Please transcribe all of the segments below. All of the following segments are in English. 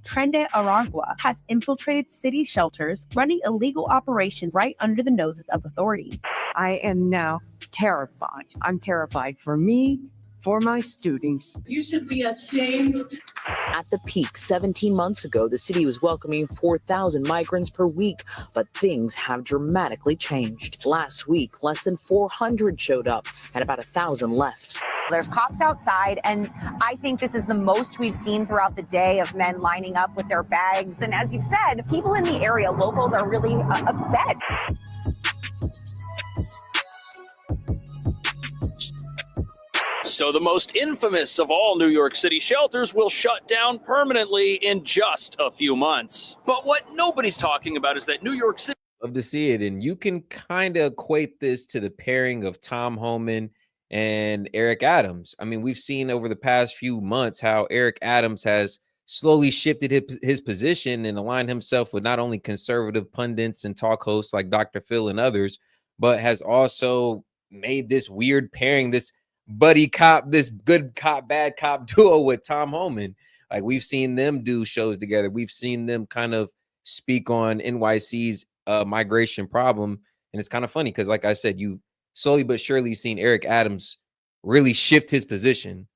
Trende Aragua has infiltrated city shelters, running illegal operations right under the noses of authorities. I am now terrified. I'm terrified for me, for my students. You should be ashamed. At the peak 17 months ago, the city was welcoming 4,000 migrants per week, but things have dramatically changed. Last week, less than 400 showed up and about 1,000 left. There's cops outside, and I think this is the most we've seen throughout the day of men lining up with their bags. And as you've said, people in the area, locals, are really upset. So the most infamous of all New York City shelters will shut down permanently in just a few months. But what nobody's talking about is that New York City... Love to see it. And you can kind of equate this to the pairing of Tom Homan and Eric Adams. I mean, we've seen over the past few months how Eric Adams has slowly shifted his position and aligned himself with not only conservative pundits and talk hosts like Dr. Phil and others, but has also made this weird pairing, this buddy cop, this good cop, bad cop duo with Tom Homan. Like, we've seen them do shows together. We've seen them kind of speak on NYC's migration problem. And it's kind of funny because, like I said, you slowly but surely seen Eric Adams really shift his position,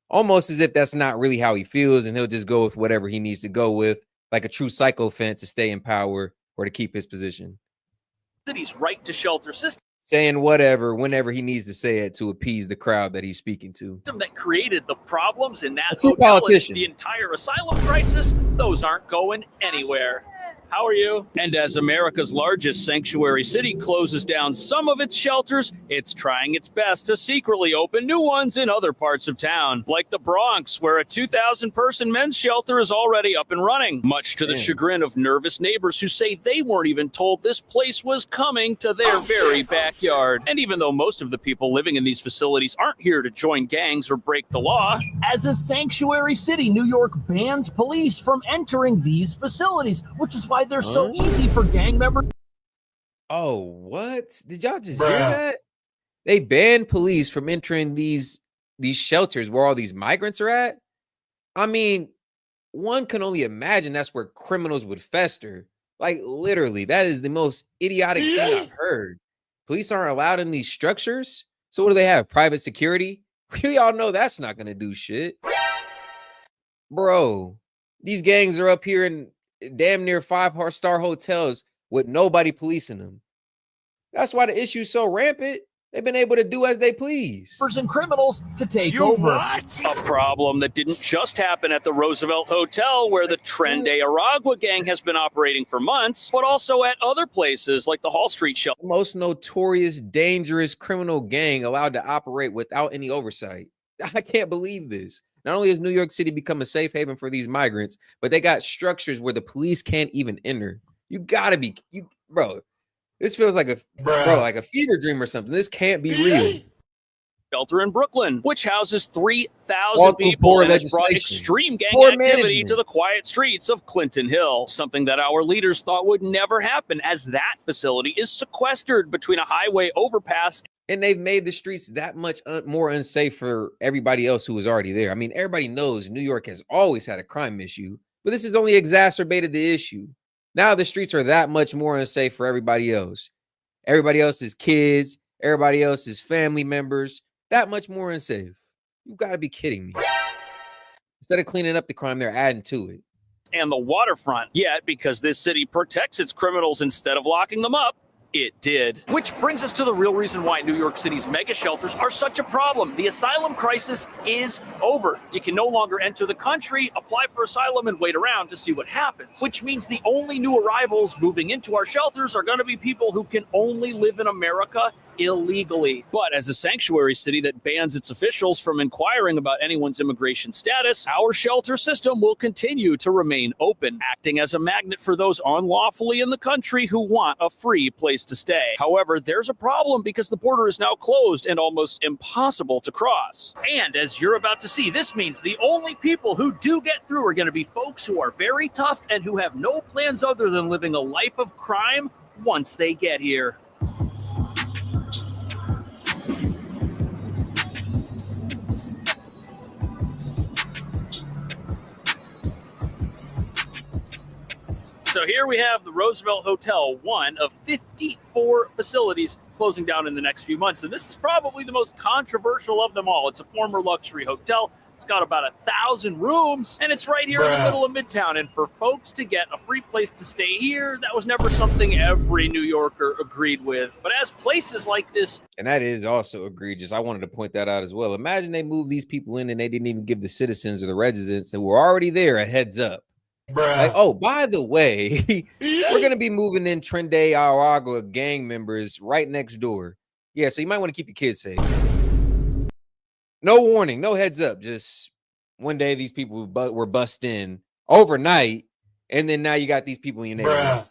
almost as if that's not really how he feels, and he'll just go with whatever he needs to go with, like a true sycophant, to stay in power or to keep his position. City's right to shelter system, saying whatever, whenever he needs to say it to appease the crowd that he's speaking to. That created the problems in that true politician. The entire asylum crisis, those aren't going anywhere. How are you? And as America's largest sanctuary city closes down some of its shelters, it's trying its best to secretly open new ones in other parts of town, like the Bronx, where a 2,000-person men's shelter is already up and running, much to the chagrin of nervous neighbors who say they weren't even told this place was coming to their very backyard. And even though most of the people living in these facilities aren't here to join gangs or break the law, as a sanctuary city, New York bans police from entering these facilities, which is why they're so easy for gang members. Oh, what? Did y'all just hear that? They banned police from entering these shelters where all these migrants are at. I mean, one can only imagine that's where criminals would fester. Like, literally, that is the most idiotic thing I've heard. Police aren't allowed in these structures. So what do they have? Private security? We all know that's not going to do shit. Bro, these gangs are up here in damn near 5-star hotels with nobody policing them. That's why the issue's so rampant. They've been able to do as they please. And criminals to take over. A problem that didn't just happen at the Roosevelt Hotel, where the Trende Aragua gang has been operating for months, but also at other places like the Hall Street shelter. The most notorious, dangerous criminal gang allowed to operate without any oversight. I can't believe this. Not only has New York City become a safe haven for these migrants, but they got structures where the police can't even enter. You gotta be, bro. This feels like like a fever dream or something. This can't be real. Shelter in Brooklyn, which houses 3,000 people and has brought extreme gang activity to the quiet streets of Clinton Hill, something that our leaders thought would never happen, as that facility is sequestered between a highway overpass. And they've made the streets that much more unsafe for everybody else who was already there. I mean, everybody knows New York has always had a crime issue, but this has only exacerbated the issue. Now the streets are that much more unsafe for everybody else. Everybody else's kids, everybody else's family members, that much more unsafe. You got to be kidding me. Instead of cleaning up the crime, they're adding to it. And the waterfront. Yet, because this city protects its criminals instead of locking them up, it did. Which brings us to the real reason why New York City's mega shelters are such a problem. The asylum crisis is over. You can no longer enter the country, apply for asylum, and wait around to see what happens. Which means the only new arrivals moving into our shelters are going to be people who can only live in America illegally. But as a sanctuary city that bans its officials from inquiring about anyone's immigration status, our shelter system will continue to remain open, acting as a magnet for those unlawfully in the country who want a free place to stay. However, there's a problem because the border is now closed and almost impossible to cross. And as you're about to see, this means the only people who do get through are going to be folks who are very tough and who have no plans other than living a life of crime once they get here. So here we have the Roosevelt Hotel, one of 54 facilities closing down in the next few months. And this is probably the most controversial of them all. It's a former luxury hotel. It's got about 1,000 rooms, and it's right here in the middle of Midtown. And for folks to get a free place to stay here, that was never something every New Yorker agreed with. But as places like this... And that is also egregious. I wanted to point that out as well. Imagine they moved these people in and they didn't even give the citizens or the residents that were already there a heads up. Like, oh, by the way, we're going to be moving in Trinidad Aragua gang members right next door. Yeah, so you might want to keep your kids safe. No warning, no heads up. Just one day these people were bust in overnight, and then now you got these people in your neighborhood.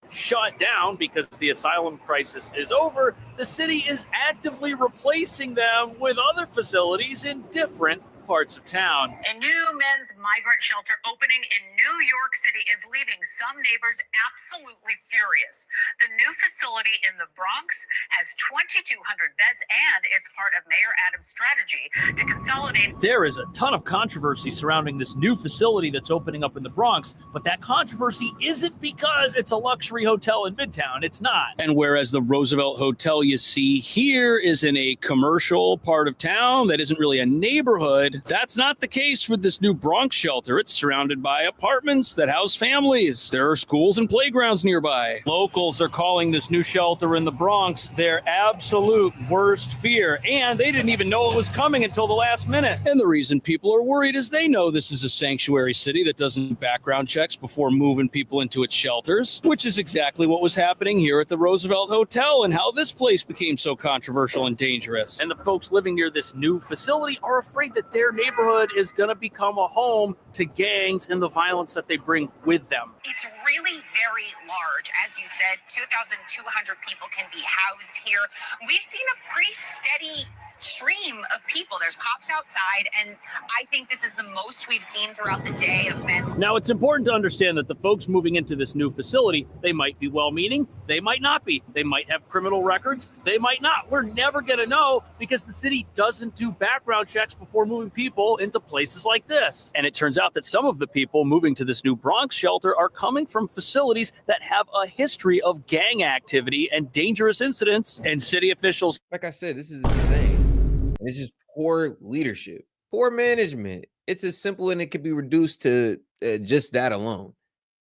Shut down because the asylum crisis is over. The city is actively replacing them with other facilities in different parts of town. A new men's migrant shelter opening in New York City is leaving some neighbors absolutely furious. The new facility in the Bronx has 2,200 beds, and it's part of Mayor Adams' strategy to consolidate. There is a ton of controversy surrounding this new facility that's opening up in the Bronx, but that controversy isn't because it's a luxury hotel in Midtown. It's not. And whereas the Roosevelt Hotel you see here is in a commercial part of town that isn't really a neighborhood, that's not the case with this new Bronx shelter. It's surrounded by apartments that house families. There are schools and playgrounds nearby. Locals are calling this new shelter in the Bronx their absolute worst fear, and they didn't even know it was coming until the last minute. And the reason people are worried is they know this is a sanctuary city that doesn't do background checks before moving people into its shelters, which is exactly what was happening here at the Roosevelt Hotel and how this place became so controversial and dangerous. And the folks living near this new facility are afraid that their neighborhood is going to become a home to gangs and the violence that they bring with them. It's really very large. As you said, 2,200 people can be housed here. We've seen a pretty steady stream of people. There's cops outside, and I think this is the most we've seen throughout the day of men. Now, it's important to understand that the folks moving into this new facility, they might be well-meaning, they might not be. They might have criminal records, they might not. We're never going to know because the city doesn't do background checks before moving people into places like this. And it turns out that some of the people moving to this new Bronx shelter are coming from facilities that have a history of gang activity and dangerous incidents, and city officials... Like I said, this is insane. It's just poor leadership, poor management. It's as simple, and it could be reduced to just that alone.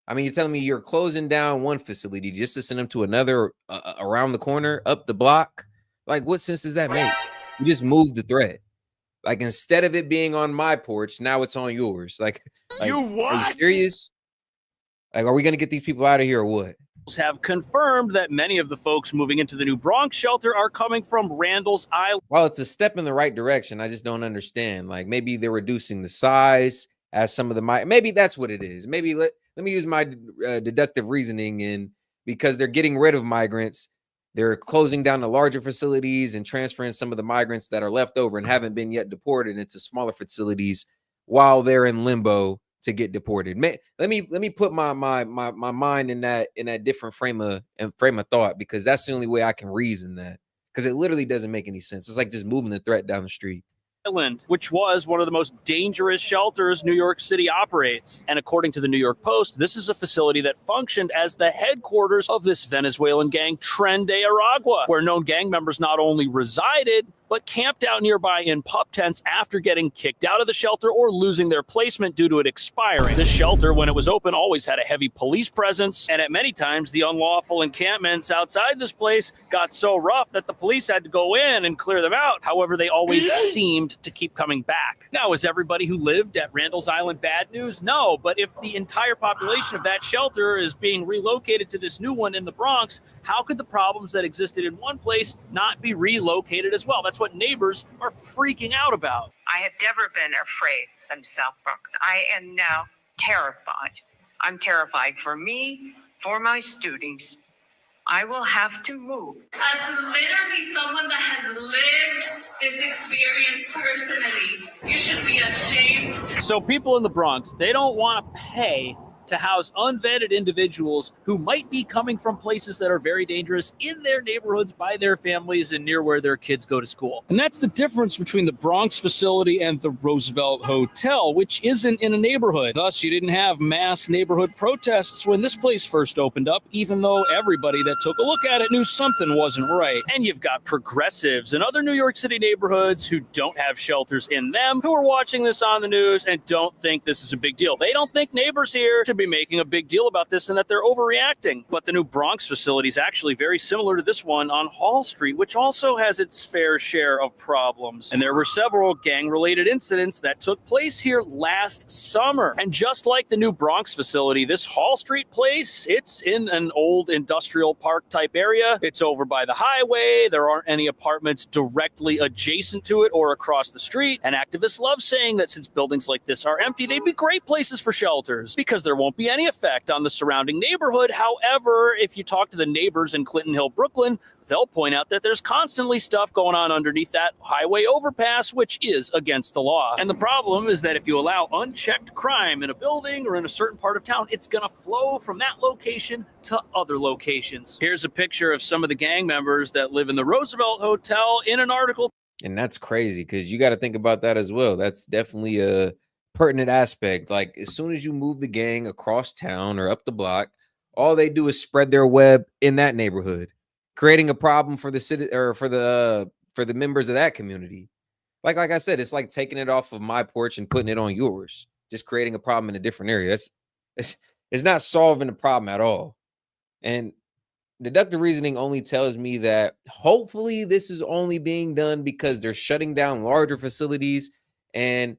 I mean, you're telling me you're closing down one facility just to send them to another around the corner, up the block? Like, what sense does that make? You just moved the threat. Like, instead of it being on my porch, now it's on yours. Like you what? Are you serious? Like, are we going to get these people out of here or what? Have confirmed that many of the folks moving into the new Bronx shelter are coming from Randall's Island. Well, it's a step in the right direction. I just don't understand. Like, maybe they're reducing the size as some of the maybe that's what it is. Maybe let me use my deductive reasoning, and because they're getting rid of migrants, they're closing down the larger facilities and transferring some of the migrants that are left over and haven't been yet deported into smaller facilities while they're in limbo to get deported. Let me put my mind in that different frame of thought, because that's the only way I can reason that, because it literally doesn't make any sense. It's like just moving the threat down the street. Which was one of the most dangerous shelters New York City operates. And according to the New York Post, this is a facility that functioned as the headquarters of this Venezuelan gang, Tren de Aragua, where known gang members not only resided, but camped out nearby in pup tents after getting kicked out of the shelter or losing their placement due to it expiring. This shelter, when it was open, always had a heavy police presence, and at many times, the unlawful encampments outside this place got so rough that the police had to go in and clear them out. However, they always seemed to keep coming back. Now, is everybody who lived at Randall's Island bad news? No, but if the entire population of that shelter is being relocated to this new one in the Bronx, how could the problems that existed in one place not be relocated as well? That's what neighbors are freaking out about. I have never been afraid of South Bronx. I am now terrified. I'm terrified for me, for my students. I will have to move. As literally someone that has lived this experience personally, you should be ashamed. So people in the Bronx, they don't want to pay to house unvetted individuals who might be coming from places that are very dangerous in their neighborhoods by their families and near where their kids go to school. And that's the difference between the Bronx facility and the Roosevelt Hotel, which isn't in a neighborhood. Thus, you didn't have mass neighborhood protests when this place first opened up, even though everybody that took a look at it knew something wasn't right. And you've got progressives in other New York City neighborhoods who don't have shelters in them, who are watching this on the news and don't think this is a big deal. They don't think neighbors here should be making a big deal about this and that they're overreacting. But the new Bronx facility is actually very similar to this one on Hall Street, which also has its fair share of problems. And there were several gang-related incidents that took place here last summer. And just like the new Bronx facility, this Hall Street place, it's in an old industrial park type area. It's over by the highway. There aren't any apartments directly adjacent to it or across the street. And activists love saying that since buildings like this are empty, they'd be great places for shelters because there won't be any effect on the surrounding neighborhood. However, if you talk to the neighbors in Clinton Hill, Brooklyn, they'll point out that there's constantly stuff going on underneath that highway overpass, which is against the law. And the problem is that if you allow unchecked crime in a building or in a certain part of town, it's going to flow from that location to other locations. Here's a picture of some of the gang members that live in the Roosevelt Hotel in an article. And that's crazy because you got to think about that as well. That's definitely a pertinent aspect. Like as soon as you move the gang across town or up the block, all they do is spread their web in that neighborhood, creating a problem for the city or for the members of that community. Like I said, it's like taking it off of my porch and putting it on yours, just creating a problem in a different area. It's not solving the problem at all. And deductive reasoning only tells me that hopefully this is only being done because they're shutting down larger facilities. And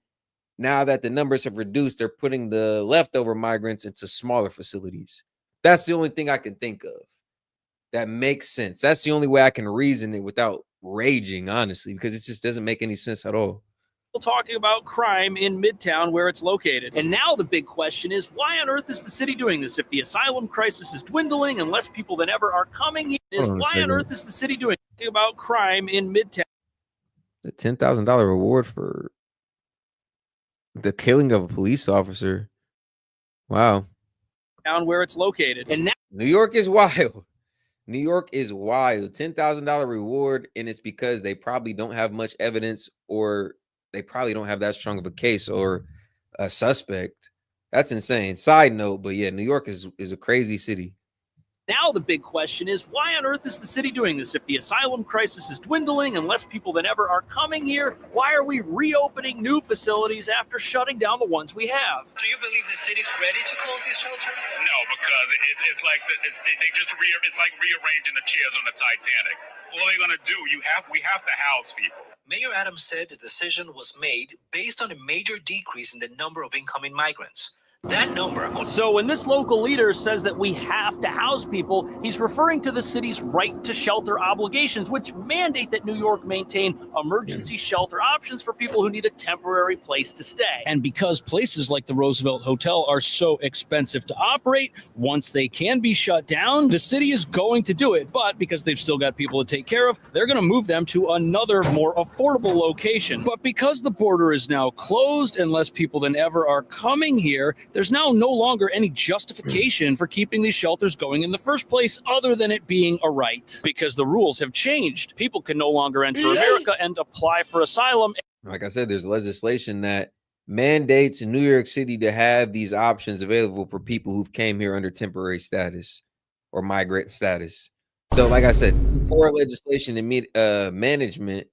now that the numbers have reduced, they're putting the leftover migrants into smaller facilities. That's the only thing I can think of that makes sense. That's the only way I can reason it without raging, honestly, because it just doesn't make any sense at all. Talking about crime in Midtown where it's located. And now the big question is, why on earth is the city doing this? If the asylum crisis is dwindling and less people than ever are coming here, why on earth is the city doing about crime in Midtown? The $10,000 reward for the killing of a police officer. Wow. Down where it's located. And now New York is wild. New York is wild. $10,000 reward, and it's because they probably don't have much evidence or they probably don't have that strong of a case or a suspect. That's insane. Side note, but yeah, New York is a crazy city. Now the big question is, why on earth is the city doing this? If the asylum crisis is dwindling and less people than ever are coming here, why are we reopening new facilities after shutting down the ones we have? Do you believe the city's ready to close these shelters? No, because it's like it's like rearranging the chairs on the Titanic. What are they gonna do? We have to house people. Mayor Adams said the decision was made based on a major decrease in the number of incoming migrants. That number. So when this local leader says that we have to house people, he's referring to the city's right to shelter obligations, which mandate that New York maintain emergency shelter options for people who need a temporary place to stay. And because places like the Roosevelt Hotel are so expensive to operate, once they can be shut down, the city is going to do it. But because they've still got people to take care of, they're going to move them to another more affordable location. But because the border is now closed and less people than ever are coming here, there's now no longer any justification for keeping these shelters going in the first place other than it being a right, because the rules have changed. People can no longer enter America and apply for asylum. Like I said, there's legislation that mandates in New York City to have these options available for people who came here under temporary status or migrant status. So like I said, poor legislation and management,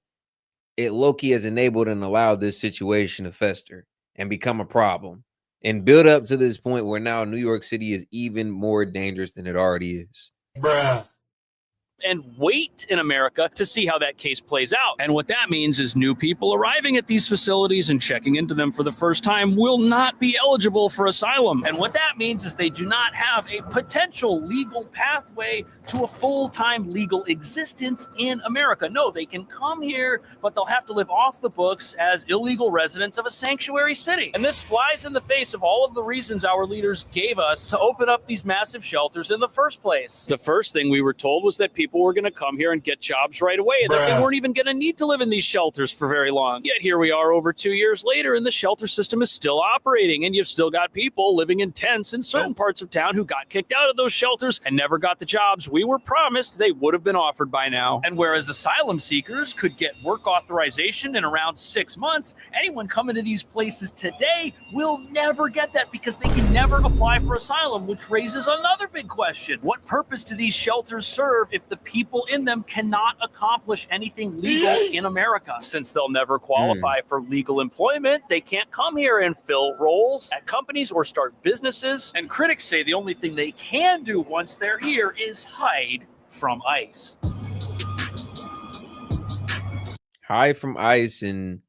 it low-key has enabled and allowed this situation to fester and become a problem and build up to this point where now New York City is even more dangerous than it already is. Bruh. And wait in America to see how that case plays out. And what that means is new people arriving at these facilities and checking into them for the first time will not be eligible for asylum. And what that means is they do not have a potential legal pathway to a full-time legal existence in America. No, they can come here, but they'll have to live off the books as illegal residents of a sanctuary city. And this flies in the face of all of the reasons our leaders gave us to open up these massive shelters in the first place. The first thing we were told was that people people were going to come here and get jobs right away, and that they weren't even going to need to live in these shelters for very long. Yet here we are over 2 years later, and the shelter system is still operating, and you've still got people living in tents in certain parts of town who got kicked out of those shelters and never got the jobs we were promised they would have been offered by now. And whereas asylum seekers could get work authorization in around 6 months, anyone coming to these places today will never get that because they can never apply for asylum, which raises another big question. What purpose do these shelters serve if the people in them cannot accomplish anything legal in America? Since they'll never qualify for legal employment, they can't come here and fill roles at companies or start businesses. And critics say the only thing they can do once they're here is hide from ICE. Hide from ICE and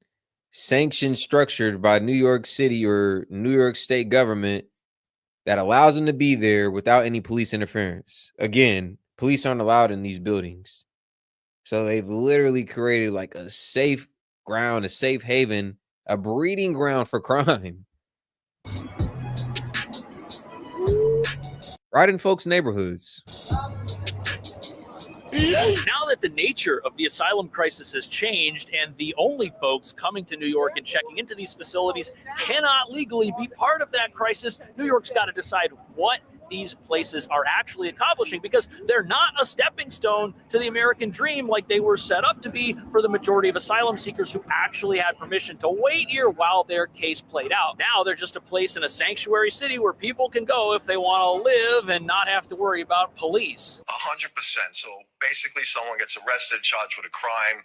sanctions structured by New York City or New York State government that allows them to be there without any police interference. Again, police aren't allowed in these buildings. So they've literally created like a safe ground, a safe haven, a breeding ground for crime. Right in folks' neighborhoods. Now that the nature of the asylum crisis has changed and the only folks coming to New York and checking into these facilities cannot legally be part of that crisis, New York's got to decide what these places are actually accomplishing, because they're not a stepping stone to the American dream like they were set up to be for the majority of asylum seekers who actually had permission to wait here while their case played out. Now they're just a place in a sanctuary city where people can go if they want to live and not have to worry about police. 100%. So basically someone gets arrested, charged with a crime.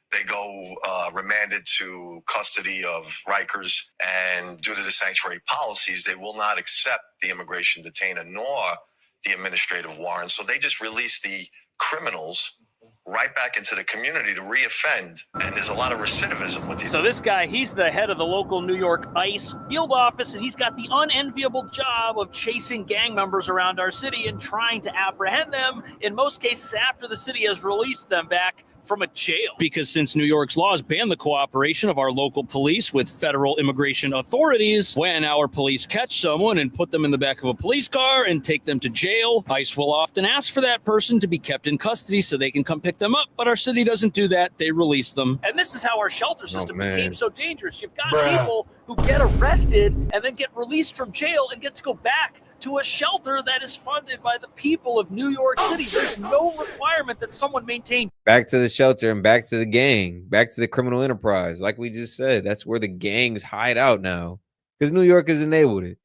They go remanded to custody of Rikers, and due to the sanctuary policies, they will not accept the immigration detainer nor the administrative warrant. So they just release the criminals right back into the community to reoffend. And there's a lot of recidivism with these. So this guy, he's the head of the local New York ICE field office, and he's got the unenviable job of chasing gang members around our city and trying to apprehend them, in most cases after the city has released them back from a jail. Because since New York's laws ban the cooperation of our local police with federal immigration authorities, when our police catch someone and put them in the back of a police car and take them to jail, ICE will often ask for that person to be kept in custody so they can come pick them up. But our city doesn't do that. They release them. And this is how our shelter system became so dangerous. You've got people who get arrested and then get released from jail and get to go back to a shelter that is funded by the people of New York City. There's no requirement that someone maintain. Back to the shelter and back to the gang, back to the criminal enterprise. Like we just said, that's where the gangs hide out now because New York has enabled it.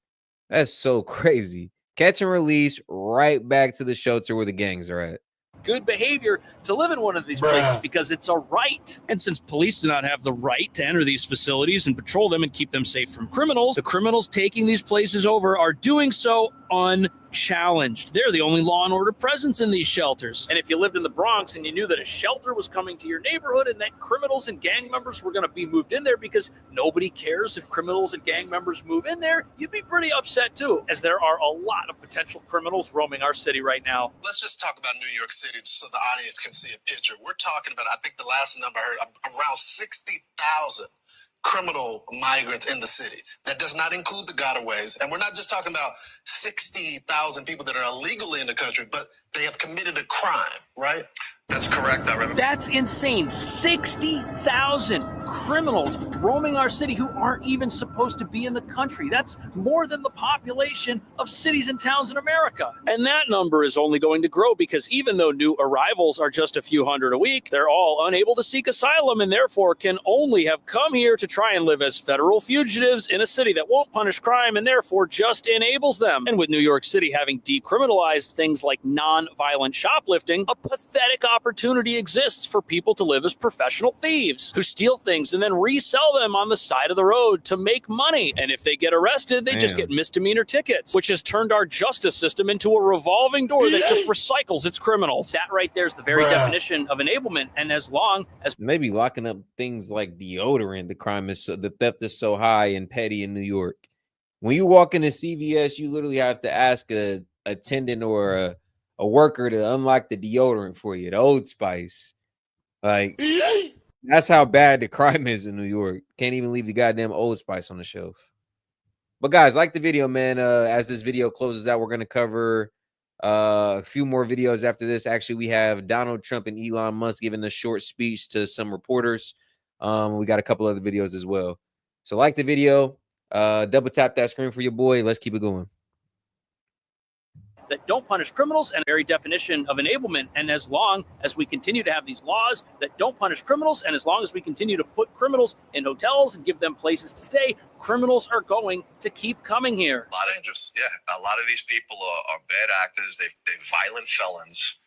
That's so crazy. Catch and release, right back to the shelter where the gangs are at. Good behavior to live in one of these places because it's a right. And since police do not have the right to enter these facilities and patrol them and keep them safe from criminals, the criminals taking these places over are doing so unchallenged. They're the only law and order presence in these shelters. And if you lived in the Bronx and you knew that a shelter was coming to your neighborhood and that criminals and gang members were going to be moved in there because nobody cares if criminals and gang members move in there, you'd be pretty upset too, as there are a lot of potential criminals roaming our city right now. Let's just talk about New York City so the audience can see a picture. We're talking about, I think the last number I heard, around 60,000 criminal migrants in the city. That does not include the gotaways. And we're not just talking about 60,000 people that are illegally in the country, but they have committed a crime, right? That's correct. I remember. That's insane. 60,000 criminals roaming our city who aren't even supposed to be in the country. That's more than the population of cities and towns in America. And that number is only going to grow because even though new arrivals are just a few hundred a week, they're all unable to seek asylum and therefore can only have come here to try and live as federal fugitives in a city that won't punish crime and therefore just enables them. And with New York City having decriminalized things like non-violent shoplifting, a pathetic opportunity exists for people to live as professional thieves who steal things and then resell them on the side of the road to make money. And if they get arrested, they just get misdemeanor tickets, which has turned our justice system into a revolving door that just recycles its criminals. That right there is the very definition of enablement. And as long as maybe locking up things like deodorant, the theft is so high and petty in New York. When you walk into CVS, you literally have to ask a attendant or a worker to unlock the deodorant for you, the Old Spice. Like, that's how bad the crime is in New York. Can't even leave the goddamn Old Spice on the shelf. But guys, like the video, man. As this video closes out, we're going to cover A few more videos after this. Actually, we have Donald Trump and Elon Musk giving a short speech to some reporters. We got a couple other videos as well. So like the video, double tap that screen for your boy. Let's keep it going. That don't punish criminals and very definition of enablement. And as long as we continue to have these laws that don't punish criminals, and as long as we continue to put criminals in hotels and give them places to stay, criminals are going to keep coming here. Dangerous. Yeah, a lot of these people are bad actors. They're violent felons,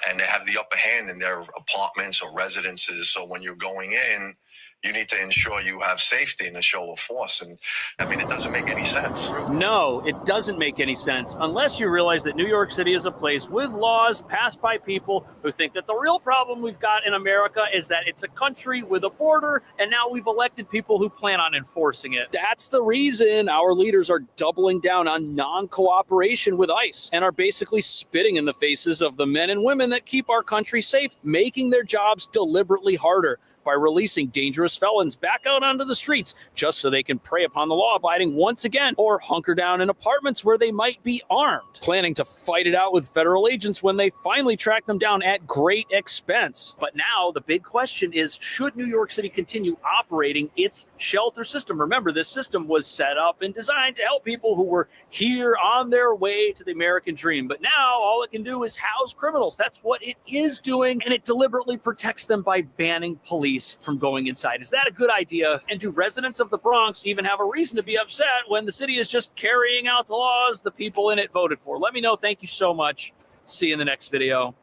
and they have the upper hand in their apartments or residences. So when you're going in, you need to ensure you have safety in the show of force. And I mean, it doesn't make any sense. No, it doesn't make any sense unless you realize that New York City is a place with laws passed by people who think that the real problem we've got in America is that it's a country with a border, and now we've elected people who plan on enforcing it. That's the reason our leaders are doubling down on non-cooperation with ICE and are basically spitting in the faces of the men and women that keep our country safe, making their jobs deliberately harder by releasing dangerous felons back out onto the streets just so they can prey upon the law-abiding once again, or hunker down in apartments where they might be armed, planning to fight it out with federal agents when they finally track them down at great expense. But now the big question is, should New York City continue operating its shelter system? Remember, this system was set up and designed to help people who were here on their way to the American dream. But now all it can do is house criminals. That's what it is doing, and it deliberately protects them by banning police from going inside. Is that a good idea? And do residents of the Bronx even have a reason to be upset when the city is just carrying out the laws the people in it voted for? Let me know. Thank you so much. See you in the next video.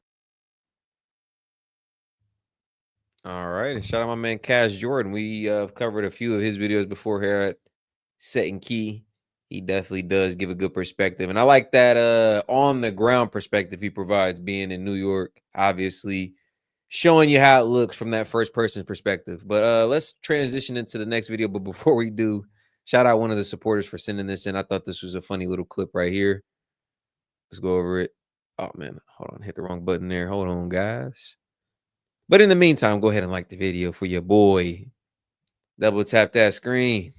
All right. And shout out my man Cash Jordan. We covered a few of his videos before here at Set and Key. He definitely does give a good perspective. And I like that on the ground perspective he provides, being in New York, obviously showing you how it looks from that first person perspective. But let's transition into the next video. But before we do, shout out one of the supporters for sending this in. I thought this was a funny little clip right here. Let's go over it. Oh man, hold on, hit the wrong button there. Hold on, guys. But in the meantime, go ahead and like the video for your boy. Double tap that screen.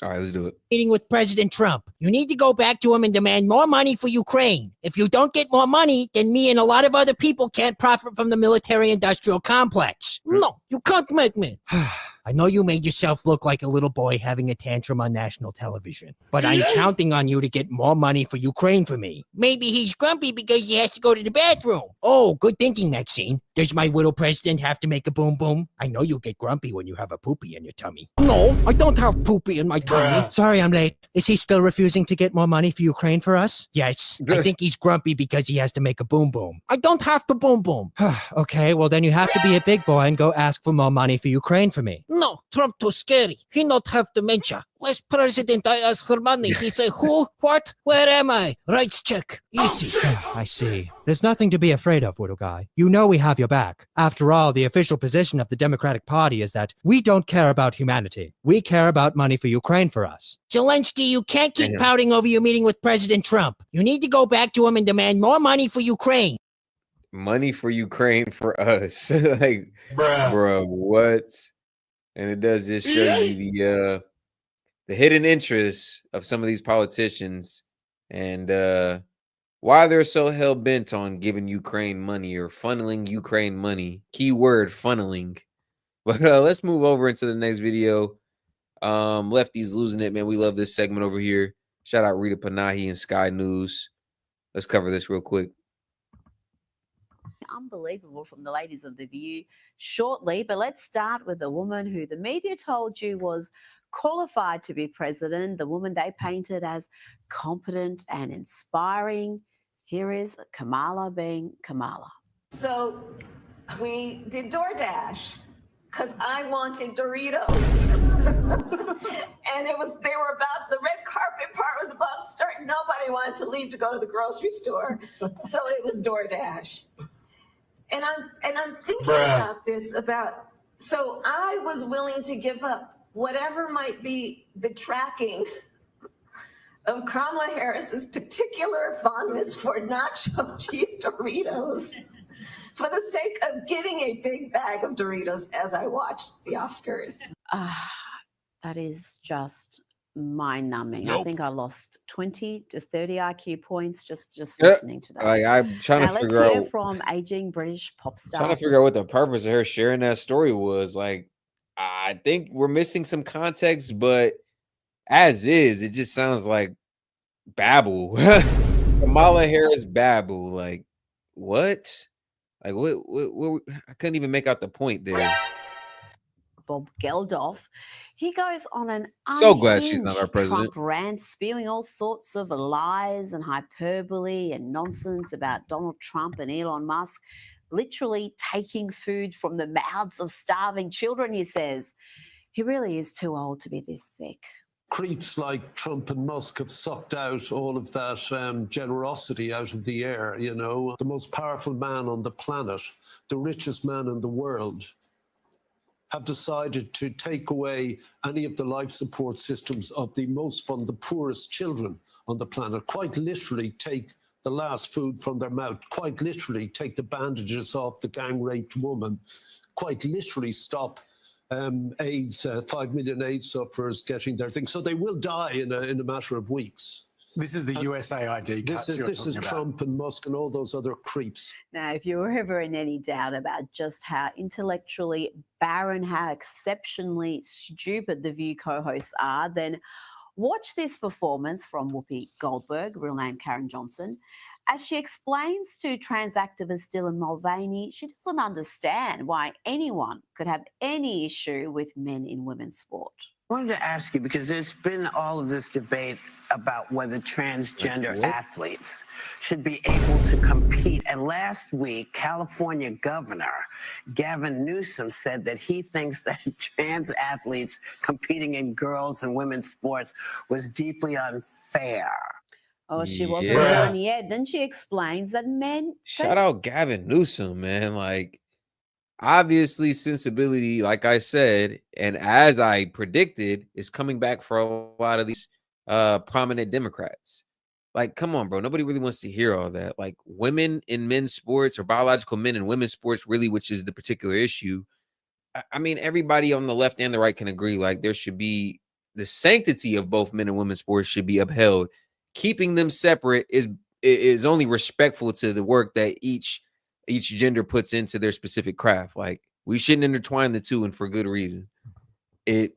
All right, let's do it. Meeting with President Trump. You need to go back to him and demand more money for Ukraine. If you don't get more money, then me and a lot of other people can't profit from the military-industrial complex. No, you can't make me. I know you made yourself look like a little boy having a tantrum on national television, but I'm counting on you to get more money for Ukraine for me. Maybe he's grumpy because he has to go to the bathroom. Oh, good thinking, Maxine. Does my widow president have to make a boom boom? I know you get grumpy when you have a poopy in your tummy. No, I don't have poopy in my tummy. Sorry, I'm late. Is he still refusing to get more money for Ukraine for us? Yes. I think he's grumpy because he has to make a boom boom. I don't have to boom boom. Okay, well then you have to be a big boy and go ask for more money for Ukraine for me. No, Trump too scary. He not have dementia. Last president I asked for money. He say, who? What? Where am I? Rights check. Easy. I see. There's nothing to be afraid of, little guy. You know we have your back. After all, the official position of the Democratic Party is that we don't care about humanity. We care about money for Ukraine for us. Zelensky, you can't keep pouting over your meeting with President Trump. You need to go back to him and demand more money for Ukraine. Money for Ukraine for us. Like, bro, what? And it does just show you the hidden interests of some of these politicians and why they're so hell-bent on giving Ukraine money or funneling Ukraine money. Keyword funneling. But let's move over into the next video. Lefties losing it, man. We love this segment over here. Shout out Rita Panahi and Sky News. Let's cover this real quick. Unbelievable from the ladies of The View shortly, but let's start with the woman who the media told you was qualified to be president, the woman they painted as competent and inspiring. Here is Kamala being Kamala. So we did DoorDash because I wanted Doritos. And they were about, the red carpet part was about to start. Nobody wanted to leave to go to the grocery store. So it was DoorDash. And I'm thinking about this, so I was willing to give up whatever might be the tracking of Kamala Harris's particular fondness for nacho cheese Doritos for the sake of getting a big bag of Doritos as I watched the Oscars. That is just mind-numbing. I Nope. think I lost 20 to 30 IQ points just Yeah, listening to that. like I'm trying to Now let's figure hear out from aging British pop trying to star. figure out what the purpose of her sharing that story was. Like, I think we're missing some context, but as is, it just sounds like babble. Kamala Harris babble. Like, what? Like, what? I couldn't even make out the point there. Bob Geldof, he goes on an So glad she's not our unhinged president. Trump rant, spewing all sorts of lies and hyperbole and nonsense about Donald Trump and Elon Musk, literally taking food from the mouths of starving children, he says. He really is too old to be this thick. Creeps like Trump and Musk have sucked out all of that generosity out of the air, you know. The most powerful man on the planet, the richest man in the world, have decided to take away any of the life support systems of the poorest children on the planet, quite literally take the last food from their mouth, quite literally take the bandages off the gang-raped woman, quite literally stop AIDS, 5 million AIDS sufferers getting their thing. So they will die in a matter of weeks. This is the USAID cuts you're This is talking about. Trump and Musk and all those other creeps. Now, if you were ever in any doubt about just how intellectually barren, how exceptionally stupid the View co-hosts are, then watch this performance from Whoopi Goldberg, real name Karen Johnson. As she explains to trans activist Dylan Mulvaney, she doesn't understand why anyone could have any issue with men in women's sport. I wanted to ask you, because there's been all of this debate about whether transgender athletes should be able to compete. And last week, California Governor Gavin Newsom said that he thinks that trans athletes competing in girls' and women's sports was deeply unfair. Oh, she wasn't done yet. Then she explains that men... Shout out Gavin Newsom, man. Like, obviously, sensibility, like I said, and as I predicted, is coming back for a lot of these prominent Democrats. Like, come on, bro. Nobody really wants to hear all that. Like, women in men's sports or biological men in women's sports, really, which is the particular issue. I mean, everybody on the left and the right can agree, like, there should be the sanctity of both men and women's sports should be upheld. Keeping them separate is only respectful to the work that each gender puts into their specific craft. Like, we shouldn't intertwine the two, and for good reason. It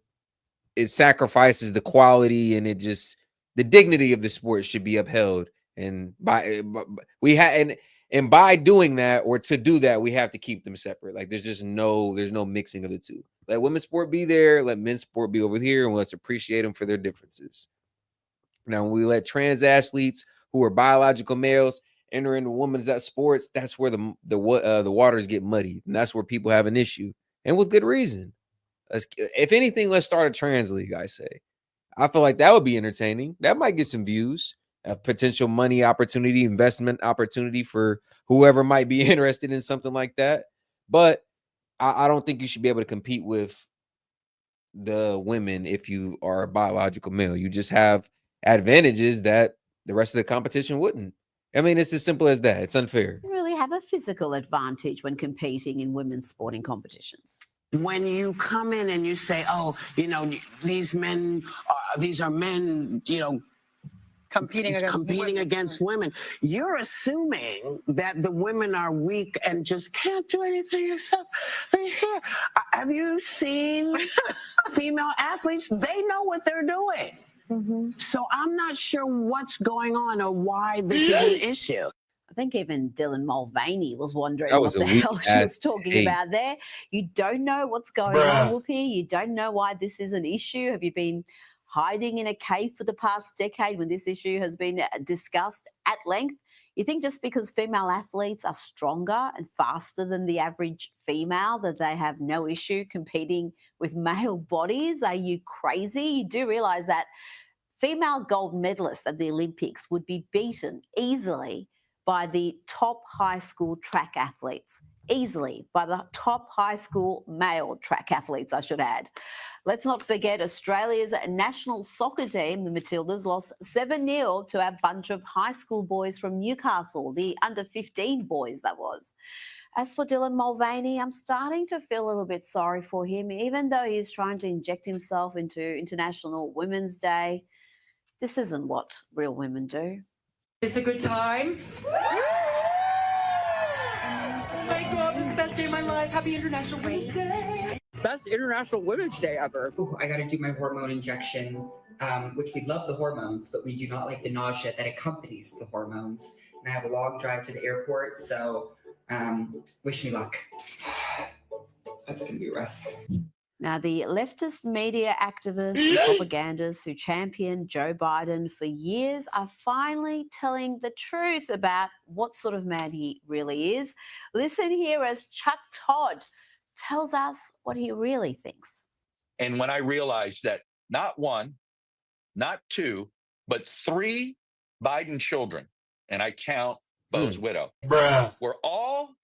sacrifices the quality, and it just, the dignity of the sport should be upheld. And by doing that, or to do that, we have to keep them separate. Like, there's no mixing of the two. Let women's sport be there, let men's sport be over here, and let's appreciate them for their differences. Now, when we let trans athletes who are biological males enter into women's sports, that's where the waters get muddied, and that's where people have an issue, and with good reason. If anything, let's start a trans league. I say, I feel like that would be entertaining. That might get some views, a potential money opportunity, investment opportunity for whoever might be interested in something like that. But I don't think you should be able to compete with the women if you are a biological male. You just have advantages that the rest of the competition wouldn't. I mean, it's as simple as that. It's unfair. You really have a physical advantage when competing in women's sporting competitions. When you come in and you say, oh, you know, these are men, you know, competing against women, you're assuming that the women are weak and just can't do anything except be here. Have you seen female athletes? They know what they're doing. So I'm not sure what's going on or why this is an issue. I think even Dylan Mulvaney was wondering That was what the hell she was talking take. about there. You don't know what's going on, Whoopi. You don't know why this is an issue. Have you been hiding in a cave for the past decade when this issue has been discussed at length? You think just because female athletes are stronger and faster than the average female that they have no issue competing with male bodies? Are you crazy? You do realize that female gold medalists at the Olympics would be beaten easily by the top high school track athletes. Easily by the top high school male track athletes, I should add. Let's not forget Australia's national soccer team, the Matildas, lost 7-0 to a bunch of high school boys from Newcastle, the under-15 boys, that was. As for Dylan Mulvaney, I'm starting to feel a little bit sorry for him, even though he's trying to inject himself into International Women's Day. This isn't what real women do. Is this a good time? Oh my God, this is the best day of my life. Happy International Women's Day. Best International Women's Day ever. Ooh, I gotta do my hormone injection, which we love the hormones, but we do not like the nausea that accompanies the hormones. And I have a long drive to the airport, so wish me luck. That's gonna be rough. Now, the leftist media activists and propagandists who championed Joe Biden for years are finally telling the truth about what sort of man he really is. Listen here as Chuck Todd tells us what he really thinks. And when I realized that not one, not two, but 3 Biden children, and I count Bo's widow, were all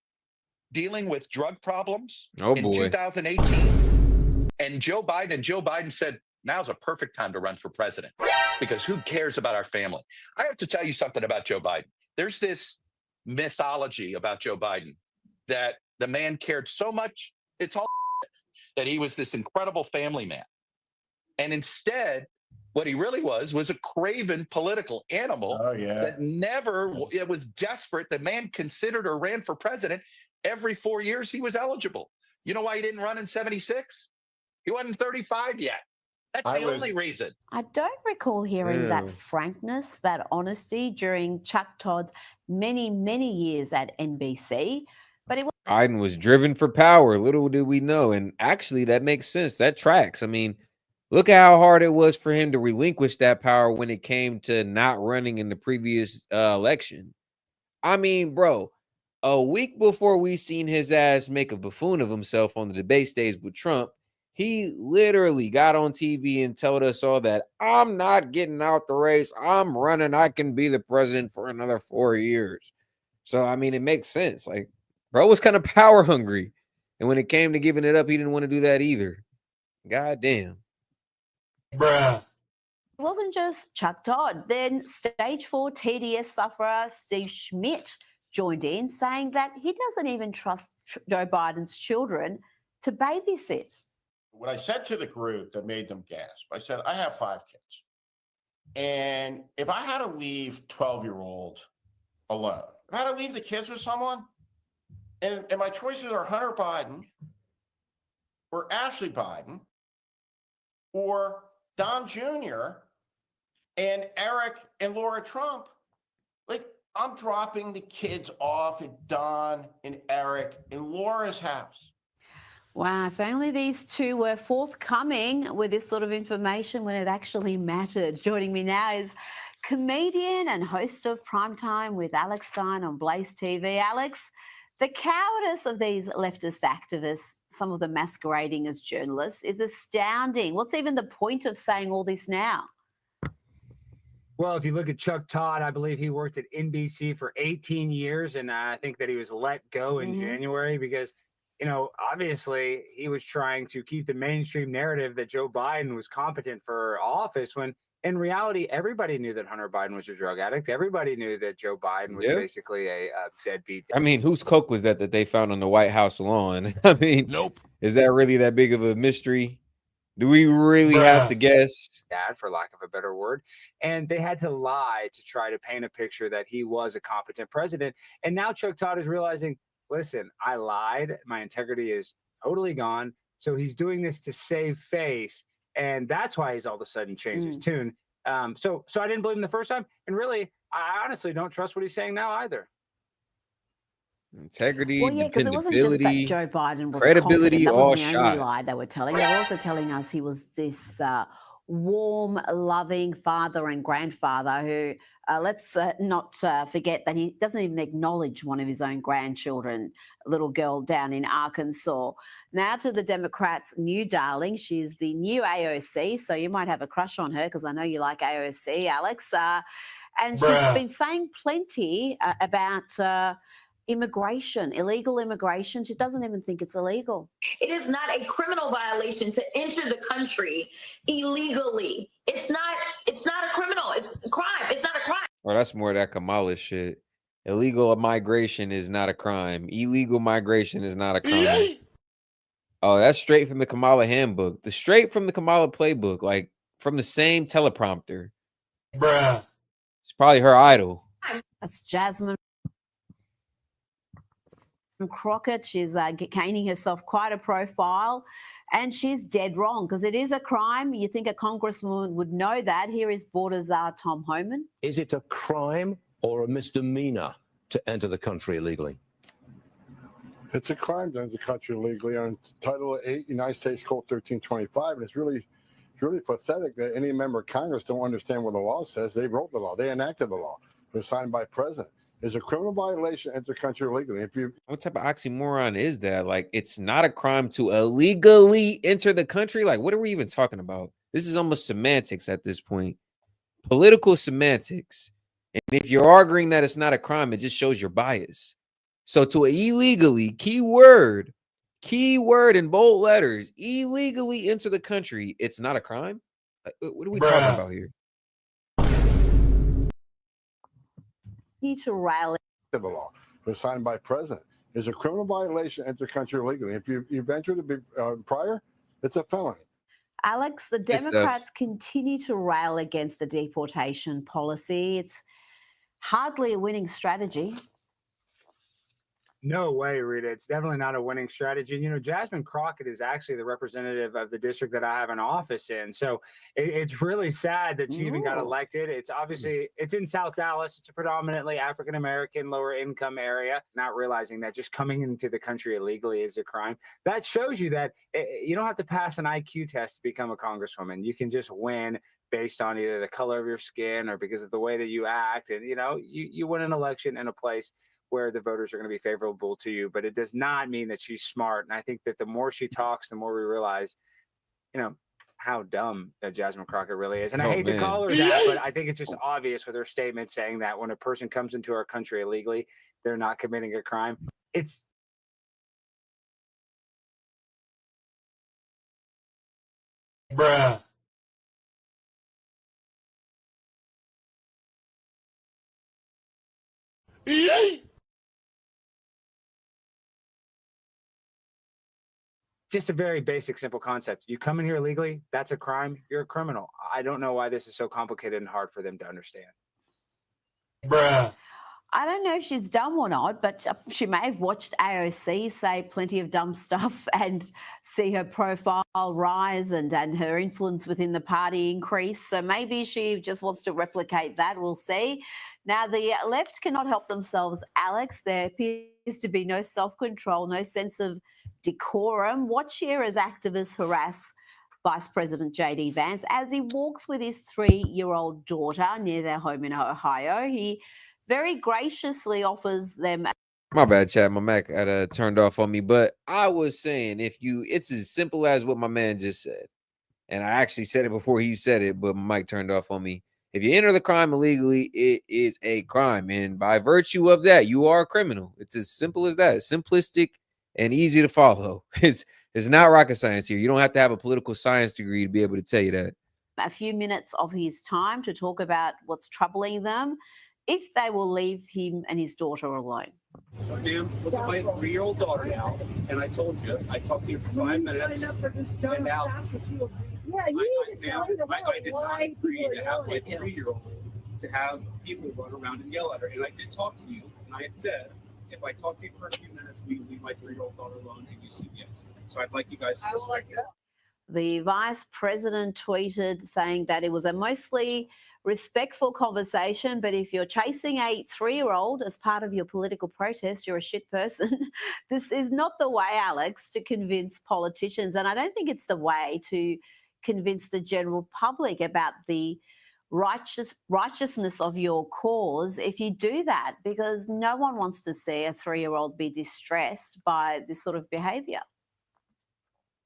dealing with drug problems in 2018. And Joe Biden said, now's a perfect time to run for president because who cares about our family? I have to tell you something about Joe Biden. There's this mythology about Joe Biden that the man cared so much, it's all that he was this incredible family man. And instead, what he really was a craven political animal that it was desperate. The man considered or ran for president every 4 years he was eligible. You know why he didn't run in 76? He wasn't 35 yet. That's the only reason. I don't recall hearing that frankness, that honesty during Chuck Todd's many, many years at NBC. But it was Biden was driven for power. Little did we know. And actually, that makes sense. That tracks. I mean, look at how hard it was for him to relinquish that power when it came to not running in the previous election. I mean, bro, a week before we seen his ass make a buffoon of himself on the debate stage with Trump, he literally got on TV and told us all that I'm not getting out the race. I'm running. I can be the president for another 4 years. So, I mean, it makes sense. Like, bro was kind of power hungry. And when it came to giving it up, he didn't want to do that either. God damn. It wasn't just Chuck Todd. Then stage 4 TDS sufferer Steve Schmidt joined in, saying that he doesn't even trust Joe Biden's children to babysit. What I said to the group that made them gasp, I said, I have 5 kids. And if I had to leave 12-year-olds alone, if I had to leave the kids with someone, and my choices are Hunter Biden or Ashley Biden or Don Jr. and Eric and Laura Trump, like, I'm dropping the kids off at Don and Eric in Laura's house. Wow, if only these two were forthcoming with this sort of information when it actually mattered. Joining me now is comedian and host of Primetime with Alex Stein on Blaze TV. Alex, the cowardice of these leftist activists, some of them masquerading as journalists, is astounding. What's even the point of saying all this now? Well, if you look at Chuck Todd, I believe he worked at NBC for 18 years, and I think that he was let go in January because, you know, obviously he was trying to keep the mainstream narrative that Joe Biden was competent for office when in reality, everybody knew that Hunter Biden was a drug addict. Everybody knew that Joe Biden was basically a deadbeat. I mean, whose coke was that they found on the White House lawn? I mean, is that really that big of a mystery? Do we really have to guess? That, for lack of a better word. And they had to lie to try to paint a picture that he was a competent president. And now Chuck Todd is realizing, listen, I lied. My integrity is totally gone. So he's doing this to save face. And that's why he's all of a sudden changed his tune. So I didn't believe him the first time. And really, I honestly don't trust what he's saying now either. Integrity, well, yeah, because it wasn't just that Joe Biden was credibility, that all wasn't the only shot. lie they were telling. They were also telling us he was this warm, loving father and grandfather who, let's not forget that he doesn't even acknowledge one of his own grandchildren, a little girl down in Arkansas. Now to the Democrats' new darling. She's the new AOC, so you might have a crush on her because I know you like AOC, Alex. And she's been saying plenty about immigration, illegal immigration. She doesn't even think it's illegal. It is not a criminal violation to enter the country illegally. It's not a criminal. It's a crime. It's not a crime. Oh, that's more of that Kamala shit. Illegal migration is not a crime. Illegal migration is not a crime. Oh, that's straight from the Kamala handbook. Straight from the Kamala playbook, like from the same teleprompter. Bruh. It's probably her idol. That's Jasmine Crockett. She's gaining herself quite a profile, and she's dead wrong because it is a crime. You think a congresswoman would know that. Here is Border Czar Tom Homan. Is it a crime or a misdemeanor to enter the country illegally? It's a crime to enter the country illegally on Title 8, United States Code 1325, and it's really pathetic that any member of Congress don't understand what the law says. They wrote the law. They enacted the law. It was signed by the president. It's a criminal violation to enter the country illegally. What type of oxymoron is that? Like, it's not a crime to illegally enter the country? Like, what are we even talking about? This is almost semantics at this point. Political semantics. And if you're arguing that it's not a crime, it just shows your bias. So to illegally, keyword in bold letters, illegally enter the country, it's not a crime? Like, what are we talking about here? Need to rally the law. It was signed by the president. It's a criminal violation to enter the country illegally. If you've entered prior, it's a felony. Alex, the Democrats continue to rail against the deportation policy. It's hardly a winning strategy. No way, Rita. It's definitely not a winning strategy. You know, Jasmine Crockett is actually the representative of the district that I have an office in. So it's really sad that she even got elected. It's obviously, it's in South Dallas. It's a predominantly African-American, lower income area, not realizing that just coming into the country illegally is a crime. That shows you that you don't have to pass an IQ test to become a congresswoman. You can just win based on either the color of your skin or because of the way that you act. And, you know, you win an election in a place where the voters are going to be favorable to you, but it does not mean that she's smart. And I think that the more she talks, the more we realize, you know, how dumb Jasmine Crockett really is. And I hate to call her that, but I think it's just obvious with her statement saying that when a person comes into our country illegally, they're not committing a crime. It's bruh. Just a very basic, simple concept. You come in here illegally, that's a crime. You're a criminal. I don't know why this is so complicated and hard for them to understand. Bruh. I don't know if she's dumb or not, but she may have watched AOC say plenty of dumb stuff and see her profile rise and her influence within the party increase. So maybe she just wants to replicate that. We'll see. Now, the left cannot help themselves, Alex. There appears to be no self-control, no sense of decorum. Watch here as activists harass Vice President J.D. Vance as he walks with his 3-year-old daughter near their home in Ohio. He very graciously offers them. My bad, Chad. My Mac had turned off on me, but I was saying it's as simple as what my man just said. And I actually said it before he said it, but my mic turned off on me. If you enter the crime illegally, it is a crime. And by virtue of that, you are a criminal. It's as simple as that. It's simplistic and easy to follow. It's not rocket science here. You don't have to have a political science degree to be able to tell you that. A few minutes of his time to talk about what's troubling them, if they will leave him and his daughter alone. Ma'am, look at my 3-year-old daughter now, and I told you, I talked to you for 5 minutes, and now I did not agree to have my 3-year-old to have people run around and yell at her, and I did talk to you, and I had said, if I talk to you for a few minutes, we leave my 3-year-old daughter alone, and you said yes. So I'd like you guys to respect it. The vice president tweeted saying that it was a mostly respectful conversation, but if you're chasing a 3-year-old as part of your political protest, you're a shit person. This is not the way, Alex, to convince politicians. And I don't think it's the way to convince the general public about the righteousness of your cause if you do that, because no one wants to see a 3-year-old be distressed by this sort of behavior.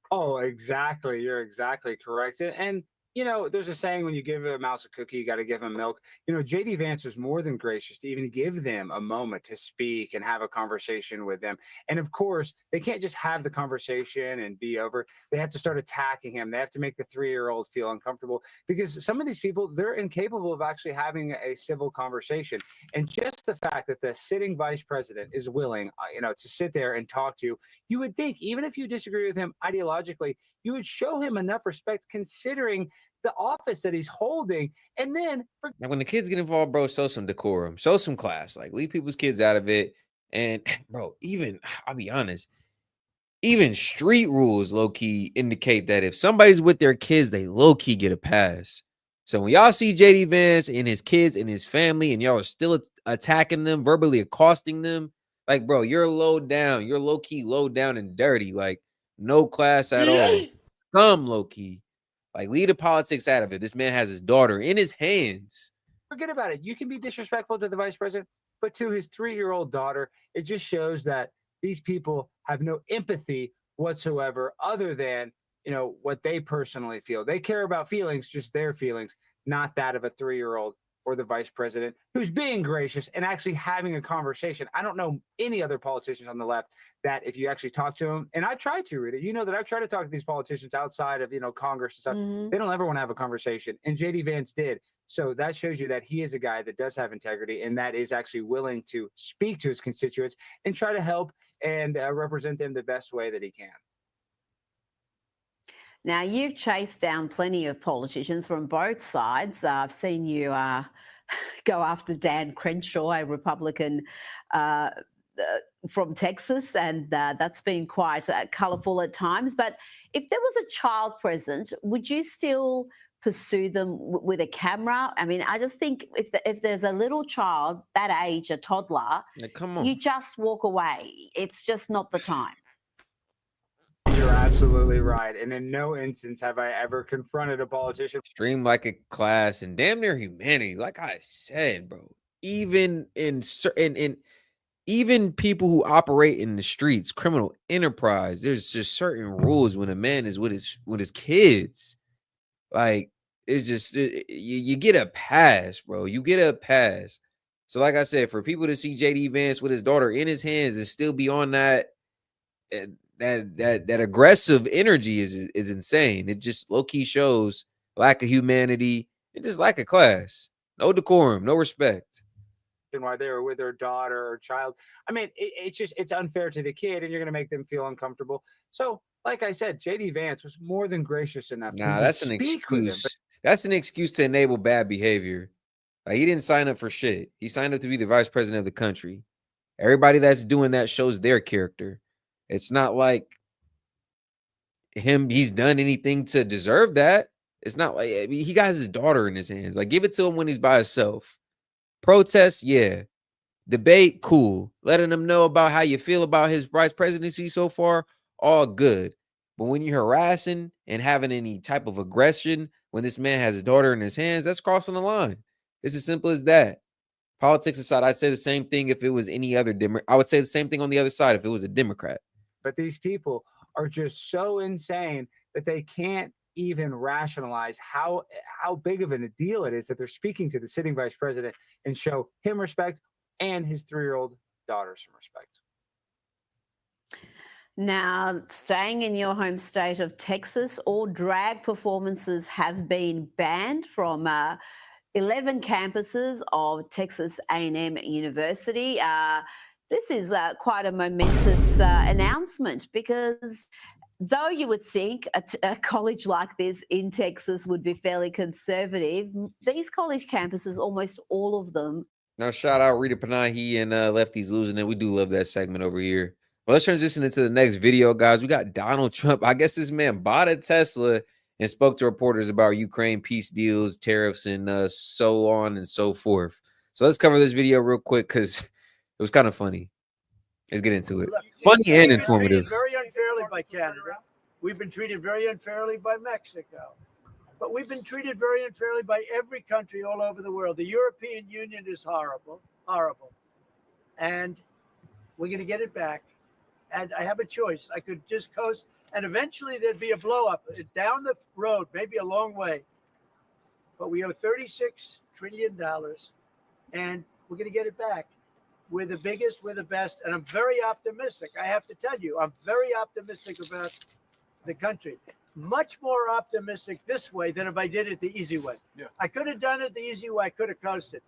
Oh, exactly. You're exactly correct. And you know, there's a saying, when you give a mouse a cookie, you got to give him milk. You know, J.D. Vance was more than gracious to even give them a moment to speak and have a conversation with them. And of course, they can't just have the conversation and be over. They have to start attacking him. They have to make the 3-year-old feel uncomfortable, because some of these people, they're incapable of actually having a civil conversation. And just the fact that the sitting vice president is willing, you know, to sit there and talk to you, you would think, even if you disagree with him ideologically, you would show him enough respect, considering the office that he's holding. And then like, when the kids get involved, bro, show some decorum, show some class, like leave people's kids out of it. And bro, even I'll be honest, even street rules low-key indicate that if somebody's with their kids, they low-key get a pass. So when y'all see JD Vance and his kids and his family, and y'all are still attacking them, verbally accosting them, like, bro, you're low down, you're low-key low down and dirty, like no class at all. Scum, low-key. Like, leave the politics out of it. This man has his daughter in his hands. Forget about it. You can be disrespectful to the vice president, but to his 3-year-old daughter, it just shows that these people have no empathy whatsoever, other than, you know, what they personally feel. They care about feelings, just their feelings, not that of a 3-year-old or the vice president, who's being gracious and actually having a conversation. I don't know any other politicians on the left that, if you actually talk to them, and I've tried to, Rita, you know that I've tried to talk to these politicians outside of, you know, Congress and stuff. They don't ever want to have a conversation. And JD Vance did. So that shows you that he is a guy that does have integrity, and that is actually willing to speak to his constituents and try to help and represent them the best way that he can. Now, you've chased down plenty of politicians from both sides. I've seen you go after Dan Crenshaw, a Republican from Texas, and that's been quite colourful at times. But if there was a child present, would you still pursue them with a camera? I mean, I just think if there's a little child that age, a toddler, come on, you just walk away. It's just not the time. You're absolutely right. And in no instance have I ever confronted a politician. Stream like a class and damn near humanity. Like I said, bro, even in even people who operate in the streets, criminal enterprise, there's just certain rules when a man is with his kids. Like, it's just you get a pass, bro. You get a pass. So, like I said, for people to see JD Vance with his daughter in his hands and still be on that aggressive energy is insane. It just low-key shows lack of humanity and just lack of class. No decorum, no respect. Why they were with their daughter or child. I mean, it's unfair to the kid, and you're going to make them feel uncomfortable. So, like I said, JD Vance was more than gracious enough to that's an excuse. That's an excuse to enable bad behavior. Like, he didn't sign up for shit. He signed up to be the vice president of the country. Everybody that's doing that shows their character. It's not like he's done anything to deserve that. It's not like, I mean, he got his daughter in his hands. Like, give it to him when he's by himself. Protest, yeah. Debate, cool. Letting him know about how you feel about his vice presidency so far, all good. But when you're harassing and having any type of aggression when this man has his daughter in his hands, that's crossing the line. It's as simple as that. Politics aside, I'd say the same thing if it was any other Democrat. I would say the same thing on the other side if it was a Democrat. But these people are just so insane that they can't even rationalize how big of a deal it is that they're speaking to the sitting vice president and show him respect and his 3-year-old daughter some respect. Now, staying in your home state of Texas, all drag performances have been banned from 11 campuses of Texas A&M University. This is quite a momentous announcement, because though you would think a college like this in Texas would be fairly conservative, these college campuses, almost all of them. Now, shout out Rita Panahi and Lefties Losing It. We do love that segment over here. Well, let's transition into the next video, guys. We got Donald Trump. I guess this man bought a Tesla and spoke to reporters about Ukraine peace deals, tariffs, and so on and so forth. So let's cover this video real quick because it was kind of funny. Let's get into it. Funny and informative. Very unfairly by Canada. We've been treated very unfairly by Mexico. But we've been treated very unfairly by every country all over the world. The European Union is horrible, horrible. And we're going to get it back. And I have a choice. I could just coast, and eventually there'd be a blow up down the road, maybe a long way. but we owe $36 trillion, and we're going to get it back. We're the biggest, we're the best, and I'm very optimistic. I have to tell you, I'm very optimistic about the country. Much more optimistic this way than if I did it the easy way. Yeah. I could have done it the easy way. I could have coasted.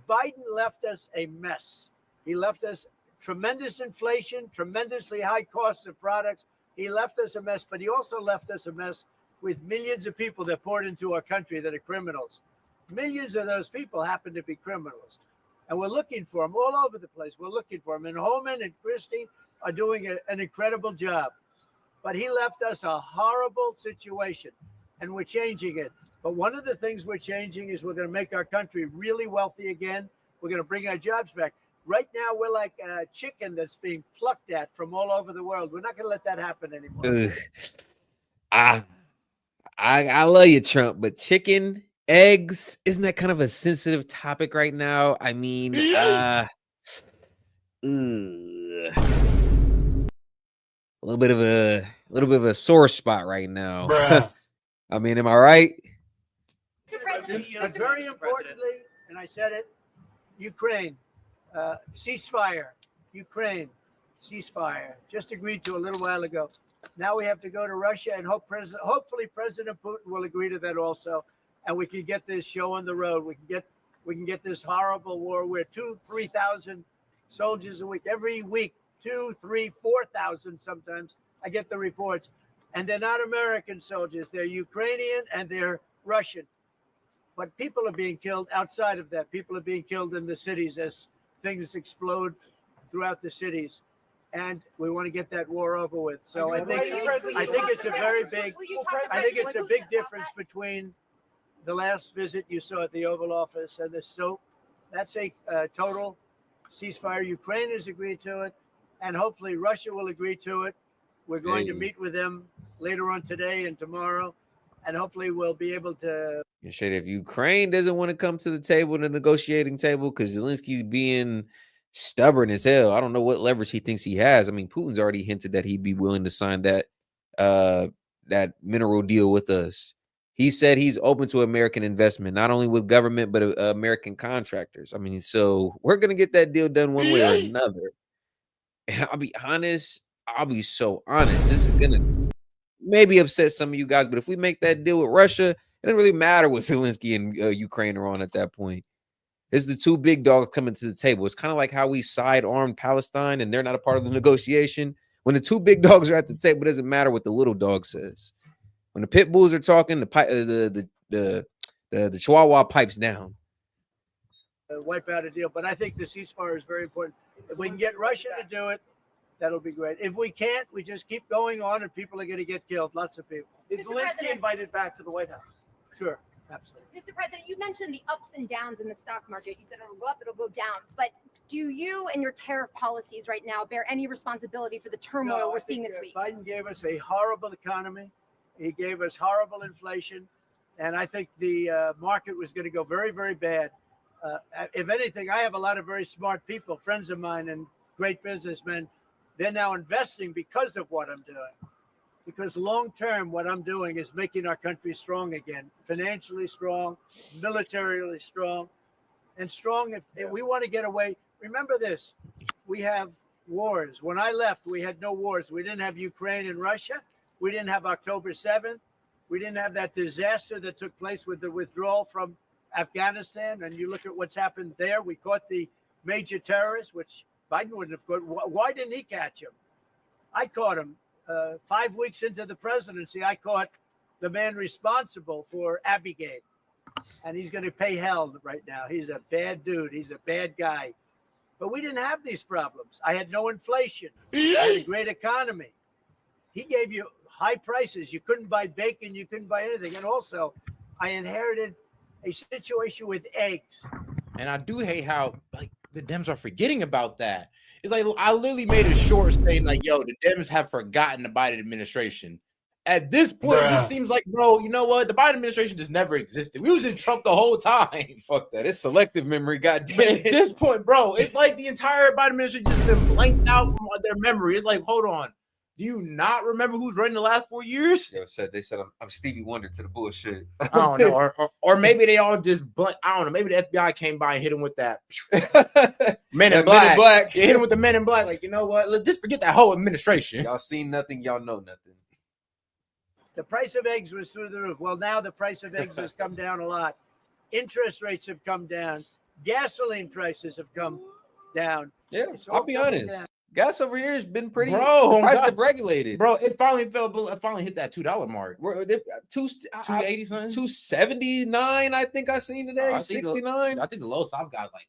Biden left us a mess. He left us tremendous inflation, tremendously high costs of products. He left us a mess, but he also left us a mess with millions of people that poured into our country that are criminals. Millions of those people happen to be criminals. And we're looking for them all over the place. We're looking for them. And Holman and Christie are doing an incredible job. But he left us a horrible situation, and we're changing it. But one of the things we're changing is we're going to make our country really wealthy again. We're going to bring our jobs back. Right now, we're like a chicken that's being plucked at from all over the world. We're not going to let that happen anymore. I love you, Trump, but chicken, eggs, isn't that kind of a sensitive topic right now? I mean, a little bit of a sore spot right now. I mean, am I right? But very importantly, and I said it, Ukraine, ceasefire. Ukraine, ceasefire. Just agreed to a little while ago. Now we have to go to Russia, and hopefully President Putin will agree to that also, and we can get this show on the road. We can get this horrible war where 2,000-3,000 soldiers a week, every week, 2,000, 3,000, 4,000 sometimes. I get the reports, and they're not American soldiers. They're Ukrainian and they're Russian. But people are being killed outside of that. People are being killed in the cities as things explode throughout the cities. And we want to get that war over with. So I think it's a very big, I think it's a big difference between the last visit you saw at the Oval Office and this. So that's a total ceasefire. Ukraine has agreed to it, and hopefully Russia will agree to it. We're going to meet with them later on today and tomorrow, and hopefully we'll be able to. Shit, if Ukraine doesn't want to come to the table, the negotiating table, because Zelensky's being stubborn as hell, I don't know what leverage he thinks he has. I mean, Putin's already hinted that he'd be willing to sign that mineral deal with us. He said he's open to American investment, not only with government, but American contractors. I mean, so we're going to get that deal done one way or another. And I'll be honest, so honest. This is going to maybe upset some of you guys, but if we make that deal with Russia, it doesn't really matter what Zelensky and Ukraine are on at that point. It's the two big dogs coming to the table. It's kind of like how we side-armed Palestine and they're not a part of the negotiation. When the two big dogs are at the table, it doesn't matter what the little dog says. When the pit bulls are talking, the Chihuahua pipes down. Wipe out a deal. But I think the ceasefire is very important. If we can get Russia to do it, that'll be great. If we can't, we just keep going on and people are going to get killed. Lots of people. Is Zelensky invited back to the White House? Sure, absolutely. Mr. President, you mentioned the ups and downs in the stock market. You said it'll go up, it'll go down. But do you and your tariff policies right now bear any responsibility for the turmoil we're seeing this week? Biden gave us a horrible economy. He gave us horrible inflation. And I think the market was going to go very, very bad. If anything, I have a lot of very smart people, friends of mine and great businessmen. They're now investing because of what I'm doing. Because long term, what I'm doing is making our country strong again, financially strong, militarily strong, and strong if we want to get away. Remember this, we have wars. When I left, we had no wars. We didn't have Ukraine and Russia. We didn't have October 7th. We didn't have that disaster that took place with the withdrawal from Afghanistan. And you look at what's happened there. We caught the major terrorist, which Biden wouldn't have caught. Why didn't he catch him? I caught him. 5 weeks into the presidency, I caught the man responsible for Abiegate. And he's going to pay hell right now. He's a bad dude. He's a bad guy. But we didn't have these problems. I had no inflation. I had a great economy. He gave you high prices. You couldn't buy bacon. You couldn't buy anything. And also, I inherited a situation with eggs. And I do hate how the Dems are forgetting about that. It's like I literally made a short statement like, yo, the Dems have forgotten the Biden administration. At this point, it just seems like, bro, you know what? The Biden administration just never existed. We was in Trump the whole time. Fuck that. It's selective memory, goddamn. At this point, bro, it's like the entire Biden administration just been blanked out from their memory. It's like, hold on. Do you not remember who's running the last 4 years? They said I'm Stevie Wonder to the bullshit. I don't know, or maybe they all just I don't know. Maybe the FBI came by and hit him with that Men in Black. Hit him with the Men in Black. Like, you know what? Let's just forget that whole administration. Y'all seen nothing. Y'all know nothing. The price of eggs was through the roof. Well, now the price of eggs has come down a lot. Interest rates have come down. Gasoline prices have come down. Yeah, I'll be honest. Gas over here has been pretty regulated. Bro, it finally hit that $2 mark. $2.80 something? $2.79, I think I seen today. $2.69. I think the lowest I've got is like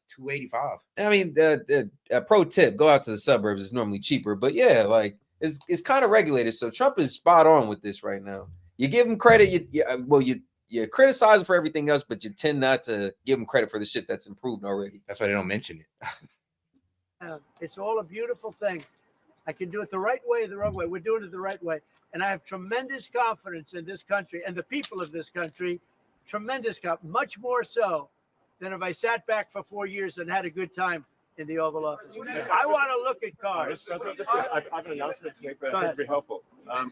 $2.85. I mean, pro tip, go out to the suburbs. It's normally cheaper, but yeah, like it's kind of regulated. So Trump is spot on with this right now. You give him credit. You criticize him for everything else, but you tend not to give him credit for the shit that's improved already. That's why they don't mention it. It's all a beautiful thing. I can do it the right way, the wrong way. We're doing it the right way. And I have tremendous confidence in this country and the people of this country, much more so than if I sat back for 4 years and had a good time in the Oval Office. I want to look at cars. I have an announcement to make, but I think it'd be helpful. I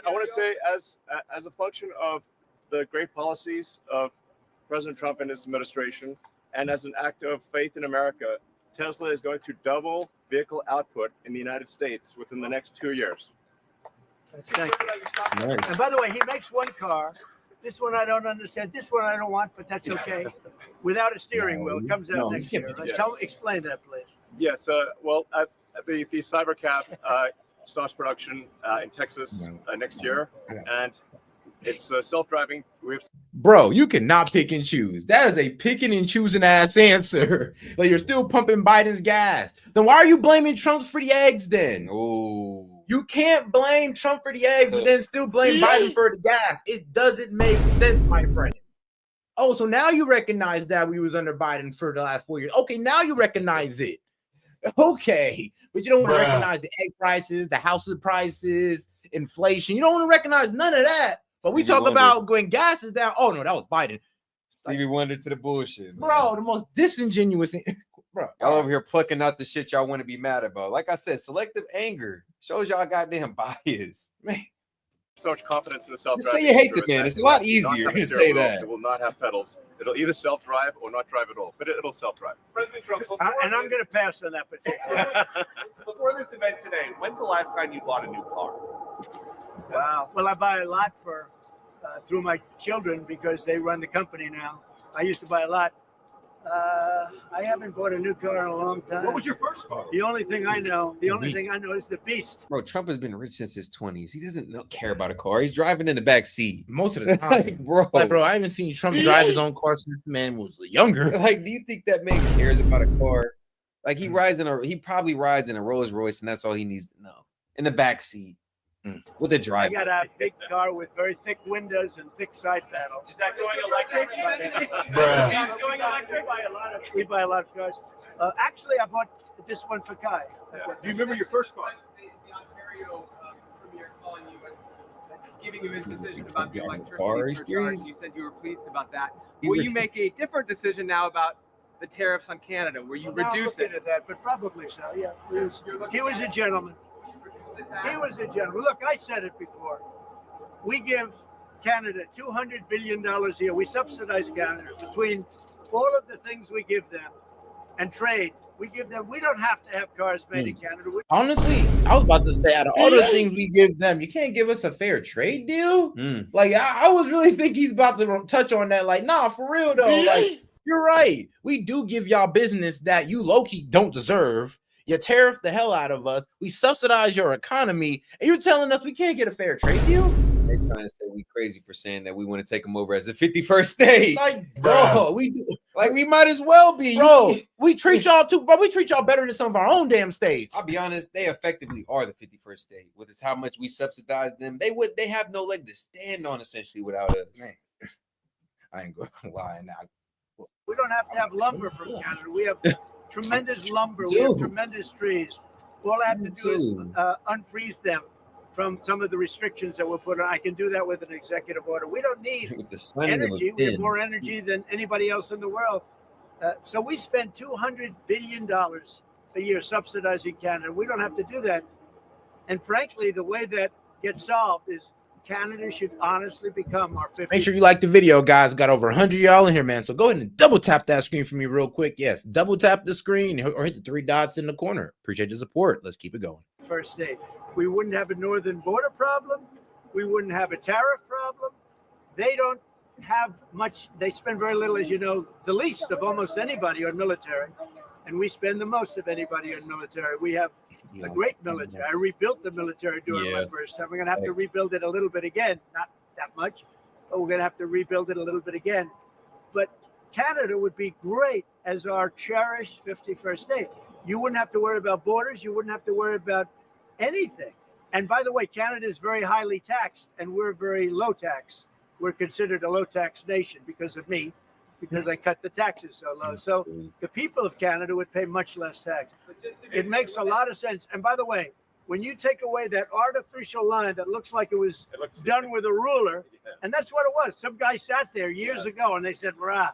want to say, as a function of the great policies of President Trump and his administration, and as an act of faith in America, Tesla is going to double vehicle output in the United States within the next 2 years. Thank you. Nice. And by the way, he makes one car. This one I don't understand. This one I don't want, but that's okay. Without a steering wheel, it comes out next year. Explain that, please. Yes. Well, the Cybercab starts production in Texas next year, and it's self-driving. Bro, you cannot pick and choose. That is a picking and choosing ass answer. Like, you're still pumping Biden's gas. Then why are you blaming Trump for the eggs then? Oh, you can't blame Trump for the eggs, but then still blame Biden for the gas. It doesn't make sense, my friend. Oh, so now you recognize that we was under Biden for the last 4 years. Okay, now you recognize it. Okay, but you don't want to recognize the egg prices, the house prices, inflation. You don't want to recognize none of that. But we talk about when gas is down. Oh no, that was Biden. Stevie Wonder to the bullshit, man. Bro. The most disingenuous thing, bro. Y'all over here plucking out the shit y'all want to be mad about. Like I said, selective anger shows y'all goddamn bias, man. So much confidence in the self-driving. Say you hate the man. It's a lot easier to say that. It will not have pedals. It'll either self-drive or not drive at all. But it'll self-drive. President Trump. And I'm going to pass on that particular. Before this event today, when's the last time you bought a new car? Wow. Well, I buy a lot through my children because they run the company now. I used to buy a lot. I haven't bought a new car in a long time. What was your first car? The only thing I know is the Beast. Bro, Trump has been rich since his 20s. He doesn't care about a car. He's driving in the back seat most of the time. bro, I haven't seen Trump drive his own car since the man was younger. Like, do you think that man cares about a car? Like, he probably rides in a Rolls Royce, and that's all he needs to know. In the back seat. With a driver. I got a big car with very thick windows and thick side panels. Is that going electric? We buy a lot of cars. Actually, I bought this one for Kai. Do you remember your first car? The Ontario premier calling you and giving you his decision about the electricity surcharge. You said you were pleased about that. Will you make a different decision now about the tariffs on Canada? Will you reduce it? At that, but probably so. Yeah, he was a gentleman. He was a gentleman. Look, I said it before. We give Canada $200 billion a year. We subsidize Canada between all of the things we give them and trade. We give them. We don't have to have cars made in Canada. Honestly, I was about to say, out of all the things we give them, you can't give us a fair trade deal. Like, I was really thinking he's about to touch on that. Like, nah, for real though. Like, you're right. We do give y'all business that you low-key don't deserve. You tariff the hell out of us. We subsidize your economy, and you're telling us we can't get a fair trade deal? They're trying to say we crazy for saying that we want to take them over as a 51st state. Like, bro, we might as well be. Bro, we treat y'all we treat y'all better than some of our own damn states. I'll be honest, they effectively are the 51st state. With us, how much we subsidize them, they have no leg to stand on essentially without us. Man, I ain't gonna lie now. We don't have to have lumber from Canada. We have tremendous lumber. We have tremendous trees. All I have to do is unfreeze them from some of the restrictions that were put on. I can do that with an executive order. We don't need energy. We have more energy than anybody else in the world. So we spend $200 billion a year subsidizing Canada. We don't have to do that. And frankly, the way that gets solved is Canada should honestly become our 50th. Make sure you like the video, guys. Got over 100 y'all in here, man. So go ahead and double tap that screen for me real quick. Yes, double tap the screen or hit the 3 dots in the corner. Appreciate your support. Let's keep it going. First state. We wouldn't have a northern border problem. We wouldn't have a tariff problem. They don't have much. They spend very little, as you know, the least of almost anybody on military. And we spend the most of anybody on military. We have a great military. I rebuilt the military during my first time. We're going to have to rebuild it a little bit again. Not that much, but we're going to have to rebuild it a little bit again. But Canada would be great as our cherished 51st state. You wouldn't have to worry about borders. You wouldn't have to worry about anything. And by the way, Canada is very highly taxed, and we're very low tax. We're considered a low tax nation because of me, because I cut the taxes so low. So the people of Canada would pay much less tax. It makes a lot of sense. And by the way, when you take away that artificial line that looks like it was done with a ruler, and that's what it was. Some guy sat there years ago and they said, rah.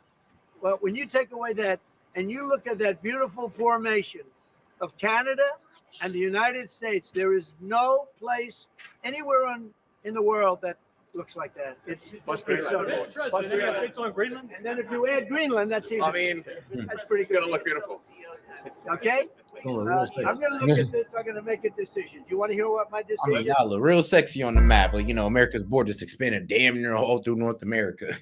Well, when you take away that and you look at that beautiful formation of Canada and the United States, there is no place anywhere in the world that looks like that. It's on Greenland. And then if you add Greenland, that's even. That's pretty good. It's gonna look beautiful. Okay. I'm going to look at this. I'm going to make a decision. You want to hear what my decision? I mean, y'all look real sexy on the map. Like, you know, America's borders expanded damn near all through North America.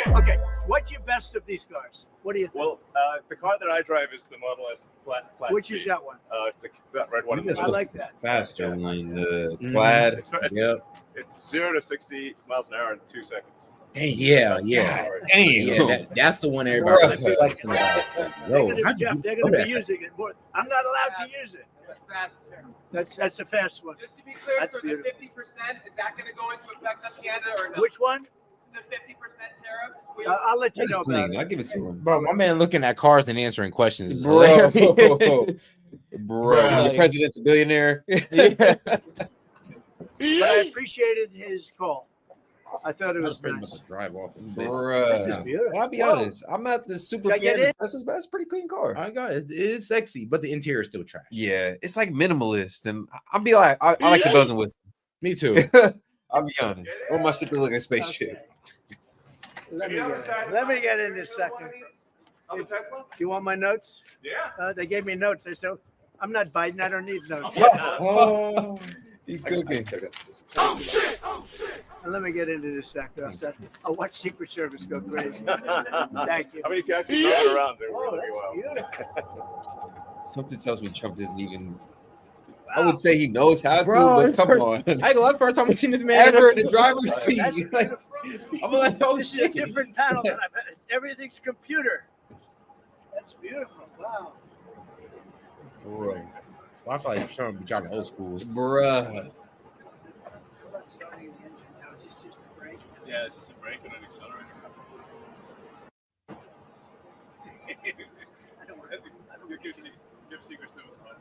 Okay. What's your best of these cars? What do you think? Well, the car that I drive is the Model S Plaid. Which is that one? That red one. I like that. Faster one, the Plaid. It's 0 to 60 miles an hour in 2 seconds. Hey, yeah. That's the one everybody like flexing about. Yo, they're going to be using it more. I'm not allowed to use it. That's a fast one. Just to be clear, That's for beautiful. the 50%, is that going to go into effect of Canada or no? Which one? The 50% tariffs? I'll let you That's know clean. about it. I'll give it to him. Bro, my man looking at cars and answering questions is Bro. hilarious. The president's a billionaire. But I appreciated his call. I thought it was nice. Drive off. This is beautiful. I'll be honest. I'm not the super Can I get fan in? of Tesla's, but that's a pretty clean car. I got it. It is sexy, but the interior is still trash. Yeah, it's like minimalist, and I'll be like, I like the bells and whistles. Me too. I'll be honest. I want my shit to look like a spaceship. Let me get in this second. You want my notes? Yeah. They gave me notes. I said, I'm not Biden. I don't need notes. Oh, you cooking. Oh shit! Let me get into this sector. I'll watch Secret Service go crazy. Thank you. I mean, if you actually drive it around, they're really wild. Something tells me Trump doesn't even. I would say he knows how to, Bro, but come on. I go first time I've seen this man Ever in the driver's seat. That's I'm like, oh this is a shit. different panel than I've had. Everything's computer. That's beautiful. Wow. Bro. Well, I feel like Trump be driving old schools. Bruh. Yeah, it's just a brake and an accelerator. Give Secret Service one.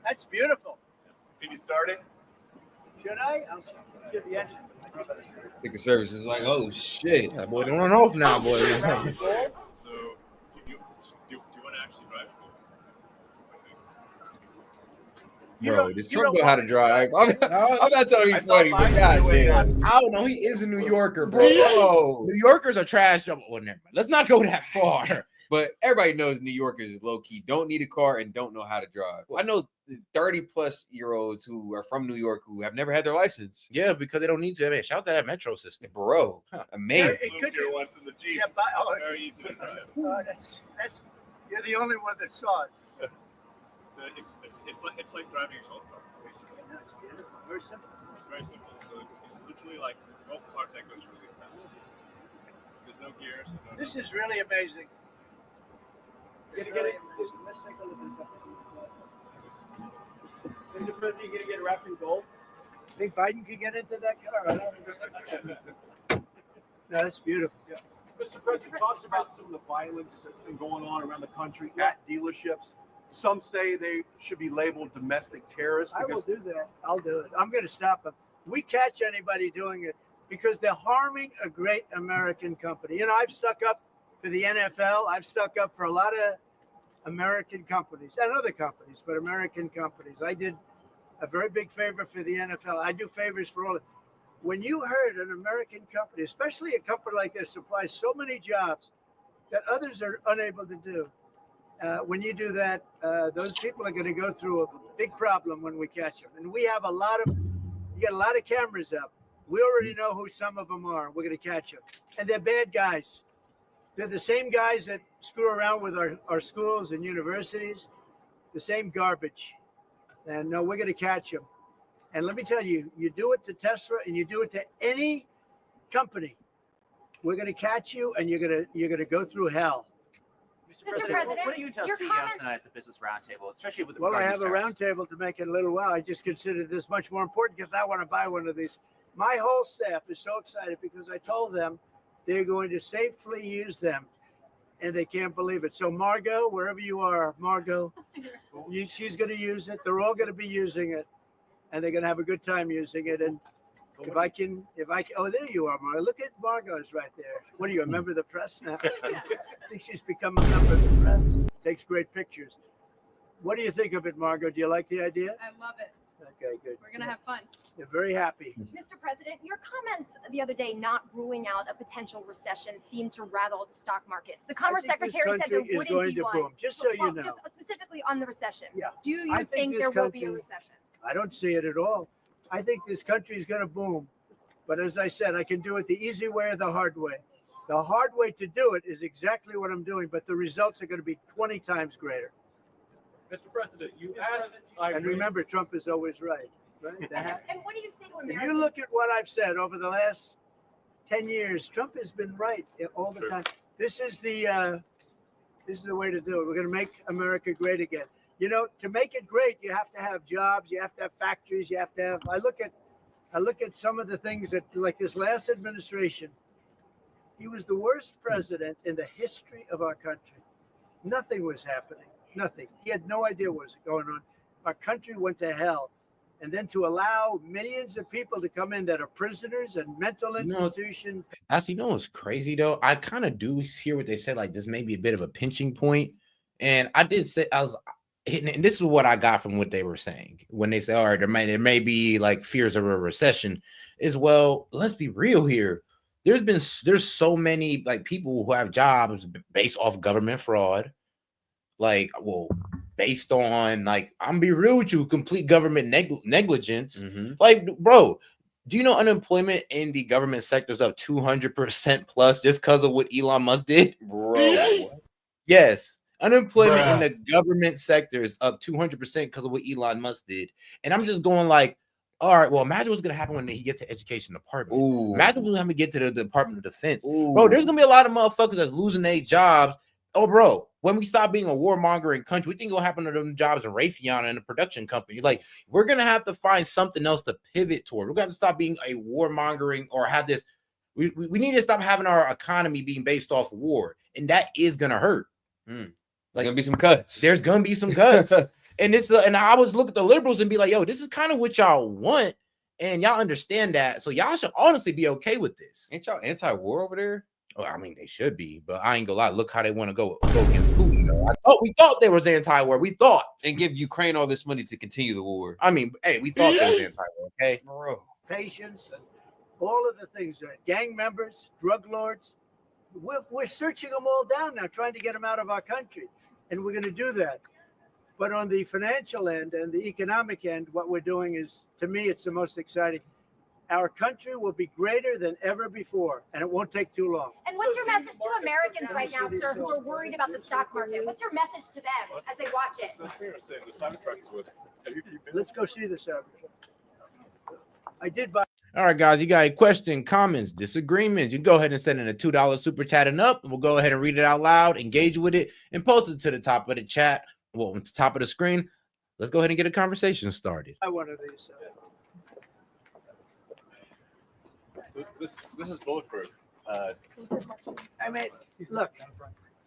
That's beautiful. Can you start it? Should I? I'll skip the engine. Secret Service is like, oh shit. Yeah, boy, don't run off now, boy. So, do you want to actually drive? Bro, does Trump know how to drive? I'm not trying to be funny, but goddamn. I don't know. He is a New Yorker, bro. Bro. New Yorkers are trash. Well, never mind. Let's not go that far. But everybody knows New Yorkers low key don't need a car and don't know how to drive. I know 30-plus-year-olds who are from New York who have never had their license. Yeah, because they don't need to. I mean, shout out that metro system, bro. Amazing. It could be once in the Jeep. Yeah, but, Very easy to drive. that's you're the only one that saw it. So it's like driving a golf cart, basically. That's beautiful. Very simple. It's very simple. So it's literally like a golf cart that goes really fast. There's no gears. This is really amazing. Let's take a look at that. Mr. President, you gonna get wrapped in gold? Think Biden could get into that car? I don't know. No, that's beautiful. Yeah. Mr. President talks about some of the violence that's been going on around the country at dealerships. Some say they should be labeled domestic terrorists. I will do that. I'll do it. I'm going to stop them. We catch anybody doing it because they're harming a great American company. You know, I've stuck up for the NFL. I've stuck up for a lot of American companies and other companies, but American companies. I did a very big favor for the NFL. I do favors for all. When you heard an American company, especially a company like this, supplies so many jobs that others are unable to do, when you do that, those people are going to go through a big problem when we catch them. And we have you got a lot of cameras up. We already know who some of them are. We're going to catch them. And they're bad guys. They're the same guys that screw around with our schools and universities, the same garbage. And no, we're going to catch them. And let me tell you, you do it to Tesla and you do it to any company, we're going to catch you and you're going to go through hell. Mr. President, what do you tell CES tonight at the Business Roundtable, especially with the Well, I have a roundtable to make in a little while. I just considered this much more important because I want to buy one of these. My whole staff is so excited because I told them they're going to safely use them, and they can't believe it. So, Margot, wherever you are, Margot, she's going to use it. They're all going to be using it, and they're going to have a good time using it. And if I can, oh, there you are, Margot. Look at Margot's right there. What are you, a member of the press now? I think she's become a member of the press. Takes great pictures. What do you think of it, Margot? Do you like the idea? I love it. Okay, good. We're going to have fun. They're very happy. Mr. President, your comments the other day not ruling out a potential recession seemed to rattle the stock markets. The Commerce Secretary said there wouldn't be one. Boom. Just so you know. Just specifically on the recession. Yeah. Do you think there will be a recession? I don't see it at all. I think this country is going to boom. But as I said, I can do it the easy way or the hard way. The hard way to do it is exactly what I'm doing, but the results are going to be 20 times greater. Mr. President, you asked. And remember, Trump is always right. Right? And what do you say to Americans? If you look at what I've said over the last 10 years, Trump has been right all the time. This is the way to do it. We're going to make America great again. You know, to make it great, you have to have jobs, you have to have factories, you have to have. I look at some of the things that, like this last administration, he was the worst president in the history of our country. Nothing was happening. Nothing. He had no idea what was going on. Our country went to hell. And then to allow millions of people to come in that are prisoners and mental institution. Actually, you know what's crazy though? I kind of do hear what they said, like this may be a bit of a pinching point. And I did say and this is what I got from what they were saying when they say, all right, there may be like fears of a recession as well. Let's be real here. There's so many like people who have jobs based off government fraud. Like, well, based on like, I'm be real with you, complete government negligence. Like, bro, do you know unemployment in the government sector is up 200% plus just because of what Elon Musk did, bro? Yes, unemployment in the government sector is up 200% because of what Elon Musk did, and I'm just going like, all right, well, imagine what's gonna happen when he gets to education department. Imagine what's gonna get to the Department of Defense, bro. There's gonna be a lot of motherfuckers that's losing their jobs. Oh, bro, when we stop being a warmongering country, we think it'll happen to them jobs in Raytheon and the production company. Like, we're going to have to find something else to pivot toward. We're going to have to stop being a warmongering or have this. We need to stop having our economy being based off of war. And that is going to hurt. Like, there's going to be some cuts. There's going to be some cuts. And and I always look at the liberals and be like, yo, this is kind of what y'all want. And y'all understand that. So y'all should honestly be okay with this. Ain't y'all anti-war over there? Well, I mean, they should be, but I ain't gonna lie. Look how they want to go against Putin. We thought there was anti-war. We thought, and give Ukraine all this money to continue the war. I mean, hey, we thought there was anti-war. Okay, bro. Patience, all of the things, gang members, drug lords. We're searching them all down now, trying to get them out of our country, and we're going to do that. But on the financial end and the economic end, what we're doing is, to me, it's the most exciting. Our country will be greater than ever before, and it won't take too long. And what's your message to Americans right now, sir, who are worried about the stock market? What's your message to them as they watch it? Let's go see the Cybertruck. I did buy. All right, guys, you got any questions, comments, disagreements? You can go ahead and send in a $2 super chat and up, and we'll go ahead and read it out loud, engage with it, and post it to the top of the chat, well, to the top of the screen. Let's go ahead and get a conversation started. I one of these. This is bulletproof. I mean, look,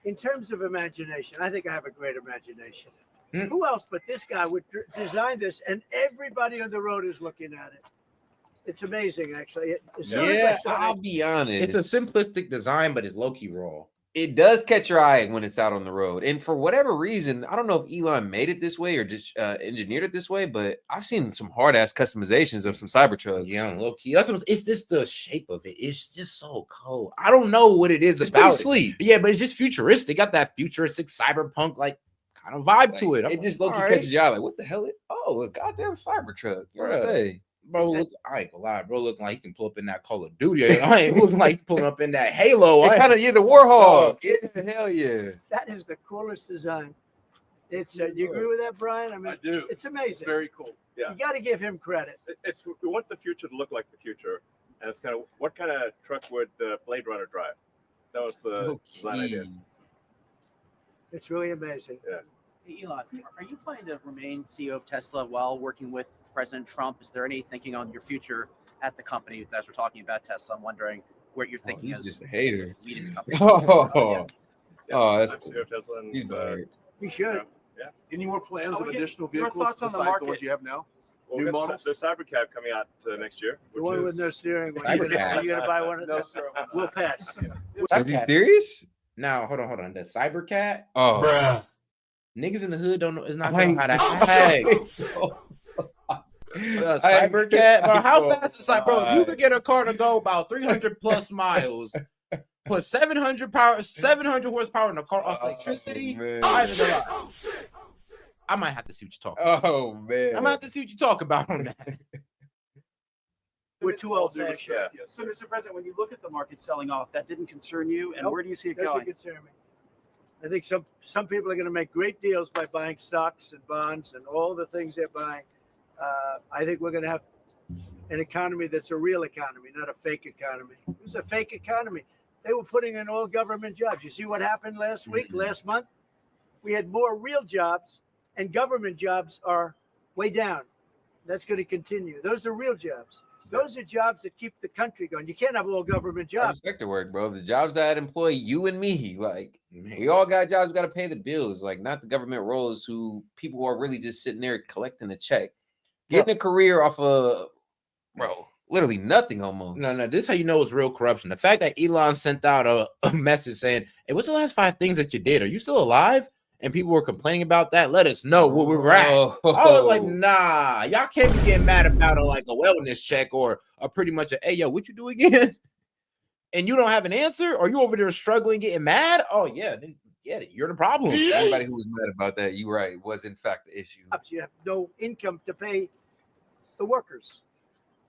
in terms of imagination, I think I have a great imagination. Who else but this guy would design this, and everybody on the road is looking at it? It's amazing, actually. I'll be honest. It's a simplistic design, but it's low-key raw. It does catch your eye when it's out on the road. And for whatever reason, I don't know if Elon made it this way or just engineered it this way, but I've seen some hard ass customizations of some Cybertrucks. Yeah, low key. That's what, it's just the shape of it. It's just so cold. I don't know what it is It's about pretty it. sleek. Yeah, but it's just futuristic. Got that futuristic cyberpunk like kind of vibe to it. I'm It just like, low key all catches right. your eye. Like, what the hell? Oh, a goddamn Cybertruck. You know what I'm Bruh. saying? Bro, look, I ain't gonna lie, bro. Looking like he can pull up in that Call of Duty. I ain't looking like he pulling up in that Halo. It kind of, yeah, the Warhog. Yeah, hell yeah. That is the coolest design. It's. Do you agree with that, Brian? I mean, I do. It's amazing. It's very cool. Yeah. You got to give him credit. It's we want the future to look like the future, and it's kind of what kind of truck would the Blade Runner drive? That was the design idea. It's really amazing. Yeah. Hey, Elon, are you planning to remain CEO of Tesla while working with President Trump? Is there any thinking on your future at the company as we're talking about Tesla? I'm wondering what you're thinking. He's just a hater. Leading the company. That's I'm CEO of Tesla, and he's bad. You should. Yeah. Any more plans I of would get additional your vehicles thoughts on the besides the market. ones you have now? Well, New we got models? the Cybercab coming out next year. The which one with is- no steering wheel. Are you gonna buy one of No, those? sir. We'll pass. Is he serious? Now, hold on. The Cybercat. Oh, Bruh. Niggas in the hood don't know. It's not I know how to hack. Cybercat, bro. How fast is bro? If you could get a car to go about 300 plus miles, put 700 horsepower in the car off electricity. I might have to see what you talk about. Oh man. I might have to see what you talk about on that. We're too old fashioned. Yeah. So, Mr. President, when you look at the market selling off, that didn't concern you, and Nope, where do you see it doesn't going? concern me. I think some people are going to make great deals by buying stocks and bonds and all the things they're buying. I think we're going to have an economy that's a real economy, not a fake economy. It was a fake economy. They were putting in all government jobs. You see what happened last week, last month? We had more real jobs, and government jobs are way down. That's going to continue. Those are real jobs. Those are jobs that keep the country going. You can't have all government Private jobs. sector work, bro. The jobs that employ you and me, like we all got jobs, we got to pay the bills, like not the government roles who people are really just sitting there collecting a check, getting a career off of, bro, literally nothing almost. No, this is how you know it's real corruption. The fact that Elon sent out a message saying, "Hey, what's the last 5 things that you did? Are you still alive?" And people were complaining about that. Let us know where we're at. I was like, nah, y'all can't be getting mad about like a wellness check or a pretty much a, hey, yo, what you do again? And you don't have an answer? Or you over there struggling, getting mad? Oh, yeah, then get it. You're the problem. Anybody who was mad about that, you right, was in fact the issue. You have no income to pay the workers.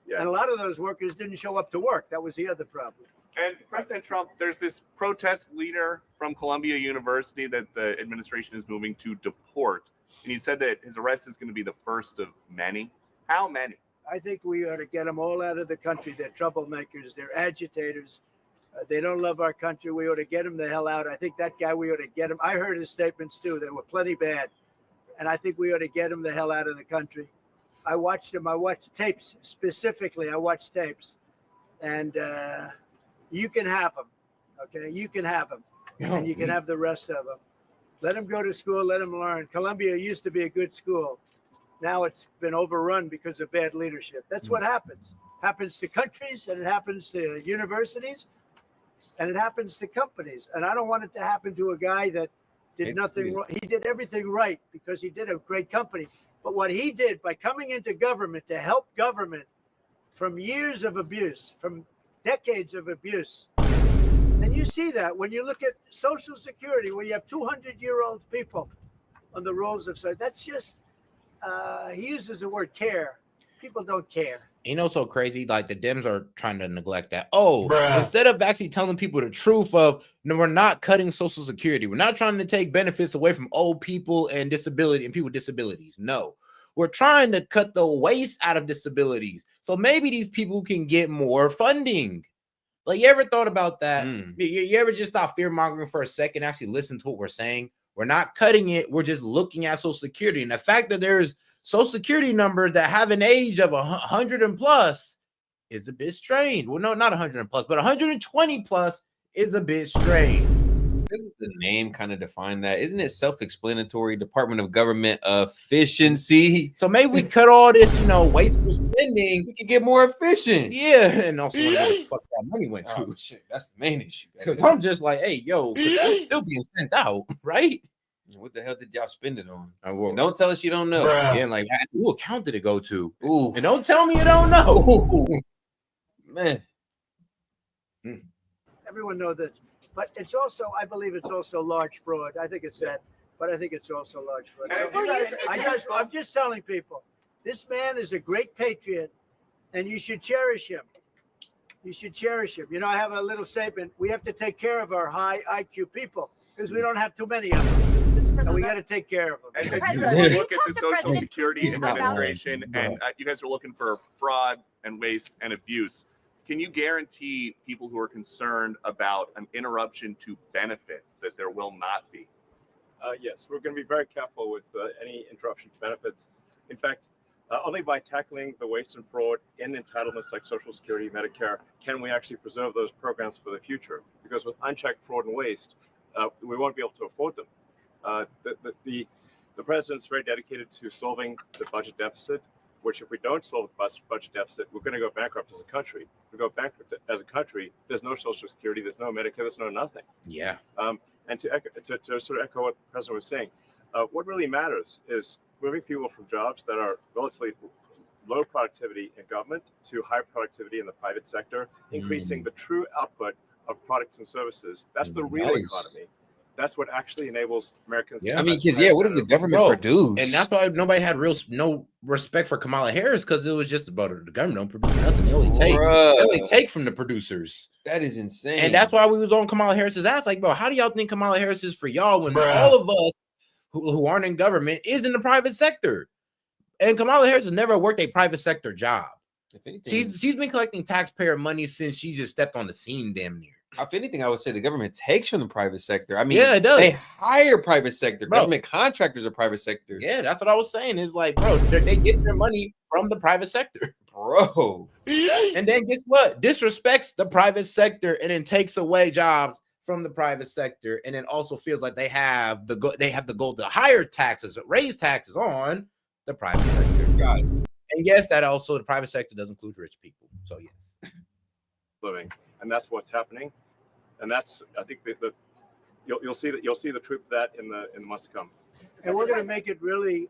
Yeah. And a lot of those workers didn't show up to work. That was the other problem. And President Trump, there's this protest leader from Columbia University that the administration is moving to deport. And he said that his arrest is going to be the first of many. How many? I think we ought to get them all out of the country. They're troublemakers. They're agitators. They don't love our country. We ought to get them the hell out. I think that guy, we ought to get him. I heard his statements too. They were plenty bad. And I think we ought to get him the hell out of the country. I watched him. I watched tapes. Specifically, I watched tapes. And you can have them. Okay? You can have them. And you can have the rest of them. Let them go to school. Let them learn. Columbia used to be a good school. Now it's been overrun because of bad leadership. That's what happens. Happens to countries, and it happens to universities, and it happens to companies. And I don't want it to happen to a guy that did nothing wrong. He did everything right because he did a great company. But what he did by coming into government to help government from years of abuse, from decades of abuse, and you see that when you look at Social Security, where you have 200-year-old people on the rolls of society. That's just, he uses the word care. People don't care. You know, so crazy. Like the Dems are trying to neglect that. Instead of actually telling people the truth of, no, we're not cutting Social Security. We're not trying to take benefits away from old people and disability and people with disabilities. No, we're trying to cut the waste out of disabilities. So maybe these people can get more funding. Like, you ever thought about that? You ever just stop fear mongering for a second, actually listen to what we're saying? We're not cutting it. We're just looking at Social Security. And the fact that there's Social Security numbers that have an age of 100 and plus is a bit strange. Well, no, not 100 and plus, but 120 plus is a bit strange. Doesn't the name kind of define that? Isn't it self-explanatory? Department of Government Efficiency. So maybe we cut all this, wasteful spending. We can get more efficient. Yeah, and also wonder where the fuck that money went to. Oh, shit, that's the main issue. Because I'm just like, hey, yo, it's still being sent out, right? What the hell did y'all spend it on? Well, don't tell us you don't know. Yeah, like, who account did it go to? Ooh. And don't tell me you don't know. Ooh. Man. Everyone knows this. But it's also, I believe it's also large fraud. I think it's that, but I think it's also large fraud. So I'm just telling people, this man is a great patriot, and you should cherish him. You should cherish him. I have a little statement. We have to take care of our high IQ people because we don't have too many of them. And we got to take care of them. And if you look at the Social Security Administration, and you guys are looking for fraud and waste and abuse, can you guarantee people who are concerned about an interruption to benefits that there will not be? Yes, we're going to be very careful with any interruption to benefits. In fact, only by tackling the waste and fraud in entitlements like Social Security, Medicare, can we actually preserve those programs for the future. Because with unchecked fraud and waste, we won't be able to afford them. The president's very dedicated to solving the budget deficit, which if we don't solve the budget deficit, we're going to go bankrupt as a country. If we go bankrupt as a country, there's no Social Security, there's no Medicare, there's no nothing. Yeah. And to sort of echo what the president was saying, what really matters is moving people from jobs that are relatively low productivity in government to high productivity in the private sector, increasing the true output of products and services. That's the real economy. That's what actually enables Americans. Yeah, I mean, because what does the government produce? And that's why nobody had no respect for Kamala Harris, because it was just about the government don't produce nothing. They only take from the producers. That is insane. And that's why we was on Kamala Harris's ass. Like, bro, how do y'all think Kamala Harris is for y'all when all of us who aren't in government is in the private sector? And Kamala Harris has never worked a private sector job. If anything, she's been collecting taxpayer money since she just stepped on the scene, damn near. If anything, I would say the government takes from the private sector. I mean, yeah, it does. They hire private sector. Bro. Government contractors are private sector. Yeah, that's what I was saying. It's like, bro, they get their money from the private sector, bro. And then guess what? Disrespects the private sector and then takes away jobs from the private sector, and then also feels like they have the goal to higher taxes, raise taxes on the private sector. God. And yes, that also the private sector does include rich people. So yes. Living, and that's what's happening, and that's I think you'll see the truth of that in the months to come. And we're going to make it really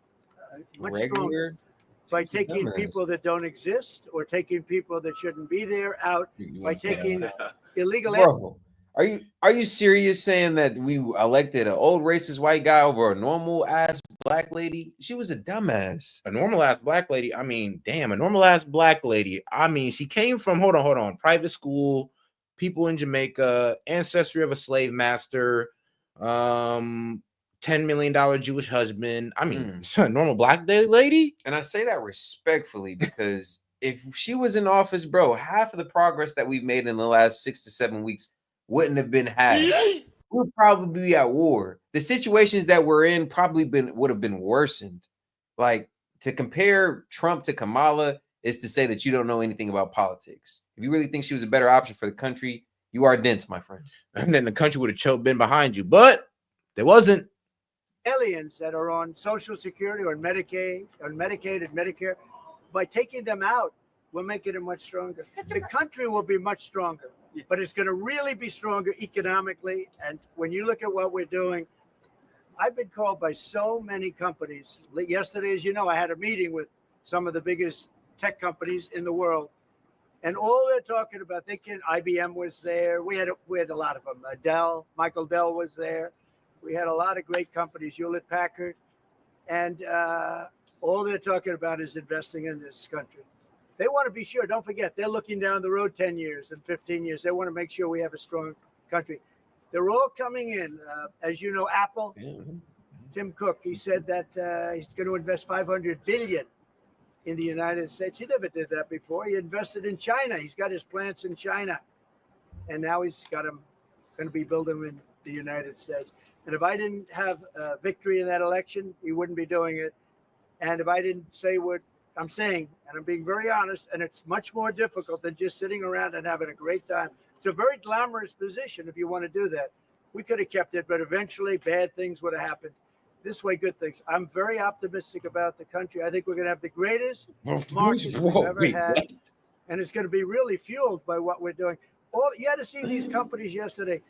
much stronger by taking people that don't exist or taking people that shouldn't be there out, by taking illegal. Bro, are you serious saying that we elected an old racist white guy over a normal ass black lady? She was a dumbass. A normal ass black lady. I mean, damn, a normal ass black lady. I mean, she came from hold on, private school, people in Jamaica, ancestry of a slave master, $10 million Jewish husband. I mean, a normal black lady. And I say that respectfully because if she was in office, bro, half of the progress that we've made in the last 6 to 7 weeks wouldn't have been had. We'll probably be at war. The situations that we're in probably would have been worsened. Like, to compare Trump to Kamala is to say that you don't know anything about politics. If you really think she was a better option for the country, you are dense, my friend. And then the country would have been behind you, but there wasn't. Aliens that are on Social Security or Medicaid and Medicare, by taking them out, we're making it much stronger. The country will be much stronger, but it's going to really be stronger economically. And when you look at what we're doing, I've been called by so many companies. Yesterday, as you know, I had a meeting with some of the biggest tech companies in the world, and all they're talking about, IBM was there. We had a lot of them. Michael Dell was there. We had a lot of great companies, Hewlett Packard, and all they're talking about is investing in this country. They want to be sure. Don't forget, they're looking down the road 10 years and 15 years. They want to make sure we have a strong country. They're all coming in. As you know, Apple, Tim Cook, he said that he's going to invest $500 billion in the United States. He never did that before. He invested in China. He's got his plants in China. And now he's got them going to be building in the United States. And if I didn't have victory in that election, he wouldn't be doing it. And if I didn't say what I'm saying, and I'm being very honest, and it's much more difficult than just sitting around and having a great time. It's a very glamorous position if you want to do that. We could have kept it, but eventually bad things would have happened. This way, good things. I'm very optimistic about the country. I think we're going to have the greatest markets we've ever had. And it's going to be really fueled by what we're doing. You had to see these companies yesterday.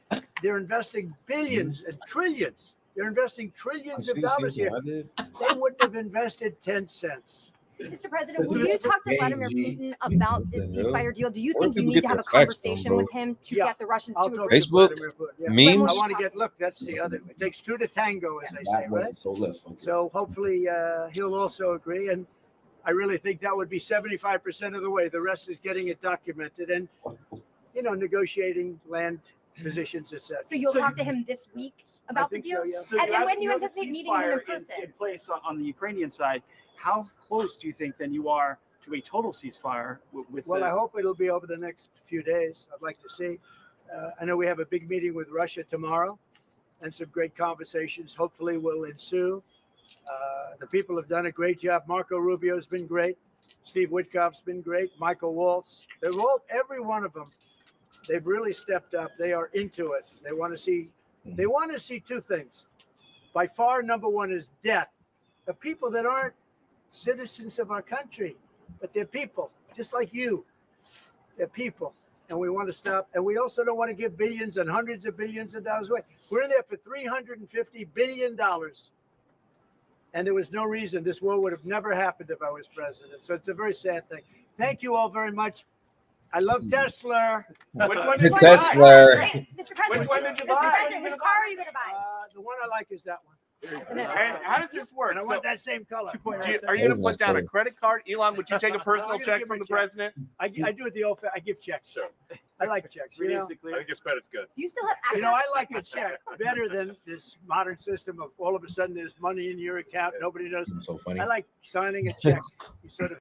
They're investing billions and trillions. They're investing trillions of dollars here. They wouldn't have invested 10 cents. Mr. President, will you talk to Vladimir Putin about this ceasefire deal? Do you think you need to have a conversation with him to get the Russians to agree? Facebook, memes. I want to get, look, that's the other, it takes two to tango, as they say, right? So hopefully he'll also agree. And I really think that would be 75% of the way. The rest is getting it documented and, you know, negotiating land positions, etc. So you'll talk to him this week about the deal? So, yeah. So And when do you have the anticipate meeting him in ceasefire person? in place on the Ukrainian side. How close do you think then you are to a total ceasefire? Well, I hope it'll be over the next few days. I'd like to see. I know we have a big meeting with Russia tomorrow and some great conversations hopefully will ensue. The people have done a great job. Marco Rubio's been great. Steve Witkoff's been great. Michael Waltz. They're all, every one of them, they've really stepped up. They are into it. They want to see two things. By far, number one is death. The people that aren't citizens of our country, but they're people, just like you. They're people, and we want to stop. And we also don't want to give billions and hundreds of billions of dollars away. We're in there for $350 billion. And there was no reason this war would have never happened if I was president. So it's a very sad thing. Thank you all very much. I love Tesla. Which one did you Tesla. buy? Mr. President, Which one did you Mr. buy? President, which car are you going to buy? The one I like is that one. And how does this work? And I want that same color. Are you going to put down a credit card? Elon, would you take a personal check from the president? I do it the old. I give checks. Sure. I like checks. You know? I think his credit's good. Do you still have access? You know, I like a check better than this modern system of all of a sudden there's money in your account. Nobody knows. So funny. I like signing a check. You sort of.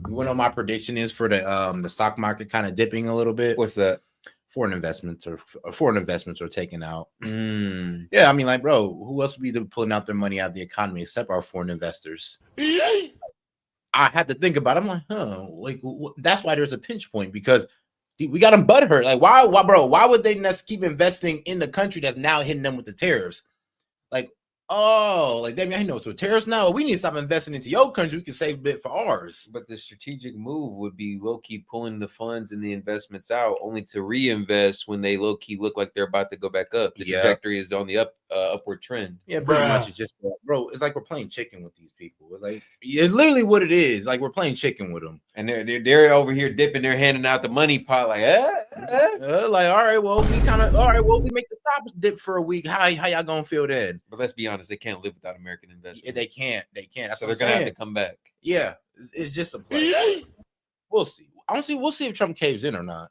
You want to know my prediction is for the stock market kind of dipping a little bit? What's that? Foreign investments are taken out. Yeah, I mean, like, bro, who else would be pulling out their money out of the economy except our foreign investors? I had to think about it. I'm like, like that's why there's a pinch point, because we got them butthurt. Like, why, bro? Why would they keep investing in the country that's now hitting them with the tariffs? Like, oh, like, damn, I know it's with tariffs now. We need to stop investing into your country. We can save a bit for ours. But the strategic move would be low-key pulling the funds and the investments out, only to reinvest when they low-key look like they're about to go back up. The trajectory is on the upward trend. Yeah, pretty much. It's just, bro, it's like we're playing chicken with these people. Like, it's literally what it is. Like, we're playing chicken with them. And they're over here dipping their handing out the money pot, like, like, all right, well, we make the stoppers dip for a week. How y'all gonna feel then? But let's be honest, they can't live without American investment. Yeah, they can't. That's so they're gonna have to come back. Yeah, it's just a play. We'll see. Honestly, we'll see if Trump caves in or not.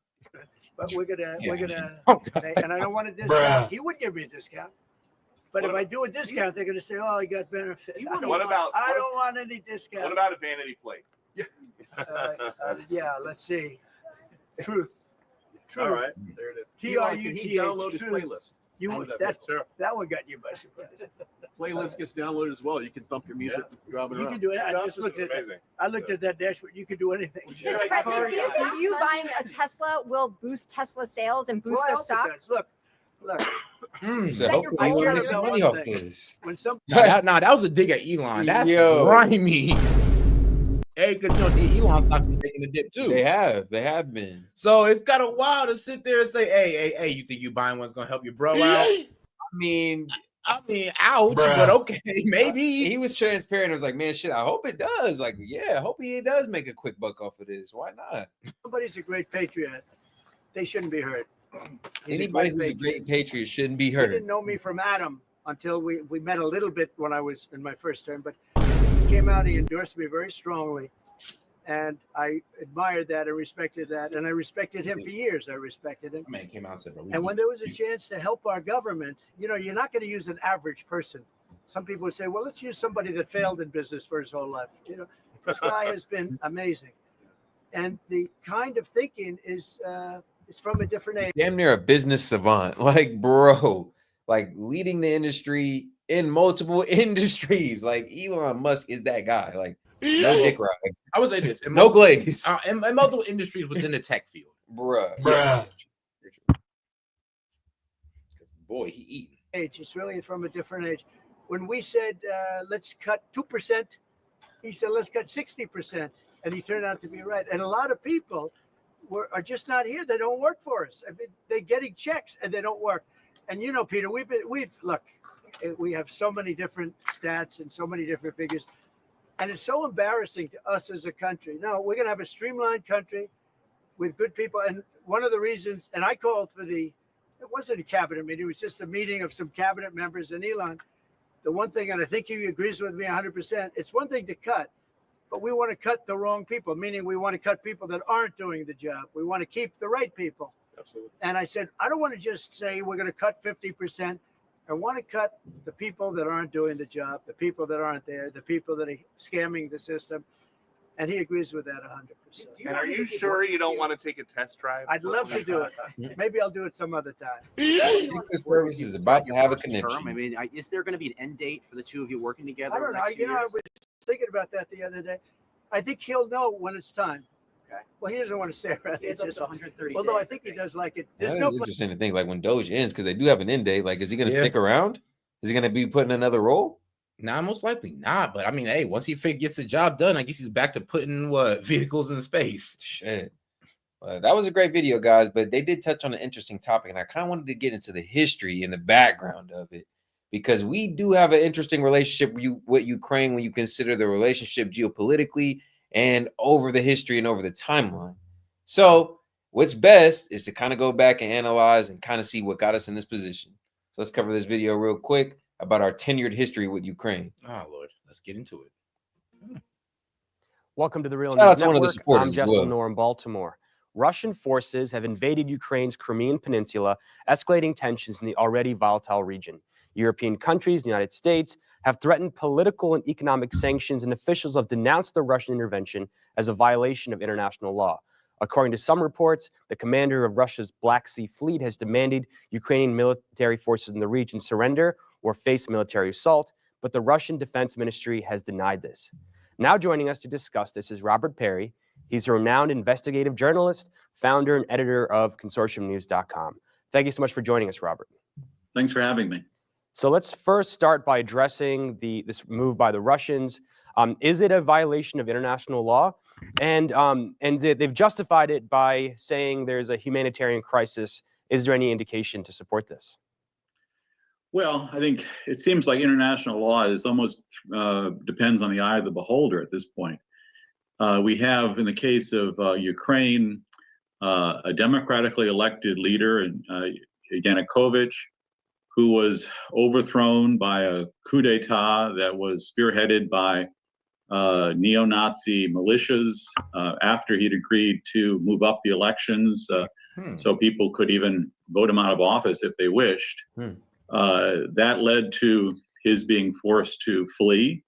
But we're gonna, and I don't want a discount. He would give me a discount. But if I do a discount, they're gonna say, "Oh, he got benefits." I don't want any discount. What about a vanity plate? Yeah, let's see. Truth. All right, there it is. T-R-U-T-H. Download his playlist. That one got you by surprise. Playlist gets downloaded as well. You can thump your music, driving You around. can do it. I looked at that dashboard. You can do anything. Mr. President, do you think you buying a Tesla will boost Tesla sales and boost their stock? Look. So hopefully we'll make some money off this. When some that was a dig at Elon. That's grimy. Hey, because Elon stock been taking a dip too. They have been. So it's kind of wild to sit there and say, hey, you think you buying one's gonna help your bro out? I mean, ouch, but okay, maybe. He was transparent. I was like, man, shit, I hope it does. Like, yeah, I hope he does make a quick buck off of this. Why not? Somebody's a great patriot. They shouldn't be hurt. Anybody who's a great patriot shouldn't be hurt. He didn't know me from Adam until we met a little bit when I was in my first term, but he came out, he endorsed me very strongly. And I admired that and respected that. And I respected him for years. I respected him. Man came out and said, and when there was a chance to help our government, you're not going to use an average person. Some people would say, well, let's use somebody that failed in business for his whole life. This guy has been amazing. And the kind of thinking is from a different age. Damn near a business savant. Like, bro, like leading the industry in multiple industries. Like Elon Musk is that guy. Like, no dick ride. I would say this. No glaze. In multiple industries within the tech field. Bruh. Boy, he eating. It's really from a different age. When we said, let's cut 2%, he said, let's cut 60%. And he turned out to be right. And a lot of people are just not here. They don't work for us. I mean, they're getting checks and they don't work. And you know, Peter, look, we have so many different stats and so many different figures. And it's so embarrassing to us as a country. No, we're going to have a streamlined country with good people. And one of the reasons, and I called for it wasn't a cabinet meeting, it was just a meeting of some cabinet members and Elon. The one thing, and I think he agrees with me 100%, it's one thing to cut, but we want to cut the wrong people, meaning we want to cut people that aren't doing the job. We want to keep the right people. Absolutely. And I said, I don't want to just say we're going to cut 50%. I want to cut the people that aren't doing the job, the people that aren't there, the people that are scamming the system. And he agrees with that 100%. And are you sure you don't want to take a test drive? I'd love to do it. Maybe I'll do it some other time. Secret Service is about to have a connection. I mean, is there going to be an end date for the two of you working together? I don't know. You know, I was thinking about that the other day. I think he'll know when it's time. Okay. Well, he doesn't want to stay around. It's just 130 although days, I think he does like it. That There's is no interesting to think, like when DOGE ends, because they do have an end date. Like, is he going to Yeah. stick around? Is he going to be put in another role? Nah, most likely not. But I mean, hey, once he gets the job done, I guess he's back to putting vehicles in space. Shit. That was a great video, guys, but they did touch on an interesting topic, and I kind of wanted to get into the history and the background of it, because we do have an interesting relationship with Ukraine when you consider the relationship geopolitically and over the history and over the timeline. So what's best is to kind of go back and analyze and kind of see what got us in this position. So let's cover this video real quick about our tenured history with Ukraine. Oh, Lord. Let's get into it. Welcome to the Real Shout out News to one of the Network. supporters I'm as Jessel well. Noor in Baltimore. Russian forces have invaded Ukraine's Crimean Peninsula, escalating tensions in the already volatile region. European countries, the United States, have threatened political and economic sanctions, and officials have denounced the Russian intervention as a violation of international law. According to some reports, the commander of Russia's Black Sea Fleet has demanded Ukrainian military forces in the region surrender or face military assault, but the Russian Defense Ministry has denied this. Now joining us to discuss this is Robert Perry. He's a renowned investigative journalist, founder and editor of consortiumnews.com. Thank you so much for joining us, Robert. Thanks for having me. So let's first start by addressing this move by the Russians. Is it a violation of international law? And they've justified it by saying there's a humanitarian crisis. Is there any indication to support this? Well, I think it seems like international law is almost depends on the eye of the beholder at this point. We have, in the case of Ukraine, a democratically elected leader, Yanukovych, who was overthrown by a coup d'etat that was spearheaded by neo-Nazi militias after he'd agreed to move up the elections so people could even vote him out of office if they wished. That led to his being forced to flee,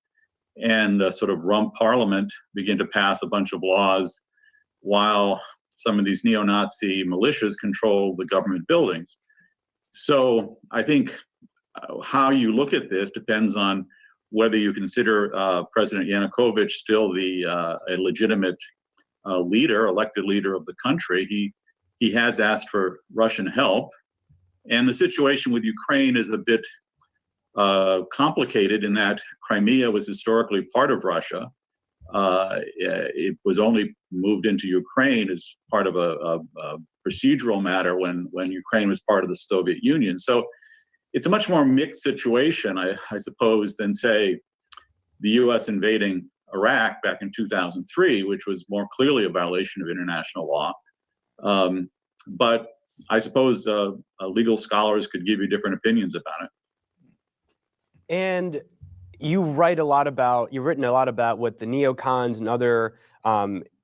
and sort of rump parliament began to pass a bunch of laws while some of these neo-Nazi militias controlled the government buildings. So I think how you look at this depends on whether you consider President Yanukovych still a legitimate elected leader of the country. He has asked for Russian help. And the situation with Ukraine is a bit complicated in that Crimea was historically part of Russia. It was only moved into Ukraine as part of a procedural matter when Ukraine was part of the Soviet Union. So it's a much more mixed situation, I suppose, than, say, the U.S. invading Iraq back in 2003, which was more clearly a violation of international law. But I suppose legal scholars could give you different opinions about it. And you've written a lot about what the neocons and other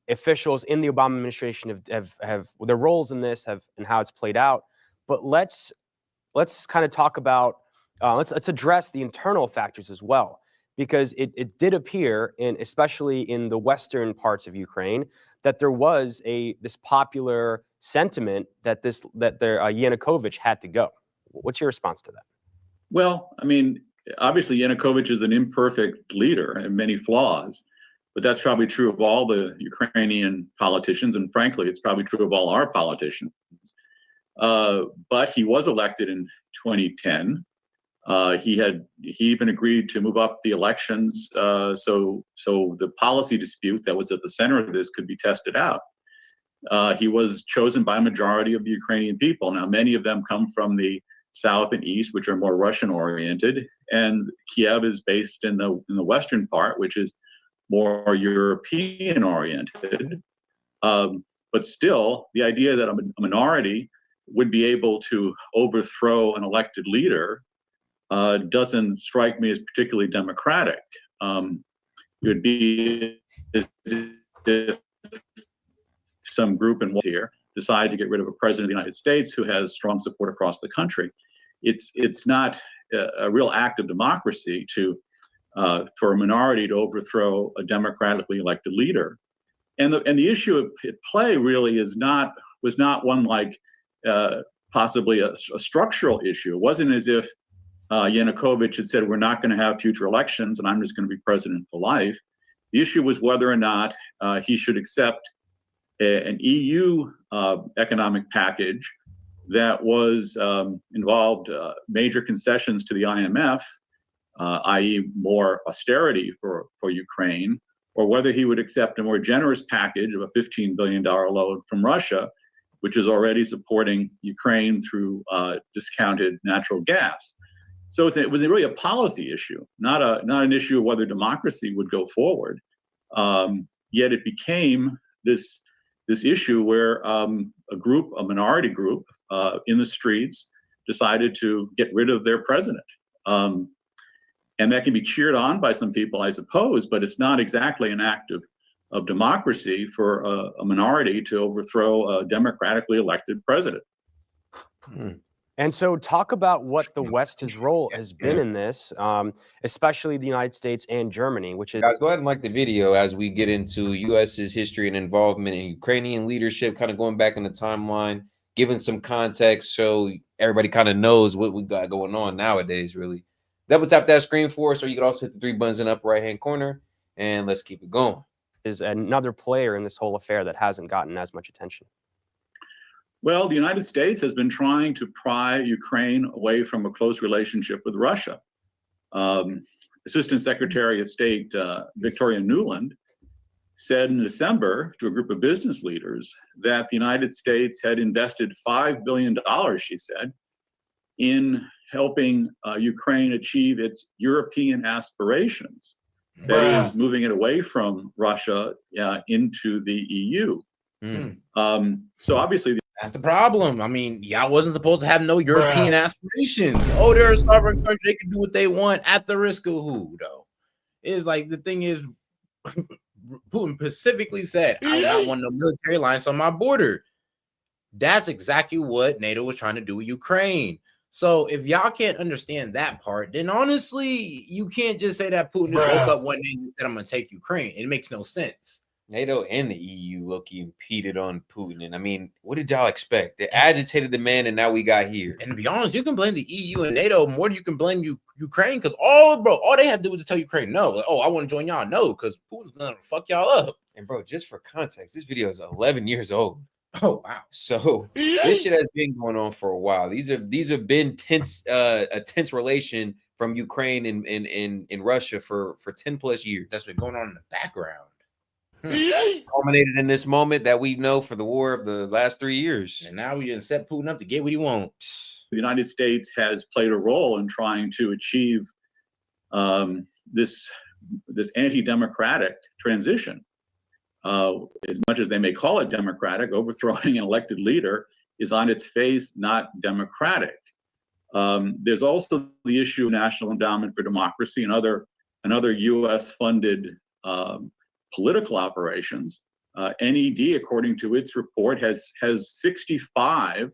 officials in the Obama administration have their roles in this and how it's played out. But let's kind of talk about let's address the internal factors as well, because it did appear, especially in the western parts of Ukraine, that there was this popular sentiment that Yanukovych had to go. What's your response to that? Well, I mean, obviously Yanukovych is an imperfect leader and many flaws, but that's probably true of all the Ukrainian politicians, and frankly, it's probably true of all our politicians. But he was elected in 2010. He even agreed to move up the elections so the policy dispute that was at the center of this could be tested out. He was chosen by a majority of the Ukrainian people. Now, many of them come from the south and east, which are more Russian-oriented, and Kiev is based in the western part, which is more European-oriented. But still, the idea that a minority would be able to overthrow an elected leader doesn't strike me as particularly democratic. It would be as if some group in here decide to get rid of a president of the United States who has strong support across the country. It's not a real act of democracy for a minority to overthrow a democratically elected leader. And the issue at play really was not one like possibly a structural issue. It wasn't as if Yanukovych had said, we're not going to have future elections and I'm just going to be president for life. The issue was whether or not he should accept an EU economic package that was involved major concessions to the IMF, i.e. more austerity for Ukraine, or whether he would accept a more generous package of a $15 billion loan from Russia, which is already supporting Ukraine through discounted natural gas. So it was really a policy issue, not an issue of whether democracy would go forward. Yet it became this issue where a minority group in the streets decided to get rid of their president. And that can be cheered on by some people, I suppose, but it's not exactly an act of democracy for a minority to overthrow a democratically elected president. And so talk about what the West's role has been in this, especially the United States and Germany, which is— Guys, go ahead and like the video as we get into U.S.'s history and involvement in Ukrainian leadership, kind of going back in the timeline, giving some context so everybody kind of knows what we got going on nowadays, really. Double tap that screen for us, or you can also hit the 3 buttons in the upper right-hand corner, and let's keep it going. Is another player in this whole affair that hasn't gotten as much attention. Well, the United States has been trying to pry Ukraine away from a close relationship with Russia. Assistant Secretary of State Victoria Nuland said in December to a group of business leaders that the United States had invested $5 billion, she said, in helping Ukraine achieve its European aspirations. That is, moving it away from Russia into the EU. So obviously— that's the problem. I mean, y'all wasn't supposed to have no European aspirations. Oh, they're a sovereign country. They can do what they want at the risk of who, though? It's like, the thing is, Putin specifically said, I do not want no military lines on my border. That's exactly what NATO was trying to do with Ukraine. So if y'all can't understand that part, then honestly, you can't just say that Putin just woke up one day and said, I'm going to take Ukraine. It makes no sense. NATO and the EU low-key impeded on Putin. And I mean, what did y'all expect? They agitated the man, and now we got here. And to be honest, you can blame the EU and NATO more than you can blame Ukraine, because all they had to do was to tell Ukraine no. Like, oh, I want to join y'all. No, because Putin's gonna fuck y'all up. And bro, just for context, this video is 11 years old. Oh wow! So this shit has been going on for a while. These have been a tense relation from Ukraine and Russia for 10 plus years. That's been going on in the background. Culminated in this moment that we know for the war of the last 3 years. And now we just set Putin up to get what he wants. The United States has played a role in trying to achieve this anti-democratic transition. As much as they may call it democratic, overthrowing an elected leader is on its face not democratic. There's also the issue of National Endowment for Democracy and other U.S.-funded political operations. NED, according to its report, has 65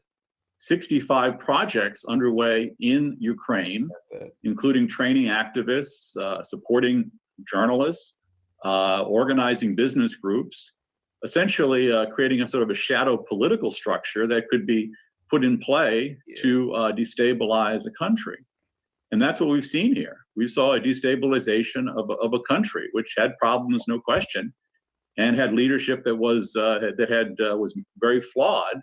projects underway in Ukraine, including training activists, supporting journalists, organizing business groups, essentially creating a sort of a shadow political structure that could be put in play to destabilize a country. And that's what we've seen here. We saw a destabilization of a country which had problems, no question, and had leadership that was very flawed.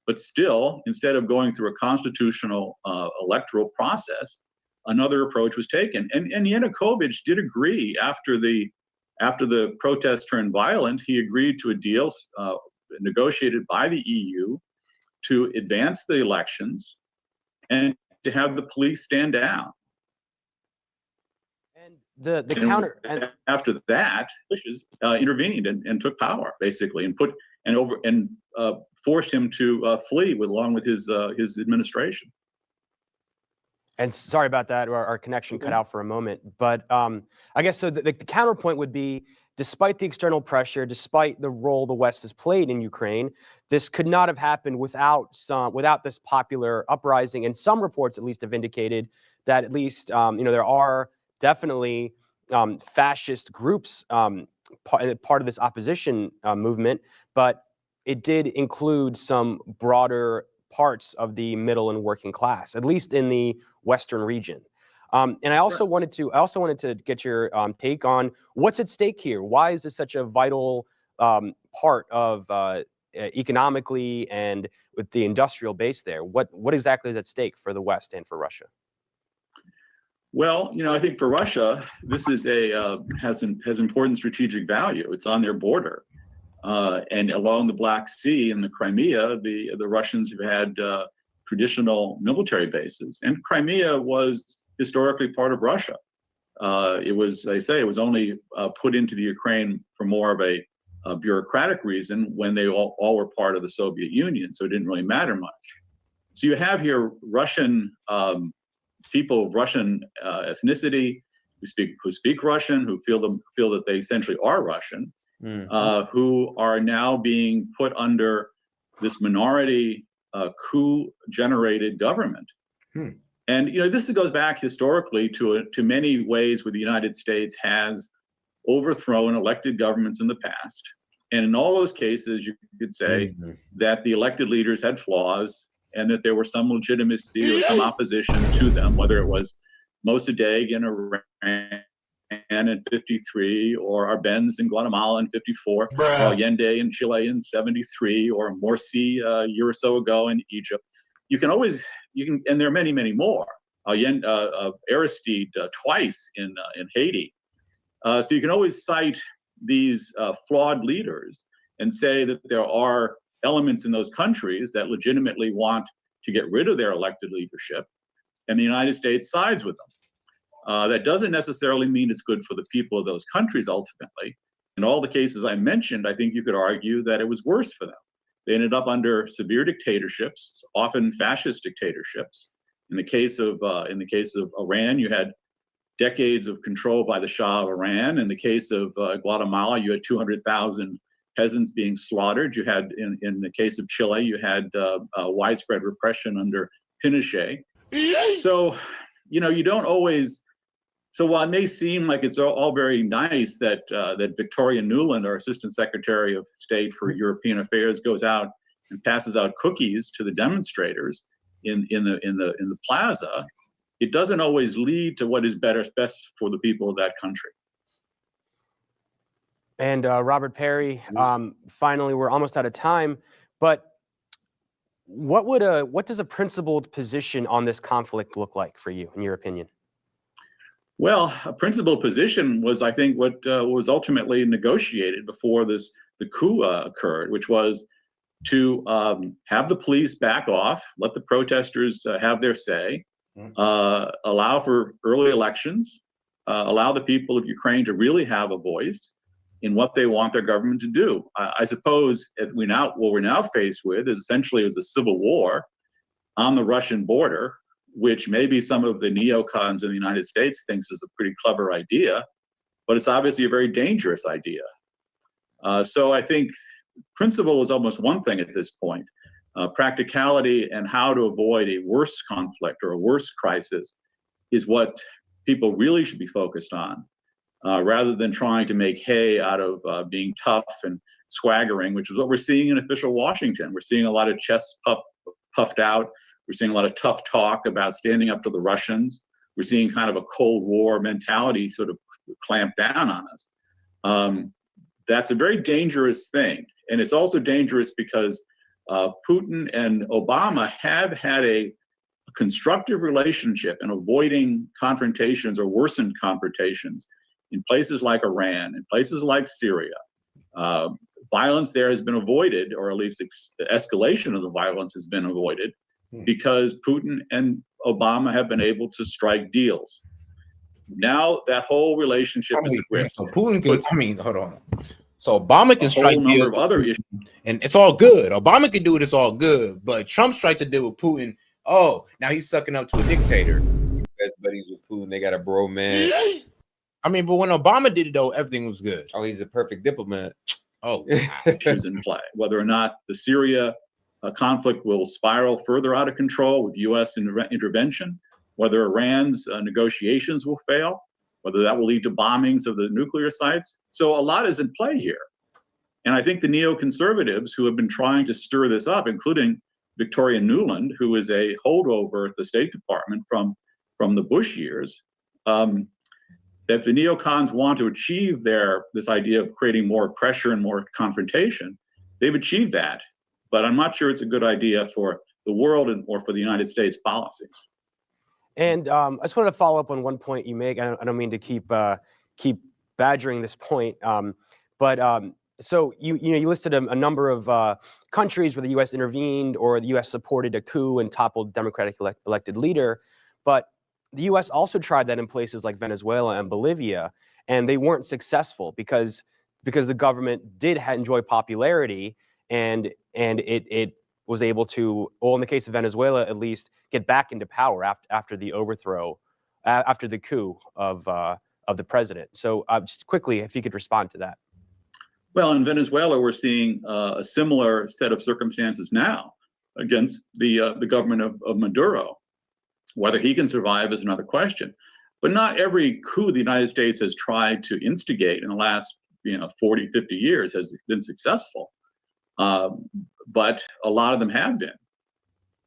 But still, instead of going through a constitutional electoral process, another approach was taken. And Yanukovych did agree after the protests turned violent. He agreed to a deal negotiated by the EU to advance the elections and to have the police stand down. And the counter after that, Bushes intervened and took power basically, and forced him to flee along with his administration. And sorry about that, our connection cut out for a moment. But I guess so. The counterpoint would be, despite the external pressure, despite the role the West has played in Ukraine, this could not have happened without this popular uprising. And some reports, at least, have indicated that at least there are definitely fascist groups part of this opposition movement, but it did include some broader parts of the middle and working class, at least in the Western region. And I also wanted to get your take on what's at stake here. Why is this such a vital part of economically and with the industrial base there? What exactly is at stake for the West and for Russia? Well, I think for Russia, this is has important strategic value. It's on their border. And along the Black Sea and the Crimea, the Russians have had traditional military bases. And Crimea was historically part of Russia. It was only put into the Ukraine for more of a bureaucratic reason when they all were part of the Soviet Union, so it didn't really matter much. So you have here Russian people of Russian ethnicity who speak Russian, who feel that they essentially are Russian, who are now being put under this minority coup-generated government. And this goes back historically to many ways where the United States has overthrown elected governments in the past. And in all those cases, you could say that the elected leaders had flaws and that there were some legitimacy or some opposition to them, whether it was Mossadegh in Iran in 53, or Arbenz in Guatemala in 54, or Allende in Chile in 73, or Morsi a year or so ago in Egypt. And there are many, many more. Aristide twice in Haiti. So you can always cite these flawed leaders and say that there are elements in those countries that legitimately want to get rid of their elected leadership, and the United States sides with them. That doesn't necessarily mean it's good for the people of those countries ultimately. In all the cases I mentioned, I think you could argue that it was worse for them. They ended up under severe dictatorships, often fascist dictatorships. In the case of Iran, you had decades of control by the Shah of Iran. In the case of Guatemala, you had 200,000 peasants being slaughtered. You had, in the case of Chile, you had widespread repression under Pinochet. So, you don't always. So while it may seem like it's all very nice that Victoria Nuland, our Assistant Secretary of State for European Affairs, goes out and passes out cookies to the demonstrators in the plaza, it doesn't always lead to what is best for the people of that country. And Robert Perry, finally, we're almost out of time, but what does a principled position on this conflict look like for you, in your opinion? Well, a principled position was, I think, what was ultimately negotiated before the coup occurred, which was to have the police back off, let the protesters have their say, allow for early elections, allow the people of Ukraine to really have a voice in what they want their government to do. I suppose what we're now faced with is essentially a civil war on the Russian border, which maybe some of the neocons in the United States thinks is a pretty clever idea, but it's obviously a very dangerous idea. So I think principle is almost one thing at this point. Practicality and how to avoid a worse conflict or a worse crisis is what people really should be focused on, rather than trying to make hay out of being tough and swaggering, which is what we're seeing in official Washington. We're seeing a lot of chests puffed out. We're seeing a lot of tough talk about standing up to the Russians. We're seeing kind of a Cold War mentality sort of clamp down on us. That's a very dangerous thing. And it's also dangerous because Putin and Obama have had a constructive relationship in avoiding confrontations or worsened confrontations in places like Iran, in places like Syria. Violence there has been avoided, or at least the escalation of the violence has been avoided, because Putin and Obama have been able to strike deals. Now that whole relationship is at risk. So Putin can, hold on. So Obama can strike number deals of with other Putin, issues, and it's all good. Obama can do it; it's all good. But Trump strikes a deal with Putin. Oh, now he's sucking up to a dictator. Best buddies with Putin. They got a bromance. I mean, but when Obama did it, though, everything was good. Oh, he's a perfect diplomat. Oh, issues in play. Whether or not the Syria conflict will spiral further out of control with U.S. intervention, whether Iran's negotiations will fail, whether that will lead to bombings of the nuclear sites. So a lot is in play here. And I think the neoconservatives who have been trying to stir this up, including Victoria Nuland, who is a holdover at the State Department from the Bush years, that the neocons want to achieve this idea of creating more pressure and more confrontation. They've achieved that, but I'm not sure it's a good idea for the world or for the United States policies. And I just wanted to follow up on one point you make. I don't mean to keep badgering this point, so you listed a number of countries where the U.S. intervened or the U.S. supported a coup and toppled Democratic elected leader, but the U.S. also tried that in places like Venezuela and Bolivia, and they weren't successful because the government did enjoy popularity, and it was able to, well, in the case of Venezuela at least, get back into power after the overthrow, after the coup of the president. So just quickly, if you could respond to that. Well, in Venezuela, we're seeing a similar set of circumstances now against the government of Maduro. Whether he can survive is another question. But not every coup the United States has tried to instigate in the last 40, 50 years has been successful. But a lot of them have been.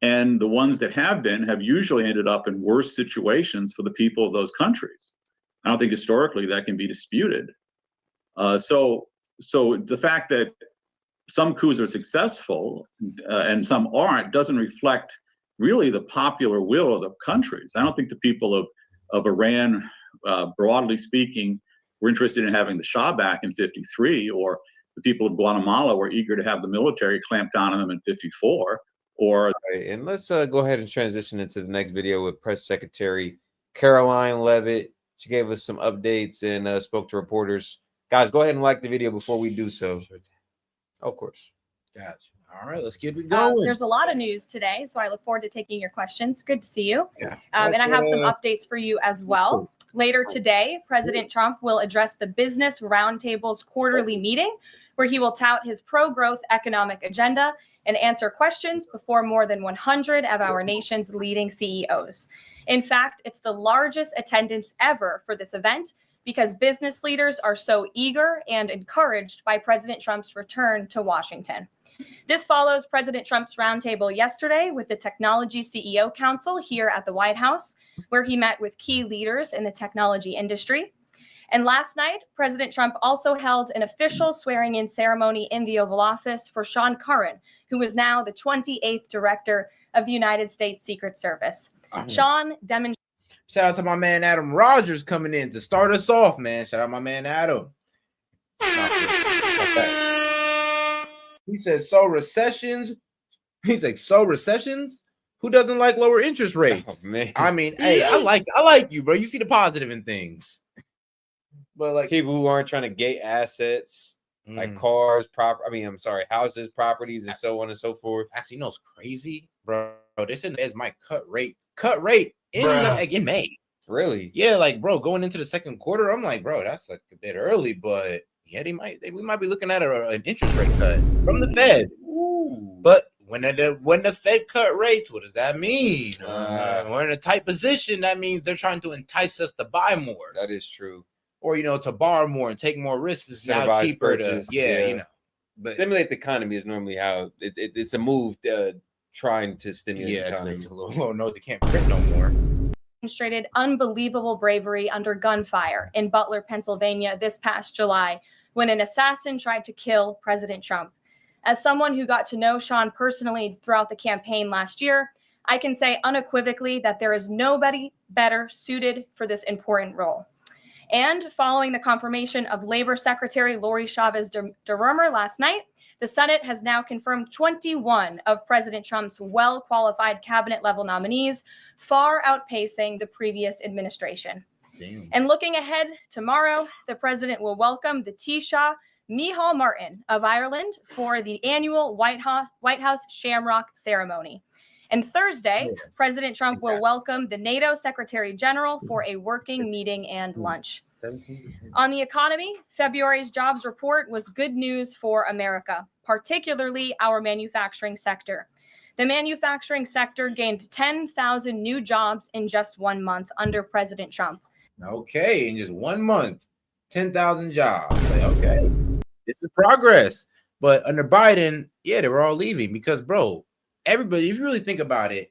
And the ones that have been have usually ended up in worse situations for the people of those countries. I don't think historically that can be disputed. So the fact that some coups are successful and some aren't doesn't reflect really the popular will of the countries. I don't think the people of Iran, broadly speaking, were interested in having the Shah back in '53, or the people of Guatemala were eager to have the military clamp down on them in '54. Or and let's go ahead and transition into the next video with Press Secretary Caroline Leavitt. She gave us some updates and spoke to reporters. Guys, go ahead and like the video before we do so. Oh, of course. Gotcha. All right, let's get it going. There's a lot of news today, so I look forward to taking your questions. Good to see you. Yeah. And I have some updates for you as well. Later today, President Trump will address the Business Roundtable's quarterly meeting, where he will tout his pro-growth economic agenda and answer questions before more than 100 of our nation's leading CEOs. In fact, it's the largest attendance ever for this event because business leaders are so eager and encouraged by President Trump's return to Washington. This follows President Trump's roundtable yesterday with the Technology CEO Council here at the White House, where he met with key leaders in the technology industry. And last night, President Trump also held an official swearing-in ceremony in the Oval Office for Sean Curran, who is now the 28th Director of the United States Secret Service. Sean demonstrated. Shout out to my man Adam Rogers coming in to start us off, man. Shout out my man Adam. He says, so recessions. He's like, so recessions? Who doesn't like lower interest rates? Oh, man. I mean, hey, I like you, bro. You see the positive in things. But like people who aren't trying to gate assets, like cars, houses, properties, and so on and so forth. Actually, you know it's crazy, bro. This is my cut rate in May. Really? Yeah, like bro, going into the second quarter, I'm like, bro, that's like a bit early, but yeah, we might be looking at an interest rate cut from the Fed. Ooh. But when the Fed cut rates, what does that mean? We're in a tight position. That means they're trying to entice us to buy more. That is true. Or to borrow more and take more risks. It's now cheaper purchase, to But stimulate the economy is normally how it's a move trying to stimulate the economy. No, they can't print no more. Demonstrated unbelievable bravery under gunfire in Butler, Pennsylvania this past July when an assassin tried to kill President Trump. As someone who got to know Sean personally throughout the campaign last year, I can say unequivocally that there is nobody better suited for this important role. And following the confirmation of Labor Secretary Lori Chavez DeRomer last night, the Senate has now confirmed 21 of President Trump's well-qualified cabinet-level nominees, far outpacing the previous administration. Damn. And looking ahead, tomorrow, the president will welcome the Taoiseach Micheál Martin of Ireland for the annual White House Shamrock ceremony. And Thursday, President Trump will welcome the NATO Secretary General for a working meeting and lunch. 17%. On the economy, February's jobs report was good news for America, particularly our manufacturing sector. The manufacturing sector gained 10,000 new jobs in just 1 month under President Trump. Okay, in just 1 month, 10,000 jobs. Like, okay, this is progress. But under Biden, yeah, they were all leaving because, bro, everybody, if you really think about it,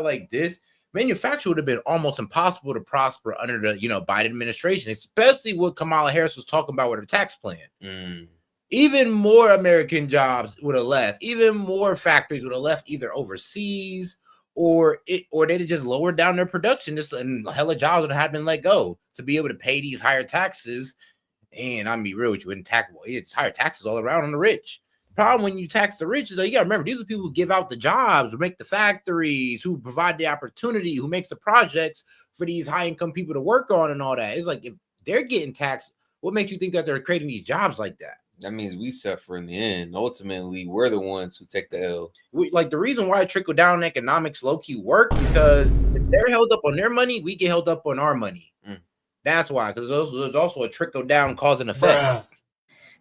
like this, manufacturing would have been almost impossible to prosper under the, Biden administration, especially what Kamala Harris was talking about with her tax plan. Even more American jobs would have left. Even more factories would have left either overseas or they'd have just lowered down their production. And hella jobs would have been let go to be able to pay these higher taxes. And I'm be real with you, it's higher taxes all around on the rich. The problem when you tax the rich is that you gotta remember these are people who give out the jobs, who make the factories, who provide the opportunity, who makes the projects for these high-income people to work on and all that. It's like if they're getting taxed, what makes you think that they're creating these jobs like that? That means we suffer in the end. Ultimately, we're the ones who take the L. Like the reason why trickle-down economics low-key work, because if they're held up on their money, we get held up on our money. That's why, because there's also a trickle-down cause and effect.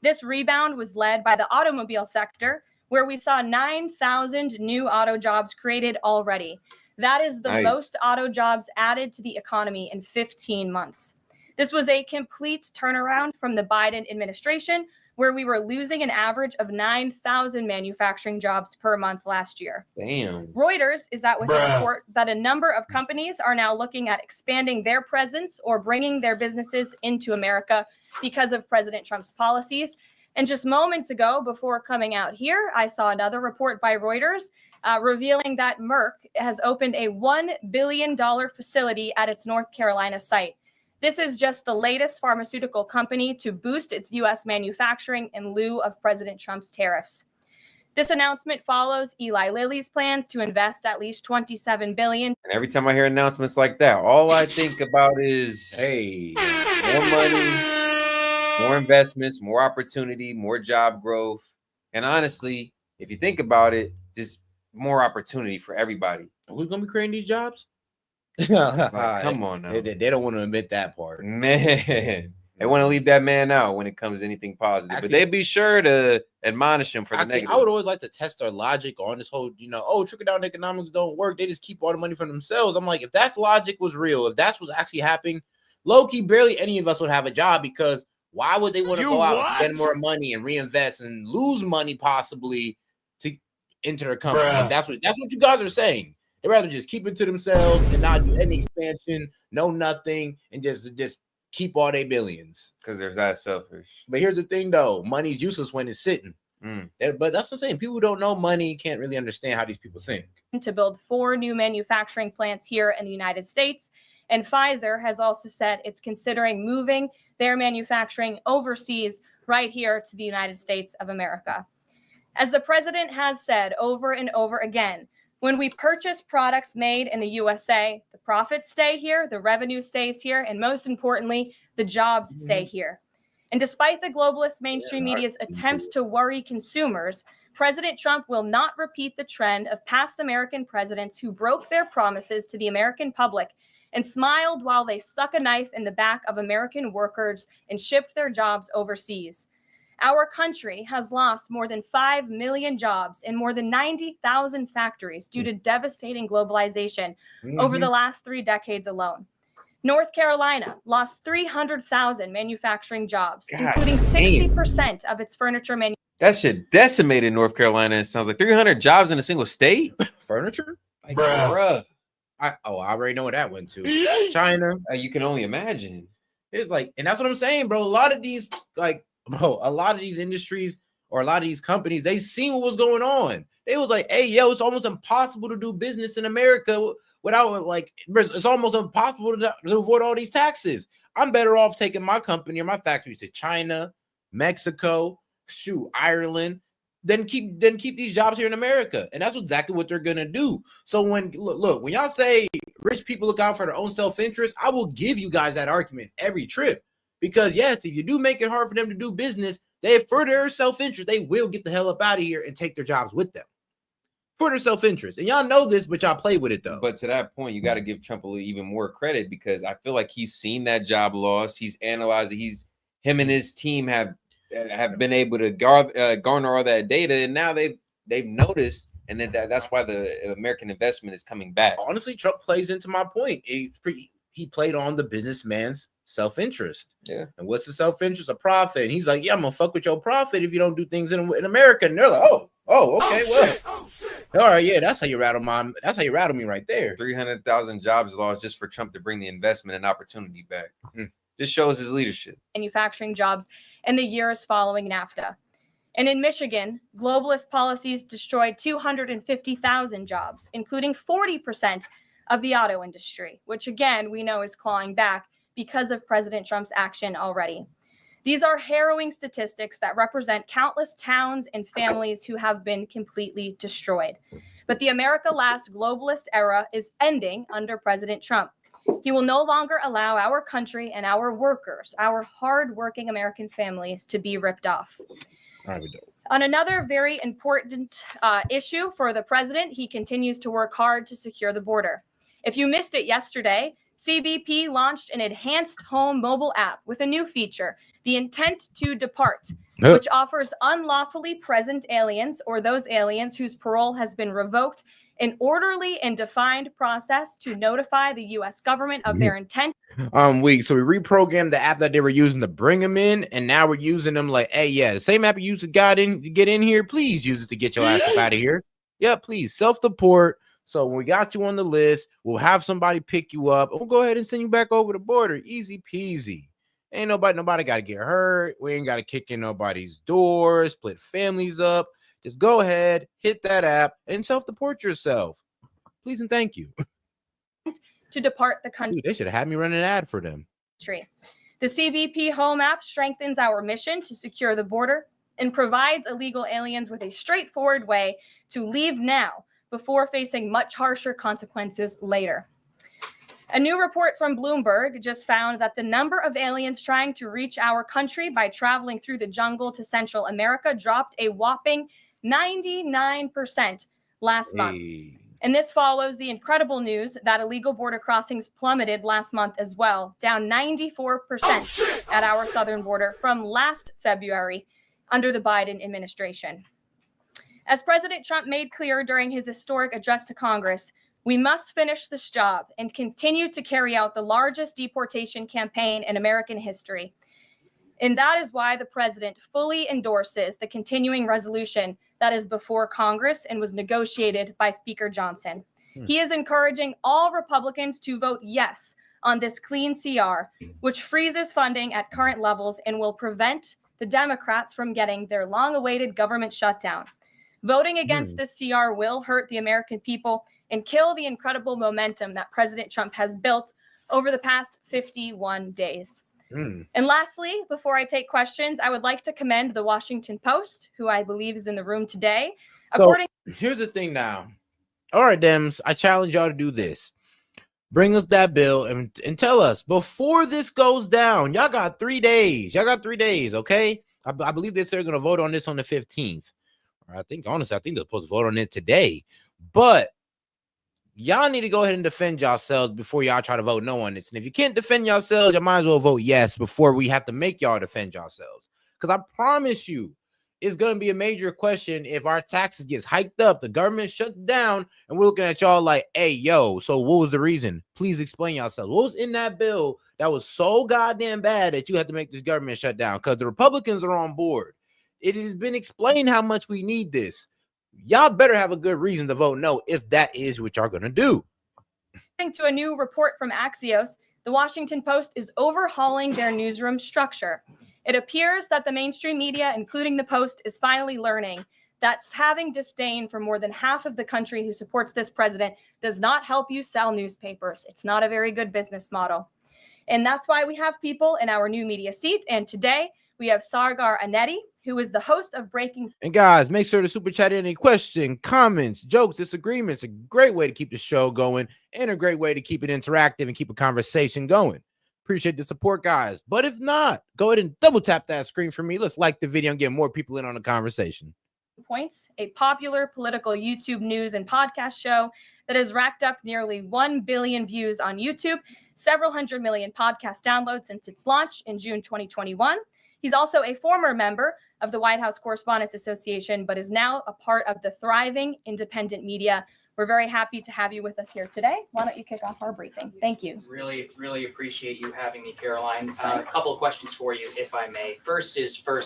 This rebound was led by the automobile sector, where we saw 9,000 new auto jobs created already. That is the most auto jobs added to the economy in 15 months. This was a complete turnaround from the Biden administration, where we were losing an average of 9,000 manufacturing jobs per month last year. Damn. Reuters is out with a report that a number of companies are now looking at expanding their presence or bringing their businesses into America because of President Trump's policies. And just moments ago, before coming out here, I saw another report by Reuters revealing that Merck has opened a $1 billion facility at its North Carolina site. This is just the latest pharmaceutical company to boost its U.S. manufacturing in lieu of President Trump's tariffs. This announcement follows Eli Lilly's plans to invest at least $27 billion. And every time I hear announcements like that, all I think about is, hey, more money, more investments, more opportunity, more job growth. And honestly, if you think about it, just more opportunity for everybody. Who's going to be creating these jobs? Like, come on now. They don't want to admit that part. Man, they want to leave that man out when it comes to anything positive. Actually, but they'd be sure to admonish him for the negative. I would always like to test their logic on this whole, trickle-down economics don't work. They just keep all the money for themselves. I'm like, if that logic was real, if that's what's actually happening, low-key, barely any of us would have a job, because why would they want to go out and spend more money and reinvest and lose money possibly to enter their company? And that's what you guys are saying. They'd rather just keep it to themselves and not do any expansion, no nothing, and just keep all their billions. Because they're that selfish. But here's the thing, though. Money's useless when it's sitting. But that's what I'm saying. People who don't know money can't really understand how these people think. To build 4 new manufacturing plants here in the United States. And Pfizer has also said it's considering moving their manufacturing overseas right here to the United States of America. As the president has said over and over again, when we purchase products made in the USA, the profits stay here, the revenue stays here, and most importantly, the jobs stay here. And despite the globalist mainstream media's attempts to worry consumers, President Trump will not repeat the trend of past American presidents who broke their promises to the American public and smiled while they stuck a knife in the back of American workers and shipped their jobs overseas. Our country has lost more than 5 million jobs in more than 90,000 factories due to devastating globalization over the last 3 decades alone. North Carolina lost 300,000 manufacturing jobs, including 60% of its furniture manufacturing. That shit decimated North Carolina. It sounds like 300 jobs in a single state. Furniture? Like, bruh. I already know where that went to. China. You can only imagine. It's like, and that's what I'm saying, bro. A lot of these industries or a lot of these companies, they seen what was going on. They was like, hey, yo, it's almost impossible to do business in America without, like, it's almost impossible to avoid all these taxes. I'm better off taking my company or my factories to China, Mexico, Ireland, then keep these jobs here in America. And that's exactly what they're gonna do. So when look, when y'all say rich people look out for their own self-interest, I will give you guys that argument every trip. Because yes, if you do make it hard for them to do business, they for their self-interest, they will get the hell up out of here and take their jobs with them. For their self-interest. And y'all know this, but y'all play with it though. But to that point, you got to give Trump even more credit, because I feel like he's seen that job loss. He's analyzed it. Him and his team have been able to garner all that data, and now they've noticed, and that's why the American investment is coming back. Honestly, Trump plays into my point. He played on the businessman's self-interest. Yeah. And what's the self-interest? A profit. And he's like, yeah, I'm gonna fuck with your profit if you don't do things in America. And they're like, okay, well, all right, yeah, that's how you rattle me right there. 300,000 jobs lost just for Trump to bring the investment and opportunity back. This shows his leadership. Manufacturing jobs in the years following NAFTA. And in Michigan, globalist policies destroyed 250,000 jobs, including 40% of the auto industry, which again, we know is clawing back because of President Trump's action already. These are harrowing statistics that represent countless towns and families who have been completely destroyed. But the America Last globalist era is ending under President Trump. He will no longer allow our country and our workers, our hardworking American families, to be ripped off. On another very important issue for the president, he continues to work hard to secure the border. If you missed it yesterday, CBP launched an enhanced home mobile app with a new feature, the Intent to Depart, which offers unlawfully present aliens or those aliens whose parole has been revoked an orderly and defined process to notify the U.S. government of their intent. So we reprogrammed the app that they were using to bring them in, and now we're using them like, hey, yeah, the same app you used to get in here, please use it to get your ass up out of here. Yeah, please, self-deport. So when we got you on the list, we'll have somebody pick you up, and we'll go ahead and send you back over the border. Easy peasy. Ain't nobody got to get hurt. We ain't got to kick in nobody's doors, split families up. Just go ahead, hit that app, and self-deport yourself. Please and thank you. To depart the country. Dude, they should have had me run an ad for them. The CBP Home app strengthens our mission to secure the border and provides illegal aliens with a straightforward way to leave now before facing much harsher consequences later. A new report from Bloomberg just found that the number of aliens trying to reach our country by traveling through the jungle to Central America dropped a whopping 99% last month. And this follows the incredible news that illegal border crossings plummeted last month as well, down 94% at our southern border from last February under the Biden administration. As President Trump made clear during his historic address to Congress, we must finish this job and continue to carry out the largest deportation campaign in American history. And that is why the president fully endorses the continuing resolution that is before Congress and was negotiated by Speaker Johnson. He is encouraging all Republicans to vote yes on this clean CR, which freezes funding at current levels and will prevent the Democrats from getting their long-awaited government shutdown. Voting against this CR will hurt the American people and kill the incredible momentum that President Trump has built over the past 51 days. And lastly, before I take questions, I would like to commend the Washington Post, who I believe is in the room today. Here's the thing now. All right, Dems, I challenge y'all to do this. Bring us that bill and tell us before this goes down. Y'all got 3 days. Okay? I believe they're going to vote on this on the 15th. I think they're supposed to vote on it today. But y'all need to go ahead and defend yourselves before y'all try to vote no on this. And if you can't defend yourselves, you might as well vote yes before we have to make y'all defend yourselves. Because I promise you, it's going to be a major question if our taxes gets hiked up, the government shuts down, and we're looking at y'all like, hey, yo, so what was the reason? Please explain yourselves. What was in that bill that was so goddamn bad that you had to make this government shut down? Because the Republicans are on board. It has been explained how much we need this. Y'all better have a good reason to vote no if that is what y'all going to do. According to a new report from Axios, the Washington Post is overhauling their newsroom structure. It appears that the mainstream media, including the Post, is finally learning that having disdain for more than half of the country who supports this president does not help you sell newspapers. It's not a very good business model. And that's why we have people in our new media seat. And today we have Sargar Anetti, who is the host of Breaking. And guys, make sure to super chat any question, comments, jokes, disagreements. A great way to keep the show going and a great way to keep it interactive and keep a conversation going. Appreciate the support, guys. But if not, go ahead and double tap that screen for me. Let's like the video and get more people in on the conversation. Points, a popular political YouTube news and podcast show that has racked up nearly 1 billion views on YouTube, several hundred million podcast downloads since its launch in June 2021. He's also a former member of the White House Correspondents Association, but is now a part of the thriving independent media. We're very happy to have you with us here today. Why don't you kick off our briefing? Thank you. Really appreciate you having me, Caroline. A couple of questions for you, if I may. First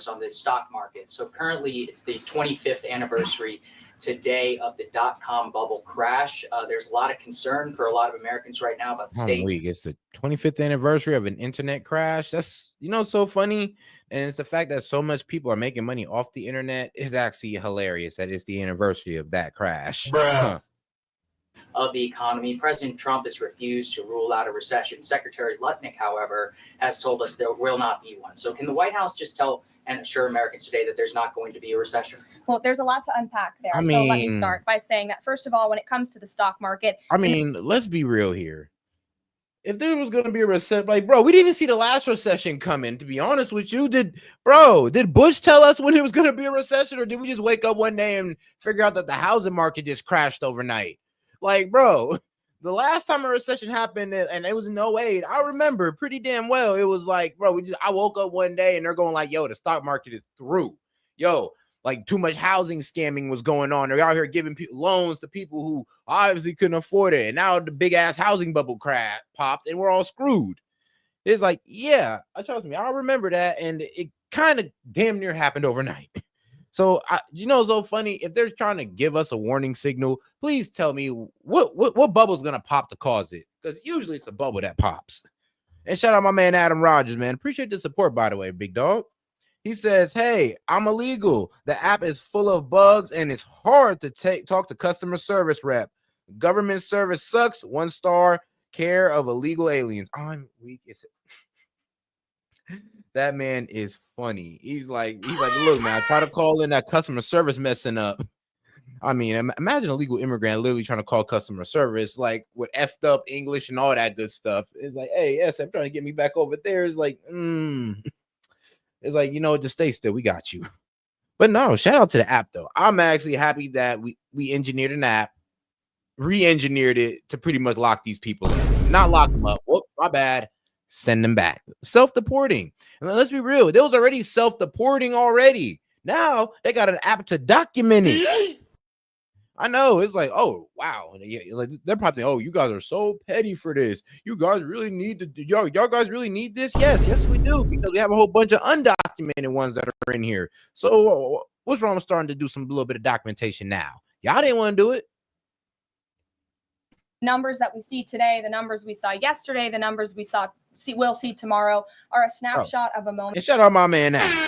on the stock market. So currently it's the 25th anniversary today of the dot-com bubble crash. There's a lot of concern for a lot of Americans right now about the state. It's the 25th anniversary of an internet crash. That's, so funny. And it's the fact that so much people are making money off the internet is actually hilarious that it's the anniversary of that crash. Of the economy. President Trump has refused to rule out a recession. Secretary Lutnick, however, has told us there will not be one. So can the White House just tell and assure Americans today that there's not going to be a recession? Well, there's a lot to unpack there. So let me start by saying that, first of all, when it comes to the stock market. Let's be real here. If there was going to be a recession, we didn't even see the last recession coming, to be honest with you. Did Bush tell us when it was going to be a recession, or did we just wake up one day and figure out that the housing market just crashed overnight? The last time a recession happened, and it was in 08, I remember pretty damn well. It was I woke up one day and they're going the stock market is through. Too much housing scamming was going on. They're out here giving loans to people who obviously couldn't afford it. And now the big ass housing bubble crash popped and we're all screwed. It's trust me, I remember that. And it kind of damn near happened overnight. So, it's so funny. If they're trying to give us a warning signal, please tell me what bubble's going to pop to cause it. Because usually it's a bubble that pops. And shout out my man, Adam Rogers, man. Appreciate the support, by the way, big dog. He says, hey, I'm illegal. The app is full of bugs and it's hard to talk to customer service rep. Government service sucks. 1 star. Care of illegal aliens. I'm weak. That man is funny. He's like, look, man, I try to call in that customer service messing up. Imagine a legal immigrant literally trying to call customer service, with effed up English and all that good stuff. It's hey, yes, I'm trying to get me back over there. It's it's just stay still. We got you. But no, shout out to the app, though. I'm actually happy that we engineered an app, re-engineered it to pretty much lock these people up. Not lock them up. Whoop, my bad. Send them back. Self-deporting. And let's be real. There was already self-deporting already. Now they got an app to document it. I know. It's oh, wow. They're probably, oh, you guys are so petty for this. You guys really need to, y'all guys really need this? Yes, we do. Because we have a whole bunch of undocumented ones that are in here. So what's wrong with starting to do some little bit of documentation now? Y'all didn't want to do it. Numbers that we see today, the numbers we saw yesterday, the numbers we'll see tomorrow are a snapshot of a moment. And shout out my man now.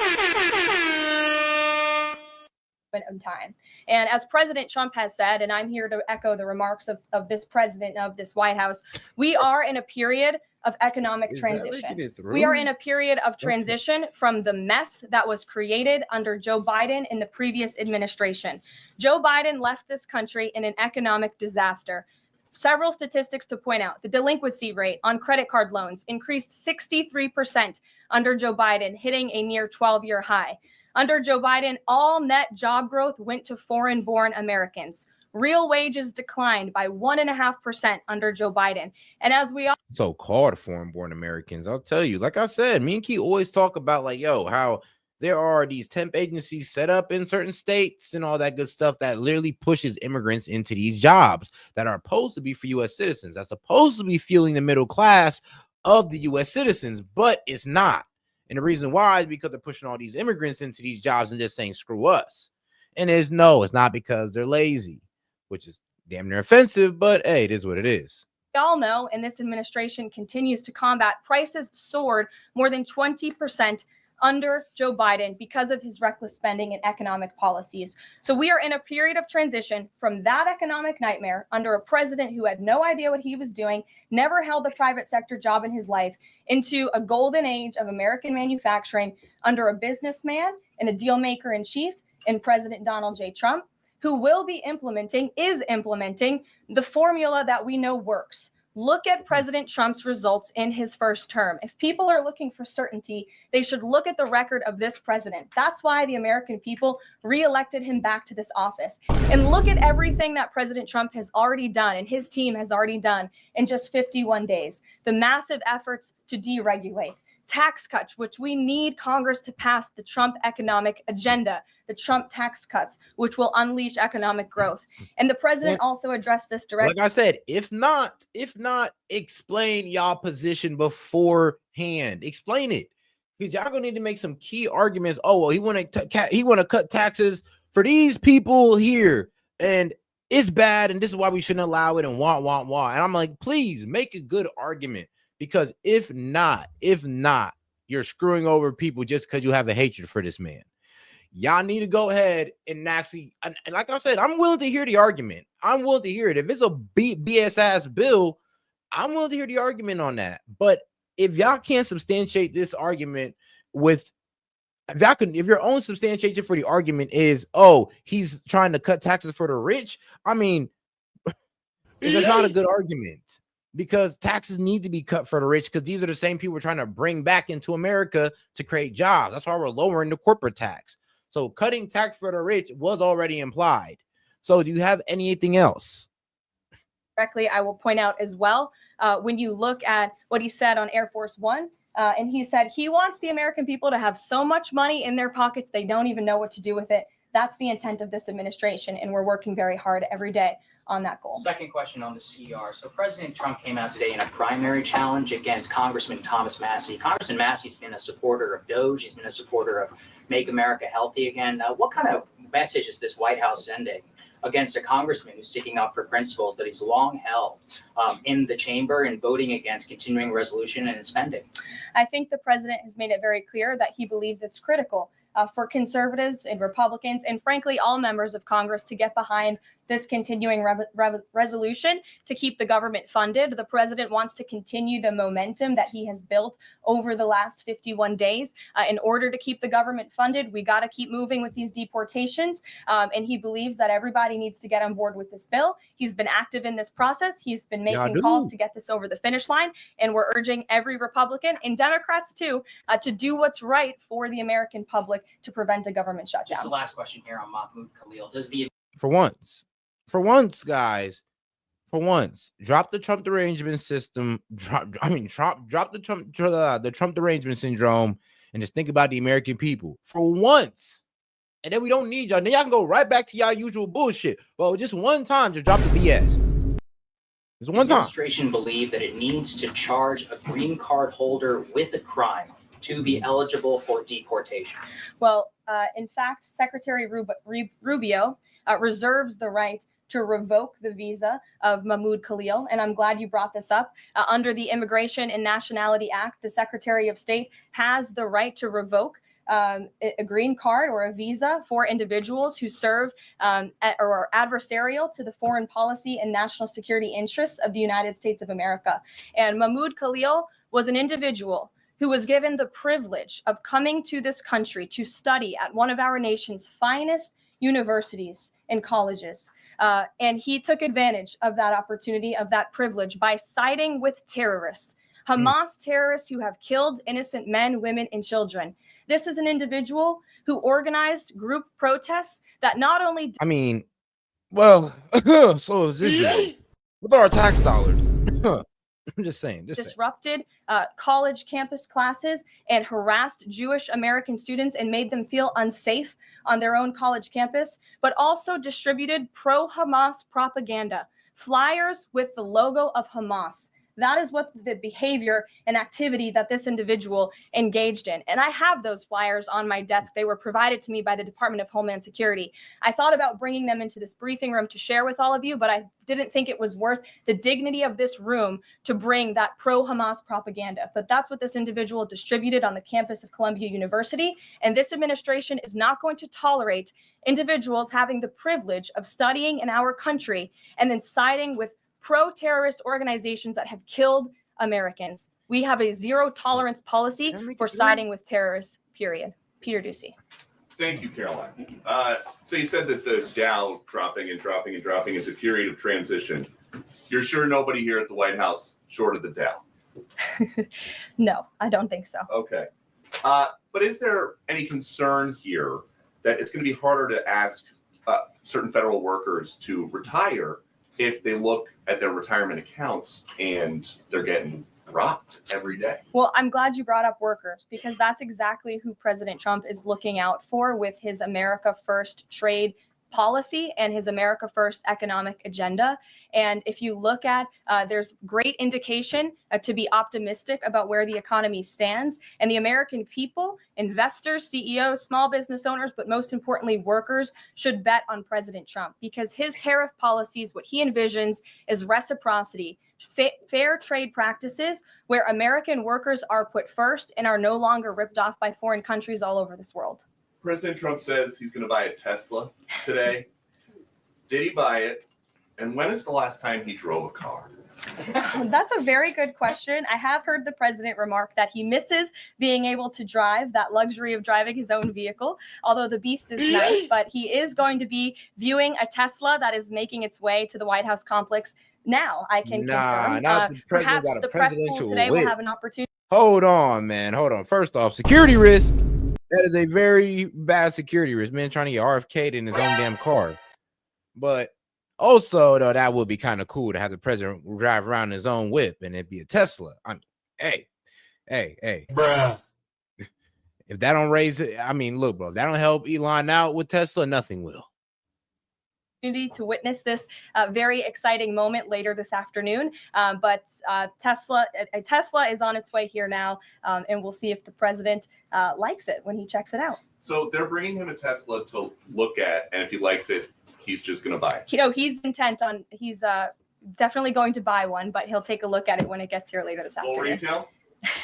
Of time. And as President Trump has said, and I'm here to echo the remarks of this president of this White House, we are in a period of economic transition. We are in a period of transition from the mess that was created under Joe Biden in the previous administration. Joe Biden left this country in an economic disaster. Several statistics to point out. The delinquency rate on credit card loans increased 63% under Joe Biden, hitting a near 12-year high. Under Joe Biden, all net job growth went to foreign-born Americans. Real wages declined by 1.5% under Joe Biden. And as we all so-called foreign-born Americans, I'll tell you, like I said, me and Key always talk about how there are these temp agencies set up in certain states and all that good stuff that literally pushes immigrants into these jobs that are supposed to be for U.S. citizens. That's supposed to be fueling the middle class of the U.S. citizens, but it's not. And the reason why is because they're pushing all these immigrants into these jobs and just saying, screw us. And it's not because they're lazy, which is damn near offensive, but hey, it is what it is. We all know, and this administration continues to combat, prices soared more than 20% under Joe Biden because of his reckless spending and economic policies. So we are in a period of transition from that economic nightmare under a president who had no idea what he was doing, never held a private sector job in his life, into a golden age of American manufacturing under a businessman and a deal maker in chief in President Donald J. Trump, who is implementing the formula that we know works. Look at President Trump's results in his first term. If people are looking for certainty, they should look at the record of this president. That's why the American people reelected him back to this office. And look at everything that President Trump has already done and his team has already done in just 51 days. The massive efforts to deregulate, tax cuts, which we need Congress to pass the Trump economic agenda, the Trump tax cuts, which will unleash economic growth. And the president also addressed this directly. Like I said, if not, explain y'all position beforehand. Explain it. Because y'all gonna need to make some key arguments. Oh, well, he want to cut taxes for these people here, and it's bad, and this is why we shouldn't allow it, and wah. And I'm like, please make a good argument. Because if not, you're screwing over people just because you have a hatred for this man. Y'all need to go ahead and actually, and like I said, I'm willing to hear the argument. I'm willing to hear it. If it's a BS ass bill, I'm willing to hear the argument on that. But if y'all can't substantiate this argument with, if your own substantiation for the argument is, oh, he's trying to cut taxes for the rich, I mean, it's not a good argument. Because taxes need to be cut for the rich, because these are the same people we're trying to bring back into America to create jobs. That's why we're lowering the corporate tax. So cutting tax for the rich was already implied. So do you have anything else? Directly, I will point out as well, when you look at what he said on Air Force One, and he said he wants the American people to have so much money in their pockets they don't even know what to do with it. That's the intent of this administration, and we're working very hard every day on that goal. Second question on the CR. So President Trump came out today in a primary challenge against Congressman Thomas Massie. Congressman Massie's been a supporter of DOGE. He's been a supporter of Make America Healthy Again. What kind of message is this White House sending against a congressman who's sticking up for principles that he's long held in the chamber and voting against continuing resolution and spending? I think the president has made it very clear that he believes it's critical for conservatives and Republicans, and frankly, all members of Congress, to get behind this continuing resolution to keep the government funded. The president wants to continue the momentum that he has built over the last 51 days. In order to keep the government funded, we got to keep moving with these deportations. And he believes that everybody needs to get on board with this bill. He's been active in this process. He's been making calls to get this over the finish line. And we're urging every Republican and Democrats too to do what's right for the American public to prevent a government shutdown. Just the last question here on Mahmoud Khalil. Does the For once, guys, drop the Trump derangement system. Drop the Trump derangement syndrome, and just think about the American people for once. And then we don't need y'all. Then y'all can go right back to y'all usual bullshit. Well, just one time to drop the BS. Just one time. The administration believe that it needs to charge a green card holder with a crime to be eligible for deportation. Well, in fact, Secretary Rubio reserves the right to revoke the visa of Mahmoud Khalil. And I'm glad you brought this up. Under the Immigration and Nationality Act, the Secretary of State has the right to revoke a green card or a visa for individuals who serve or are adversarial to the foreign policy and national security interests of the United States of America. And Mahmoud Khalil was an individual who was given the privilege of coming to this country to study at one of our nation's finest universities and colleges. And he took advantage of that opportunity, of that privilege, by siding with terrorists, Hamas terrorists who have killed innocent men, women, and children. This is an individual who organized group protests that not only... so is this with our tax dollars. I'm just saying. Disrupted college campus classes and harassed Jewish American students and made them feel unsafe on their own college campus, but also distributed pro-Hamas propaganda, flyers with the logo of Hamas, That is what the behavior and activity that this individual engaged in. And I have those flyers on my desk. They were provided to me by the Department of Homeland Security. I thought about bringing them into this briefing room to share with all of you, but I didn't think it was worth the dignity of this room to bring that pro-Hamas propaganda. But that's what this individual distributed on the campus of Columbia University. And this administration is not going to tolerate individuals having the privilege of studying in our country and then siding with pro-terrorist organizations that have killed Americans. We have a zero tolerance policy for siding with terrorists, period. Peter Ducey. Thank you, Caroline. So you said that the Dow dropping and dropping and dropping is a period of transition. You're sure nobody here at the White House shorted the Dow? No, I don't think so. Okay. But is there any concern here that it's going to be harder to ask certain federal workers to retire if they look at their retirement accounts and they're getting robbed every day? Well, I'm glad you brought up workers, because that's exactly who President Trump is looking out for with his America First trade policy and his America First economic agenda. And if you look at, there's great indication to be optimistic about where the economy stands. And the American people, investors, CEOs, small business owners, but most importantly, workers, should bet on President Trump, because his tariff policies, what he envisions is reciprocity, fair trade practices where American workers are put first and are no longer ripped off by foreign countries all over this world. President Trump says he's going to buy a Tesla today. Did he buy it? And when is the last time he drove a car? That's a very good question. I have heard the president remark that he misses being able to drive, that luxury of driving his own vehicle, although the beast is nice, but he is going to be viewing a Tesla that is making its way to the White House complex now. I can confirm. Perhaps the press pool today will have an opportunity. Hold on, man. Hold on. First off, security risk. That is a very bad security risk. Man trying to get RFK'd in his own damn car. But also, though, that would be kind of cool to have the president drive around in his own whip and it'd be a Tesla. I mean, hey. Bruh. If that don't raise it, I mean, look, bro, if that don't help Elon out with Tesla, nothing will. To witness this very exciting moment later this afternoon. But Tesla is on its way here now, and we'll see if the president likes it when he checks it out. So they're bringing him a Tesla to look at, and if he likes it, he's just going to buy it. You know, he's definitely going to buy one, but he'll take a look at it when it gets here later this afternoon. Full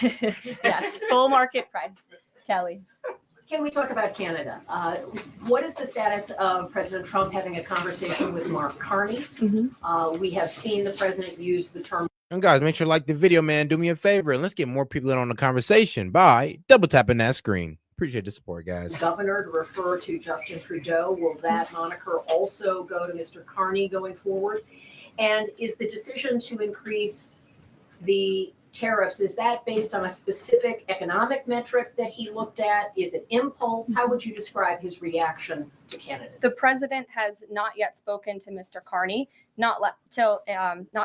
retail? Yes, full market price. Kelly. Can we talk about Canada? What is the status of President Trump having a conversation with Mark Carney? We have seen the president use the term. And guys, make sure to like the video, man. Do me a favor and let's get more people in on the conversation by double tapping that screen. Appreciate the support, guys. Governor to refer to Justin Trudeau. Will that moniker also go to Mr. Carney going forward? And is the decision to increase the tariffs, is that based on a specific economic metric that he looked at? Is it impulse? How would you describe his reaction to Canada? The president has not yet spoken to Mr. Carney, not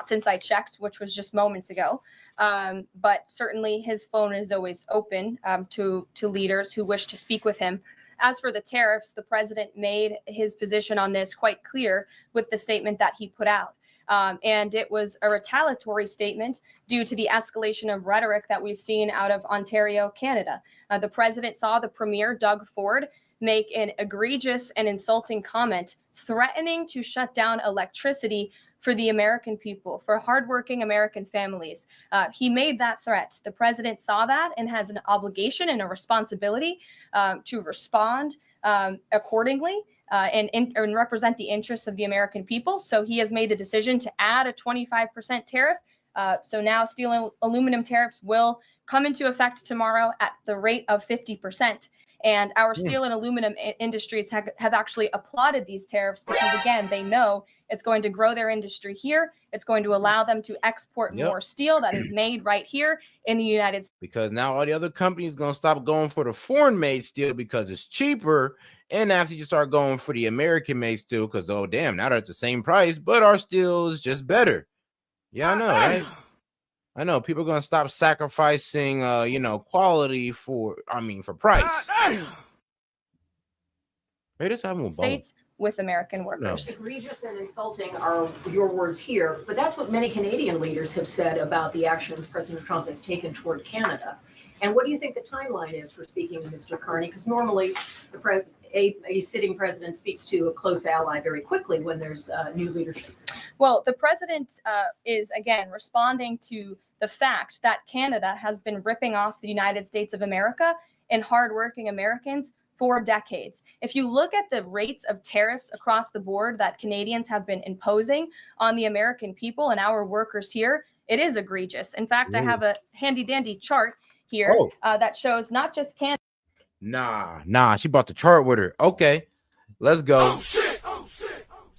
since I checked, which was just moments ago. But certainly his phone is always open to leaders who wish to speak with him. As for the tariffs, the president made his position on this quite clear with the statement that he put out. And it was a retaliatory statement due to the escalation of rhetoric that we've seen out of Ontario, Canada. The president saw the premier, Doug Ford, make an egregious and insulting comment threatening to shut down electricity for the American people, for hardworking American families. He made that threat. The president saw that and has an obligation and a responsibility to respond accordingly. And represent the interests of the American people. So he has made the decision to add a 25% tariff. So now steel and aluminum tariffs will come into effect tomorrow at the rate of 50%. And our steel and aluminum industries have actually applauded these tariffs because, again, they know it's going to grow their industry here. It's going to allow them to export more steel that is made right here in the United States. Because now all the other companies going to stop going for the foreign-made steel because it's cheaper and actually just start going for the American-made steel because, oh, damn, now they're at the same price, but our steel is just better. Yeah, I know, right? I know people are going to stop sacrificing, quality for price. Hey, this happened with States with American workers. Egregious and insulting are your words here, but that's what many Canadian leaders have said about the actions President Trump has taken toward Canada. And what do you think the timeline is for speaking to Mr. Carney? Because normally a sitting president speaks to a close ally very quickly when there's new leadership. Well, the president is, again, responding to the fact that Canada has been ripping off the United States of America and hardworking Americans for decades. If you look at the rates of tariffs across the board that Canadians have been imposing on the American people and our workers here, it is egregious. In fact, I have a handy dandy chart here that shows not just Canada. Nah, she brought the chart with her. Okay, let's go. Shout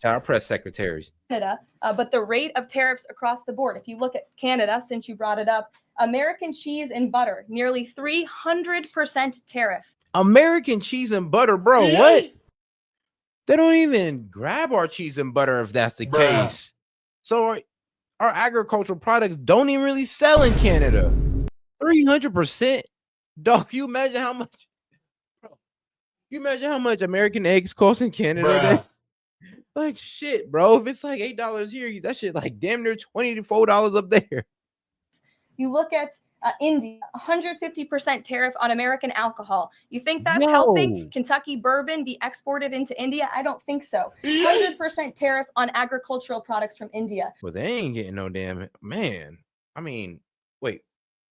out press secretaries. But the rate of tariffs across the board, if you look at Canada, since you brought it up, American cheese and butter, nearly 300% tariff. American cheese and butter, bro. What? They don't even grab our cheese and butter if that's the case. So our agricultural products don't even really sell in Canada. 300%. Dog, you imagine how much? Bro, you imagine how much American eggs cost in Canada? Like shit, bro. If it's like $8 here, that shit like damn near $20 to $4 up there. You look at India, 150% tariff on American alcohol. You think that's helping Kentucky bourbon be exported into India? I don't think so. 100% tariff on agricultural products from India. Well, they ain't getting no damn man. I mean, wait,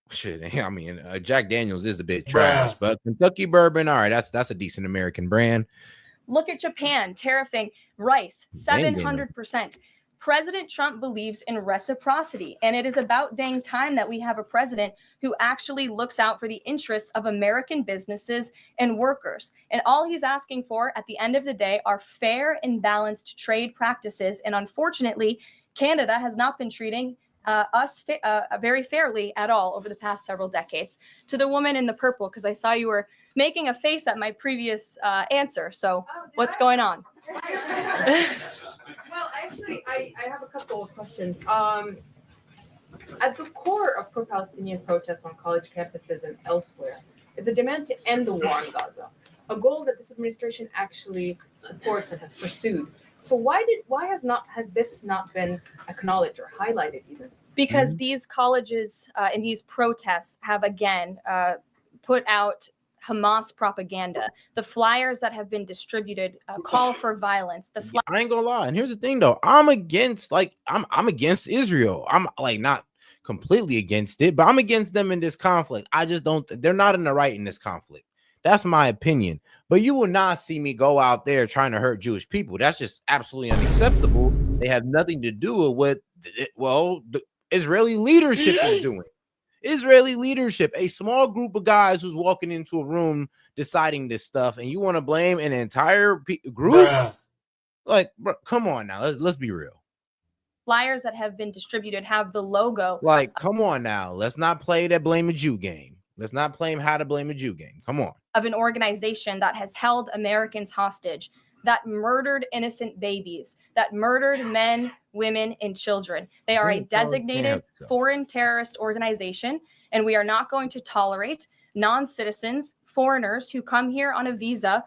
shit. I mean, Jack Daniels is a bit trash, but Kentucky bourbon, all right, that's a decent American brand. Look at Japan tariffing rice, 700%. President Trump believes in reciprocity, and it is about dang time that we have a president who actually looks out for the interests of American businesses and workers. And all he's asking for at the end of the day are fair and balanced trade practices. And unfortunately, Canada has not been treating us very fairly at all over the past several decades. To the woman in the purple, because I saw you were making a face at my previous answer. So what's going on? Well, actually, I have a couple of questions. At the core of pro-Palestinian protests on college campuses and elsewhere is a demand to end the war in Gaza, a goal that this administration actually supports and has pursued. So why has this not been acknowledged or highlighted even? Because these colleges and these protests have again put out Hamas propaganda. The flyers that have been distributed call for violence. I ain't gonna lie. And here's the thing, though. I'm against against Israel. I'm like not completely against it, but I'm against them in this conflict. I just don't. They're not in the right in this conflict. That's my opinion. But you will not see me go out there trying to hurt Jewish people. That's just absolutely unacceptable. They have nothing to do with what the Israeli leadership is doing. Israeli leadership, a small group of guys who's walking into a room deciding this stuff, and you want to blame an entire group? Like, bro, come on now. Let's be real. Flyers that have been distributed have the logo. Like, come on now. Let's not play that blame a Jew game. Let's not play how to blame a Jew game. Come on. Of an organization that has held Americans hostage, that murdered innocent babies, that murdered men, women, and children. They are a designated foreign terrorist organization, and we are not going to tolerate non-citizens, foreigners who come here on a visa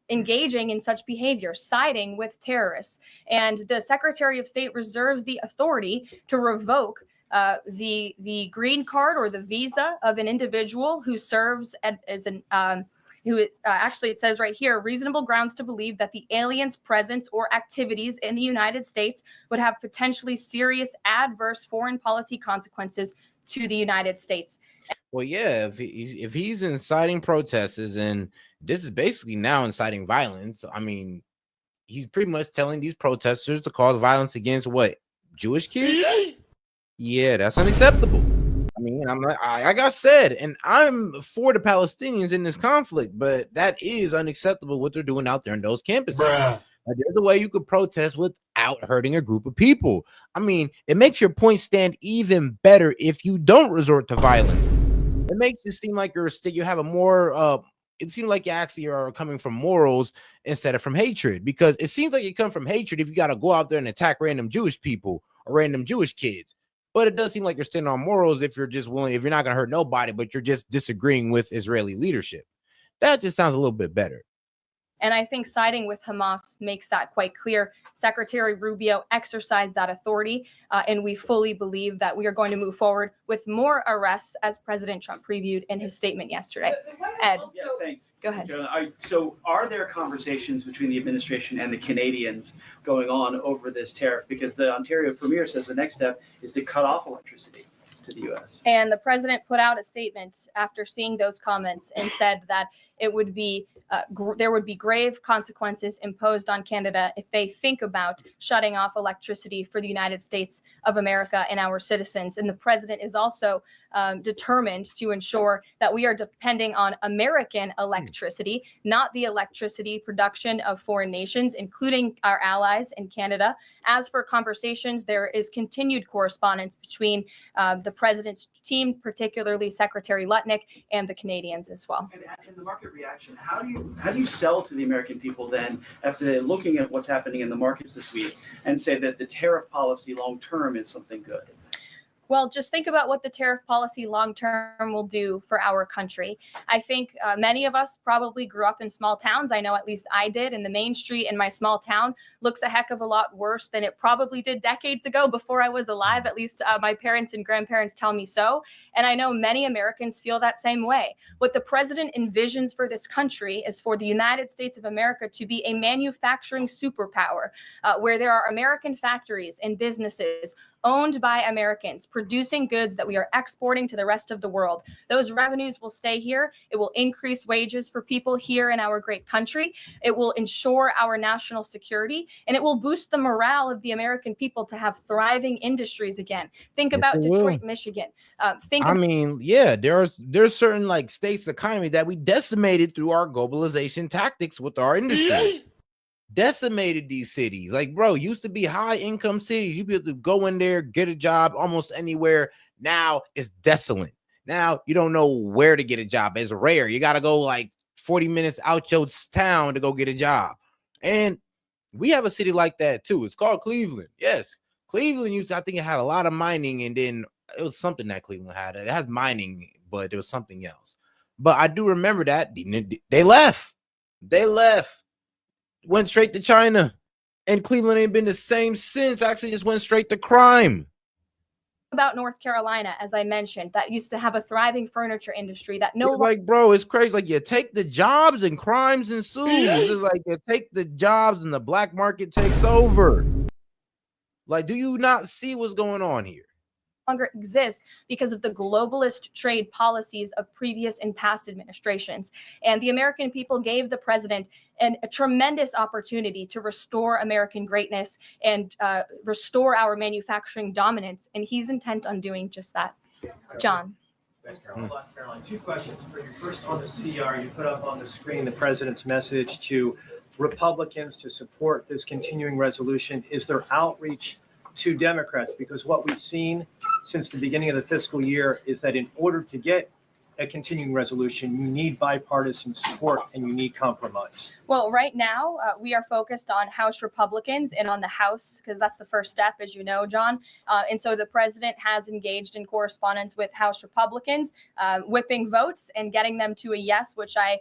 engaging in such behavior, siding with terrorists. And the Secretary of State reserves the authority to revoke the green card or the visa of an individual who serves as an actually, it says right here, reasonable grounds to believe that the alien's presence or activities in the United States would have potentially serious adverse foreign policy consequences to the United States. Well, yeah, if he's inciting protests, and this is basically now inciting violence, I mean, he's pretty much telling these protesters to cause violence against what? Jewish kids? Yeah, that's unacceptable. I mean, like I said, and I'm for the Palestinians in this conflict, but that is unacceptable what they're doing out there in those campuses. Like, there's a way you could protest without hurting a group of people. I mean, it makes your point stand even better if you don't resort to violence. It makes it seem like you have a more it seems like you actually are coming from morals instead of from hatred, because it seems like you come from hatred if you got to go out there and attack random Jewish people or random Jewish kids. But it does seem like you're standing on morals if you're just willing, if you're not going to hurt nobody, but you're just disagreeing with Israeli leadership. That just sounds a little bit better. And I think siding with Hamas makes that quite clear. Secretary Rubio exercised that authority, and we fully believe that we are going to move forward with more arrests, as President Trump previewed in his statement yesterday. Ed, Yeah, thanks. go ahead. So are there conversations between the administration and the Canadians going on over this tariff? Because the Ontario Premier says the next step is to cut off electricity to the U.S. And the president put out a statement after seeing those comments and said that it would be there would be grave consequences imposed on Canada if they think about shutting off electricity for the United States of America and our citizens. And the president is also determined to ensure that we are depending on American electricity, not the electricity production of foreign nations, including our allies in Canada. As for conversations, there is continued correspondence between the president's team, particularly Secretary Lutnick, and the Canadians as well. And in the market reaction, how do you sell to the American people then after looking at what's happening in the markets this week and say that the tariff policy long term is something good? Well, just think about what the tariff policy long-term will do for our country. I think many of us probably grew up in small towns. I know at least I did. And the main street in my small town looks a heck of a lot worse than it probably did decades ago before I was alive. At least my parents and grandparents tell me so. And I know many Americans feel that same way. What the president envisions for this country is for the United States of America to be a manufacturing superpower where there are American factories and businesses owned by Americans, producing goods that we are exporting to the rest of the world. Those revenues will stay here. It will increase wages for people here in our great country. It will ensure our national security, and it will boost the morale of the American people to have thriving industries again. Think about Detroit, Michigan. I mean, yeah, there's certain like states' economy that we decimated through our globalization tactics with our industries. Decimated these cities. Like, bro, used to be high income cities. You'd be able to go in there, get a job almost anywhere. Now it's desolate. Now you don't know where to get a job. It's rare. You got to go like 40 minutes out your town to go get a job. And we have a city like that too. It's called Cleveland. Yes. Cleveland used to, I think it had a lot of mining, and then it was something that Cleveland had. It has mining, but there was something else. But I do remember that they left. They left. Went straight to China, and Cleveland ain't been the same since. Actually, just went straight to crime. About North Carolina, as I mentioned, that used to have a thriving furniture industry that like, bro, it's crazy. Like, you take the jobs and crimes ensues. It's like you take the jobs and the black market takes over. Like, do you not see what's going on here? Longer exists because of the globalist trade policies of previous and past administrations. And the American people gave the president a tremendous opportunity to restore American greatness and restore our manufacturing dominance. And he's intent on doing just that. John. Thanks, Caroline. Two questions for you. First, on the CR, you put up on the screen the president's message to Republicans to support this continuing resolution. Is there outreach to Democrats? Because what we've seen since the beginning of the fiscal year is that in order to get a continuing resolution, you need bipartisan support and you need compromise. Well, right now, we are focused on House Republicans and on the House, because that's the first step, as you know, John. And so the president has engaged in correspondence with House Republicans, whipping votes and getting them to a yes, which I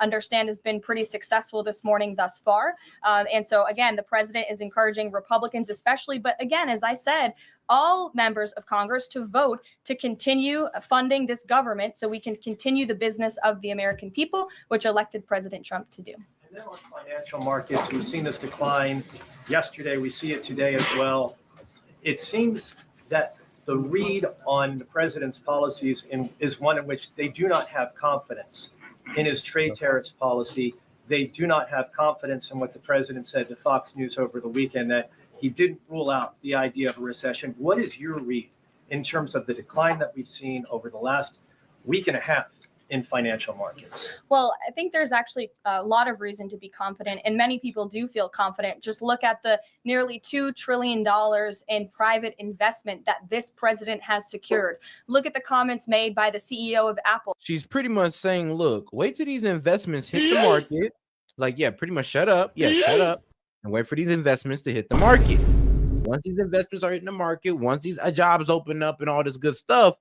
understand has been pretty successful this morning thus far. And so, again, the president is encouraging Republicans especially. But again, as I said, all members of Congress to vote to continue funding this government so we can continue the business of the American people, which elected President Trump to do. And then on financial markets, we've seen this decline yesterday. We see it today as well. It seems that the read on the president's policies is one in which they do not have confidence in his trade tariffs policy. They do not have confidence in what the president said to Fox News over the weekend, that he didn't rule out the idea of a recession. What is your read in terms of the decline that we've seen over the last week and a half in financial markets? Well, I think there's actually a lot of reason to be confident, and many people do feel confident. Just look at the nearly $2 trillion in private investment that this president has secured. Look at the comments made by the CEO of Apple. She's pretty much saying, look, wait till these investments hit the market. Like, yeah, pretty much shut up. Yeah, shut up. And wait for these investments to hit the market. Once these investments are hitting the market, once these jobs open up and all this good stuff,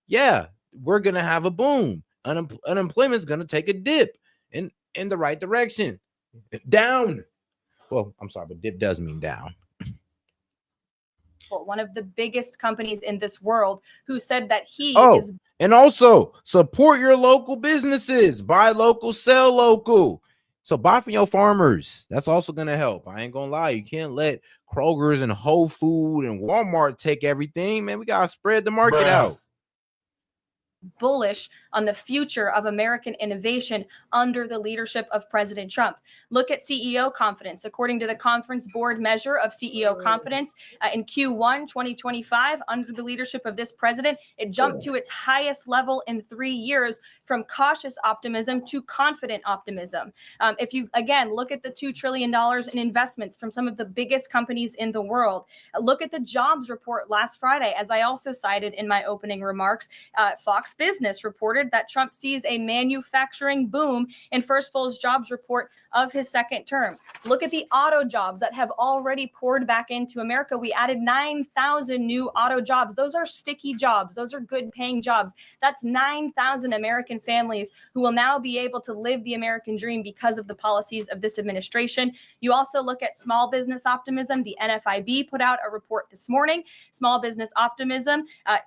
yeah, we're going to have a boom. Unemployment is going to take a dip in the right direction. Down. Well, I'm sorry, but dip does mean down. One of the biggest companies in this world, who said that he is. And also support your local businesses. Buy local, sell local. So buy from your farmers. That's also going to help. I ain't going to lie. You can't let Kroger's and Whole Food and Walmart take everything. Man, we got to spread the market out. Bullish on the future of American innovation under the leadership of President Trump. Look at CEO confidence. According to the Conference Board measure of CEO confidence in Q1 2025, under the leadership of this president, it jumped to its highest level in 3 years, from cautious optimism to confident optimism. If you, again, look at the $2 trillion in investments from some of the biggest companies in the world, look at the jobs report last Friday, as I also cited in my opening remarks. Fox Business reported that Trump sees a manufacturing boom in first full jobs report of his second term. Look at the auto jobs that have already poured back into America. We added 9,000 new auto jobs. Those are sticky jobs. Those are good paying jobs. That's 9,000 American families who will now be able to live the American dream because of the policies of this administration. You also look at small business optimism. The NFIB put out a report this morning. Small business optimism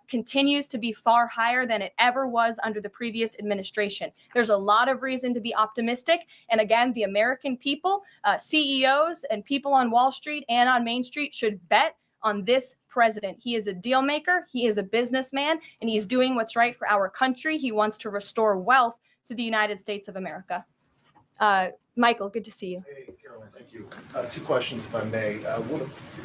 continues to be far higher than it ever was under the previous administration. There's a lot of reason to be optimistic. And again, the American people, CEOs and people on Wall Street and on Main Street should bet on this president. He is a deal maker. He is a businessman, and he's doing what's right for our country. He wants to restore wealth to the United States of America. Michael, good to see you. Hey, Caroline, thank you. 2 questions, if I may.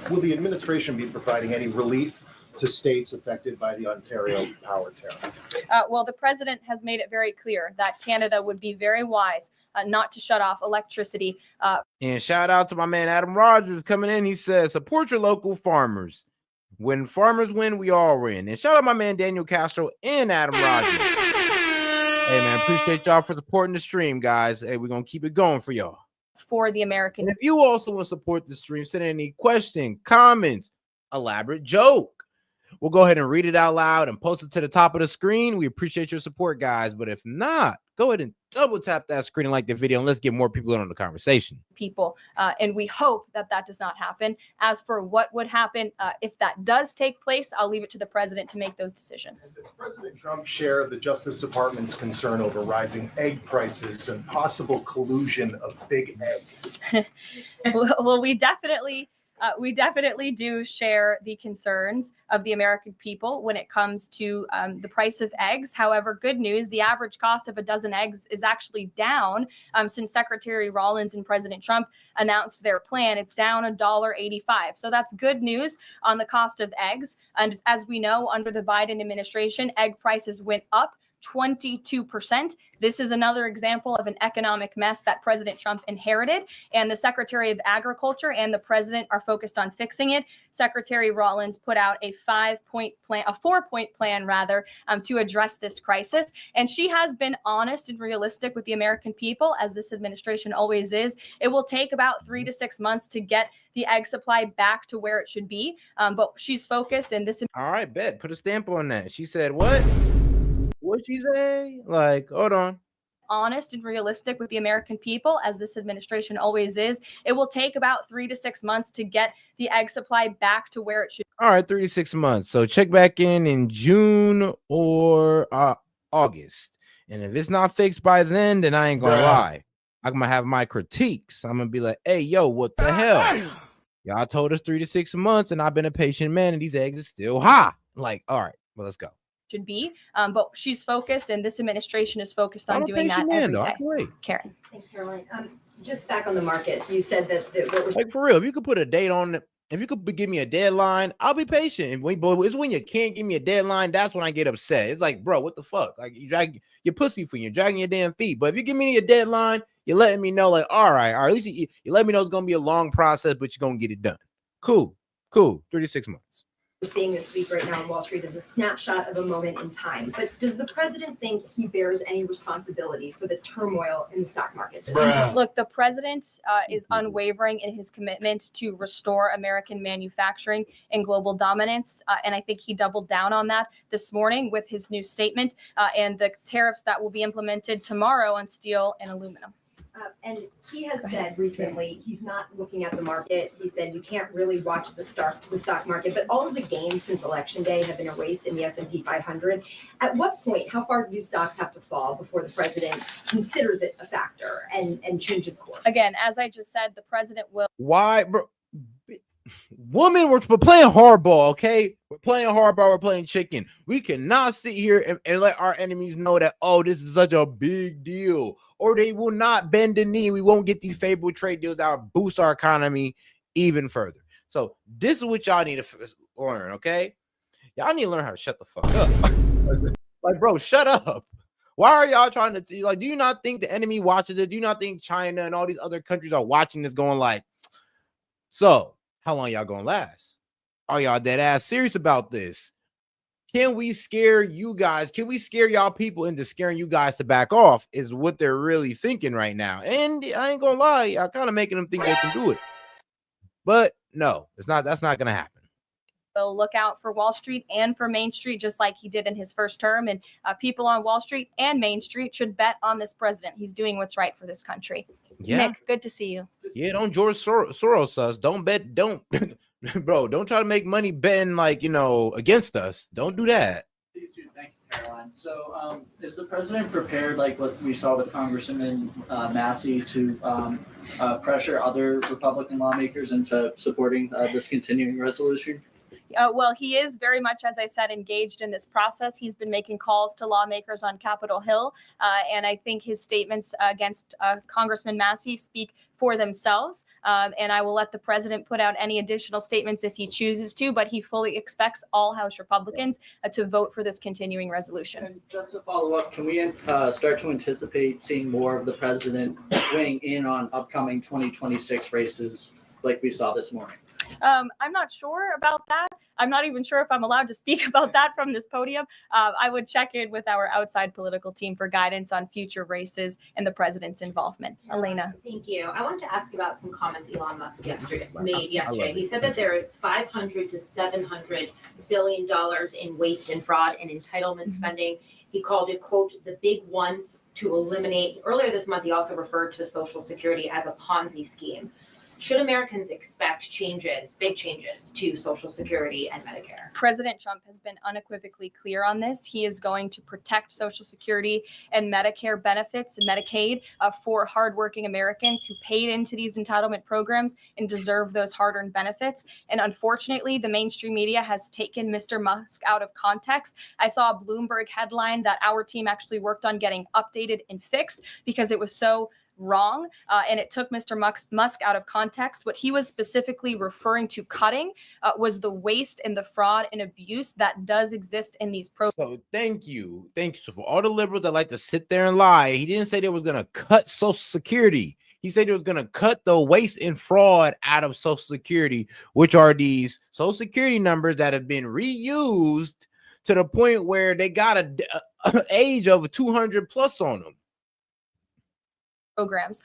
Will the administration be providing any relief to states affected by the Ontario power tariff? Well, the president has made it very clear that Canada would be very wise not to shut off electricity. And shout out to my man Adam Rogers coming in. He says, support your local farmers. When farmers win, we all win. And shout out my man Daniel Castro and Adam Rogers. Hey, man, appreciate y'all for supporting the stream, guys. Hey, we're going to keep it going for y'all. For the American. And if you also want to support the stream, send in any question, comments, elaborate joke, we'll go ahead and read it out loud and post it to the top of the screen. We appreciate your support, guys. But if not, go ahead and double tap that screen and like the video, and let's get more people in on the conversation. People, and we hope that that does not happen. As for what would happen if that does take place, I'll leave it to the president to make those decisions. Does President Trump share the Justice Department's concern over rising egg prices and possible collusion of big egg? Well, we definitely do share the concerns of the American people when it comes to the price of eggs. However, good news, the average cost of a dozen eggs is actually down since Secretary Rollins and President Trump announced their plan. It's down $1.85. So that's good news on the cost of eggs. And as we know, under the Biden administration, egg prices went up 22%. This is another example of an economic mess that President Trump inherited, and the Secretary of Agriculture and the president are focused on fixing it. Secretary Rollins put out a 4-point plan rather, to address this crisis. And she has been honest and realistic with the American people, as this administration always is. It will take about 3 to 6 months to get the egg supply back to where it should be. But she's focused, and this. All right, bet. Put a stamp on that. She said what? What'd she say? Like, hold on. Honest and realistic with the American people, as this administration always is. It will take about 3 to 6 months to get the egg supply back to where it should. All right, 3 to 6 months. So check back in June or August. And if it's not fixed by then I ain't gonna lie. I'm gonna have my critiques. I'm gonna be like, hey, yo, what the hell? Y'all told us 3 to 6 months, and I've been a patient man, and these eggs are still high. Like, all right, well, let's go. Should be, but she's focused, and this administration is focused on doing that every day. Karen. Thanks, Caroline. Just back on the markets, you said that what we're like for real. If you could put a date on, if you could give me a deadline, I'll be patient. And it's when you can't give me a deadline, that's when I get upset. It's like, bro, what the fuck? Like you drag your pussy for you, dragging your damn feet. But if you give me a deadline, you're letting me know, like, all right, or at least you let me know it's gonna be a long process, but you're gonna get it done. Cool. 36 months. We're seeing this week right now on Wall Street is a snapshot of a moment in time. But does the president think he bears any responsibility for the turmoil in the stock market this week? Look, the president is unwavering in his commitment to restore American manufacturing and global dominance. And I think he doubled down on that this morning with his new statement and the tariffs that will be implemented tomorrow on steel and aluminum. And he has said recently he's not looking at the market. He said you can't really watch the stock market, but all of the gains since election day have been erased in the S&P 500. At what point, how far do stocks have to fall before the president considers it a factor and changes course? Again, as I just said, the president will. Why, bro? Woman, we're playing hardball, okay? We're playing hardball, we're playing chicken. We cannot sit here and let our enemies know that, oh, this is such a big deal, or they will not bend the knee. We won't get these favorable trade deals that will boost our economy even further. So this is what y'all need to learn, okay? Y'all need to learn how to shut the fuck up. Like, bro, shut up. Why are y'all trying to, like, do you not think the enemy watches it? Do you not think China and all these other countries are watching this going like, so how long y'all gonna last? Are y'all dead ass serious about this? Can we scare you guys? Can we scare y'all people into scaring you guys to back off? Is what they're really thinking right now. And I ain't gonna lie, y'all kind of making them think they can do it. But no, it's not. That's not gonna happen. They'll look out for Wall Street and for Main Street, just like he did in his first term. And people on Wall Street and Main Street should bet on this president. He's doing what's right for this country. Yeah. Nick, good to see you. Yeah, don't George Soros us. Don't bet. Don't, bro. Don't try to make money betting like, you know, against us. Don't do that. Thank you, Caroline. So, is the president prepared, like what we saw with Congressman Massey, to pressure other Republican lawmakers into supporting this continuing resolution? Well, he is very much, as I said, engaged in this process. He's been making calls to lawmakers on Capitol Hill, and I think his statements against Congressman Massey speak for themselves. And I will let the president put out any additional statements if he chooses to, but he fully expects all House Republicans to vote for this continuing resolution. And just to follow up, can we start to anticipate seeing more of the president weighing in on upcoming 2026 races like we saw this morning? I'm not sure about that. I'm not even sure if I'm allowed to speak about that from this podium. I would check in with our outside political team for guidance on future races and the president's involvement. Elena. Thank you. I wanted to ask about some comments Elon Musk made yesterday. He said that there is 500 to 700 billion dollars in waste and fraud and entitlement spending. He called it, quote, the big one to eliminate. Earlier this month, he also referred to Social Security as a Ponzi scheme. Should Americans expect changes, big changes to Social Security and Medicare? President Trump has been unequivocally clear on this. He is going to protect Social Security and Medicare benefits, Medicaid, for hardworking Americans who paid into these entitlement programs and deserve those hard-earned benefits. And unfortunately, the mainstream media has taken Mr. Musk out of context. I saw a Bloomberg headline that our team actually worked on getting updated and fixed because it was so wrong, and it took Mr. Musk out of context. What he was specifically referring to cutting was the waste and the fraud and abuse that does exist in these programs. So thank you. So for all the liberals that like to sit there and lie, he didn't say they was going to cut Social Security. He said he was going to cut the waste and fraud out of Social Security, which are these Social Security numbers that have been reused to the point where they got an age of 200 plus on them. Programs,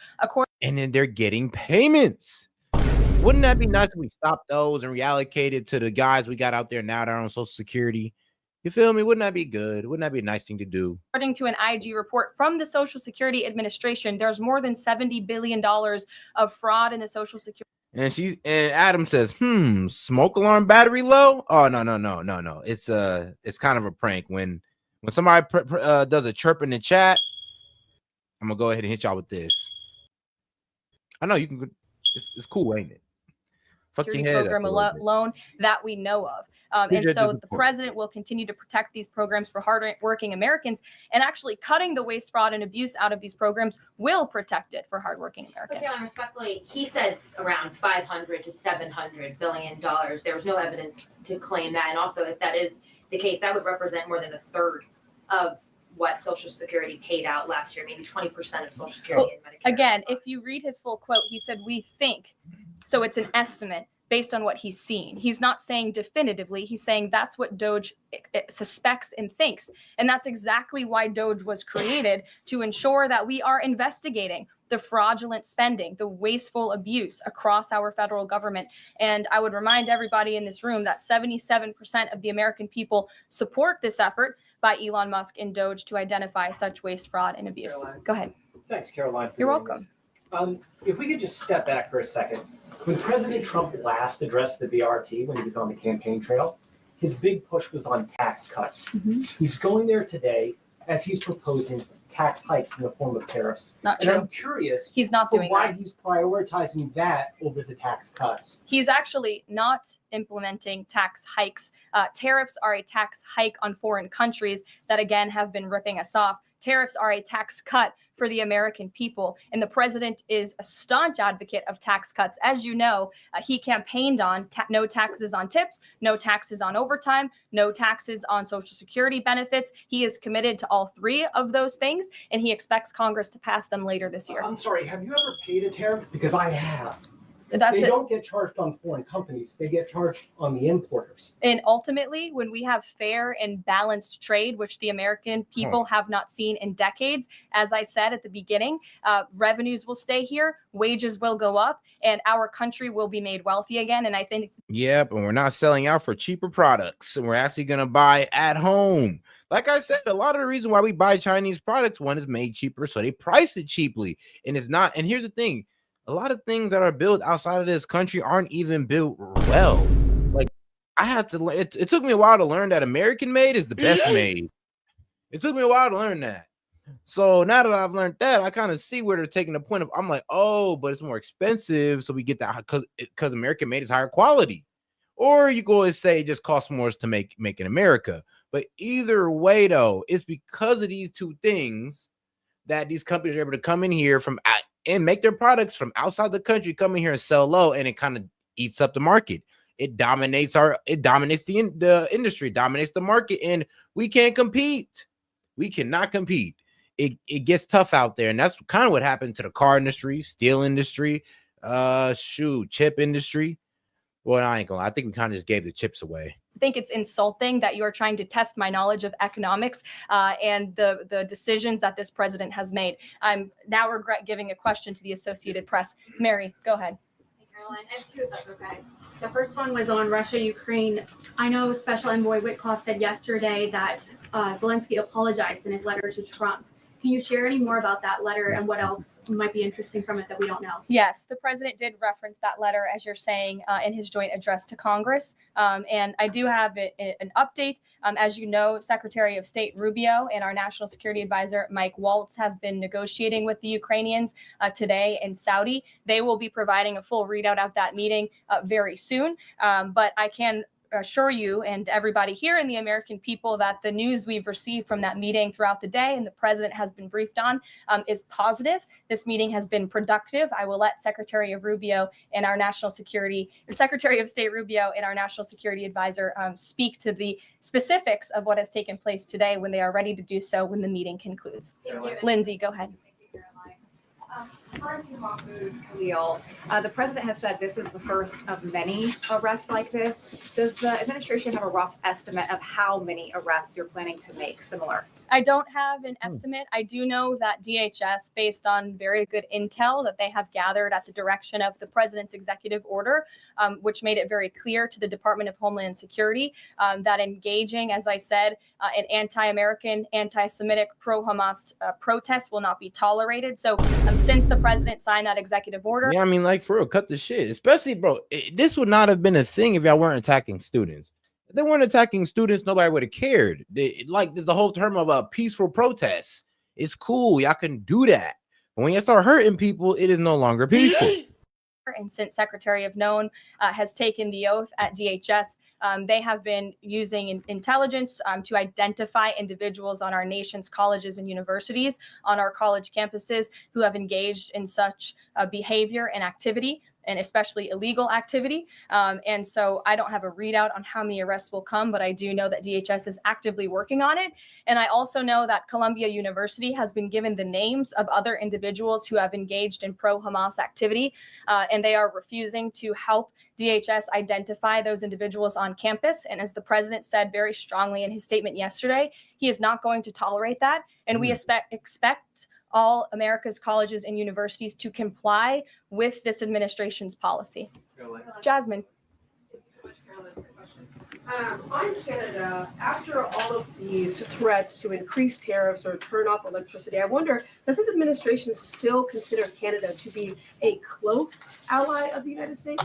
and then they're getting payments. Wouldn't that be nice if we stopped those and reallocated to the guys we got out there now that are on Social Security? You feel me? Wouldn't that be good? Wouldn't that be a nice thing to do? According to an IG report from the Social Security Administration, there's more than $70 billion of fraud in the Social Security. And Adam says, smoke alarm battery low? Oh, no. It's kind of a prank. When somebody does a chirp in the chat, I'm gonna go ahead and hit y'all with this. I know you can. It's cool, ain't it? Fuck your head program alone that we know of. And so the president will continue to protect these programs for hardworking Americans, and actually cutting the waste, fraud, and abuse out of these programs will protect it for hardworking Americans. Okay, respectfully, he said around 500 to 700 billion dollars. There was no evidence to claim that, and also if that is the case, that would represent more than a third of what Social Security paid out last year, maybe 20% of Social Security and Medicare. Again, if you read his full quote, he said, we think. So it's an estimate based on what he's seen. He's not saying definitively. He's saying that's what DOGE suspects and thinks. And that's exactly why DOGE was created, to ensure that we are investigating the fraudulent spending, the wasteful abuse across our federal government. And I would remind everybody in this room that 77% of the American people support this effort by Elon Musk and DOGE to identify such waste, fraud, and abuse. Caroline. Go ahead. Thanks, Caroline. You're welcome. If we could just step back for a second. When President Trump last addressed the BRT when he was on the campaign trail, his big push was on tax cuts. He's going there today as he's proposing tax hikes in the form of tariffs. Not and true. I'm curious He's not doing why that. he's prioritizing that over the tax cuts. He's actually not implementing tax hikes. Tariffs are a tax hike on foreign countries that, again, have been ripping us off. Tariffs are a tax cut for the American people. And the president is a staunch advocate of tax cuts. As you know, he campaigned on no taxes on tips, no taxes on overtime, no taxes on Social Security benefits. He is committed to all three of those things, and he expects Congress to pass them later this year. I'm sorry, have you ever paid a tariff? Because I have. That's they it. Don't get charged on foreign companies. They get charged on the importers. And ultimately, when we have fair and balanced trade, which the American people have not seen in decades, as I said at the beginning, revenues will stay here, wages will go up, and our country will be made wealthy again. And I think Yep, and we're not selling out for cheaper products, and we're actually going to buy at home. Like I said, a lot of the reason why we buy Chinese products, one is made cheaper, so they price it cheaply, and it's not. And here's the thing: a lot of things that are built outside of this country aren't even built well. Like I had to. It took me a while to learn that American made is the best made. It took me a while to learn that. So now that I've learned that, I kind of see where they're taking the point of. I'm like, oh, but it's more expensive, so we get that because American made is higher quality. Or you go always say it just costs more to make in America. But either way, though, it's because of these two things that these companies are able to come in here from and make their products from outside the country, come in here and sell low, and it kind of eats up the market. It dominates the industry, dominates the market, and we can't compete. We cannot compete. It gets tough out there, and that's kind of what happened to the car industry, steel industry, chip industry. Well, I ain't gonna lie. I think we kind of just gave the chips away. I think it's insulting that you are trying to test my knowledge of economics and the decisions that this president has made. I'm now regret giving a question to the Associated Press. Mary, go ahead. Hey, Caroline, I have two, if that's okay. The first one was on Russia, Ukraine. I know Special Envoy Witkoff said yesterday that Zelensky apologized in his letter to Trump. Can you share any more about that letter and what else might be interesting from it that we don't know? Yes, the president did reference that letter, as you're saying, in his joint address to Congress. And I do have an update. As you know, Secretary of State Rubio and our National Security Advisor, Mike Waltz, have been negotiating with the Ukrainians today in Saudi. They will be providing a full readout of that meeting very soon. But I can assure you and everybody here and the American people that the news we've received from that meeting throughout the day and the president has been briefed on is positive. This meeting has been productive. I will let Secretary of State Rubio and our National Security Advisor speak to the specifics of what has taken place today when they are ready to do so when the meeting concludes. Lindsay, go ahead. Referring to Mahmoud Khalil, the president has said this is the first of many arrests like this. Does the administration have a rough estimate of how many arrests you're planning to make similar? I don't have an estimate. I do know that DHS, based on very good intel that they have gathered at the direction of the president's executive order, which made it very clear to the Department of Homeland Security that engaging, as I said, an anti-American, anti-Semitic, pro-Hamas protest will not be tolerated. So since the president signed that executive order. Yeah, I mean, like, for real, cut the shit. Especially, bro, this would not have been a thing if y'all weren't attacking students. If they weren't attacking students, nobody would have cared. Like, there's the whole term of a peaceful protest. It's cool. Y'all can do that. But when you start hurting people, it is no longer peaceful. And since Secretary of Known has taken the oath at DHS, they have been using intelligence to identify individuals on our nation's colleges and universities, on our college campuses who have engaged in such behavior and activity, and especially illegal activity. And so I don't have a readout on how many arrests will come, but I do know that DHS is actively working on it. And I also know that Columbia University has been given the names of other individuals who have engaged in pro-Hamas activity, and they are refusing to help DHS identify those individuals on campus. And as the president said very strongly in his statement yesterday, he is not going to tolerate that. And we expect all America's colleges and universities to comply with this administration's policy. Jasmine. On Canada, after all of these threats to increase tariffs or turn off electricity, I wonder, does this administration still consider Canada to be a close ally of the United States?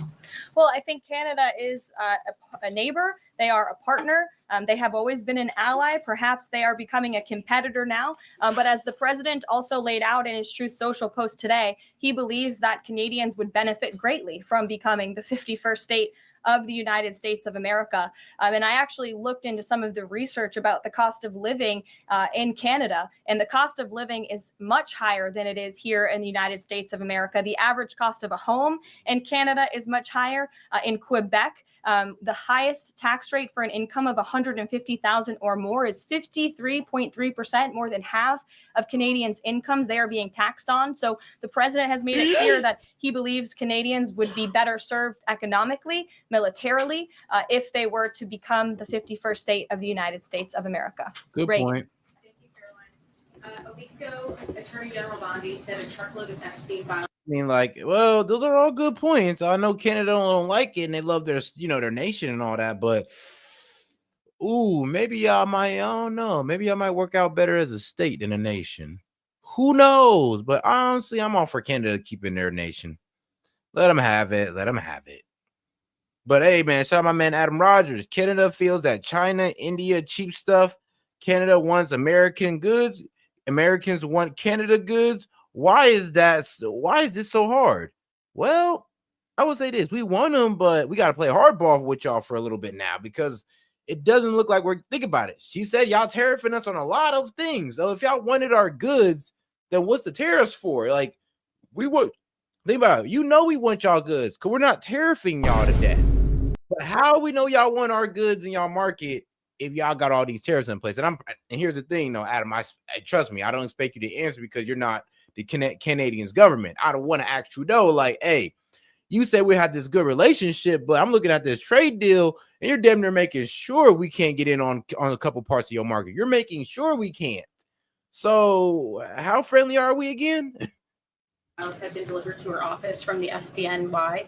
Well, I think Canada is a neighbor. They are a partner. They have always been an ally. Perhaps they are becoming a competitor now. But as the president also laid out in his Truth Social post today, he believes that Canadians would benefit greatly from becoming the 51st state of the United States of America. And I actually looked into some of the research about the cost of living in Canada, and the cost of living is much higher than it is here in the United States of America. The average cost of a home in Canada is much higher. In Quebec, the highest tax rate for an income of $150,000 or more is 53.3%, more than half of Canadians' incomes they are being taxed on. So the president has made it clear that he believes Canadians would be better served economically, militarily, if they were to become the 51st state of the United States of America. Good Reagan. point. A week ago, Attorney General Bondi said a truckload of Epstein files. I mean, like, well, those are all good points. I know Canada don't like it and they love their, their nation and all that, but maybe y'all might, I don't know, maybe y'all might work out better as a state than a nation. Who knows? But honestly, I'm all for Canada keeping their nation. Let them have it. Let them have it. But hey, man, shout out my man Adam Rogers. Canada feels that China, India, cheap stuff. Canada wants American goods. Americans want Canada goods. Why is that? Why is this so hard? Well, I would say this: we want them, but we got to play hardball with y'all for a little bit now because it doesn't look like we're. Think about it. She said y'all tariffing us on a lot of things. So if y'all wanted our goods, then what's the tariffs for? Like we would think about it. You know we want y'all goods because we're not tariffing y'all to death. But how we know y'all want our goods in y'all market if y'all got all these tariffs in place? And here's the thing, though, Adam. I trust me. I don't expect you to answer because you're not the Canadian's government. I don't want to ask Trudeau, like, hey, you said we had this good relationship, but I'm looking at this trade deal, and you're damn near making sure we can't get in on a couple parts of your market. You're making sure we can't. So how friendly are we again? Files have been delivered to her office from the SDNY.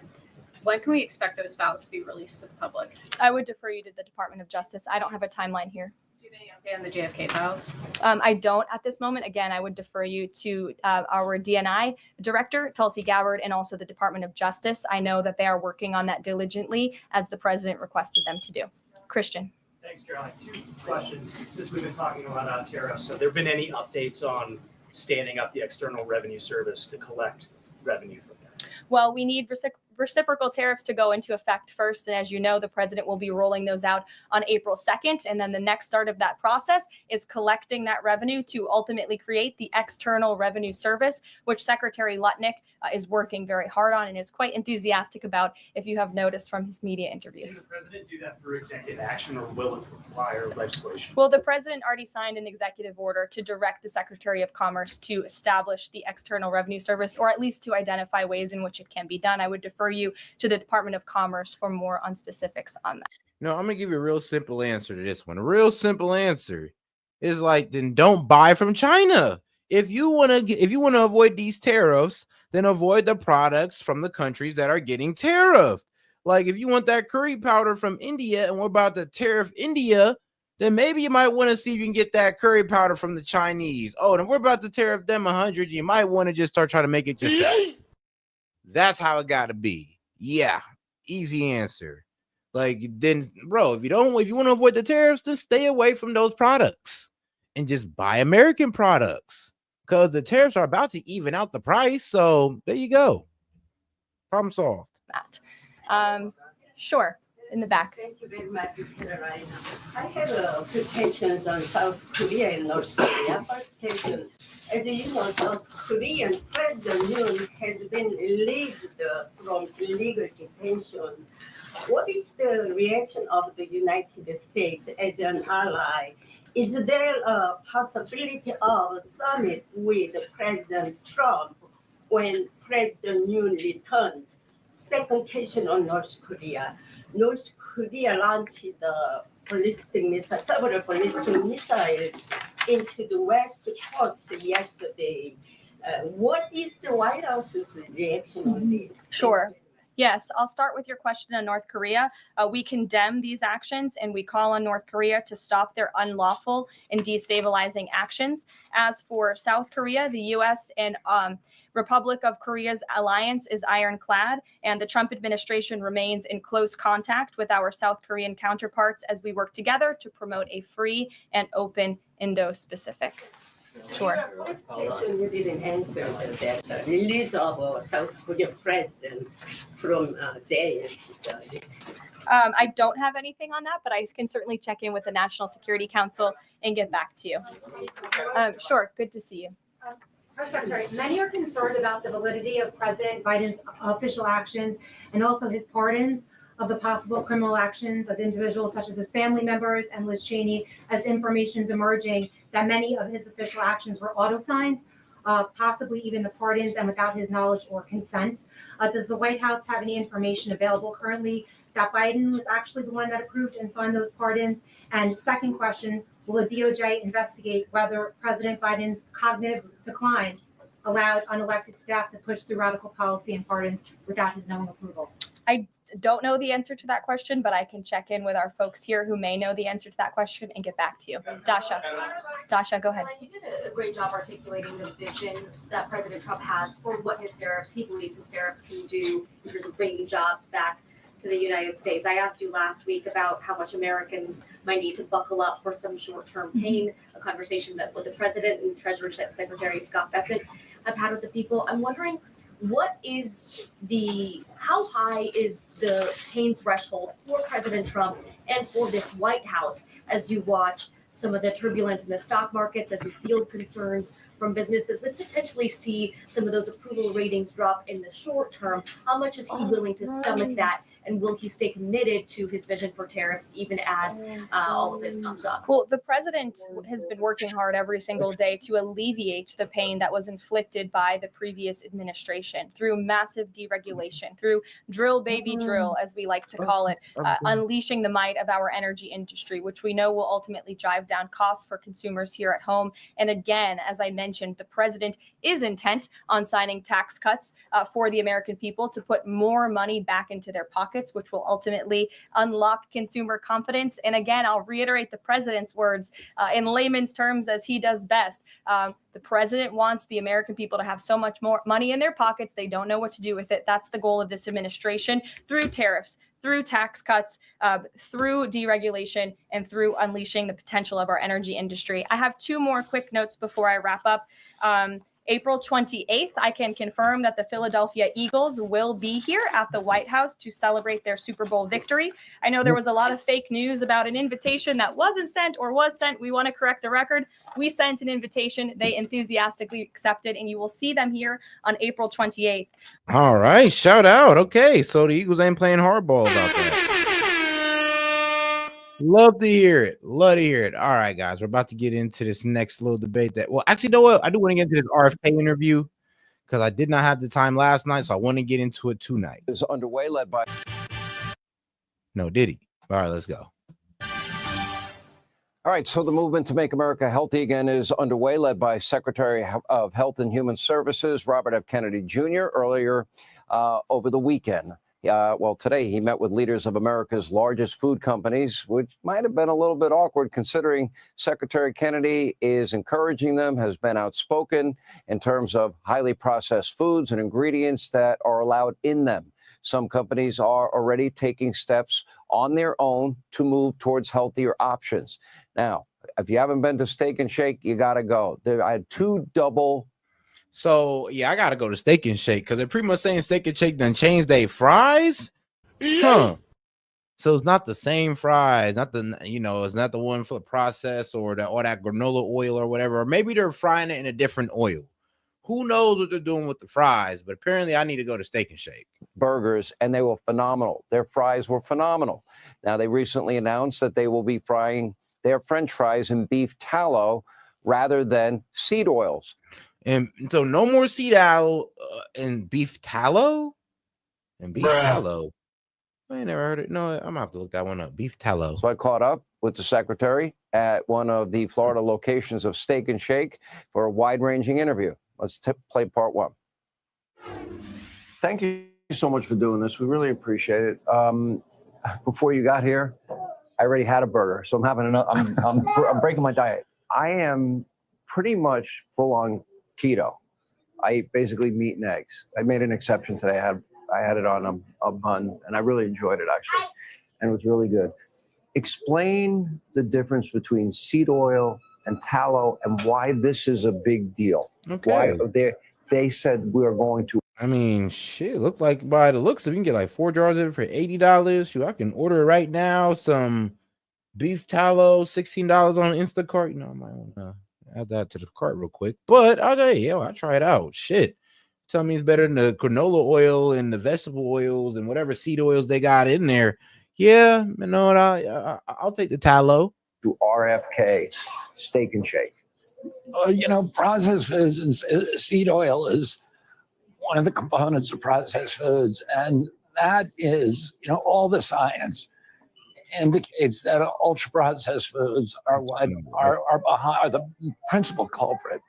When can we expect those files to be released to the public? I would defer you to the Department of Justice. I don't have a timeline here. Do you have any update on the JFK files? I don't at this moment. Again, I would defer you to our DNI director, Tulsi Gabbard, and also the Department of Justice. I know that they are working on that diligently as the president requested them to do. Christian. Thanks, Caroline. Two questions since we've been talking about tariffs. So there been any updates on standing up the External Revenue Service to collect revenue from there? Well, we need reciprocal tariffs to go into effect first. And as you know, the president will be rolling those out on April 2nd. And then the next start of that process is collecting that revenue to ultimately create the External Revenue Service, which Secretary Lutnick is working very hard on and is quite enthusiastic about, if you have noticed from his media interviews. Can the president do that through executive action, or will it require legislation? Well, the president already signed an executive order to direct the Secretary of Commerce to establish the External Revenue Service, or at least to identify ways in which it can be done. I would defer you to the Department of Commerce for more on specifics on that. No, I'm gonna give you a real simple answer to this one. A real simple answer is like, then don't buy from China. If you want to avoid these tariffs, then avoid the products from the countries that are getting tariffed. Like if you want that curry powder from India and we're about to tariff India, then maybe you might want to see if you can get that curry powder from the Chinese. Oh, and we're about to tariff them 100. You might want to just start trying to make it yourself. That's how it got to be. Yeah, easy answer. Like then, bro, if you want to avoid the tariffs, then stay away from those products and just buy American products because the tariffs are about to even out the price. So there you go. Problem solved. That. Sure. In the back. Thank you very much, Caroline. I have a few questions on South Korea and North Korea. First question, as you know, South Korean President Yoon has been released from illegal detention. What is the reaction of the United States as an ally? Is there a possibility of a summit with President Trump when President Yoon returns? Second question on North Korea. North Korea launched the several ballistic missiles into the West Coast yesterday. What is the White House's reaction on this? Sure. Yes, I'll start with your question on North Korea. We condemn these actions and we call on North Korea to stop their unlawful and destabilizing actions. As for South Korea, the U.S. and Republic of Korea's alliance is ironclad, and the Trump administration remains in close contact with our South Korean counterparts as we work together to promote a free and open Indo-Pacific. Sure. First question you didn't answer that the release of South Korean president from jail. I don't have anything on that, but I can certainly check in with the National Security Council and get back to you. Sure, good to see you. Press Secretary, many are concerned about the validity of President Biden's official actions and also his pardons of the possible criminal actions of individuals such as his family members and Liz Cheney, as information is emerging that many of his official actions were auto-signed, possibly even the pardons, and without his knowledge or consent. Does the White House have any information available currently that Biden was actually the one that approved and signed those pardons? And second question, will the DOJ investigate whether President Biden's cognitive decline allowed unelected staff to push through radical policy and pardons without his knowing approval? I don't know the answer to that question, but I can check in with our folks here who may know the answer to that question and get back to you. Dasha, go ahead. You did a great job articulating the vision that President Trump has for what he believes his tariffs can do in terms of bringing jobs back to the United States. I asked you last week about how much Americans might need to buckle up for some short-term pain, a conversation that with the President and Treasury Secretary Scott Bessent have had with the people. I'm wondering, how high is the pain threshold for President Trump and for this White House as you watch some of the turbulence in the stock markets, as you field concerns from businesses and potentially see some of those approval ratings drop in the short term? How much is he willing to stomach that? And will he stay committed to his vision for tariffs even as all of this comes up? Well, the president has been working hard every single day to alleviate the pain that was inflicted by the previous administration through massive deregulation, through drill baby drill, as we like to call it, unleashing the might of our energy industry, which we know will ultimately drive down costs for consumers here at home. And again, as I mentioned, the president is intent on signing tax cuts for the American people to put more money back into their pockets, which will ultimately unlock consumer confidence. And again, I'll reiterate the president's words in layman's terms as he does best. The president wants the American people to have so much more money in their pockets, they don't know what to do with it. That's the goal of this administration through tariffs, through tax cuts, through deregulation, and through unleashing the potential of our energy industry. I have two more quick notes before I wrap up. April 28th, I can confirm that the Philadelphia Eagles will be here at the White House to celebrate their Super Bowl victory. I know there was a lot of fake news about an invitation that wasn't sent or was sent. We want to correct the record. We sent an invitation. They enthusiastically accepted, and you will see them here on April 28th. All right, shout out. Okay, so the Eagles ain't playing hardball about that. Love to hear it. Love to hear it. All right, guys, we're about to get into this next little debate that, well, actually, you know what? I do want to get into this RFK interview because I did not have the time last night, so I want to get into it tonight. Is underway, led by... No, did he? All right, let's go. All right, so the movement to make America healthy again is underway, led by Secretary of Health and Human Services, Robert F. Kennedy Jr., earlier over the weekend. Today he met with leaders of America's largest food companies, which might have been a little bit awkward considering Secretary Kennedy is encouraging them, has been outspoken in terms of highly processed foods and ingredients that are allowed in them. Some companies are already taking steps on their own to move towards healthier options. Now, if you haven't been to Steak and Shake, you got to go. I had two double. So, yeah, I got to go to Steak and Shake because they're pretty much saying Steak and Shake done changed their fries. Huh. So it's not the same fries, not the, it's not the one for the process or that granola oil or whatever. Or maybe they're frying it in a different oil. Who knows what they're doing with the fries? But apparently I need to go to Steak and Shake. Burgers, and they were phenomenal. Their fries were phenomenal. Now, they recently announced that they will be frying their French fries in beef tallow rather than seed oils. And so no more seed oil and beef tallow? And beef tallow. I ain't never heard it. No, I'm going to have to look that one up. Beef tallow. So I caught up with the secretary at one of the Florida locations of Steak and Shake for a wide-ranging interview. Let's play part one. Thank you you so much for doing this. We really appreciate it. Before you got here, I already had a burger, so I'm having another. I'm breaking my diet. I am pretty much full on keto. I eat basically meat and eggs. I made an exception today. I had it on a bun, and I really enjoyed it actually, and it was really good. Explain the difference between seed oil and tallow, and why this is a big deal. Okay. Why they said we are going to. I mean, shit, look like by the looks of it, you can get like 4 jars of it for $80. Shoot, I can order it right now. Some beef tallow, $16 on Instacart. You know, I might want to add that to the cart real quick. But okay, I'll try it out. Shit. Tell me it's better than the canola oil and the vegetable oils and whatever seed oils they got in there. Yeah, you know what? I'll take the tallow. To RFK Steak and Shake. Processed foods and seed oil is one of the components of processed foods, and that is, all the science indicates that ultra processed foods are the principal culprit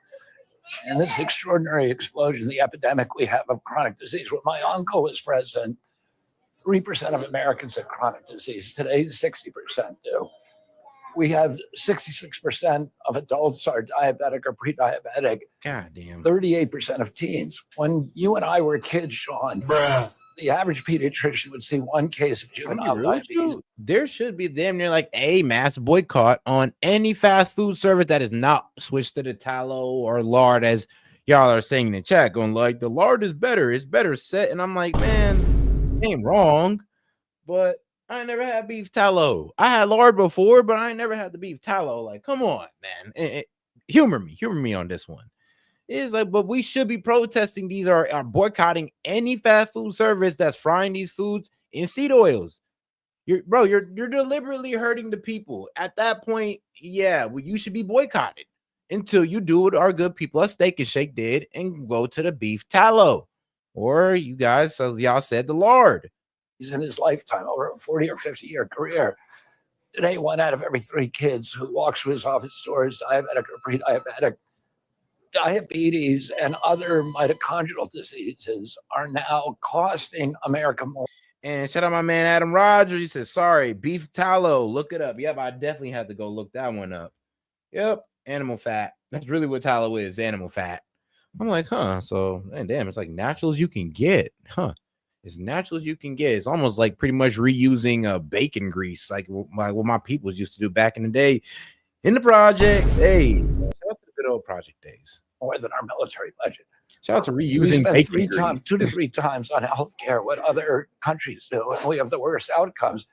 in this extraordinary explosion, the epidemic we have of chronic disease. When my uncle was president, 3% of Americans had chronic disease. Today, 60% do. We have 66% of adults are diabetic or pre-diabetic. God damn. 38% of teens. When you and I were kids, Sean, the average pediatrician would see one case of juvenile diabetes. There should be damn near like a mass boycott on any fast food service that is not switched to the tallow or lard, as y'all are saying in the chat, going like the lard is better, it's better set. And I'm like, man, ain't wrong, but I ain't never had beef tallow. I had lard before, but I ain't never had the beef tallow. Like, come on, man. Humor me on this one. It's like, but we should be protesting these are boycotting any fast food service that's frying these foods in seed oils. You're deliberately hurting the people. At that point, you should be boycotted until you do what our good people at Steak and Shake did and go to the beef tallow. Or you guys, so y'all said the lard. He's in his lifetime, over a 40 or 50-year career. Today, 1 out of every 3 kids who walks through his office door is diabetic or pre-diabetic. Diabetes and other mitochondrial diseases are now costing America more. And shout out my man Adam Rogers. He says, sorry, beef tallow. Look it up. Yep, I definitely had to go look that one up. Yep, animal fat. That's really what tallow is, animal fat. I'm like, so, man, damn, it's like natural as you can get. As natural as you can get. It's almost like pretty much reusing bacon grease, like what my people used to do back in the day in the projects. Hey, shout out to the good old project days. More than our military budget. Shout out to reusing bacon grease. 2 to 3 times on healthcare what other countries do, and we have the worst outcomes.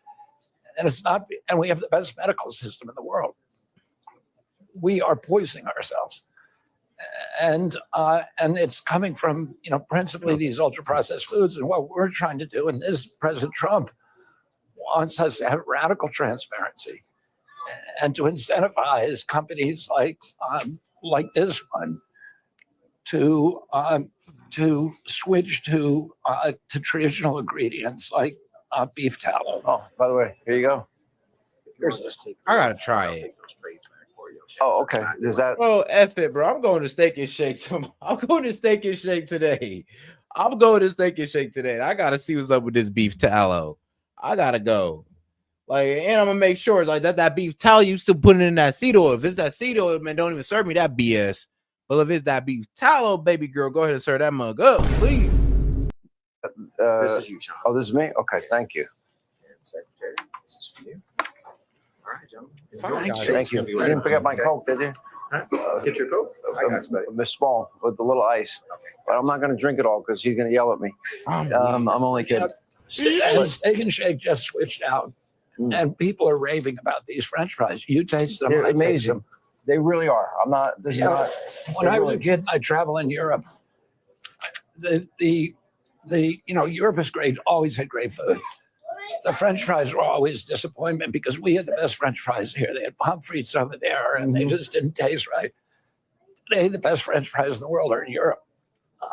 And we have the best medical system in the world. We are poisoning ourselves. And it's coming from, principally these ultra processed foods. And what we're trying to do, and this President Trump wants us to have radical transparency and to incentivize companies like this one to switch to traditional ingredients like beef tallow. Oh, by the way, here you go. Here's this. I gotta try it. Oh, okay. Is that? Oh, F it, bro. I'm going to Steak and Shake. I'm going to Steak and Shake today. I'm going to Steak and Shake today. I gotta see what's up with this beef tallow. I gotta go. Like, and I'm gonna make sure it's like that beef tallow you still putting in that seed oil. If it's that seed oil, man, don't even serve me that BS. But if it's that beef tallow, baby girl, go ahead and serve that mug up, please. This is you, Sean. Oh, this is me? Okay, thank you. Secretary, this is for you. All right, gentlemen. Thank you. You didn't pick up my Coke, did you? Get your Coke? I got you, buddy. The small with the little ice. But I'm not going to drink it all because he's going to yell at me. I'm only kidding. Steak and Shake just switched out, and people are raving about these French fries. You taste them. They're amazing. They really are. I'm not. When I was a kid, I travel in Europe. Europe is great. Always had great food. The French fries were always a disappointment because we had the best French fries here. They had pommes frites over there, and they just didn't taste right. Today, the best French fries in the world are in Europe.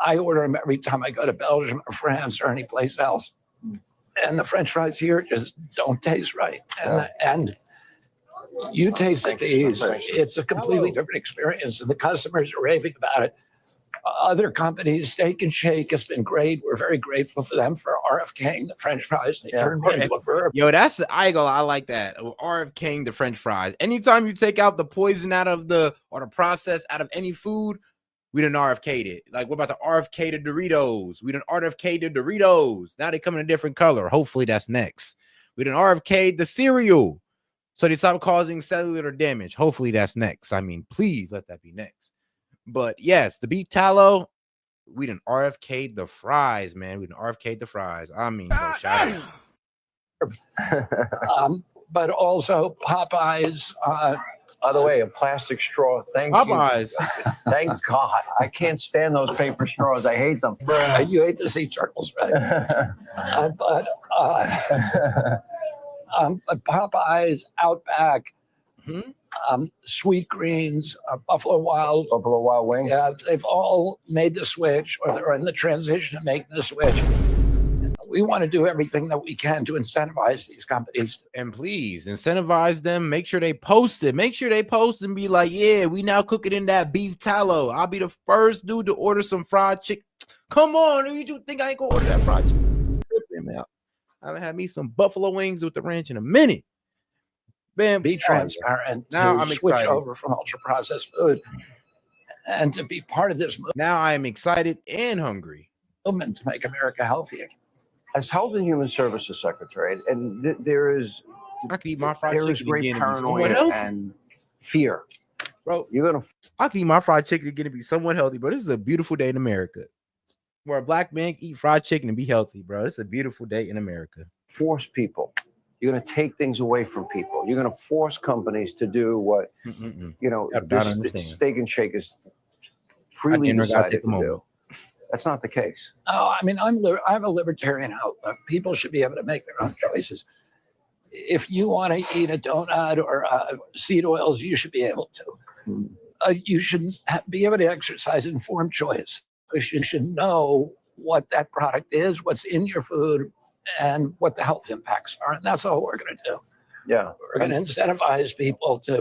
I order them every time I go to Belgium or France or any place else. And the French fries here just don't taste right. And you taste these, it's a completely different experience, and the customers are raving about it. Other companies, Steak and Shake has been great. We're very grateful for them for RFKing the French fries. They turned me into a verb. Yo, that's I ain't gonna lie, I like that. RFKing the French fries. Anytime you take out the poison out of the process out of any food, we done RFK'd it. Like, what about the RFK to Doritos? We done RFK'd the Doritos. Now they come in a different color. Hopefully that's next. We done RFK'd the cereal, so they stop causing cellular damage. Hopefully that's next. I mean, please let that be next. But yes, the beef tallow, we done RFK'd the fries, man. We done RFK'd the fries. I mean, bro, shout out. But also Popeyes. By the way, a plastic straw. Thank Popeyes. you. Thank God. I can't stand those paper straws. I hate them. You hate the sea turtles, right? But Popeyes, Outback, Sweet Greens, Buffalo Wild Wings. Yeah, they've all made the switch, or they're in the transition of making the switch. We want to do everything that we can to incentivize these companies. And please incentivize them. Make sure they post it. Make sure they post and be like, yeah, we now cook it in that beef tallow. I'll be the first dude to order some fried chicken. Come on, you think I ain't gonna order that fried chicken? I haven't had me some buffalo wings with the ranch in a minute. Man, be transparent. Now I'm I'm switch excited. over from ultra processed food and to be part of this movement. Now I am excited and hungry. Movement to make America healthy again. As Health and Human Services Secretary, and there is great paranoia and fear. Bro, you're gonna. I can eat my fried chicken again and be somewhat healthy, bro. This is a beautiful day in America, where a black man can eat fried chicken and be healthy, bro. It's a beautiful day in America. Force people. You're going to take things away from people. You're going to force companies to do what this Steak and Shake is freely decided to do. That's not the case. Oh, I mean, I'm a libertarian outlook. People should be able to make their own choices. If you want to eat a donut or seed oils, you should be able to. You should be able to exercise informed choice. You should know what that product is, what's in your food, and what the health impacts are. And that's all we're going to do. Yeah. We're going to incentivize people we're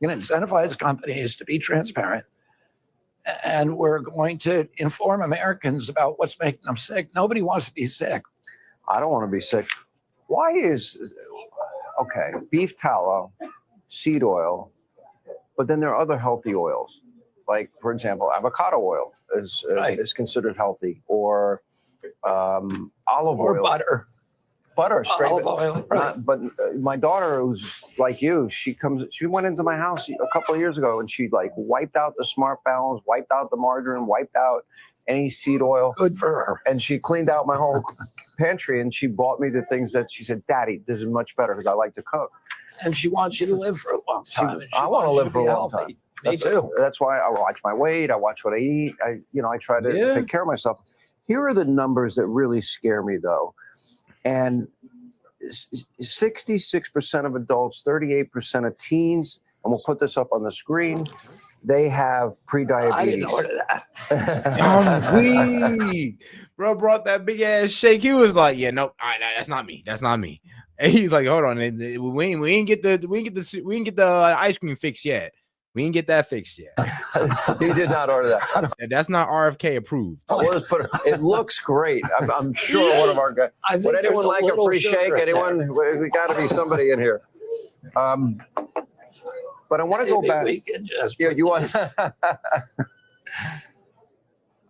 going to incentivize companies to be transparent. And we're going to inform Americans about what's making them sick. Nobody wants to be sick. I don't want to be sick. Why okay, beef tallow, seed oil, but then there are other healthy oils. Like, for example, avocado oil is considered healthy, or olive oil. Or butter. Butter, straight olive oil. Right. But my daughter, who's like you, she went into my house a couple of years ago and she like wiped out the Smart Balance, wiped out the margarine, wiped out any seed oil. Good for her. And she cleaned out my whole pantry and she bought me the things that she said, Daddy, this is much better because I like to cook. And she wants you to live for a long time. I want to live for a long time. Me too. That's why I watch my weight. I watch what I eat. I try to take care of myself. Here are the numbers that really scare me, though. And 66% of adults, 38% of teens, and we'll put this up on the screen, they have pre-diabetes. I didn't order that. Bro brought that big ass shake. He was like, "Yeah, no, that's not me. That's not me." And he's like, "Hold on, we ain't get the ice cream fixed yet. We didn't get that fixed yet." He did not order that. That's not RFK approved. It looks great. I'm sure one of our guys. Would anyone like a free shake? Anyone? We got to be somebody in here. But I want to go back. You want?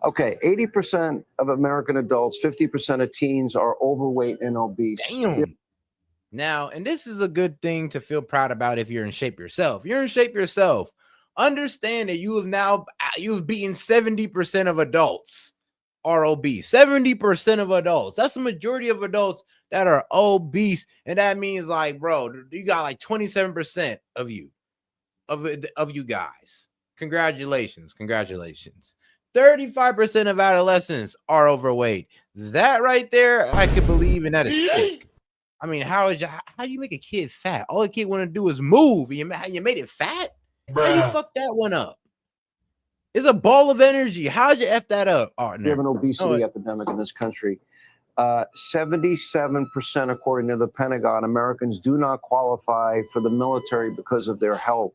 Okay, 80% of American adults, 50% of teens are overweight and obese. Damn. Now, and this is a good thing to feel proud about if you're in shape yourself. You're in shape yourself. Understand that you've beaten 70% of adults are obese. 70% of adults. That's the majority of adults that are obese. And that means, like, bro, you got like 27% of you guys. Congratulations. 35% of adolescents are overweight. That right there, I could believe, and that is sick. I mean, how do you make a kid fat? All a kid want to do is move. You made it fat? How you fuck that one up? It's a ball of energy. How'd you F that up? Oh, no. We have an obesity epidemic in this country. 77%, according to the Pentagon, Americans do not qualify for the military because of their health.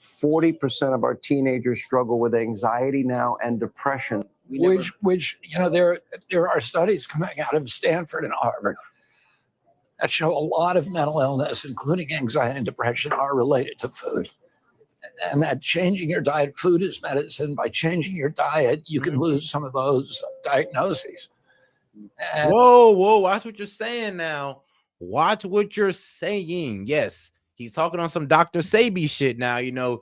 40% of our teenagers struggle with anxiety now and depression. Which there are studies coming out of Stanford and Harvard that show a lot of mental illness, including anxiety and depression, are related to food. And that changing your diet, food is medicine. By changing your diet, you can lose some of those diagnoses. And whoa, watch what you're saying now. Watch what you're saying. Yes, he's talking on some Dr. Sebi shit now. You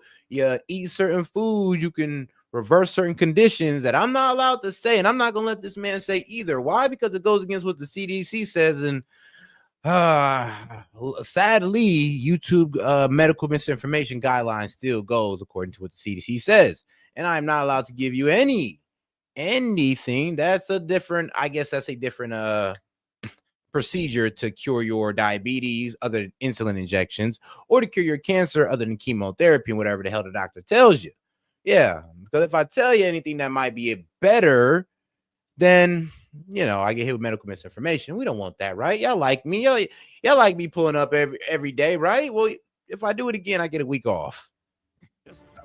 eat certain foods, you can reverse certain conditions that I'm not allowed to say, and I'm not gonna let this man say either. Why? Because it goes against what the CDC says, and sadly, YouTube medical misinformation guidelines still goes according to what the CDC says, and I'm not allowed to give you anything. That's a different, I guess that's a different procedure to cure your diabetes other than insulin injections, or to cure your cancer other than chemotherapy and whatever the hell the doctor tells you. Yeah, because if I tell you anything that might be better, then I get hit with medical misinformation. We don't want that, right? Y'all like me. Y'all like me pulling up every day, right? Well, if I do it again, I get a week off.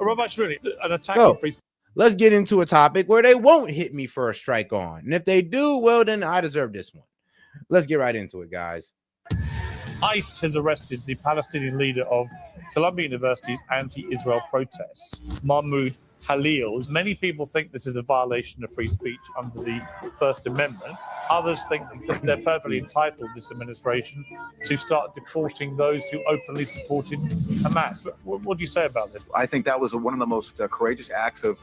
Rabbi Shmuley, an attack on free speech. Let's get into a topic where they won't hit me for a strike on. And if they do, well, then I deserve this one. Let's get right into it, guys. ICE has arrested the Palestinian leader of Columbia University's anti-Israel protests, Mahmoud Halil. Many people think this is a violation of free speech under the First Amendment. Others think that they're perfectly entitled, this administration, to start deporting those who openly supported Hamas. What do you say about this? I think that was one of the most courageous acts of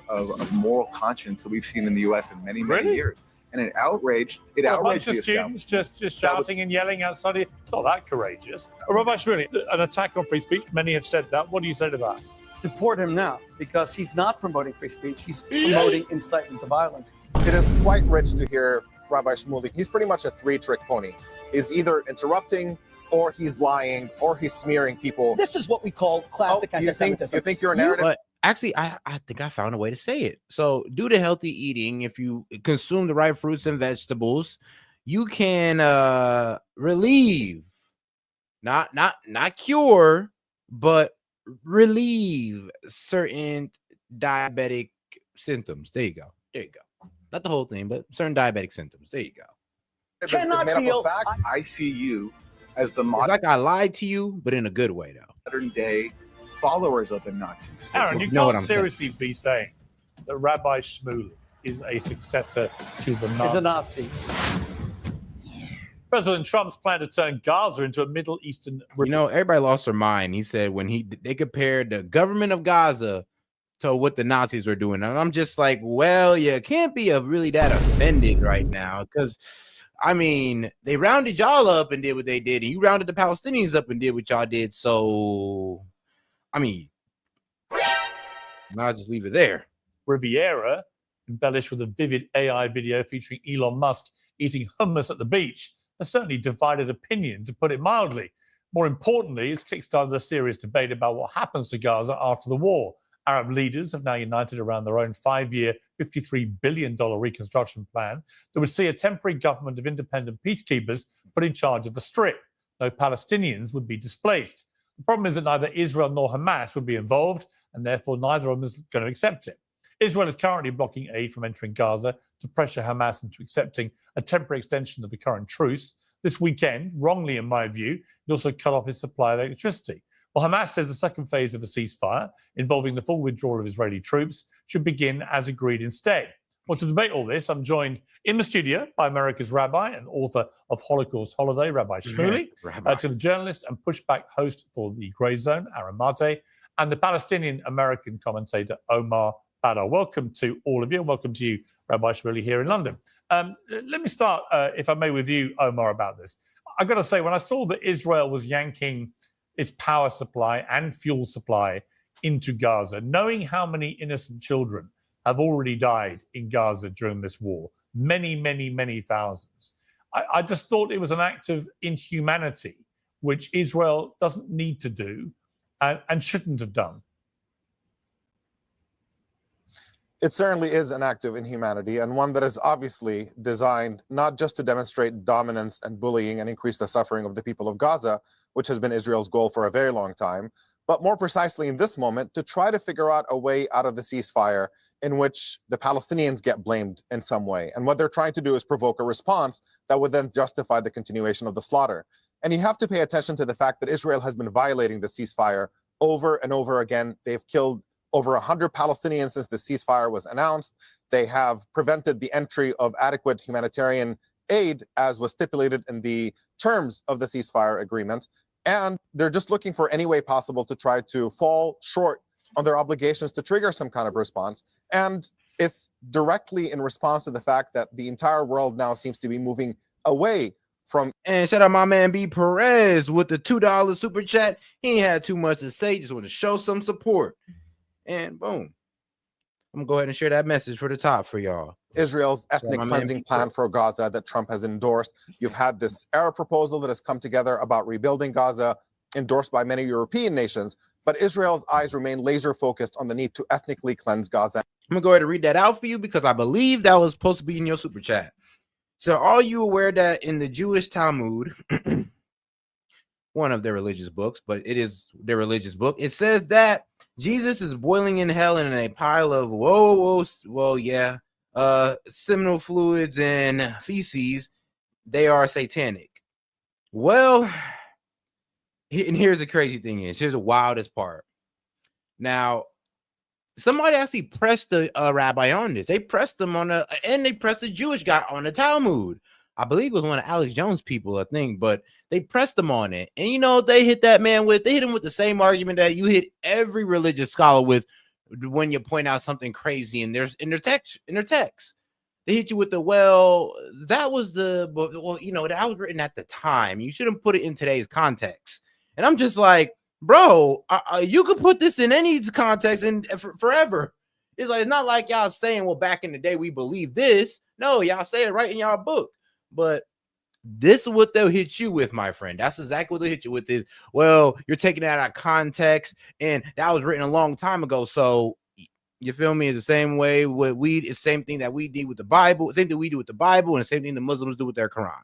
moral conscience that we've seen in the U.S. in many years. And it outraged the students just shouting and yelling outside. It's not that courageous. Rabbi Shmuley, an attack on free speech. Many have said that. What do you say to that? Deport him now, because he's not promoting free speech. He's promoting incitement to violence. It is quite rich to hear Rabbi Shmuley. He's pretty much a three-trick pony. He's either interrupting, or he's lying, or he's smearing people. This is what we call classic anti-Semitism. You think your narrative? But actually, I think I found a way to say it. So, due to healthy eating, if you consume the right fruits and vegetables, you can relieve, not cure, but relieve certain diabetic symptoms. There you go. Not the whole thing, but certain diabetic symptoms. There you go. Cannot feel. I see you as the It's like I lied to you, but in a good way, though. modern day followers of the Nazis. Aaron, you can't seriously be saying that Rabbi Shmuley is a successor to the Nazis. He's a Nazi. President Trump's plan to turn Gaza into a Middle Eastern... Everybody lost their mind. He said when they compared the government of Gaza to what the Nazis were doing. And I'm just like, well, you can't be really that offended right now, because, I mean, they rounded y'all up and did what they did, and you rounded the Palestinians up and did what y'all did. So, I mean, I'll just leave it there. Riviera, embellished with a vivid AI video featuring Elon Musk eating hummus at the beach, has certainly divided opinion, to put it mildly. More importantly, it's kickstarted a serious debate about what happens to Gaza after the war. Arab leaders have now united around their own 5-year, $53 billion reconstruction plan that would see a temporary government of independent peacekeepers put in charge of the Strip. No Palestinians would be displaced. The problem is that neither Israel nor Hamas would be involved, and therefore neither of them is going to accept it. Israel is currently blocking aid from entering Gaza to pressure Hamas into accepting a temporary extension of the current truce. This weekend, wrongly in my view, it also cut off its supply of electricity. Well, Hamas says the second phase of a ceasefire, involving the full withdrawal of Israeli troops, should begin as agreed instead. Well, to debate all this, I'm joined in the studio by America's rabbi and author of Holocaust Holiday, Rabbi Shmuley, to the journalist and pushback host for The Grey Zone, Aaron Mate, and the Palestinian-American commentator, Omar Badr. Welcome to all of you, and welcome to you, Rabbi Shmuley, here in London. Let me start, if I may, with you, Omar, about this. I've got to say, when I saw that Israel was yanking its power supply and fuel supply into Gaza, knowing how many innocent children have already died in Gaza during this war, many, many, many thousands, I just thought it was an act of inhumanity, which Israel doesn't need to do and shouldn't have done. It certainly is an act of inhumanity, and one that is obviously designed not just to demonstrate dominance and bullying and increase the suffering of the people of Gaza, which has been Israel's goal for a very long time, but more precisely in this moment, to try to figure out a way out of the ceasefire in which the Palestinians get blamed in some way. And what they're trying to do is provoke a response that would then justify the continuation of the slaughter. And you have to pay attention to the fact that Israel has been violating the ceasefire over and over again. They've killed over 100 Palestinians since the ceasefire was announced. They have prevented the entry of adequate humanitarian aid, as was stipulated in the terms of the ceasefire agreement. And they're just looking for any way possible to try to fall short on their obligations to trigger some kind of response. And it's directly in response to the fact that the entire world now seems to be moving away from. And shout out my man B Perez with the $2 super chat. He ain't had too much to say, just want to show some support. And boom, I'm gonna go ahead and share that message for the top for y'all. Israel's ethnic cleansing plan for Gaza that Trump has endorsed. You've had this Arab proposal that has come together about rebuilding Gaza, endorsed by many European nations, but Israel's eyes remain laser focused on the need to ethnically cleanse Gaza. I'm gonna go ahead and read that out for you because I believe that was supposed to be in your super chat. So are you aware that in the Jewish Talmud, one of their religious books, but it is their religious book, it says that Jesus is boiling in hell in a pile of seminal fluids and feces. They are satanic. Well, and here's the crazy thing is, here's the wildest part. Now, somebody actually pressed the rabbi on this. They pressed him on and they pressed the Jewish guy on the Talmud. I believe it was one of Alex Jones' people, I think, but they pressed him on it. And you know, they hit that man with, they hit him with the same argument that you hit every religious scholar with when you point out something crazy in their text. They hit you with the, that was that was written at the time. You shouldn't put it in today's context. And I'm just like, bro, you could put this in any context and forever. It's like, it's not like y'all saying, well, back in the day we believe this. No, y'all say it right in y'all book. But this is what they'll hit you with, my friend. That's exactly what they'll hit you with is, well, you're taking that out of context, and that was written a long time ago. So you feel me? It's the same way it's the same thing that we do with the Bible, same thing we do with the Bible, and the same thing the Muslims do with their Quran.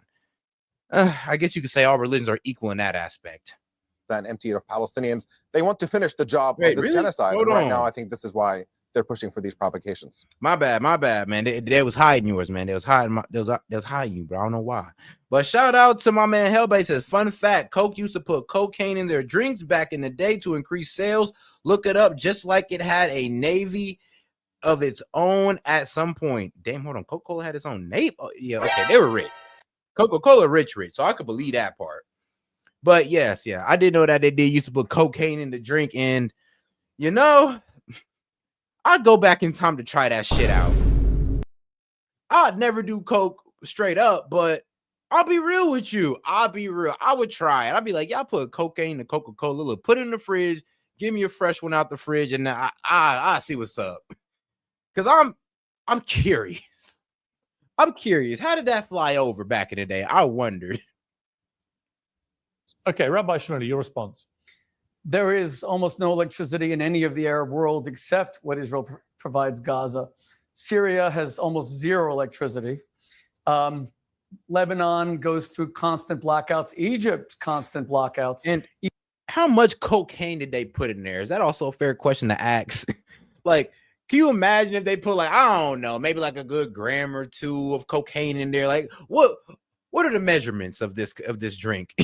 I guess you could say all religions are equal in that aspect. And emptied of Palestinians. They want to finish the job of this genocide. Hold and right on. now, I think this is why they're pushing for these provocations. My bad, man. They was hiding yours, man. They was hiding you, bro. I don't know why. But shout out to my man Hellbase says, fun fact, Coke used to put cocaine in their drinks back in the day to increase sales. Look it up, just like it had a navy of its own at some point. Damn, hold on. Coca-Cola had its own navy. Oh, yeah, okay, they were rich. Coca-Cola rich, so I could believe that part. But yes, I did know that they did used to put cocaine in the drink, and you know, I'd go back in time to try that shit out. I'd never do coke straight up, but I'll be real with you. I would try it. I'd be like, y'all put cocaine in Coca-Cola, look, put it in the fridge, give me a fresh one out the fridge, and I see what's up. Cause I'm curious. I'm curious. How did that fly over back in the day? I wondered. Okay, Rabbi Shmuley, your response. There is almost no electricity in any of the Arab world except what Israel provides Gaza. Syria has almost zero electricity. Lebanon goes through constant blackouts. Egypt, constant blackouts. And how much cocaine did they put in there? Is that also a fair question to ask? Like, can you imagine if they put, like, I don't know, maybe like a good gram or two of cocaine in there? Like, what are the measurements of this drink?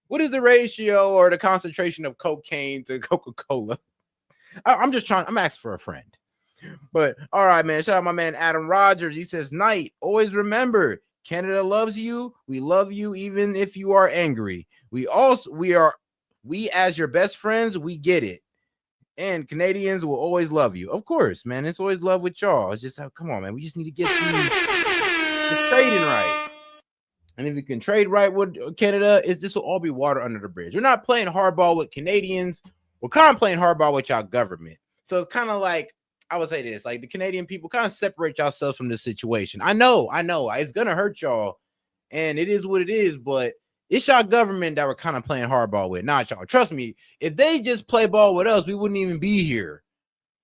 What is the ratio or the concentration of cocaine to Coca-Cola? I'm asking for a friend. But all right, man. Shout out my man Adam Rogers. He says, Knight, always remember, Canada loves you. We love you even if you are angry. We as your best friends, we get it. And Canadians will always love you. Of course, man. It's always love with y'all. It's just, come on, man. We just need to get this trading right. And if you can trade right with Canada, this will all be water under the bridge. We're not playing hardball with Canadians. We're kind of playing hardball with y'all government. So it's kind of like, I would say this, like the Canadian people kind of separate yourselves from this situation. I know. It's going to hurt y'all. And it is what it is. But it's y'all government that we're kind of playing hardball with, not y'all. Trust me, if they just play ball with us, we wouldn't even be here.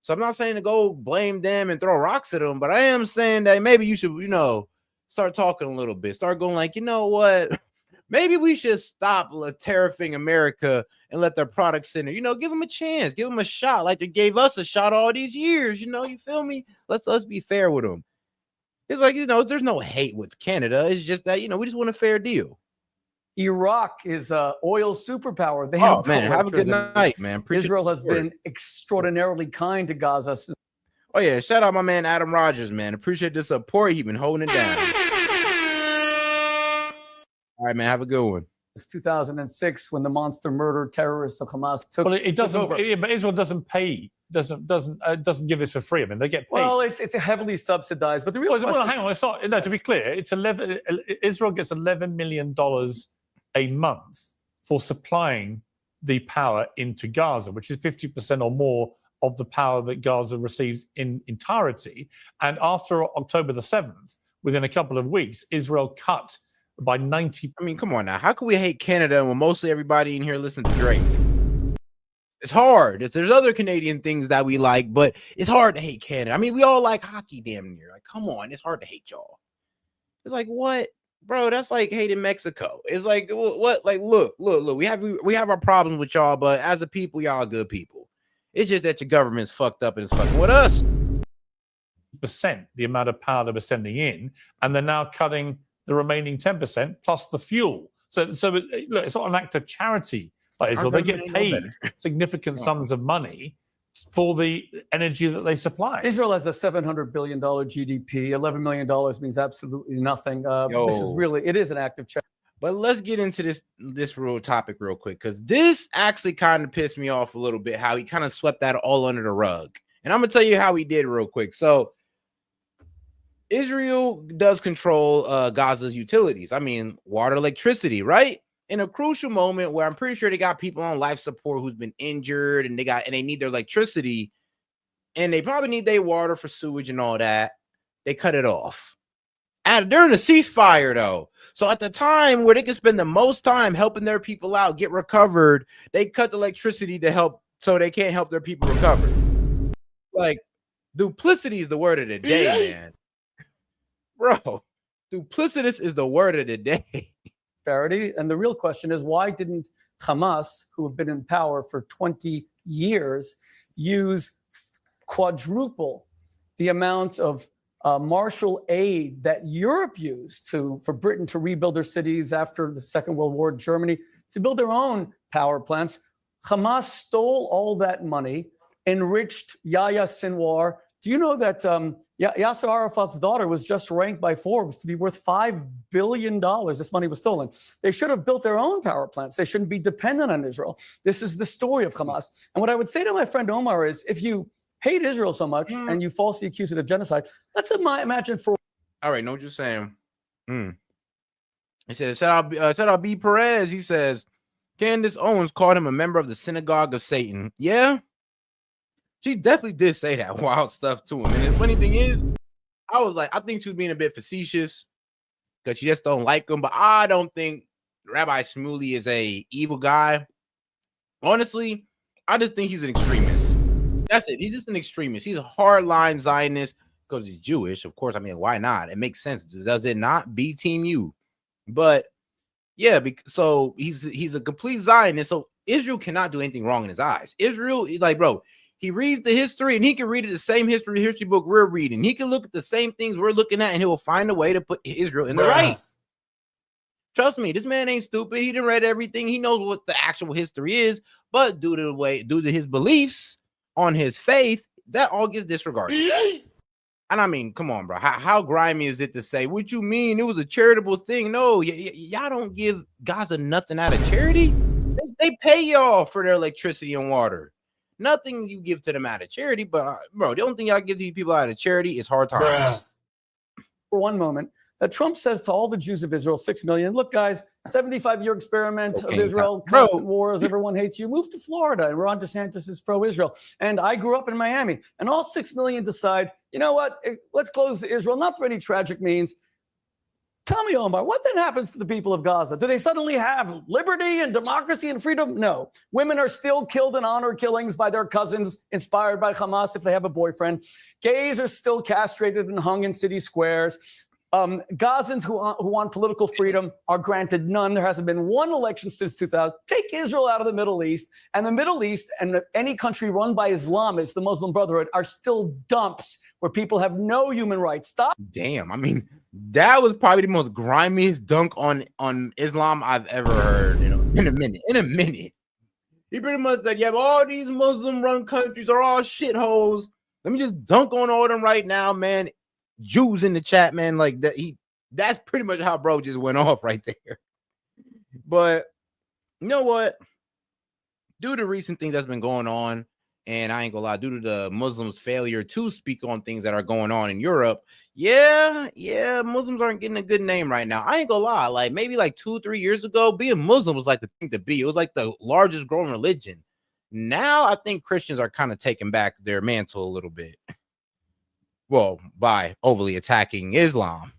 So I'm not saying to go blame them and throw rocks at them, but I am saying that maybe you should, start talking a little bit. Start going like, you know what? maybe we should stop tariffing America and let their products in there. You know, give them a chance, give them a shot, like they gave us a shot all these years. You know, you feel me? Let's be fair with them. It's like, you know, there's no hate with Canada. It's just that, you know, we just want a fair deal. Iraq is an oil superpower. They Oh have man, have a good electricity. night, man. Appreciate Israel has the support. been extraordinarily kind to Gaza since. Oh yeah, shout out my man Adam Rogers, man. Appreciate the support. He been holding it down. All right, man. Have a good one. It's 2006 when the monster murder terrorists of Hamas took. Well, it doesn't. over. But Israel doesn't pay. Doesn't give this for free. I mean, they get paid. Well, it's heavily subsidized, but the real Well, question. hang on. It's not. No, to be clear, it's 11. Israel gets $11 million a month for supplying the power into Gaza, which is 50% or more of the power that Gaza receives in entirety. And after October the 7th, within a couple of weeks, Israel cut by 90%. I mean, come on now. How can we hate Canada when mostly everybody in here listens to Drake? It's hard. There's other Canadian things that we like, but it's hard to hate Canada. I mean, we all like hockey damn near. Like, come on. It's hard to hate y'all. It's like, what? Bro, that's like hating Mexico. It's like, what? Like, look. We have our problems with y'all, but as a people, y'all are good people. It's just that your government's fucked up and it's fucking with us. Percent the amount of power they were sending in, and they're now cutting the remaining 10% plus the fuel. So look, it's not an act of charity by Israel. They get paid significant sums of money for the energy that they supply. Israel has a $700 billion GDP. $11 million means absolutely nothing. This is really, it is an act of charity. But let's get into this real topic real quick, because this actually kind of pissed me off a little bit, how he kind of swept that all under the rug. And I'm going to tell you how he did real quick. So Israel does control Gaza's utilities. I mean, water, electricity, right? In a crucial moment where I'm pretty sure they got people on life support who's been injured and they need their electricity and they probably need their water for sewage and all that. They cut it off. During the ceasefire, though. So at the time where they can spend the most time helping their people out, get recovered, they cut the electricity to help so they can't help their people recover. Like, duplicity is the word of the day, man. Bro, duplicitous is the word of the day. And the real question is, why didn't Hamas, who have been in power for 20 years, use quadruple the amount of martial aid that Europe used for Britain to rebuild their cities after the Second World War, Germany, to build their own power plants? Hamas stole all that money, enriched Yahya Sinwar. Do you know that Yasser Arafat's daughter was just ranked by Forbes to be worth $5 billion? This money was stolen. They should have built their own power plants. They shouldn't be dependent on Israel. This is the story of Hamas. And what I would say to my friend Omar is, if you hate Israel so much and you falsely accuse it of genocide, let's imagine for... All right, know what you're saying. He said, shout out B. Perez. He says, Candace Owens called him a member of the synagogue of Satan. Yeah? She definitely did say that wild stuff to him. And the funny thing is, I was like, I think she was being a bit facetious because she just don't like him. But I don't think Rabbi Shmuley is a evil guy. Honestly, I just think he's an extremist. That's it. He's just an extremist. He's a hardline Zionist because he's Jewish. Of course, I mean, why not? It makes sense. Does it not? Be Team U. But yeah, so he's a complete Zionist. So Israel cannot do anything wrong in his eyes. Israel, like, bro, he reads the history and he can read it the same history book we're reading. He can look at the same things we're looking at and he will find a way to put Israel in the right. Trust me, this man ain't stupid. He done read everything. He knows what the actual history is, but due to his beliefs on his faith, that all gets disregarded. And I mean, come on, bro. How grimy is it to say, what you mean? It was a charitable thing. No, y'all don't give Gaza nothing out of charity. They pay y'all for their electricity and water. Nothing you give to them out of charity, but bro, the only thing y'all give these people out of charity is hard times. For one moment, that Trump says to all the Jews of Israel, 6 million, look, guys, 75-year experiment of Israel, constant wars, everyone hates you. Move to Florida, and Ron DeSantis is pro-Israel. And I grew up in Miami, and all 6 million decide, you know what, let's close Israel, not for any tragic means. Tell me, Omar, what then happens to the people of Gaza? Do they suddenly have liberty and democracy and freedom? No. Women are still killed in honor killings by their cousins, inspired by Hamas if they have a boyfriend. Gays are still castrated and hung in city squares. Gazans who want political freedom are granted none. There hasn't been one election since 2000. Take Israel out of the Middle East, and the Middle East and any country run by Islamists, the Muslim Brotherhood, are still dumps where people have no human rights. Stop. Damn, I mean, that was probably the most grimiest dunk on Islam I've ever heard in a minute. He pretty much said, yeah, all these Muslim-run countries are all shitholes. Let me just dunk on all of them right now, man. Jews in the chat, man, like that. That's pretty much how bro just went off right there. But you know what? Due to recent things that's been going on, and I ain't gonna lie, due to the Muslims' failure to speak on things that are going on in Europe, yeah, Muslims aren't getting a good name right now. I ain't gonna lie, like maybe like 2-3 years ago, being Muslim was like the thing to be. It was like the largest growing religion. Now I think Christians are kind of taking back their mantle a little bit. Well, by overly attacking Islam.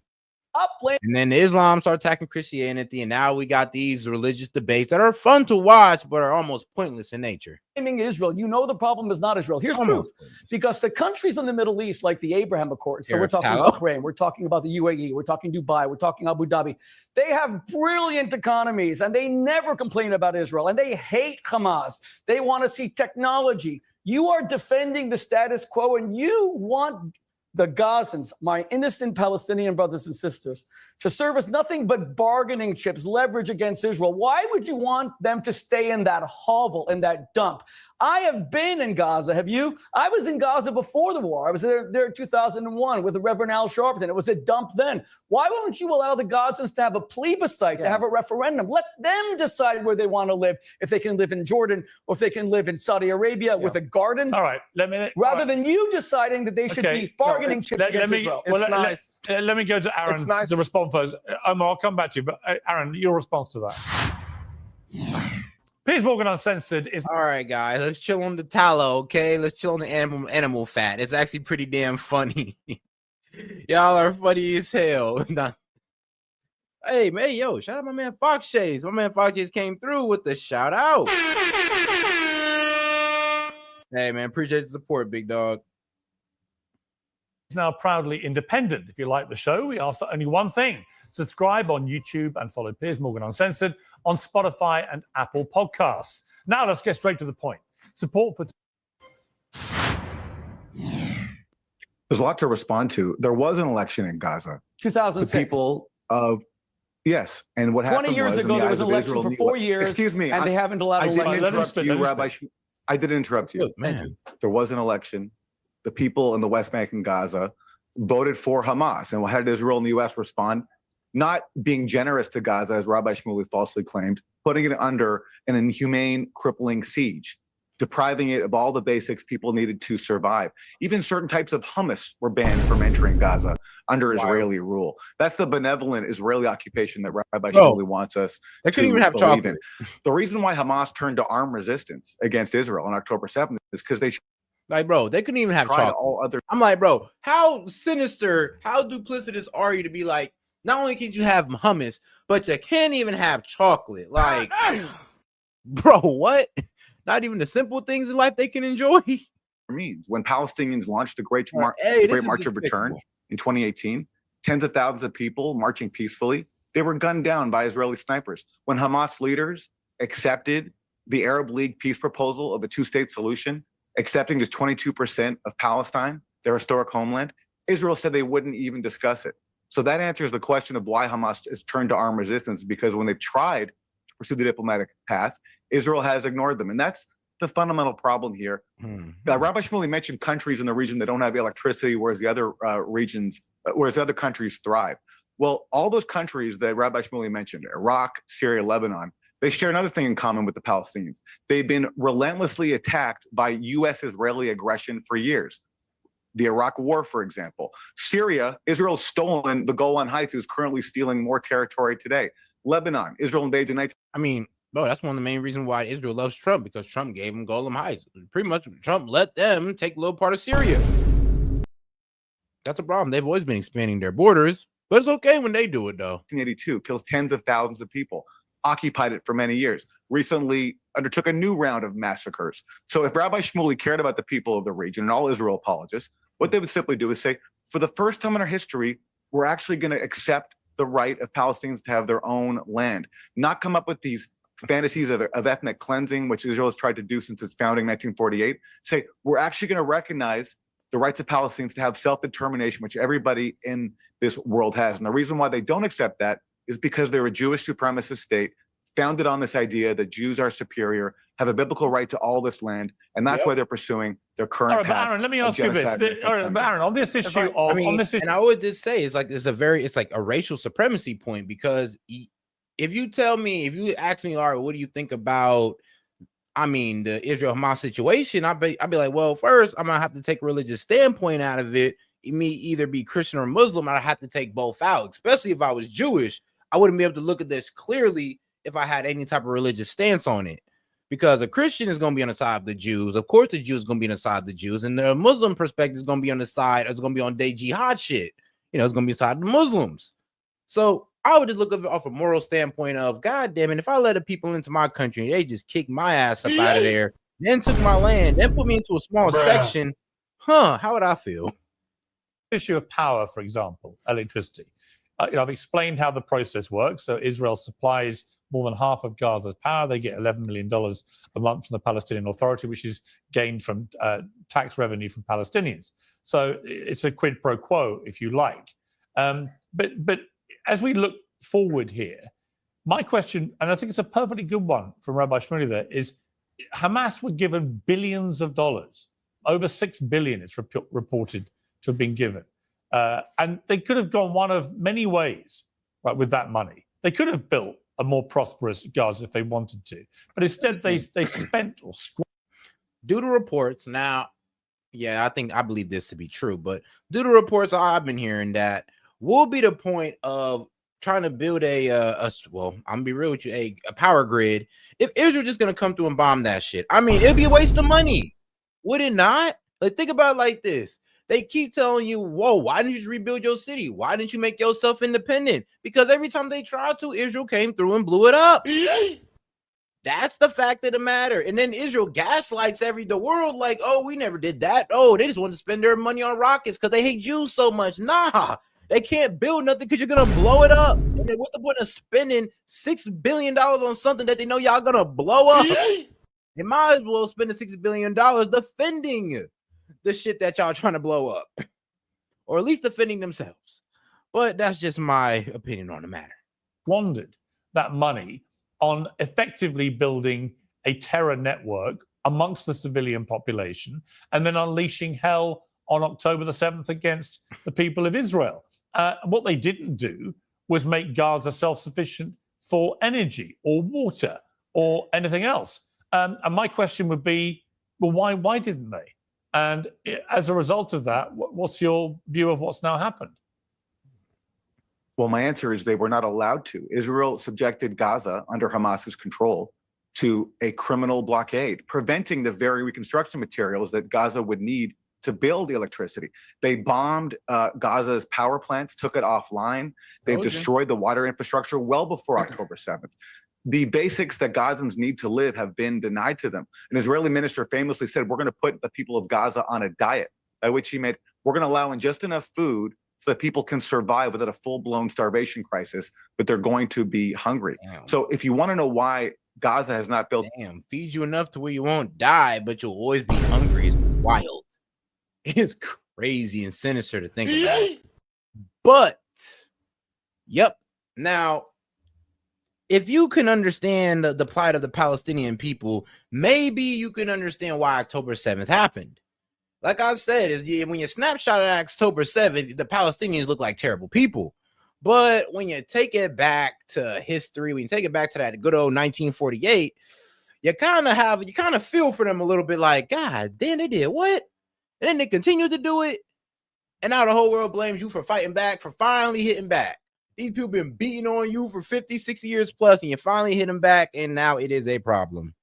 And then Islam started attacking Christianity, and now we got these religious debates that are fun to watch, but are almost pointless in nature. Blaming Israel, you know the problem is not Israel. Here's proof. Because the countries in the Middle East, like the Abraham Accords, so we're talking Bahrain, we're talking about the UAE, we're talking Dubai, we're talking Abu Dhabi. They have brilliant economies, and they never complain about Israel, and they hate Hamas. They want to see technology. You are defending the status quo, and you want the Gazans, my innocent Palestinian brothers and sisters, to serve as nothing but bargaining chips, leverage against Israel. Why would you want them to stay in that hovel, in that dump? I have been in Gaza. Have you? I was in Gaza before the war. I was there in 2001 with the Reverend Al Sharpton. It was a dump then. Why won't you allow the Gazans to have a plebiscite, to have a referendum? Let them decide where they want to live, if they can live in Jordan or if they can live in Saudi Arabia with a garden. All right, rather than you deciding that they should be bargaining chips against Israel. Let me go to Aaron to respond first. Omar, I'll come back to you, but Aaron, your response to that. Piers Morgan Uncensored is all right, guys. Let's chill on the tallow, okay? Let's chill on the animal fat. It's actually pretty damn funny. Y'all are funny as hell. Hey, yo, shout out my man Fox Chase. My man Fox Chase came through with the shout out. Hey, man, appreciate the support, big dog. It's now proudly independent. If you like the show, we ask only one thing. Subscribe on YouTube and follow Piers Morgan Uncensored on Spotify and Apple Podcasts. Now let's get straight to the point. Support for... There's a lot to respond to. There was an election in Gaza. 2006. The people of... Yes, and what happened 20 years ago, there was an election for 4 years. Excuse me. And they haven't allowed I didn't interrupt you, Rabbi. I didn't interrupt you. Thank you. There was an election. The people in the West Bank and Gaza voted for Hamas. And how did Israel and the U.S. respond? Not being generous to Gaza, as Rabbi Shmuley falsely claimed, putting it under an inhumane, crippling siege, depriving it of all the basics people needed to survive. Even certain types of hummus were banned from entering Gaza under Israeli rule. That's the benevolent Israeli occupation that Rabbi Shmuley wants us they couldn't to even have believe chocolate. in. The reason why Hamas turned to armed resistance against Israel on October 7th is because they like, bro, they couldn't even have tried chocolate. all other. I'm like, bro, how sinister, how duplicitous are you to be like, not only can you have hummus, but you can't even have chocolate? Like, bro, what? Not even the simple things in life they can enjoy? Means when Palestinians launched the Great March of Return in 2018, tens of thousands of people marching peacefully, they were gunned down by Israeli snipers. When Hamas leaders accepted the Arab League peace proposal of a two-state solution, accepting just 22% of Palestine, their historic homeland, Israel said they wouldn't even discuss it. So that answers the question of why Hamas has turned to armed resistance, because when they've tried to pursue the diplomatic path, Israel has ignored them. And that's the fundamental problem here. Rabbi Shmuley mentioned countries in the region that don't have electricity, whereas the other whereas other countries thrive. Well, all those countries that Rabbi Shmuley mentioned, Iraq, Syria, Lebanon, they share another thing in common with the Palestinians. They've been relentlessly attacked by U.S.-Israeli aggression for years. The Iraq War, for example. Syria, Israel's stolen the Golan Heights, is currently stealing more territory today. Lebanon, Israel invades in 19... I mean, bro, that's one of the main reasons why Israel loves Trump, because Trump gave them Golan Heights. Pretty much Trump let them take a little part of Syria. That's a problem. They've always been expanding their borders, but it's okay when they do it, though. 1982 kills tens of thousands of people, occupied it for many years, recently undertook a new round of massacres. So if Rabbi Shmuley cared about the people of the region and all Israel apologists, what they would simply do is say, for the first time in our history, we're actually going to accept the right of Palestinians to have their own land, not come up with these fantasies of ethnic cleansing, which Israel has tried to do since its founding in 1948. Say, we're actually going to recognize the rights of Palestinians to have self-determination, which everybody in this world has. And the reason why they don't accept that is because they're a Jewish supremacist state founded on this idea that Jews are superior, have a biblical right to all this land, and that's why they're pursuing their current All right, but path. Aaron, let me of ask you this. genocide. All right, but Aaron, on this issue and I would just say it's like a racial supremacy point, because if you ask me, all right, what do you think about, the Israel-Hamas situation, I'd be like, well, first, I'm going to have to take a religious standpoint out of it. Me either be Christian or Muslim, I'd have to take both out, especially if I was Jewish. I wouldn't be able to look at this clearly if I had any type of religious stance on it, because a Christian is going to be on the side of the Jews. Of course, the Jews are going to be on the side of the Jews, and the Muslim perspective is going to be on the side. It's going to be on day jihad shit. It's going to be side of the Muslims. So I would just look at it off a moral standpoint of, God damn it, if I let the people into my country, they just kick my ass up out of there, then took my land, then put me into a small section, how would I feel? Issue of power, for example, electricity. I've explained how the process works. So Israel supplies more than half of Gaza's power. They get $11 million a month from the Palestinian Authority, which is gained from tax revenue from Palestinians. So it's a quid pro quo, if you like. But as we look forward here, my question, and I think it's a perfectly good one from Rabbi Shmuley there, is Hamas were given billions of dollars. Over $6 billion is reported to have been given. And they could have gone one of many ways, right, with that money. They could have built a more prosperous Gaza if they wanted to. But instead, they spent or due to reports. Now, I believe this to be true, but due to reports I've been hearing, that will be the point of trying to build I'm gonna be real with you, a power grid. If Israel just gonna come through and bomb that shit, it'd be a waste of money, would it not? Like, think about it like this. They keep telling you, whoa, why didn't you just rebuild your city? Why didn't you make yourself independent? Because every time they tried to, Israel came through and blew it up. That's the fact of the matter. And then Israel gaslights the world like, oh, we never did that. Oh, they just want to spend their money on rockets because they hate Jews so much. Nah, they can't build nothing because you're going to blow it up. And then what's the point of spending $6 billion on something that they know y'all going to blow up? They might as well spend the $6 billion defending the shit that y'all trying to blow up, or at least defending themselves. But that's just my opinion on the matter. Squandered that money on effectively building a terror network amongst the civilian population and then unleashing hell on October the 7th against the people of Israel. What they didn't do was make Gaza self-sufficient for energy or water or anything else. And my question would be, well, why didn't they? And as a result of that, what's your view of what's now happened? Well, my answer is they were not allowed to. Israel subjected Gaza under Hamas's control to a criminal blockade, preventing the very reconstruction materials that Gaza would need to build electricity. They bombed Gaza's power plants, took it offline. They've destroyed the water infrastructure well before October 7th. The basics that Gazans need to live have been denied to them. An Israeli minister famously said, we're going to put the people of Gaza on a diet, by which he meant we're going to allow in just enough food so that people can survive without a full-blown starvation crisis, but they're going to be hungry. Damn. So if you want to know why Gaza has not built... feed you enough to where you won't die, but you'll always be hungry. It's wild. It's crazy and sinister to think about. But, yep. Now, if you can understand the plight of the Palestinian people, maybe you can understand why October 7th happened. Like I said, when you snapshot at October 7th, the Palestinians look like terrible people. But when you take it back to history, when you take it back to that good old 1948, you kind of feel for them a little bit like, God damn, they did what? And then they continue to do it. And now the whole world blames you for fighting back, for finally hitting back. These people been beating on you for 50, 60 years plus, and you finally hit them back, and now it is a problem.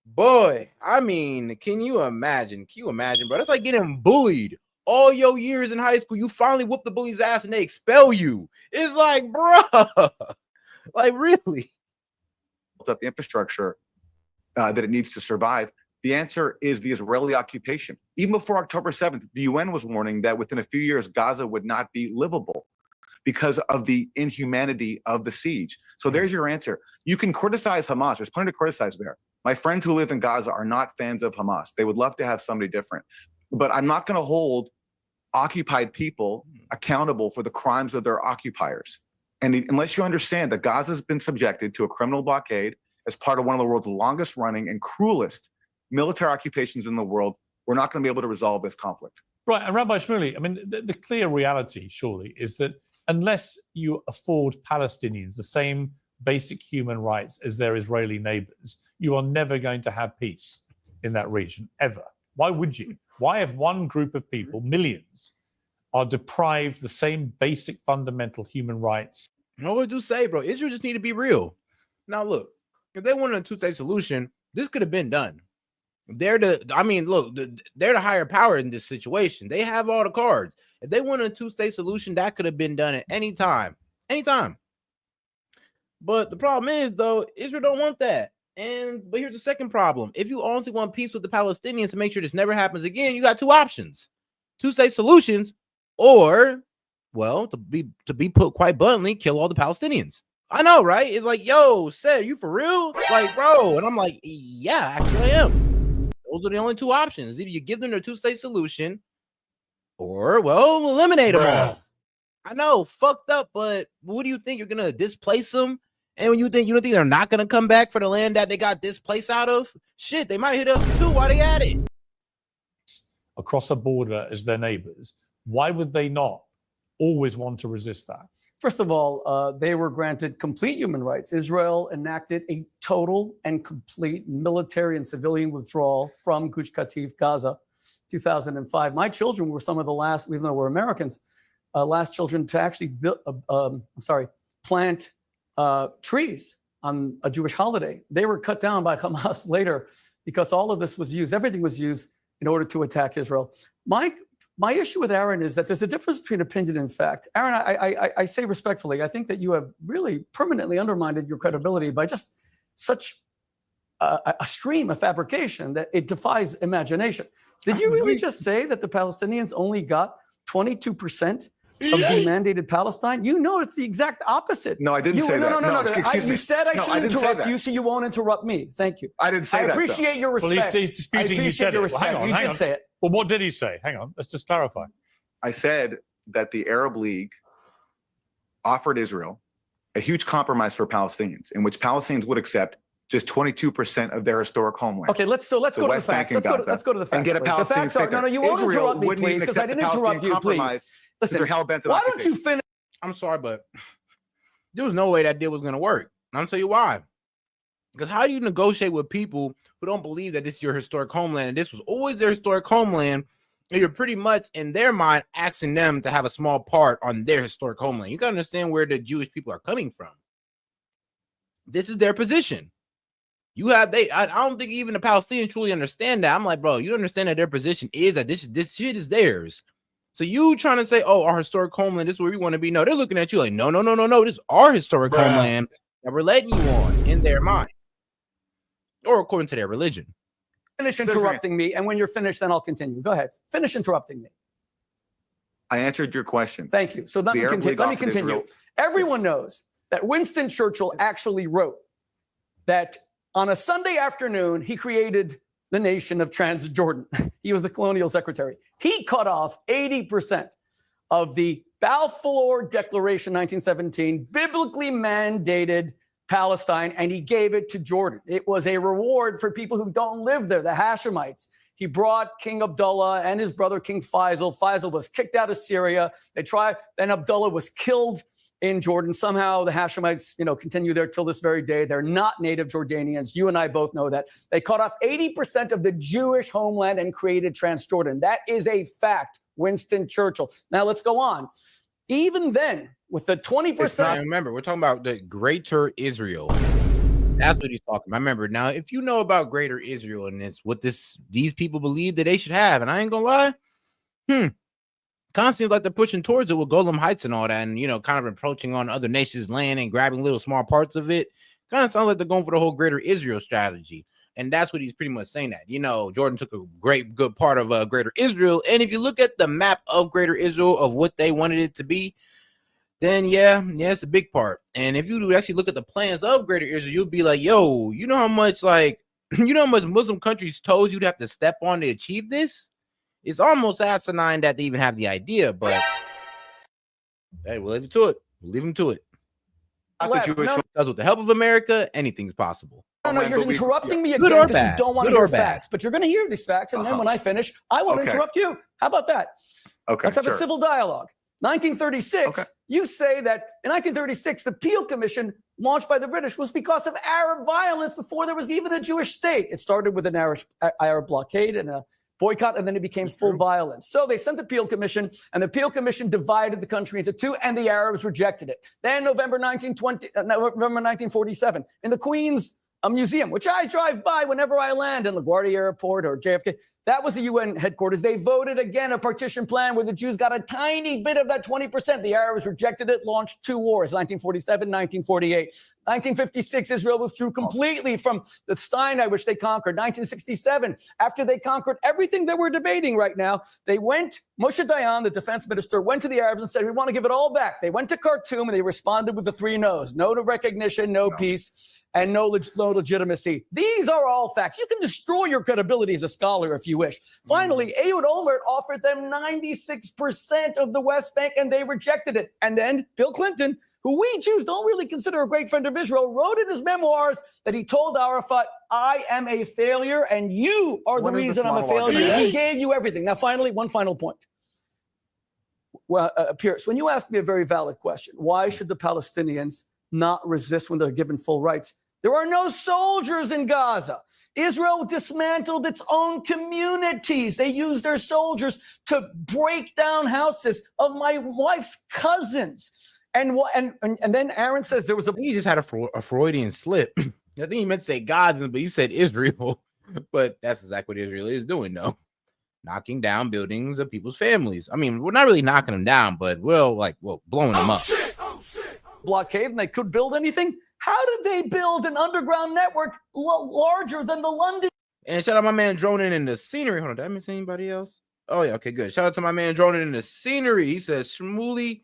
Boy, can you imagine? Bro? That's like getting bullied all your years in high school. You finally whoop the bully's ass, and they expel you. It's like, bro, like really? Built up the infrastructure that it needs to survive. The answer is the Israeli occupation. Even before October 7th, the UN was warning that within a few years, Gaza would not be livable because of the inhumanity of the siege. So there's your answer. You can criticize Hamas. There's plenty to criticize there. My friends who live in Gaza are not fans of Hamas. They would love to have somebody different. But I'm not going to hold occupied people accountable for the crimes of their occupiers. And unless you understand that Gaza has been subjected to a criminal blockade as part of one of the world's longest running and cruelest military occupations in the world, we're not going to be able to resolve this conflict. Right. And Rabbi Shmuley, I mean, the clear reality, surely, is that unless you afford Palestinians the same basic human rights as their Israeli neighbors, you are never going to have peace in that region, ever. Why would you? Why, if one group of people, millions, are deprived the same basic fundamental human rights? I always do say, bro, Israel just need to be real. Now, look, if they wanted a two-state solution, this could have been done. They're the higher power in this situation. They have all the cards. If they wanted a two-state solution, that could have been done at any time. Anytime. But the problem is, though, Israel don't want that. But here's the second problem. If you honestly want peace with the Palestinians to make sure this never happens again, you got two options. Two-state solutions, or, well, to be put quite bluntly, kill all the Palestinians. I know, right? It's like, yo, Seth, you for real? Like, bro. And I'm like, yeah, actually I am. Those are the only two options. Either you give them a two-state solution, or, well, eliminate them all. I know, fucked up, but what do you think? You're going to displace them? And when you don't think they're not going to come back for the land that they got displaced out of? Shit, they might hit us too while they at it. Across a border as their neighbors, why would they not always want to resist that? First of all, they were granted complete human rights. Israel enacted a total and complete military and civilian withdrawal from Gush Katif, Gaza, 2005. My children were some of the last, even though we're Americans, last children to actually plant trees on a Jewish holiday. They were cut down by Hamas later because all of this was used, everything was used in order to attack Israel. My issue with Aaron is that there's a difference between opinion and fact. Aaron, I say respectfully, I think that you have really permanently undermined your credibility by just such a stream of fabrication that it defies imagination. Did you really just say that the Palestinians only got 22% of the mandated Palestine? You know it's the exact opposite. No, I didn't say that. No. Excuse me. You said I should interrupt you, so you won't interrupt me. Thank you. I didn't say that. I appreciate your respect. Well, he's disputing you said it. Well, hang on, you did say it. Well, what did he say? Hang on, let's just clarify. I said that the Arab League offered Israel a huge compromise for Palestinians, in which Palestinians would accept just 22% of their historic homeland. Okay, let's go to the facts. Let's go to the facts. And get a Palestinian state there. No, you won't Israel interrupt me, wouldn't please, even because I accept didn't the interrupt you, Palestinian please. compromise. Listen, they're hell-bent on why don't you finish? I'm sorry, but there was no way that deal was going to work. And I'll tell you why. Because how do you negotiate with people who don't believe that this is your historic homeland and this was always their historic homeland, and you're pretty much, in their mind, asking them to have a small part on their historic homeland? You got to understand where the Jewish people are coming from. This is their position. I don't think even the Palestinians truly understand that. I'm like, bro, you understand that their position is that this shit is theirs. So you trying to say, oh, our historic homeland, this is where we want to be. No, they're looking at you like, no, this is our historic homeland that we're letting you on in their mind, or according to their religion. Finish interrupting me, and when you're finished, then I'll continue. Go ahead. Finish interrupting me. I answered your question. Thank you. So let me continue. Everyone knows that Winston Churchill actually wrote that on a Sunday afternoon, he created the nation of Transjordan. He was the colonial secretary. He cut off 80% of the Balfour Declaration 1917, biblically mandated Palestine, and he gave it to Jordan. It was a reward for people who don't live there, the Hashemites. He brought King Abdullah and his brother King Faisal. Faisal was kicked out of Syria. Then Abdullah was killed in Jordan. Somehow the Hashemites, continue there till this very day. They're not native Jordanians. You and I both know that. They cut off 80% of the Jewish homeland and created Transjordan. That is a fact, Winston Churchill. Now let's go on. Even then, with the 20%. Remember, we're talking about the greater Israel. That's what he's talking about. Remember, now, if you know about greater Israel and it's what these people believe that they should have, and I ain't gonna lie, kind of seems like they're pushing towards it with Golem Heights and all that, and kind of approaching on other nations' land and grabbing little small parts of it. Kind of sounds like they're going for the whole greater Israel strategy. And that's what he's pretty much saying that, Jordan took a good part of Greater Israel. And if you look at the map of Greater Israel of what they wanted it to be, then yeah, it's a big part. And if you actually look at the plans of Greater Israel, you'll be like, yo, you know how much Muslim countries told you'd have to step on to achieve this? It's almost asinine that they even have the idea, but hey, we'll leave it to it. We'll leave them to it. Because with the help of America, anything's possible. No, you're interrupting me again Good or because you bad. don't want to Good or hear bad. facts. But you're going to hear these facts, and then when I finish, I want to interrupt you. How about that? Okay, let's have a sure. civil dialogue. 1936, you say that in 1936, the Peel Commission launched by the British was because of Arab violence before there was even a Jewish state. It started with an Arab blockade and a boycott, and then it became full violence. So they sent the Peel Commission, and the Peel Commission divided the country into two, and the Arabs rejected it. Then November 1947, in the Queen's Museum, which I drive by whenever I land in LaGuardia Airport or JFK, that was the UN headquarters. They voted again a partition plan where the Jews got a tiny bit of that 20%. The Arabs rejected it, launched two wars, 1947, 1948. 1956, Israel withdrew completely from the Sinai, which they conquered. 1967, after they conquered everything that we're debating right now, Moshe Dayan, the defense minister, went to the Arabs and said, we want to give it all back. They went to Khartoum and they responded with the three no's: no to recognition, no peace, and no legitimacy. These are all facts. You can destroy your credibility as a scholar if you wish. Finally, Ehud Olmert offered them 96% of the West Bank, and they rejected it. And then Bill Clinton, who we Jews don't really consider a great friend of Israel, wrote in his memoirs that he told Arafat, I am a failure, and you are the reason I'm a failure. He gave you everything. Now, finally, one final point. Well, Pierce, when you ask me a very valid question, why should the Palestinians not resist when they're given full rights? There are no soldiers in Gaza. Israel dismantled its own communities. They used their soldiers to break down houses of my wife's cousins. And then Aaron says there was he just had a Freudian slip. I think he meant to say Gazans, but he said Israel. But that's exactly what Israel is doing, though. Knocking down buildings of people's families. I mean, we're not really knocking them down, but blowing them up. Blockade, and they could build anything. How did they build an underground network larger than the London? And shout out my man droning in the scenery. Hold on, did I miss anybody else? Oh yeah, okay, good. Shout out to my man droning in the scenery. He says Shmuley.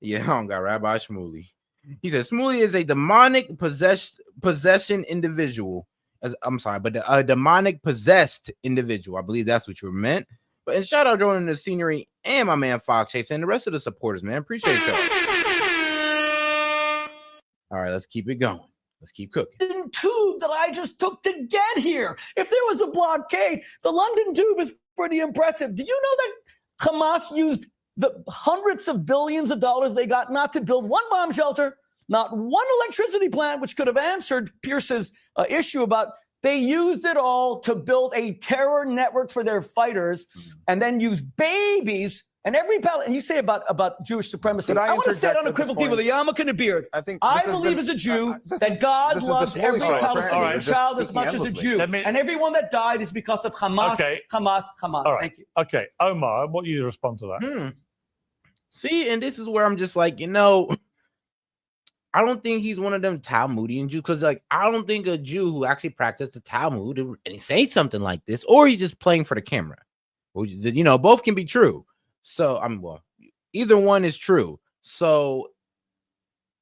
Yeah, I don't got Rabbi Shmuley. He says Shmuley is a demonic possession individual. A demonic possessed individual. I believe that's what you meant. But and shout out droning in the scenery and my man Fox Chase and the rest of the supporters, man. Appreciate y'all. All right, let's keep it going. Let's keep cooking. Tube that I just took to get here. If there was a blockade, the London Tube is pretty impressive. Do you know that Hamas used the hundreds of billions of dollars they got not to build one bomb shelter, not one electricity plant, which could have answered Pierce's issue about they used it all to build a terror network for their fighters and then use babies. And and you say about Jewish supremacy. I want to state unequivocally with a yarmulke and a beard. I believe as a Jew that God loves every Palestinian child as much as a Jew. And everyone that died is because of Hamas, Hamas. All right. Thank you. Okay, Omar, what do you respond to that? See, and this is where I'm just like, I don't think he's one of them Talmudian Jews, because I don't think a Jew who actually practiced the Talmud and he say something like this, or he's just playing for the camera. Both can be true. So either one is true. So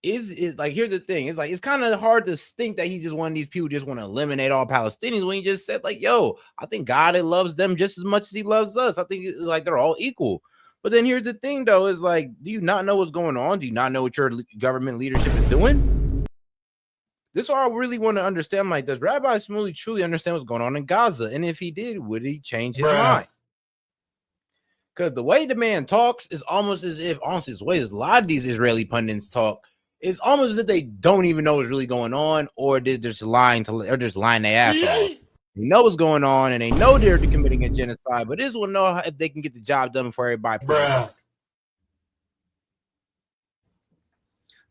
here's the thing. It's it's kind of hard to think that he's just one of these people who just want to eliminate all Palestinians when he just said I think God loves them just as much as he loves us. I think they're all equal. But then here's the thing though, is do you not know what's going on? Do you not know what your government leadership is doing? This is all I really want to understand. Does Rabbi Shmuley truly understand what's going on in Gaza? And if he did, would he change his mind? Because the way the man talks is almost as if, honestly, the way a lot of these Israeli pundits talk is almost as if they don't even know what's really going on, or they're just lying their ass off. They know what's going on, and they know they're committing a genocide, but they just want to know if they can get the job done before everybody.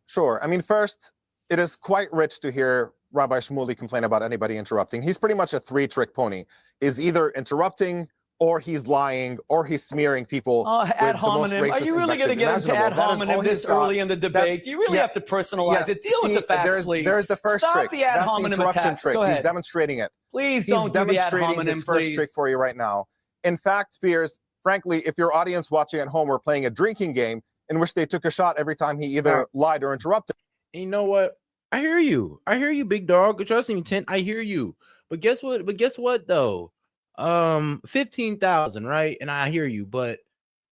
Sure. I mean, first, it is quite rich to hear Rabbi Shmuley complain about anybody interrupting. He's pretty much a three-trick pony. Is either interrupting or he's lying, or he's smearing people. Ad hominem. Are you really going to get into ad hominem this early in the debate? Do you really have to personalize it? Deal with the facts, please. There's the first Stop trick. the ad That's the hominem interruption attacks. trick. Go ahead. He's demonstrating it. Please He's don't do the ad demonstrating hominem, his first trick please. for you right now. In fact, Piers, frankly, if your audience watching at home were playing a drinking game in which they took a shot every time he either lied or interrupted. And you know what? I hear you. I hear you, big dog. Trust me, 10. I hear you. But guess what? Though? 15,000, right? And I hear you, but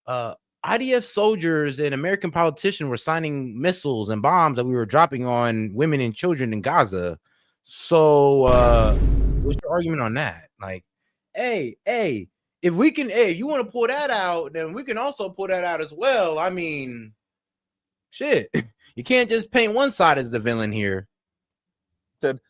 IDF soldiers and American politicians were signing missiles and bombs that we were dropping on women and children in Gaza. So what's your argument on that? Like, hey, if we can, you want to pull that out, then we can also pull that out as well. I mean, shit. You can't just paint one side as the villain here.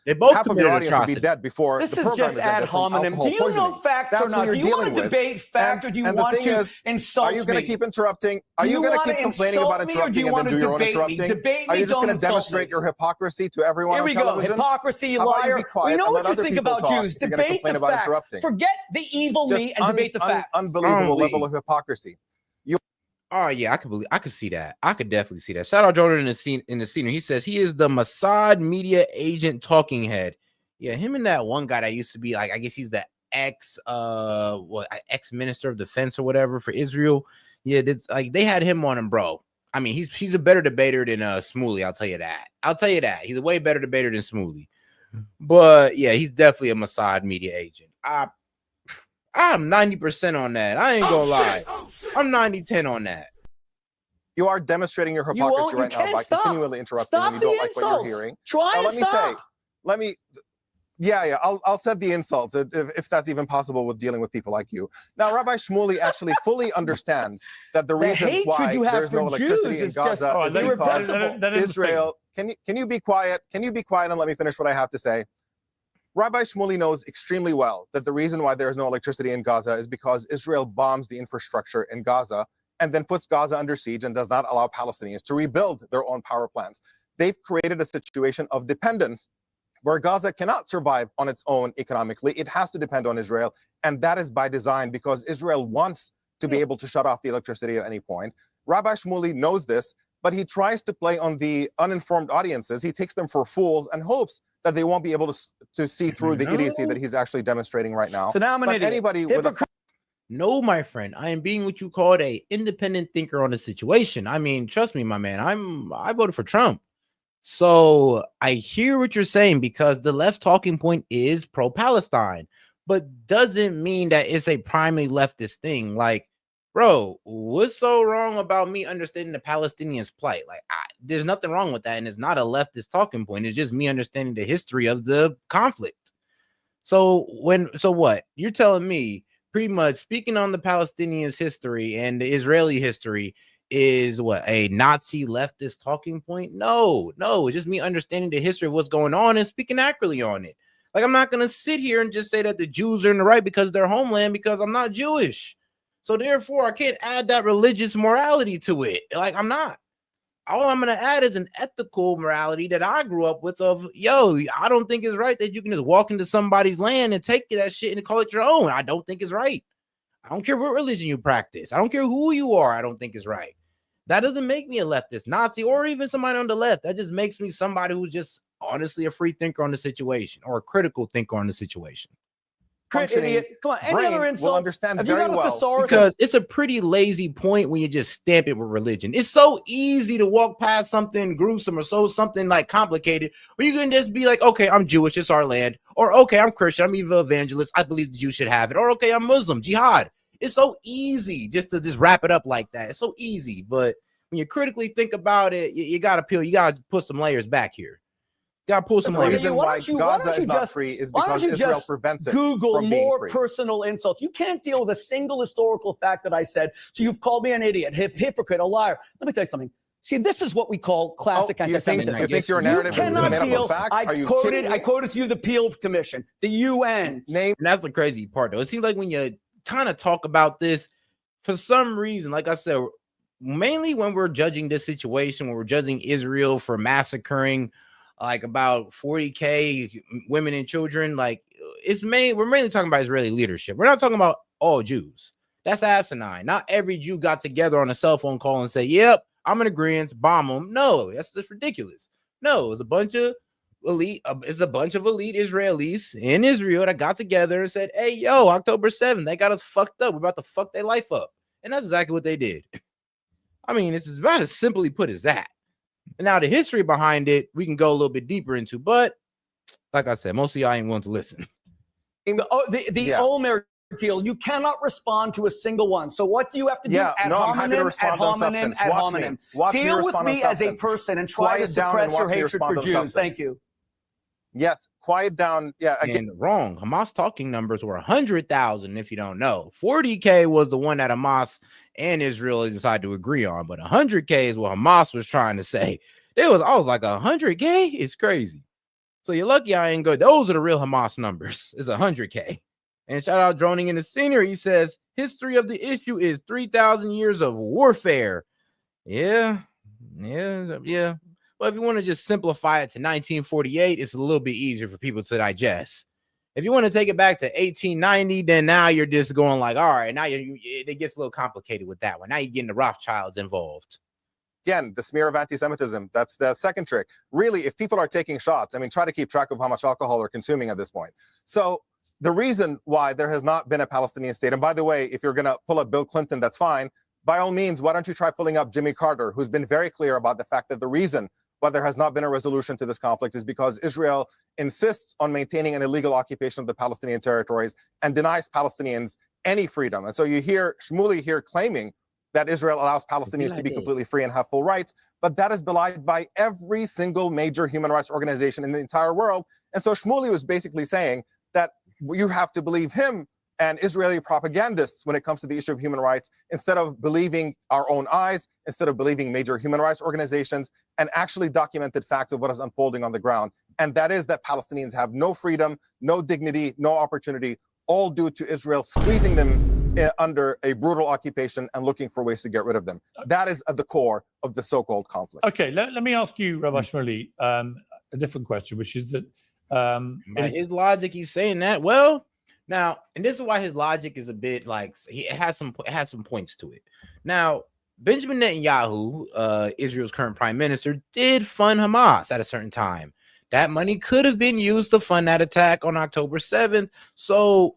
They both half of your audience would be atrocity. dead before This the is program just ended ad from hominem. alcohol Do you know poisoning. facts That's or what not? you're Do you want dealing to with. debate fact or do you And want the thing to is, insult me? are you going to keep interrupting? Are Do you you going to wanna keep complaining about insult me or do interrupting you and then wanna do your own debate me? interrupting? Debate Are me, you just don't going to insult demonstrate me. your hypocrisy to everyone Here on we go. television? Hypocrisy, How about you liar. be quiet We know and what let you other think people about talk Jews. if you're going to Debate complain the about facts. interrupting? Forget the evil Just me and debate the facts. unbelievable level of hypocrisy. Oh yeah, I could see that. I could definitely see that. Shout out Jordan in the scene. He says he is the Mossad media agent talking head. Yeah, him and that one guy that used to be like, I guess he's the ex minister of defense or whatever for Israel. Yeah, that's like they had him on him, bro. I mean, he's a better debater than Smooly. I'll tell you that. He's a way better debater than Smooly. But yeah, he's definitely a Mossad media agent. I'm 90% on that. I ain't gonna lie. I'm 90-10 on that. You are demonstrating your hypocrisy right now by continually interrupting when you don't like what you're hearing. I'll set the insults if that's even possible with dealing with people like you. Now, Rabbi Shmuley actually fully understands that the reason why there's no electricity in Gaza is because Israel. Can you be quiet? Can you be quiet and let me finish what I have to say? Rabbi Shmuley knows extremely well that the reason why there is no electricity in Gaza is because Israel bombs the infrastructure in Gaza and then puts Gaza under siege and does not allow Palestinians to rebuild their own power plants. They've created a situation of dependence where Gaza cannot survive on its own economically. It has to depend on Israel, and that is by design because Israel wants to be able to shut off the electricity at any point. Rabbi Shmuley knows this, but he tries to play on the uninformed audiences. He takes them for fools and hopes that they won't be able to see through the idiocy that he's actually demonstrating right now. So now I'm an but idiot. Anybody with a No, my friend, I am being what you called a independent thinker on the situation. I mean, trust me, my man, I voted for Trump. So I hear what you're saying because the left talking point is pro-Palestine, but doesn't mean that it's a primarily leftist thing. Like, bro, what's so wrong about me understanding the Palestinians' plight? Like, there's nothing wrong with that, and it's not a leftist talking point. It's just me understanding the history of the conflict. So what? You're telling me pretty much speaking on the Palestinians' history and the Israeli history is what, a Nazi leftist talking point? No, it's just me understanding the history of what's going on and speaking accurately on it. Like, I'm not gonna sit here and just say that the Jews are in the right because they're homeland, because I'm not Jewish. So therefore, I can't add that religious morality to it. Like, I'm not. All I'm gonna add is an ethical morality that I grew up with of, I don't think it's right that you can just walk into somebody's land and take that shit and call it your own. I don't think it's right. I don't care what religion you practice. I don't care who you are. I don't think it's right. That doesn't make me a leftist, Nazi, or even somebody on the left. That just makes me somebody who's just honestly a free thinker on the situation or a critical thinker on the situation. Idiot. Come on, any other insults? Will understand Have you very got a well. thesaurus? Because it's a pretty lazy point when you just stamp it with religion. It's so easy to walk past something gruesome or something like complicated, where you can just be like, okay, I'm Jewish, it's our land. Or, okay, I'm Christian, I'm evil evangelist, I believe the Jews should have it. Or, okay, I'm Muslim, jihad. It's so easy just to just wrap it up like that. It's so easy. But when you critically think about it, you got to put some layers back here. Got to pull some layers. The reason why Gaza is not free is because Israel prevents it Google from being more free. personal insults. You can't deal with a single historical fact that I said. So you've called me an idiot, hypocrite, a liar. Let me tell you something. See, this is what we call classic anti-Semitism. You think your narrative is made up of facts? Are you kidding me? I quoted to you the Peel Commission, the UN. And that's the crazy part, though. It seems like when you kind of talk about this, for some reason, like I said, mainly when we're judging this situation, when we're judging Israel for massacring like about 40K women and children, like we're mainly talking about Israeli leadership. We're not talking about all Jews. That's asinine. Not every Jew got together on a cell phone call and say, yep, I'm in agreement, bomb them. No, that's just ridiculous. No, it's a bunch of elite Israelis in Israel that got together and said, hey, yo, October 7th, they got us fucked up. We're about to fuck their life up. And that's exactly what they did. I mean, it's about as simply put as that. And now the history behind it, we can go a little bit deeper into, but like I said, most of y'all ain't willing to listen. The Omer deal, you cannot respond to a single one. So what do you have to do? Ad hominem, ad hominem, ad hominem. Deal with me as a person and try to suppress your hatred for Jews. Thank you. Yes, quiet down. Yeah, again, wrong. Hamas talking numbers were 100,000. If you don't know, 40K was the one that Hamas and Israel decided to agree on, but 100K is what Hamas was trying to say. I was like 100K. It's crazy. So you're lucky I ain't good. Those are the real Hamas numbers. It's 100K. And shout out Droning in the Senior. He says history of the issue is 3,000 years of warfare. Yeah. Well, if you want to just simplify it to 1948, it's a little bit easier for people to digest. If you want to take it back to 1890, then now you're just going like, all right, now it gets a little complicated with that one. Now you're getting the Rothschilds involved. Again, the smear of anti-Semitism, that's the second trick. Really, if people are taking shots, I mean, try to keep track of how much alcohol they're consuming at this point. So the reason why there has not been a Palestinian state, and by the way, if you're going to pull up Bill Clinton, that's fine. By all means, why don't you try pulling up Jimmy Carter, who's been very clear about the fact that the reason why there has not been a resolution to this conflict is because Israel insists on maintaining an illegal occupation of the Palestinian territories and denies Palestinians any freedom. And so you hear Shmuley here claiming that Israel allows Palestinians to be completely free and have full rights, but that is belied by every single major human rights organization in the entire world. And so Shmuley was basically saying that you have to believe him and Israeli propagandists when it comes to the issue of human rights, instead of believing our own eyes, instead of believing major human rights organizations, and actually documented facts of what is unfolding on the ground. And that is that Palestinians have no freedom, no dignity, no opportunity, all due to Israel squeezing them under a brutal occupation and looking for ways to get rid of them. That is at the core of the so-called conflict. Okay, let me ask you, Rabbi Shmuley, a different question, which is that by his logic, he's saying that. Well, now, and this is why his logic is a bit like it has some points to it. Now, Benjamin Netanyahu, Israel's current prime minister, did fund Hamas at a certain time. That money could have been used to fund that attack on October 7th. So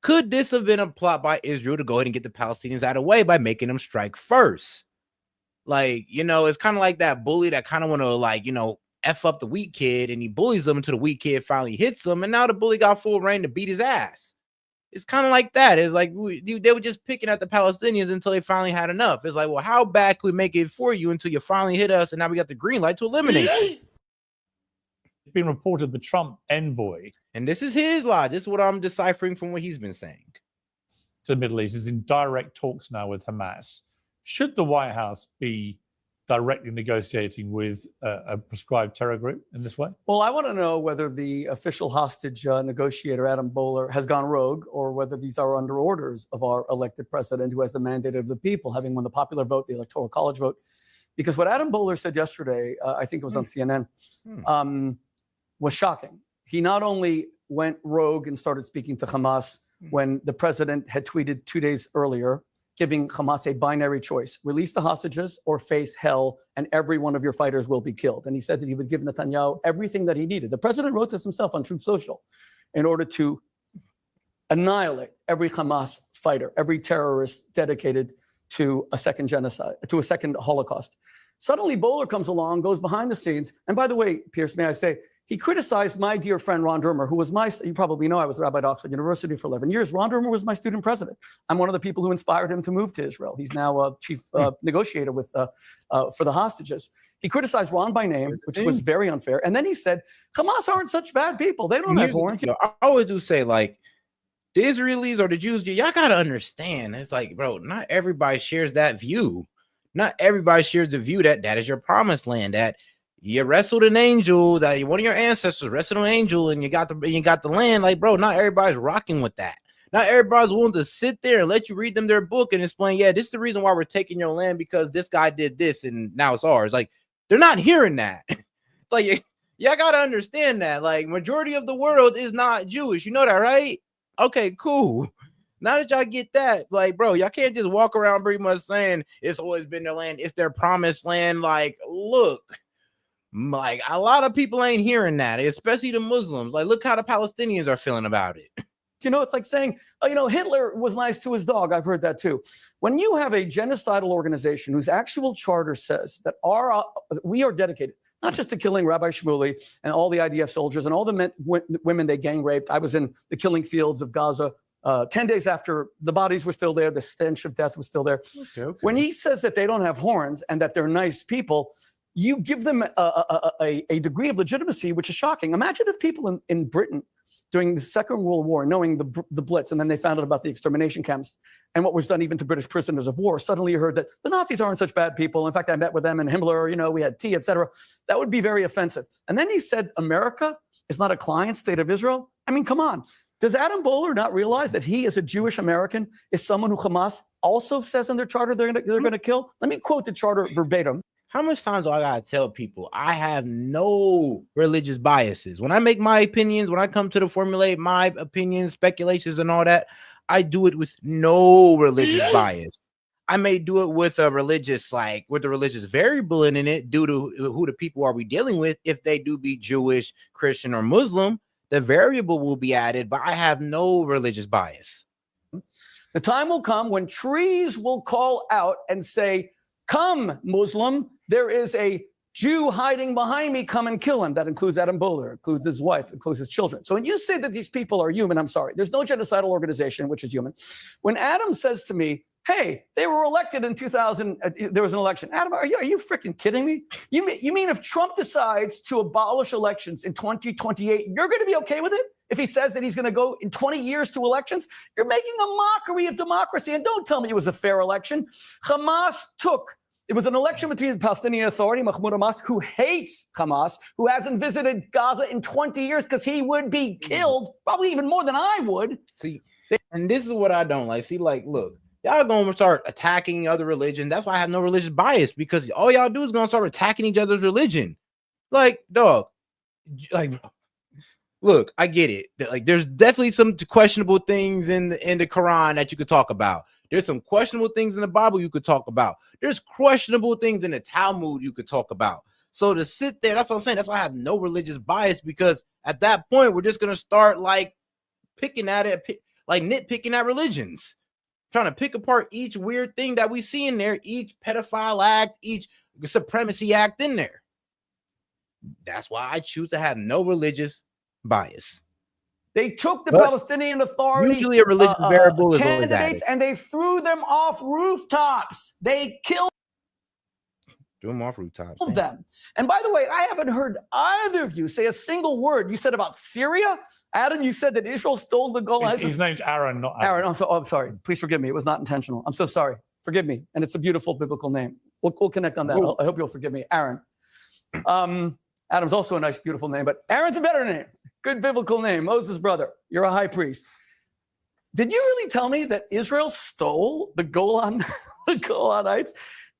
could this have been a plot by Israel to go ahead and get the Palestinians out of the way by making them strike first? Like, it's kind of like that bully that kind of want to F up the weak kid, and he bullies them until the weak kid finally hits him, and now the bully got full reign to beat his ass. It's kind of like that. It's like they were just picking at the Palestinians until they finally had enough. It's like, well, how bad can we make it for you until you finally hit us, and now we got the green light to eliminate you? It's been reported the Trump envoy, and this is his lie. This is what I'm deciphering from what he's been saying, to the Middle East is in direct talks now with Hamas. Should the White House be directly negotiating with a prescribed terror group in this way? Well, I want to know whether the official hostage negotiator, Adam Boehler, has gone rogue, or whether these are under orders of our elected president, who has the mandate of the people, having won the popular vote, the Electoral College vote. Because what Adam Boehler said yesterday, I think it was on CNN, was shocking. He not only went rogue and started speaking to Hamas when the president had tweeted 2 days earlier, giving Hamas a binary choice: release the hostages or face hell, and every one of your fighters will be killed. And he said that he would give Netanyahu everything that he needed. The president wrote this himself on Truth Social in order to annihilate every Hamas fighter, every terrorist dedicated to a second genocide, to a second Holocaust. Suddenly, Boehler comes along, goes behind the scenes. And by the way, Pierce, may I say, he criticized my dear friend Ron Dermer, who was you probably know I was a rabbi at Oxford University for 11 years. Ron Dermer was my student president. I'm one of the people who inspired him to move to Israel. He's now a chief negotiator with for the hostages. He criticized Ron by name, which was very unfair. And then he said, Hamas aren't such bad people. They don't have horns. I always do say, like, the Israelis or the Jews, y'all got to understand. It's like, bro, not everybody shares that view. Not everybody shares the view that is your promised land, that you wrestled an angel, that one of your ancestors wrestled an angel, and you got the land. Like, bro, not everybody's rocking with that. Not everybody's willing to sit there and let you read them their book and explain, yeah, this is the reason why we're taking your land, because this guy did this and now it's ours. Like, they're not hearing that. Like, y'all got to understand that. Like, majority of the world is not Jewish. You know that, right? Okay, cool. Now that y'all get that, like, bro, y'all can't just walk around pretty much saying it's always been their land, it's their promised land. Like, look, like a lot of people ain't hearing that, especially the Muslims. Like, look how the Palestinians are feeling about it. You know, it's like saying, oh, you know, Hitler was nice to his dog. I've heard that too. When you have a genocidal organization whose actual charter says that we are dedicated not just to killing Rabbi Shmuley and all the IDF soldiers and all the women they gang raped. I was in the killing fields of Gaza 10 days after the bodies were still there. The stench of death was still there. Okay. When he says that they don't have horns and that they're nice people, you give them a degree of legitimacy, which is shocking. Imagine if people in Britain during the Second World War, knowing the Blitz, and then they found out about the extermination camps and what was done even to British prisoners of war, suddenly you heard that the Nazis aren't such bad people. In fact, I met with them and Himmler, you know, we had tea, etc. That would be very offensive. And then he said, America is not a client state of Israel. I mean, come on. Does Adam Bowler not realize that he, as a Jewish American, is someone who Hamas also says in their charter they're going to kill? Let me quote the charter verbatim. How much times do I gotta tell people I have no religious biases? When I make my opinions, when I come to formulate my opinions, speculations, and all that, I do it with no religious bias. I may do it with a religious, with a religious variable in it, due to who the people are we dealing with. If they do be Jewish, Christian, or Muslim, the variable will be added, but I have no religious bias. The time will come when trees will call out and say, "Come, Muslim, there is a Jew hiding behind me, come and kill him." That includes Adam Bowler, includes his wife, includes his children. So when you say that these people are human, I'm sorry, there's no genocidal organization which is human. When Adam says to me, hey, they were elected in 2000, there was an election. Adam, are you freaking kidding me? You mean if Trump decides to abolish elections in 2028, you're going to be okay with it? If he says that he's going to go in 20 years to elections, you're making a mockery of democracy. And don't tell me it was a fair election. Hamas it was an election between the Palestinian Authority, Mahmoud Hamas, who hates Hamas, who hasn't visited Gaza in 20 years because he would be killed, probably even more than I would. See, and this is what I don't like. See, like, look, y'all going to start attacking other religions. That's why I have no religious bias, because all y'all do is going to start attacking each other's religion. Like, dog, like, look, I get it. Like, there's definitely some questionable things in the Quran that you could talk about. There's some questionable things in the Bible you could talk about. There's questionable things in the Talmud you could talk about. So to sit there, that's what I'm saying. That's why I have no religious bias, because at that point, we're just going to start like picking at it, like nitpicking at religions, trying to pick apart each weird thing that we see in there, each pedophile act, each supremacy act in there. That's why I choose to have no religious bias. They took the Palestinian Authority usually a religious variable is candidates and they threw them off rooftops. They killed them off rooftops. Them. And by the way, I haven't heard either of you say a single word. You said about Syria. Adam, you said that Israel stole the Golan Heights. His name's Aaron, not Aaron. I'm sorry. Please forgive me. It was not intentional. I'm so sorry. Forgive me. And it's a beautiful biblical name. We'll connect on that. Ooh. I hope you'll forgive me. Aaron. Adam's also a nice, beautiful name, but Aaron's a better name. Good biblical name. Moses' brother. You're a high priest. Did you really tell me that Israel stole the Golan Heights?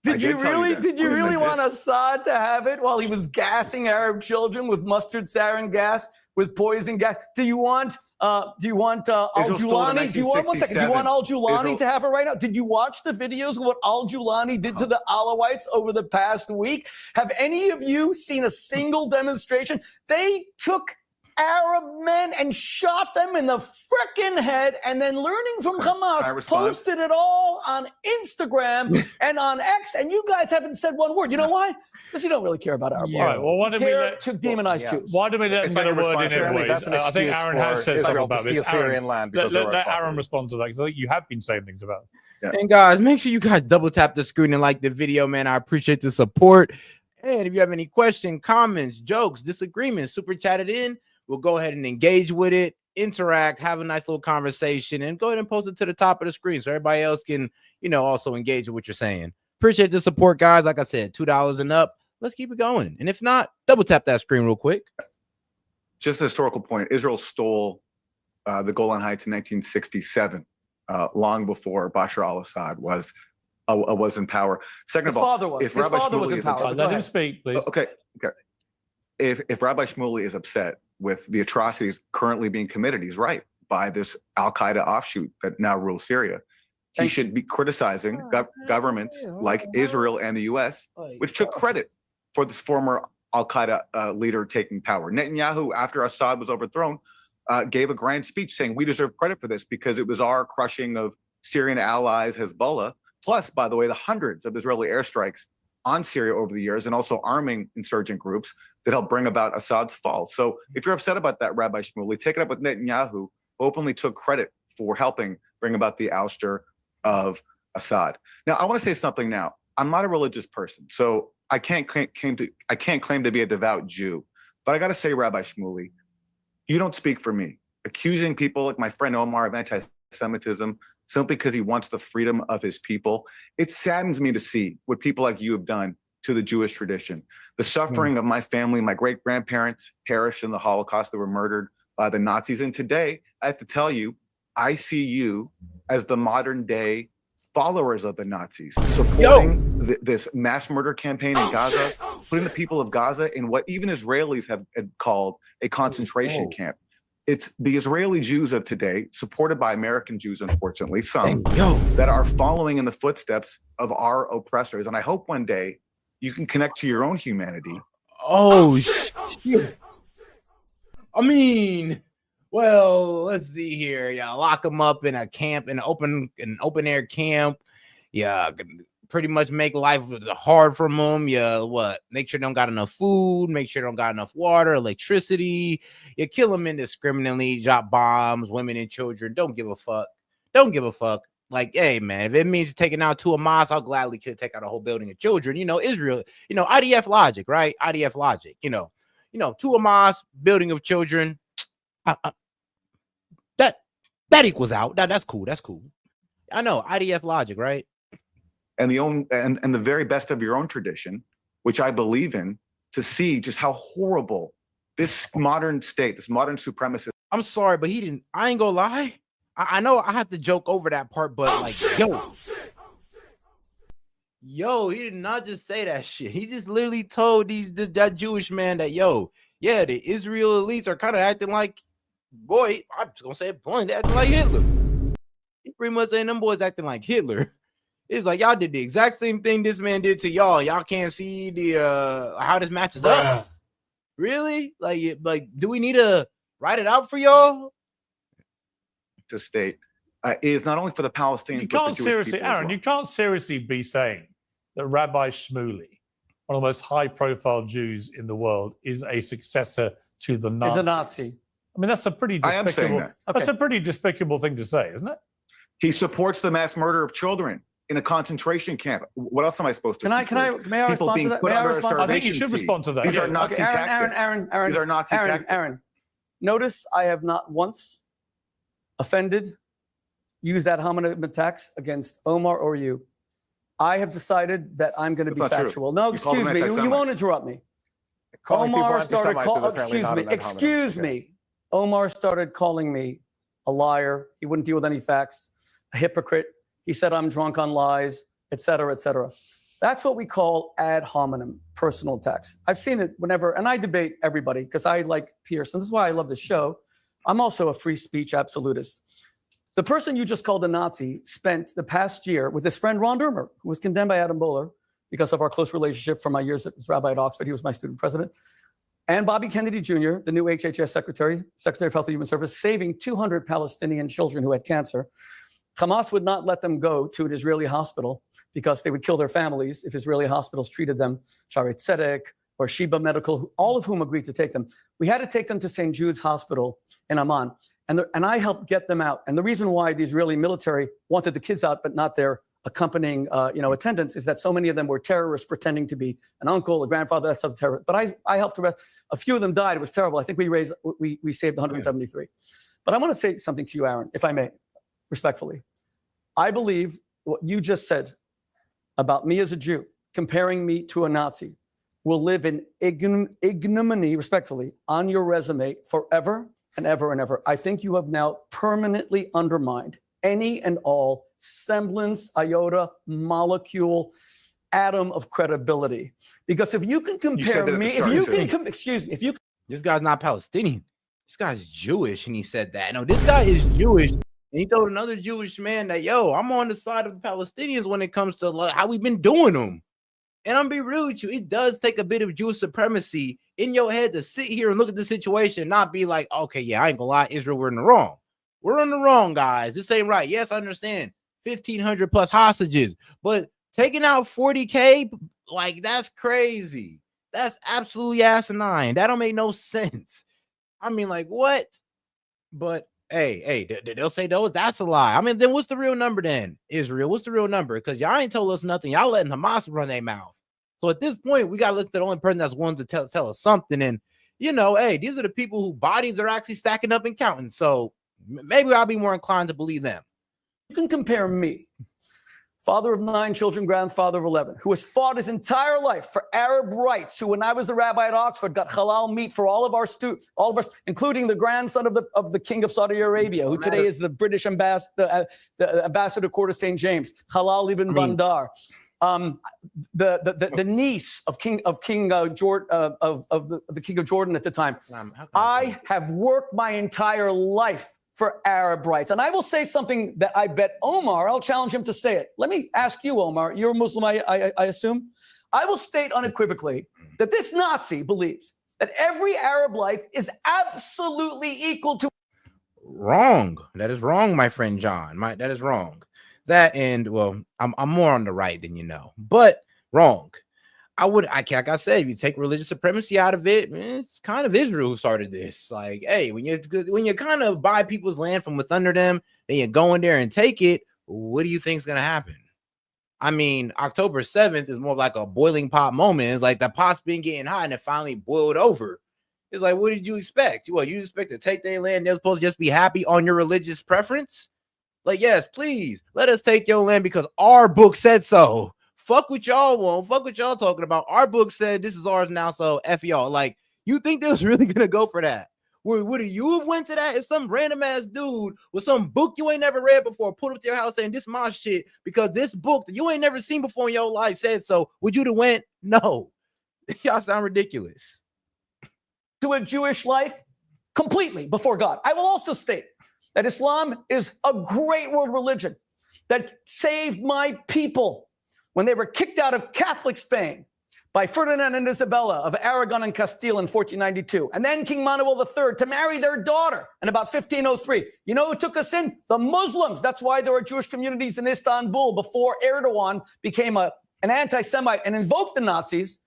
Did you really want Assad to have it while he was gassing Arab children with mustard sarin gas, with poison gas? Do you want Al-Julani? Do you want Al-Julani to have it right now? Did you watch the videos of what Al-Julani did to the Alawites over the past week? Have any of you seen a single demonstration? They took Arab men and shot them in the frickin' head, and then learning from Hamas, posted it all on Instagram and on X, and you guys haven't said one word. You know why? Because you don't really care about Arab. All right, well, why don't we to demonize Jews? Why don't we let them get a word in anyways? I think Aaron has said something about this. Let Aaron respond to that, because I think you have been saying things about it. Yeah. And guys, make sure you guys double tap the screen and like the video, man. I appreciate the support. And if you have any questions, comments, jokes, disagreements, super chat it in. We'll go ahead and engage with it, interact, have a nice little conversation, and go ahead and post it to the top of the screen so everybody else can, also engage with what you're saying. Appreciate the support, guys. Like I said, $2 and up. Let's keep it going. And if not, double tap that screen real quick. Just a historical point. Israel stole the Golan Heights in 1967, long before Bashar al-Assad was in power. Second of all, if Rabbi Shmuley is upset, let him speak, please. Okay. If Rabbi Shmuley is upset with the atrocities currently being committed, he's right. by this Al-Qaeda offshoot that now rules Syria. He should be criticizing governments like Israel and the US, which took credit for this former Al-Qaeda leader taking power. Netanyahu, after Assad was overthrown, gave a grand speech saying we deserve credit for this because it was our crushing of Syrian allies, Hezbollah, plus, by the way, the hundreds of Israeli airstrikes on Syria over the years and also arming insurgent groups that helped bring about Assad's fall. So if you're upset about that, Rabbi Shmuley, take it up with Netanyahu, who openly took credit for helping bring about the ouster of Assad. Now, I want to say something now. I'm not a religious person, so I can't claim to be a devout Jew. But I got to say, Rabbi Shmuley, you don't speak for me. Accusing people like my friend Omar of anti-Semitism simply because he wants the freedom of his people, it saddens me to see what people like you have done to the Jewish tradition. The suffering of my family, my great-grandparents perished in the Holocaust. They were murdered by the Nazis. And today, I have to tell you, I see you as the modern-day followers of the Nazis, supporting this mass murder campaign in Gaza, putting the people of Gaza in what even Israelis have called a concentration camp. It's the Israeli Jews of today, supported by American Jews, unfortunately, some, that are following in the footsteps of our oppressors. And I hope one day you can connect to your own humanity. Oh, shit. I mean, well, let's see here. Yeah, lock them up in a camp, in an open air camp. Yeah, pretty much make life hard for them. Yeah, what? Make sure they don't got enough food. Make sure they don't got enough water, electricity. You kill them indiscriminately. Drop bombs, women and children. Don't give a fuck. Don't give a fuck. Like, hey, man, if it means taking out two Hamas, I'll gladly take out a whole building of children. You know, Israel. You know, IDF logic, right? IDF logic. You know, two Hamas, building of children. That equals out. That's cool. That's cool. I know IDF logic, right? And the very best of your own tradition, which I believe in, to see just how horrible this modern state, this modern supremacist. I'm sorry, but he didn't. I ain't gonna lie. I know I have to joke over that part, but like, yo, he did not just say that shit. He just literally told that Jewish man that, yeah, the Israel elites are kind of acting like, boy, I'm just gonna say it blunt, acting like Hitler. He pretty much saying them boys acting like Hitler. It's like y'all did the exact same thing this man did to y'all. Y'all can't see the how this matches up. Really? Like, do we need to write it out for y'all? To state is not only for the Palestinians, you can't but the Jewish seriously, people as Aaron, well. you can't seriously be saying that Rabbi Shmuley, one of the most high-profile Jews in the world, is a successor to the Nazis. Is a Nazi. I mean, that's a pretty I am saying despicable. that. That's a pretty despicable thing to say, isn't it? He supports the mass murder of children in a concentration camp. What else am I supposed to? May I respond to that? May I respond to that? I think you should respond to that. These are Nazi tactics. Aaron, These are Nazi tactics. Aaron, notice I have not once offended, used that hominem attacks against Omar or you. I have decided that I'm going to be factual. No, excuse me. You won't interrupt me. Omar started calling. Excuse me. Omar started calling me a liar. He wouldn't deal with any facts. A hypocrite. He said I'm drunk on lies, et cetera, et cetera. That's what we call ad hominem, personal attacks. I've seen it whenever, and I debate everybody because I like Pierce, and this is why I love the show. I'm also a free speech absolutist. The person you just called a Nazi spent the past year with his friend Ron Dermer, who was condemned by Adam Boehler because of our close relationship from my years as rabbi at Oxford. He was my student president. And Bobby Kennedy Jr., the new HHS Secretary of Health and Human Services, saving 200 Palestinian children who had cancer. Hamas would not let them go to an Israeli hospital because they would kill their families if Israeli hospitals treated them. Shaare Tzedek or Sheba Medical, all of whom agreed to take them. We had to take them to St. Jude's Hospital in Amman. And I helped get them out. And the reason why the Israeli military wanted the kids out, but not their accompanying attendants, is that so many of them were terrorists pretending to be an uncle, a grandfather, that's of terror. But I helped arrest. A few of them died. It was terrible. I think we saved 173. But I want to say something to you, Aaron, if I may, respectfully. I believe what you just said about me as a Jew, comparing me to a Nazi, will live in ignominy, respectfully, on your resume forever and ever and ever. I think you have now permanently undermined any and all semblance, iota, molecule, atom of credibility. Because if you can compare me, if you can, excuse me, if you. This guy's not Palestinian. this guy's Jewish, and he said that. No, this guy is Jewish, and he told another Jewish man that, yo, I'm on the side of the Palestinians when it comes to how we've been doing them. And I'm be real with you, it does take a bit of Jewish supremacy in your head to sit here and look at the situation and not be like, okay, yeah, I ain't gonna lie, Israel, we're in the wrong. We're in the wrong, guys. This ain't right. Yes, I understand 1,500 plus hostages, but taking out 40K, like, that's crazy. That's absolutely asinine. That don't make no sense. I mean, like, what? But hey, they'll say those. That's a lie. I mean, then what's the real number then, Israel? What's the real number? Because y'all ain't told us nothing. Y'all letting Hamas run their mouth. So at this point, we got to listen to the only person that's willing to tell us something. And, you know, hey, these are the people whose bodies are actually stacking up and counting. So maybe I'll be more inclined to believe them. You can compare me, father of 9 children, grandfather of 11, who has fought his entire life for Arab rights, who, when I was the rabbi at Oxford, got halal meat for all of us, including the grandson of the king of Saudi Arabia, who today is the British ambassador, the ambassador to Court of St. James, Halal ibn Bandar. The niece of the king of Jordan at the time. I have worked my entire life for Arab rights. And I will say something that I bet Omar, I'll challenge him to say it. Let me ask you, Omar, you're a Muslim, I assume. I will state unequivocally that this Nazi believes that every Arab life is absolutely equal to. Wrong. That is wrong, my friend John. That is wrong. That, and well, I'm more on the right than you know, but wrong. Like I said, if you take religious supremacy out of it, it's kind of Israel who started this. Like, hey, when you kind of buy people's land from under them, then you go in there and take it, what do you think is going to happen? I mean, October 7th is more like a boiling pot moment. It's like the pot's been getting hot and it finally boiled over. It's like, what did you expect? You expect to take their land? They're supposed to just be happy on your religious preference? Like, yes, please let us take your land because our book said so. Fuck what y'all want. Fuck what y'all talking about. Our book said this is ours now, so F y'all. Like, you think they was really gonna go for that? Would you have went to that if some random ass dude with some book you ain't never read before put up to your house saying this my shit because this book that you ain't never seen before in your life said so? Would you have went? No. Y'all sound ridiculous. To a Jewish life completely before God. I will also state that Islam is a great world religion that saved my people when they were kicked out of Catholic Spain by Ferdinand and Isabella of Aragon and Castile in 1492, and then King Manuel III to marry their daughter in about 1503. You know who took us in? The Muslims. That's why there are Jewish communities in Istanbul before Erdogan became an anti-Semite and invoked the Nazis.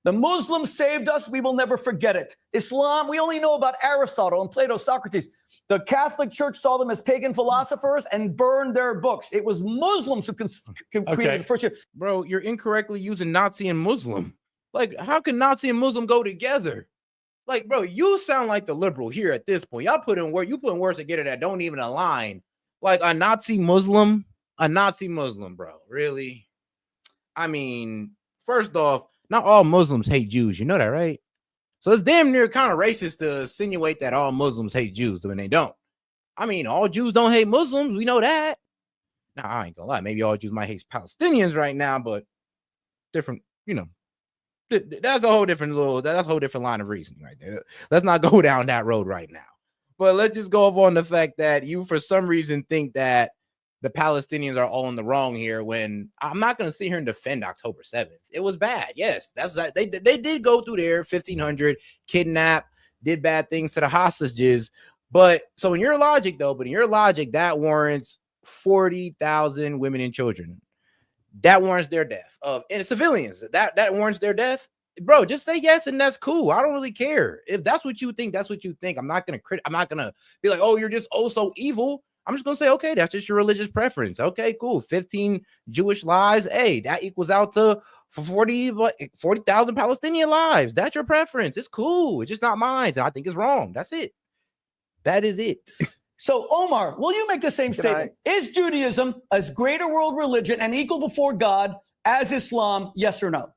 The Muslims saved us. We will never forget it. Islam, we only know about Aristotle and Plato, Socrates. The Catholic Church saw them as pagan philosophers and burned their books. It was Muslims who created the first year. Bro, you're incorrectly using Nazi and Muslim. Like, how can Nazi and Muslim go together? Like, bro, you sound like the liberal here at this point. Y'all putting words together that don't even align. Like a Nazi Muslim, bro. Really? I mean, first off, not all Muslims hate Jews. You know that, right? So it's damn near kind of racist to insinuate that all Muslims hate Jews when they don't. I mean, all Jews don't hate Muslims. We know that. Now, I ain't gonna lie. Maybe all Jews might hate Palestinians right now, but different, you know, that's a whole different line of reasoning right there. Let's not go down that road right now. But let's just go off on the fact that you, for some reason, think that the Palestinians are all in the wrong here when I'm not going to sit here and defend October 7th. It was bad. Yes, they did go through there, 1,500, kidnap, did bad things to the hostages. But so in your logic, that warrants 40,000 women and children. That warrants their death and civilians. That warrants their death. Bro, just say yes and that's cool. I don't really care. If that's what you think, that's what you think. I'm not going to be like, oh, you're just so evil. I'm just going to say, okay, that's just your religious preference. Okay, cool. 15 Jewish lives. Hey, that equals out to 40,000 Palestinian lives. That's your preference. It's cool. It's just not mine. And I think it's wrong. That's it. That is it. So, Omar, will you make the same statement? Is Judaism as great a world religion and equal before God as Islam? Yes or no?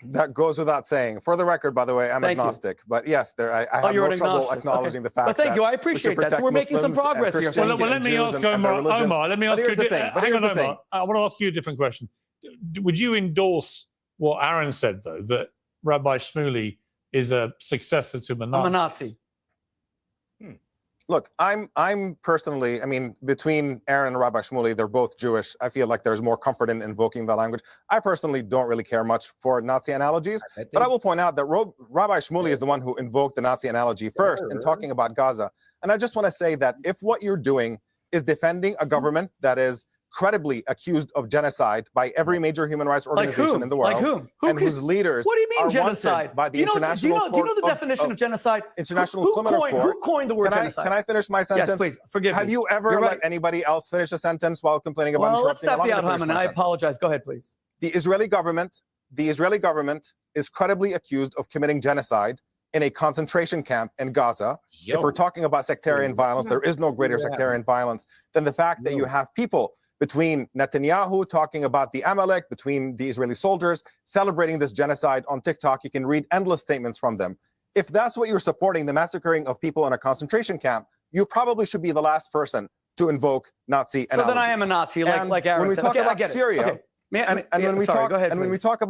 That goes without saying. For the record, by the way, I'm agnostic. But yes, I have no trouble acknowledging the fact that. But thank you. I appreciate that. So we're making some progress here. Well, let me ask Omar. Let me ask you. Hang on, Omar. I want to ask you a different question. Would you endorse what Aaron said, though, that Rabbi Shmuley is a successor to the Nazis. I'm a Nazi. Look, I'm personally, I mean, between Aaron and Rabbi Shmuley, they're both Jewish. I feel like there's more comfort in invoking that language. I personally don't really care much for Nazi analogies, but I will point out that Rabbi Shmuley is the one who invoked the Nazi analogy first in talking about Gaza. And I just want to say that if what you're doing is defending a government that is credibly accused of genocide by every major human rights organization in the world, Like whom? and whose leaders What do you mean are genocide? wanted by the do you know International the definition of genocide? International Criminal Court. Who coined the word genocide? Can I finish my sentence? Yes, please. Forgive me. Have you ever You're let right. anybody else finish a sentence while complaining about Well, let's interrupting? stop the ad hominem. I apologize. Go ahead, please. The Israeli government is credibly accused of committing genocide in a concentration camp in Gaza. If we're talking about sectarian violence, there is no greater sectarian violence than the fact that you have people between Netanyahu talking about the Amalek, between the Israeli soldiers celebrating this genocide on TikTok. You can read endless statements from them. If that's what you're supporting, the massacring of people in a concentration camp, you probably should be the last person to invoke Nazi analogies. So then I am a Nazi, like Aaron when we said. talk Okay, I about get it. Syria, Okay. when we talk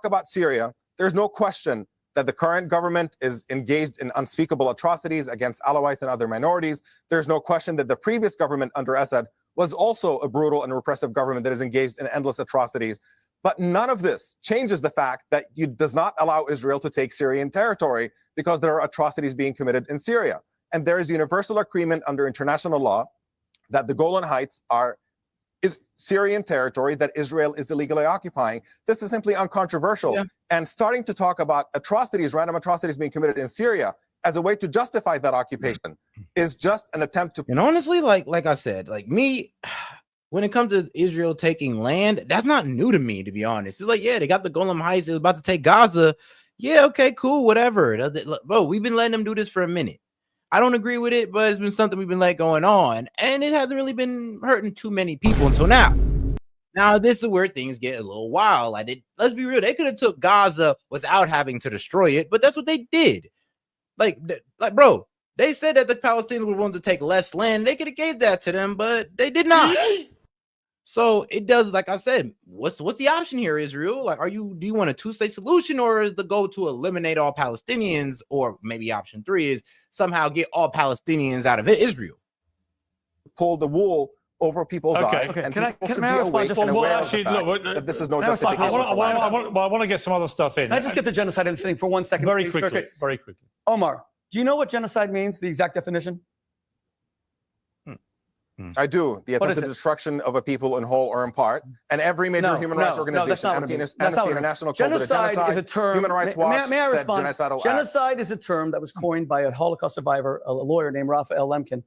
about Syria, there's no question that the current government is engaged in unspeakable atrocities against Alawites and other minorities. There's no question that the previous government under Assad was also a brutal and repressive government that is engaged in endless atrocities. But none of this changes the fact that it does not allow Israel to take Syrian territory because there are atrocities being committed in Syria. And there is universal agreement under international law that the Golan Heights is Syrian territory that Israel is illegally occupying. This is simply uncontroversial. Yeah. And starting to talk about random atrocities being committed in Syria as a way to justify that occupation is just an attempt to. And honestly, like I said, like me, when it comes to Israel taking land, that's not new to me, to be honest. It's like, yeah, they got the Golan Heights. They was about to take Gaza. Yeah, okay, cool, whatever. Bro, we've been letting them do this for a minute. I don't agree with it, but it's been something we've been letting going on, and it hasn't really been hurting too many people until now. Now, this is where things get a little wild. Let's be real. They could have took Gaza without having to destroy it, but that's what they did. Like, bro, they said that the Palestinians were willing to take less land. They could have gave that to them, but they did not. So it does, like I said, what's the option here, Israel? Like, do you want a two-state solution, or is the goal to eliminate all Palestinians, or maybe option 3 is somehow get all Palestinians out of Israel? Pull the wool over people's eyes, and people should be awake and aware of the fact that this is no justification. I want to get some other stuff in. Can I just get the genocide thing for 1 second? Very quickly. Omar, do you know what genocide means, the exact definition? I do. The attempted destruction of a people in whole or in part. And every major human rights organization, Amnesty International, genocide is a term. Human Rights Watch may I said respond? genocidal Genocide is a term that was coined by a Holocaust survivor, a lawyer named Raphael Lemkin.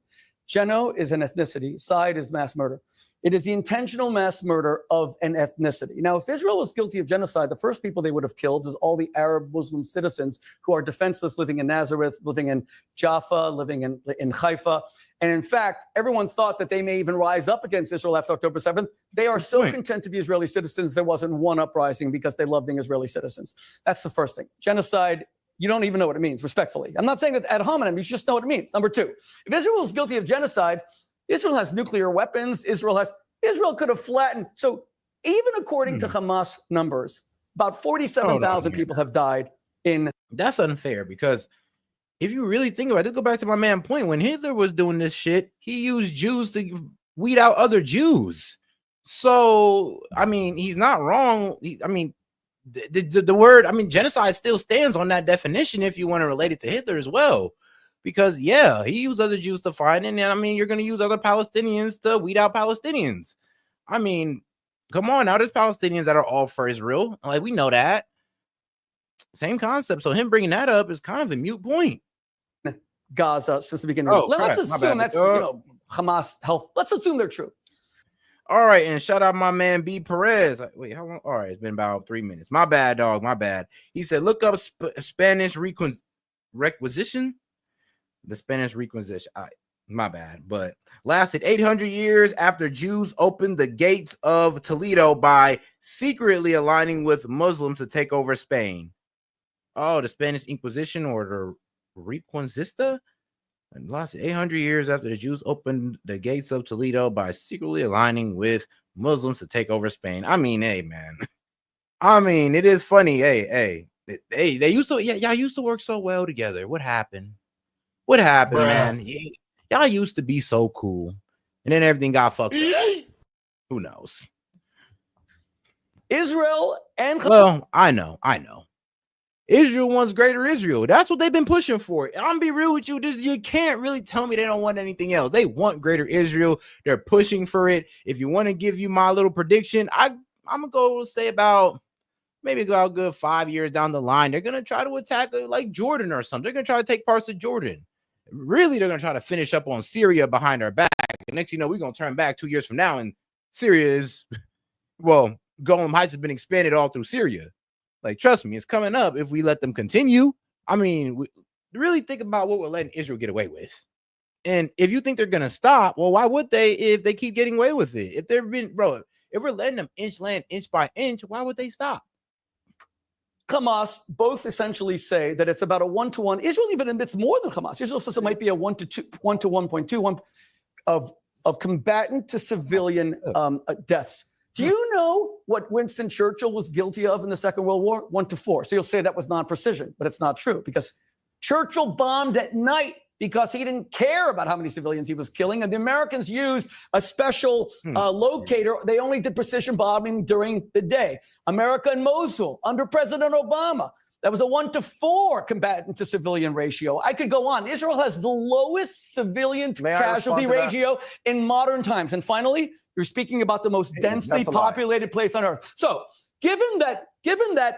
Geno is an ethnicity. Side is mass murder. It is the intentional mass murder of an ethnicity. Now, if Israel was guilty of genocide, the first people they would have killed is all the Arab Muslim citizens who are defenseless, living in Nazareth, living in Jaffa, living in Haifa. And in fact, everyone thought that they may even rise up against Israel after October 7th. They are so content to be Israeli citizens, there wasn't one uprising because they love being Israeli citizens. That's the first thing. Genocide, you don't even know what it means, respectfully. I'm not saying that ad hominem, you just know what it means. Number 2, if Israel is guilty of genocide, Israel has nuclear weapons. Israel could have flattened. So even according to Hamas numbers, about 47,000 people have died in. That's unfair, because if you really think about it, go back to my man point. When Hitler was doing this shit, he used Jews to weed out other Jews. So, I mean, he's not wrong. The word, genocide still stands on that definition if you want to relate it to Hitler as well. Because, yeah, he used other Jews to find it. And, you're going to use other Palestinians to weed out Palestinians. Come on. Now there's Palestinians that are all for Israel. Like, we know that. Same concept. So him bringing that up is kind of a mute point. Gaza since the beginning. Let's assume that's, Hamas health. Let's assume they're true. All right. And shout out my man, B. Perez. Wait, how long? All right. It's been about 3 minutes. My bad, dog. My bad. He said, look up Spanish requisition. The Spanish requisition. My bad, but lasted 800 years after Jews opened the gates of Toledo by secretly aligning with Muslims to take over Spain. Oh, the Spanish Inquisition, or the Reconquista, and lasted 800 years after the Jews opened the gates of Toledo by secretly aligning with Muslims to take over Spain. Hey, man. It is funny. Hey. They used to, yeah, y'all used to work so well together. What happened? What happened, man? Y'all used to be so cool, and then everything got fucked up. Who knows? Israel and well, I know. Israel wants greater Israel. That's what they've been pushing for. I'm gonna be real with you. You can't really tell me they don't want anything else. They want greater Israel. They're pushing for it. If you want to give you my little prediction, I'm gonna go say about maybe go out good 5 years down the line. They're gonna try to attack like Jordan or something. They're gonna try to take parts of Jordan. Really, they're gonna try to finish up on Syria behind our back. And next, you know, we're gonna turn back 2 years from now, and Syria is, well, Golem Heights has been expanded all through Syria. Like, trust me, it's coming up if we let them continue. I mean, really think about what we're letting Israel get away with. And if you think they're gonna stop, well, why would they if they keep getting away with it? If they've been, bro, if we're letting them inch land inch by inch, why would they stop? Hamas both essentially say that it's about a 1-to-1. Israel even admits more than Hamas. Israel says it might be a 1-to-2, 1-to-1.2 of combatant to civilian deaths. Do you know what Winston Churchill was guilty of in the Second World War? 1-to-4. So you'll say that was non-precision, but it's not true because Churchill bombed at night because he didn't care about how many civilians he was killing. And the Americans used a special locator. They only did precision bombing during the day. America and Mosul under President Obama. That was a 1-to-4 combatant to civilian ratio. I could go on. Israel has the lowest civilian casualty ratio in modern times. And finally, you're speaking about the most densely populated place on earth. So given that,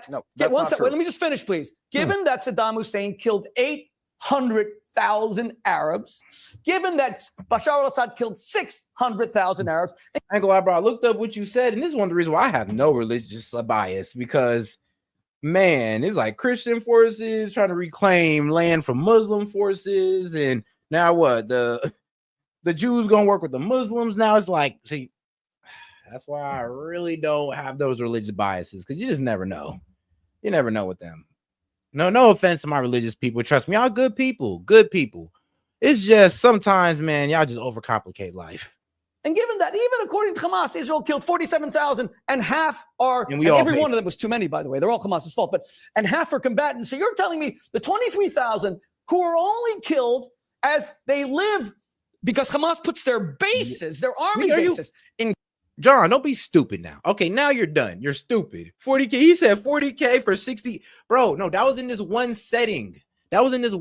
no, wait, let me just finish, please. Given that Saddam Hussein killed 800,000 Arabs, given that Bashar al-Assad killed 600,000 Arabs. I ain't gonna lie, bro. I looked up what you said, and this is one of the reasons why I have no religious bias because, man, it's like Christian forces trying to reclaim land from Muslim forces, and now what? The Jews gonna work with the Muslims. Now it's like, see, that's why I really don't have those religious biases because you just never know. You never know with them. No offense to my religious people. Trust me, y'all good people. It's just sometimes, man, y'all just overcomplicate life. And given that, even according to Hamas, Israel killed 47,000 and half are, and every one of them was too many, by the way. They're all Hamas's fault, and half are combatants. So you're telling me the 23,000 who are only killed as they live because Hamas puts their bases, their army bases in. John, don't be stupid now. Okay, now you're done. You're stupid. 40K. He said 40K for 60. Bro, no, that was in this one setting. Of this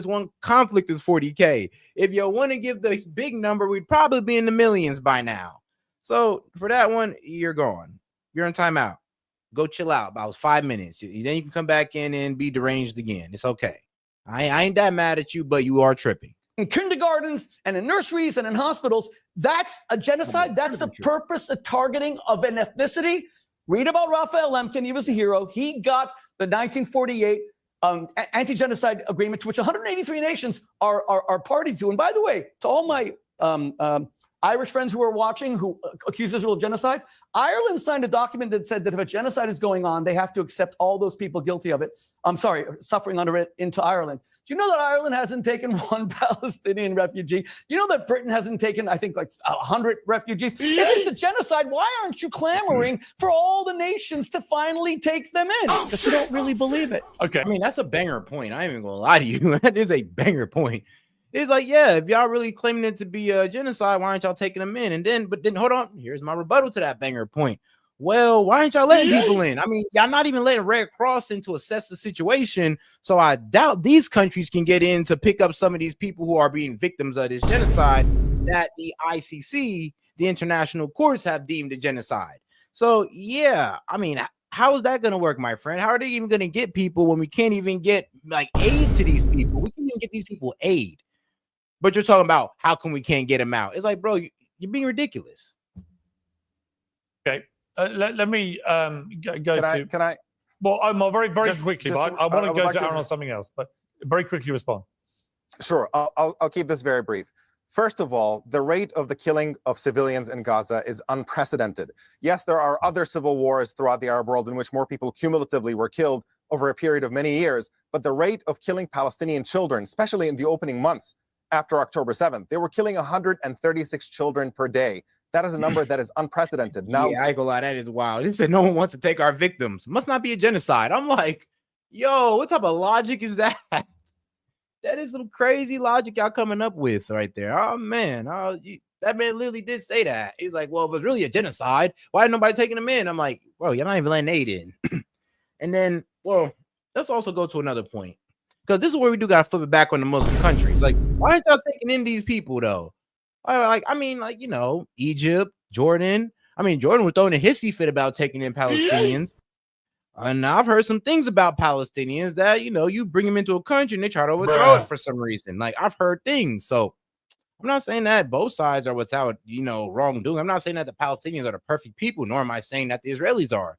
one conflict is 40K. If you want to give the big number, we'd probably be in the millions by now. So for that one, you're gone. You're in timeout. Go chill out about 5 minutes. Then you can come back in and be deranged again. It's okay. I ain't that mad at you, but you are tripping. In kindergartens and in nurseries and in hospitals, that's a genocide. That's the purpose of targeting of an ethnicity. Read about Raphael Lemkin. He was a hero. He got the 1948 anti-genocide agreement to which 183 nations are party to. And by the way, to all my Irish friends who are watching who accuse Israel of genocide, Ireland signed a document that said that if a genocide is going on, they have to accept all those people guilty of it. Suffering under it into Ireland. Do you know that Ireland hasn't taken one Palestinian refugee? You know that Britain hasn't taken, I think, like 100 refugees? If it's a genocide, why aren't you clamoring for all the nations to finally take them in? Because you don't really believe it. Okay. I mean, that's a banger point. I ain't even gonna lie to you. That is a banger point. It's like, yeah, if y'all really claiming it to be a genocide, why aren't y'all taking them in? But then hold on, here's my rebuttal to that banger point. Well, why aren't y'all letting people in? I mean, y'all not even letting Red Cross in to assess the situation. So I doubt these countries can get in to pick up some of these people who are being victims of this genocide that the ICC, the international courts, have deemed a genocide. So yeah, I mean, how is that going to work, my friend? How are they even going to get people when we can't even get like aid to these people? We can't even get these people aid. But you're talking about how come we can't get them out? It's like, bro, you're being ridiculous. Okay, let me go to. Can I? Well, I'm very quickly. But I want to go to Aaron on something else, but very quickly respond. Sure, I'll keep this very brief. First of all, the rate of the killing of civilians in Gaza is unprecedented. Yes, there are other civil wars throughout the Arab world in which more people cumulatively were killed over a period of many years, but the rate of killing Palestinian children, especially in the opening months after October 7th, they were killing 136 children per day. That is a number that is unprecedented. Now, yeah, I ain't gonna lie, that is wild. He said no one wants to take our victims. Must not be a genocide. I'm like, Yo, what type of logic is that? That is some crazy logic y'all coming up with right there. Oh man, that man literally did say that. He's like, well, if it's really a genocide, why ain't nobody taking them in? I'm like, bro, you're not even letting aid in. And then, well, let's also go to another point, because this is where we do gotta flip it back on the Muslim countries. Like, why aren't y'all taking in these people though? You know, Egypt, Jordan. I mean, Jordan was throwing a hissy fit about taking in Palestinians. And I've heard some things about Palestinians that, you know, you bring them into a country and they try to overthrow it for some reason. Like, I've heard things. So I'm not saying that both sides are without, you know, wrongdoing. I'm not saying that the Palestinians are the perfect people, nor am I saying that the Israelis are.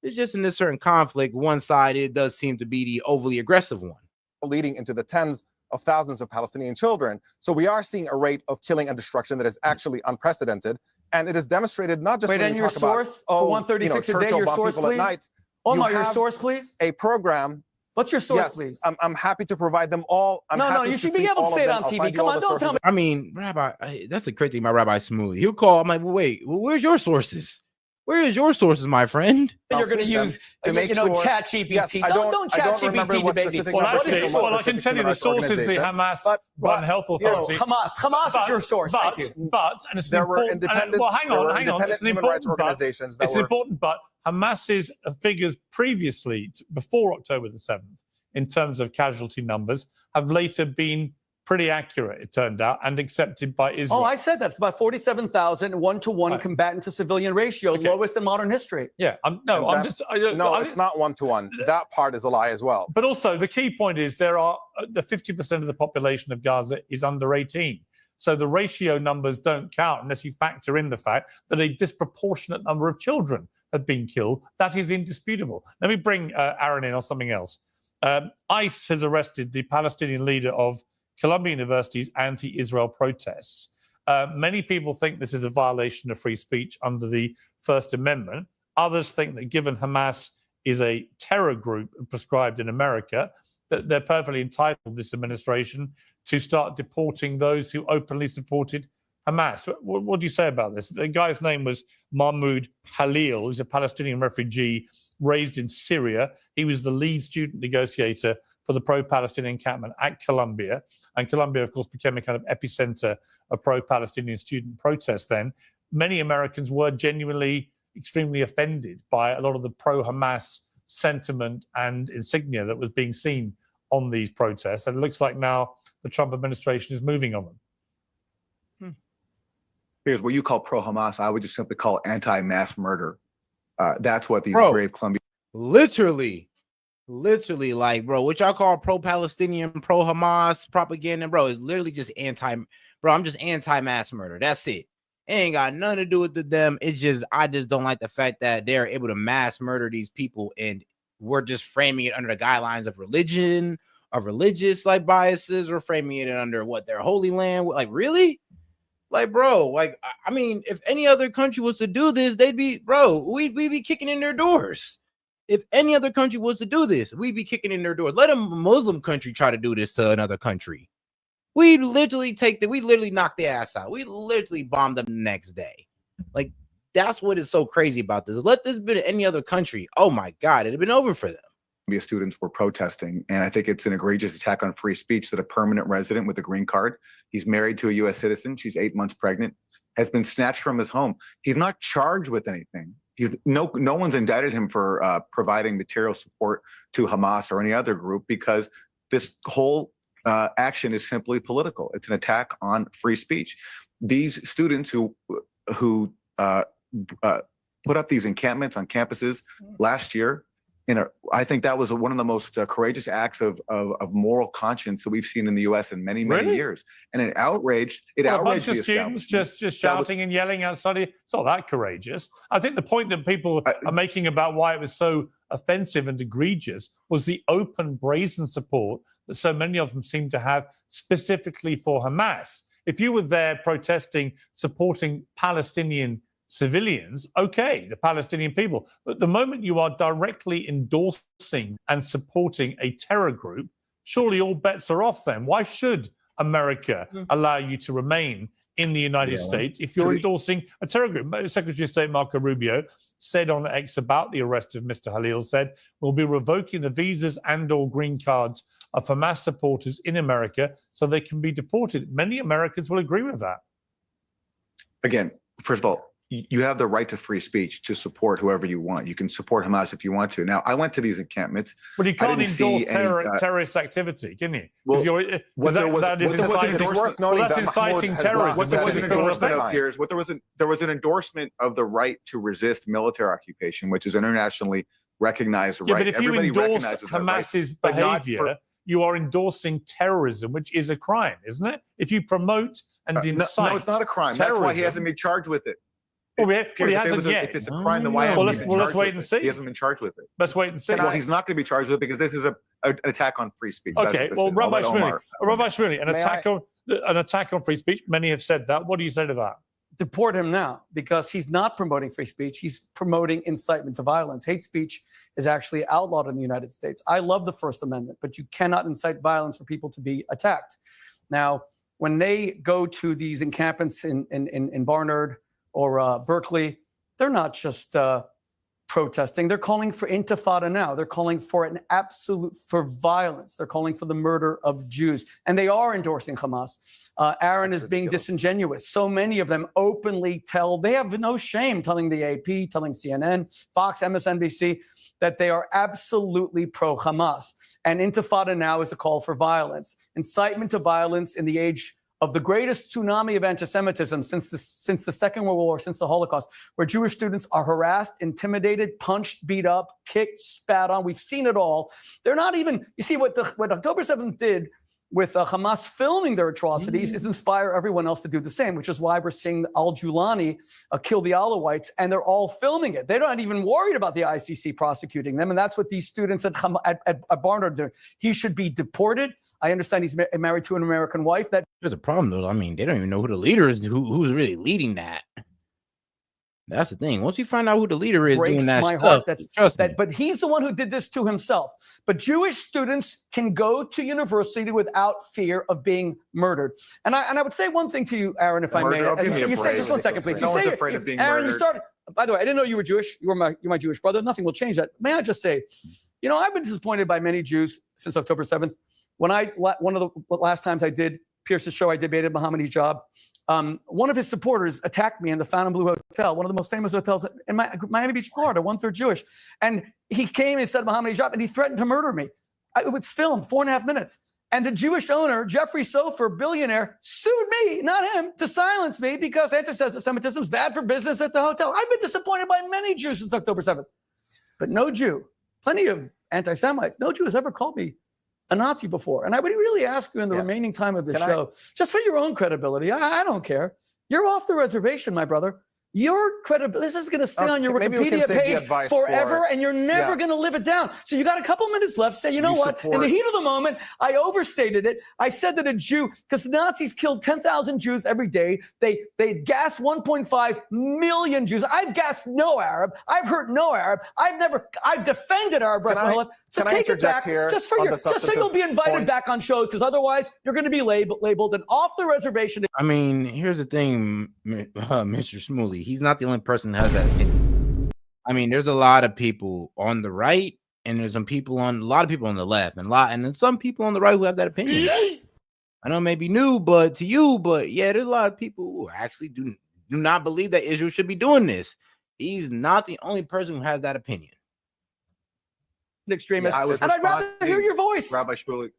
It's just in this certain conflict, one side, it does seem to be the overly aggressive one. Leading into the tens of thousands of Palestinian children. So we are seeing a rate of killing and destruction that is actually unprecedented. And it is demonstrated not just when we your talk source about, for 136 a day, your source, please. Omar, your source, please. A program. What's your source, please? I'm happy to provide them all. No, you should be able to say it on TV. Come on, don't tell me. I mean, Rabbi, that's the crazy thing about Rabbi Smoothie. He'll call. I'm like, well, wait, where's your sources? Where is your sources, my friend? You're going to use, Chat GPT. Yes, don't Chat GPT debate me. Well, actually, I can tell you the source is the Hamas-run health authority. Hamas is your source. Thank you. But, and it's important. Well, hang on. It's an important but. Hamas's figures previously, before October the 7th, in terms of casualty numbers, have later been pretty accurate, it turned out, and accepted by Israel. Oh, I said that. It's about 47,000, 1-to-1 combatant to civilian ratio, lowest in modern history. Yeah, it's not 1-to-1. That part is a lie as well. But also, the key point is the 50% of the population of Gaza is under 18. So the ratio numbers don't count unless you factor in the fact that a disproportionate number of children have been killed. That is indisputable. Let me bring Aaron in on something else. ICE has arrested the Palestinian leader of Columbia University's anti-Israel protests. Many people think this is a violation of free speech under the First Amendment. Others think that given Hamas is a terror group prescribed in America, that they're perfectly entitled, this administration, to start deporting those who openly supported Hamas. What do you say about this? The guy's name was Mahmoud Halil. He's a Palestinian refugee raised in Syria. He was the lead student negotiator for the pro-Palestinian encampment at Columbia. And Columbia, of course, became a kind of epicenter of pro-Palestinian student protests then. Many Americans were genuinely extremely offended by a lot of the pro-Hamas sentiment and insignia that was being seen on these protests. And it looks like now the Trump administration is moving on them. Here's what you call pro-Hamas. I would just simply call anti-mass murder. That's what these brave Columbia. Literally, like, bro, what y'all call pro-Palestinian, pro-Hamas propaganda, bro, is literally just I'm just anti-mass murder. That's it. It ain't got nothing to do with them. I just don't like the fact that they're able to mass murder these people, and we're just framing it under the guidelines of religion, of religious like biases, or framing it under what their holy land. Like, really? Like, bro, like, I mean, if any other country was to do this, we'd be kicking in their doors. If any other country was to do this, we'd be kicking in their doors. Let a Muslim country try to do this to another country. We literally knock their ass out. We literally bomb them the next day. Like, that's what is so crazy about this. Let this be any other country. Oh my God, it'd have been over for them. Students were protesting, and I think it's an egregious attack on free speech that a permanent resident with a green card, he's married to a U.S. citizen, she's 8 months pregnant, has been snatched from his home. He's not charged with anything. No one's indicted him for providing material support to Hamas or any other group, because this whole action is simply political. It's an attack on free speech. These students who put up these encampments on campuses last year, I think that was one of the most courageous acts of moral conscience that we've seen in the U.S. in many years. And it outraged a bunch of students just shouting and yelling outside. It's not that courageous. I think the point that people are making about why it was so offensive and egregious was the open, brazen support that so many of them seem to have specifically for Hamas. If you were there protesting, supporting Palestinian civilians, okay, the Palestinian people. But the moment you are directly endorsing and supporting a terror group, surely all bets are off then. Why should America allow you to remain in the United States if you're endorsing a terror group. Secretary of State Marco Rubio said on X about the arrest of Mr. Halil, said, we'll be revoking the visas and or green cards of Hamas supporters in America so they can be deported. Many Americans will agree with that. Again, first of all, you have the right to free speech to support whoever you want. You can support Hamas if you want to. Now, I went to these encampments. But you can't endorse terrorist activity, can you? Well, that's inciting terrorism. There was an endorsement of the right to resist military occupation, which is an internationally recognized right. But if you endorse Hamas's behavior, you are endorsing terrorism, which is a crime, isn't it? If you promote and incite no, it's not a crime. Terrorism. That's why he hasn't been charged with it. Well, he hasn't yet. If it's a crime, then why hasn't he been let's wait and see. He hasn't been charged with it. Let's wait and see. Well, he's not going to be charged with it because this is an attack on free speech. Okay, well, Rabbi Shmuley, an attack on free speech. Many have said that. What do you say to that? Deport him now, because he's not promoting free speech. He's promoting incitement to violence. Hate speech is actually outlawed in the United States. I love the First Amendment, but you cannot incite violence for people to be attacked. Now, when they go to these encampments in Barnard or Berkeley, they're not just protesting. They're calling for intifada now. They're calling for for violence. They're calling for the murder of Jews. And they are endorsing Hamas. Aaron is being disingenuous. So many of them openly they have no shame telling the AP, telling CNN, Fox, MSNBC, that they are absolutely pro-Hamas. And intifada now is a call for violence. Incitement to violence in the age of the greatest tsunami of anti-Semitism since the Second World War, since the Holocaust, where Jewish students are harassed, intimidated, punched, beat up, kicked, spat on. We've seen it all. They're not even, you see, what October 7th did with Hamas filming their atrocities is inspire everyone else to do the same, which is why we're seeing al-Julani kill the Alawites, and they're all filming it. They're not even worried about the ICC prosecuting them, and that's what these students at Barnard do. He should be deported. I understand he's married to an American wife. There's a problem, though. I mean, they don't even know who the leader is, who's really leading that. That's the thing. Once you find out who the leader is, breaks doing that my stuff, heart. But he's the one who did this to himself. But Jewish students can go to university without fear of being murdered. And I would say one thing to you, Aaron, if I may. You say just one second, please. No one's afraid of being Aaron, murdered. you started. By the way, I didn't know you were Jewish. You're my Jewish brother. Nothing will change that. May I just say, I've been disappointed by many Jews since October 7th. One of the last times I did Pierce's show, I debated Mohammed hijab. One of his supporters attacked me in the Fontainebleau Hotel, one of the most famous hotels in Miami Beach, Florida, 1/3 Jewish. And he came and said Mohammed hijab, and he threatened to murder me. It was filmed 4.5 minutes. And the Jewish owner, Jeffrey Sofer, billionaire, sued me, not him, to silence me because anti-Semitism is bad for business at the hotel. I've been disappointed by many Jews since October 7th. But no Jew, plenty of anti-Semites, no Jew has ever called me a Nazi before. And I would really ask you in the remaining time of the show, just for your own credibility, I don't care. You're off the reservation, my brother. Your credibility, this is going to stay on your Wikipedia page forever, and you're never going to live it down. So you got a couple minutes left. Say, you know what? In the heat of the moment, I overstated it. I said that a Jew, because the Nazis killed 10,000 Jews every day. They gassed 1.5 million Jews. I've gassed no Arab. I've hurt no Arab. I've defended Arab rest of my life. So take it back, just so you'll be invited back on shows, because otherwise you're going to be labeled and off the reservation. I mean, here's the thing, Mr. Shmuley. He's not the only person that has that opinion. I mean, there's a lot of people on the right, and there's a lot of people on the left, and then some people on the right who have that opinion. I know it may be new, to you, yeah, there's a lot of people who actually do not believe that Israel should be doing this. He's not the only person who has that opinion. Extremist, and I'd rather hear your voice. Rabbi Shmuley,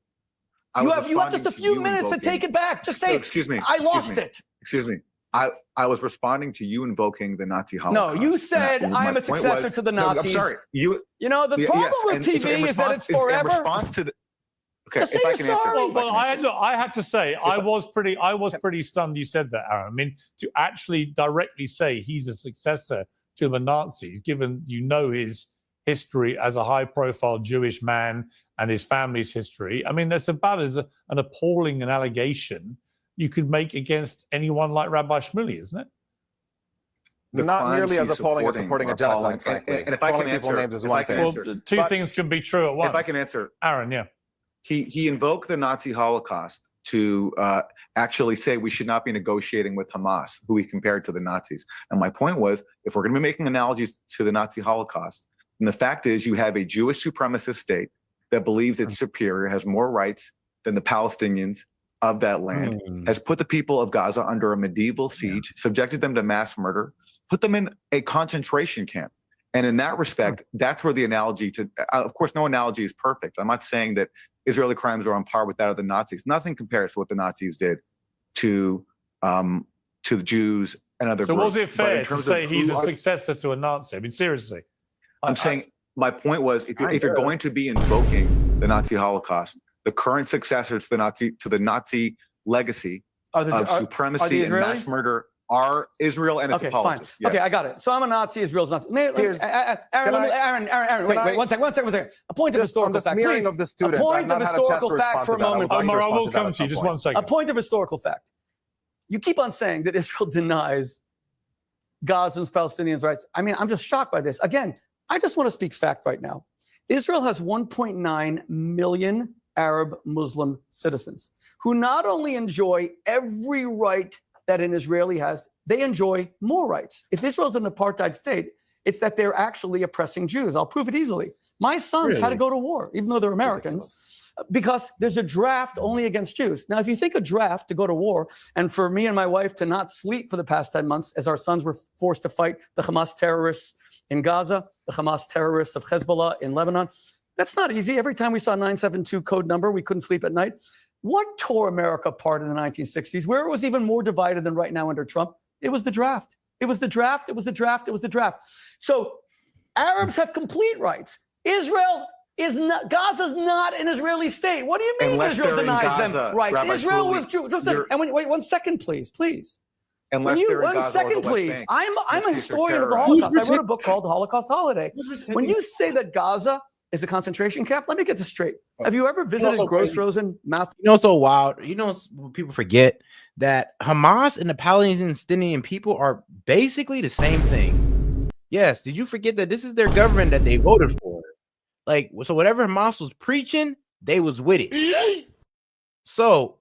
you have just a few minutes to take it back. Just say, excuse me. I lost it. Excuse me. I was responding to you invoking the Nazi Holocaust. No, you said I'm a successor to the Nazis. No, I'm sorry. The problem with TV is that it's forever. In response to the, okay, just say you're sorry. Well, I have to say, I was pretty stunned you said that, Aaron. I mean, to actually directly say he's a successor to the Nazis, given his history as a high-profile Jewish man and his family's history. I mean, that's about as an appalling an allegation you could make against anyone like Rabbi Shmuley, isn't it? Not nearly as appalling as supporting a genocide, frankly. And if I can people names is one thing. Well, two things can be true at once. If I can answer, Aaron, yeah. He invoked the Nazi Holocaust to actually say we should not be negotiating with Hamas, who he compared to the Nazis. And my point was, if we're going to be making analogies to the Nazi Holocaust, and the fact is you have a Jewish supremacist state that believes it's superior, has more rights than the Palestinians of that land, has put the people of Gaza under a medieval siege, subjected them to mass murder, put them in a concentration camp. And in that respect, that's where the analogy to, of course, no analogy is perfect. I'm not saying that Israeli crimes are on par with that of the Nazis. Nothing compares to what the Nazis did to the Jews and other So groups. was it fair to say he's a who- successor to a Nazi? I mean, seriously. I'm saying my point was, if you're going to be invoking the Nazi Holocaust, the current successor to the Nazi legacy of supremacy and mass murder are Israel and its Okay, fine. apologists. Yes. Okay, I got it. So I'm a Nazi, Israel's Nazi. Aaron, wait, one second. A point of historical fact, please. Of the students, a point of historical fact for a moment. Omar, I will come to you, just 1 second. A point of historical fact. You keep on saying that Israel denies Gazans, Palestinians' rights. I mean, I'm just shocked by this. Again, I just want to speak fact right now. Israel has 1.9 million Arab Muslim citizens who not only enjoy every right that an Israeli has, they enjoy more rights. If Israel's an apartheid state, it's that they're actually oppressing Jews. I'll prove it easily. My sons had to go to war, even though they're Americans, because there's a draft only against Jews. Now, if you think a draft to go to war, and for me and my wife to not sleep for the past 10 months as our sons were forced to fight the Hamas terrorists in Gaza, the Hamas terrorists of Hezbollah in Lebanon, that's not easy. Every time we saw 972 code number, we couldn't sleep at night. What tore America apart in the 1960s, where it was even more divided than right now under Trump? It was the draft. It was the draft. It was the draft. It was the draft. So Arabs have complete rights. Israel is not, Gaza's not an Israeli state. What do you mean Unless Israel they're in denies Gaza, them rights? Rabbi Israel Shmuley, withdrew. Wait 1 second, please. Unless they're in One Gaza or second, the West please. Bank, I'm a which historian of the terrorized. Holocaust. I wrote a book called The Holocaust Holiday. When you say that Gaza is a concentration camp, let me get this straight. Have you ever visited Gross Rosen, Mouth? You know, so wild. You know, people forget that Hamas and the Palestinian people are basically the same thing. Yes. Did you forget that this is their government that they voted for? Like, so whatever Hamas was preaching, they was with it. So,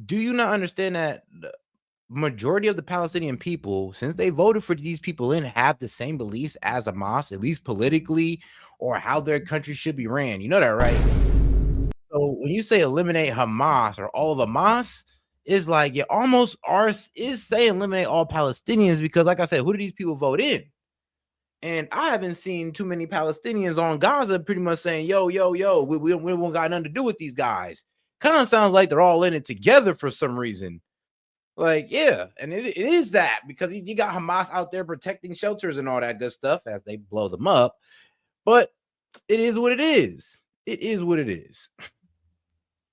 do you not understand that the majority of the Palestinian people, since they voted for these people in, have the same beliefs as Hamas, at least politically, or how their country should be ran? You know that, right? So when you say eliminate Hamas or all of Hamas, it's like it almost is saying eliminate all Palestinians, because, like I said, who do these people vote in? And I haven't seen too many Palestinians on Gaza pretty much saying, yo, we don't got nothing to do with these guys. Kind of sounds like they're all in it together for some reason. Like, yeah, and it is that, because you got Hamas out there protecting shelters and all that good stuff as they blow them up. But it is what it is. It is what it is.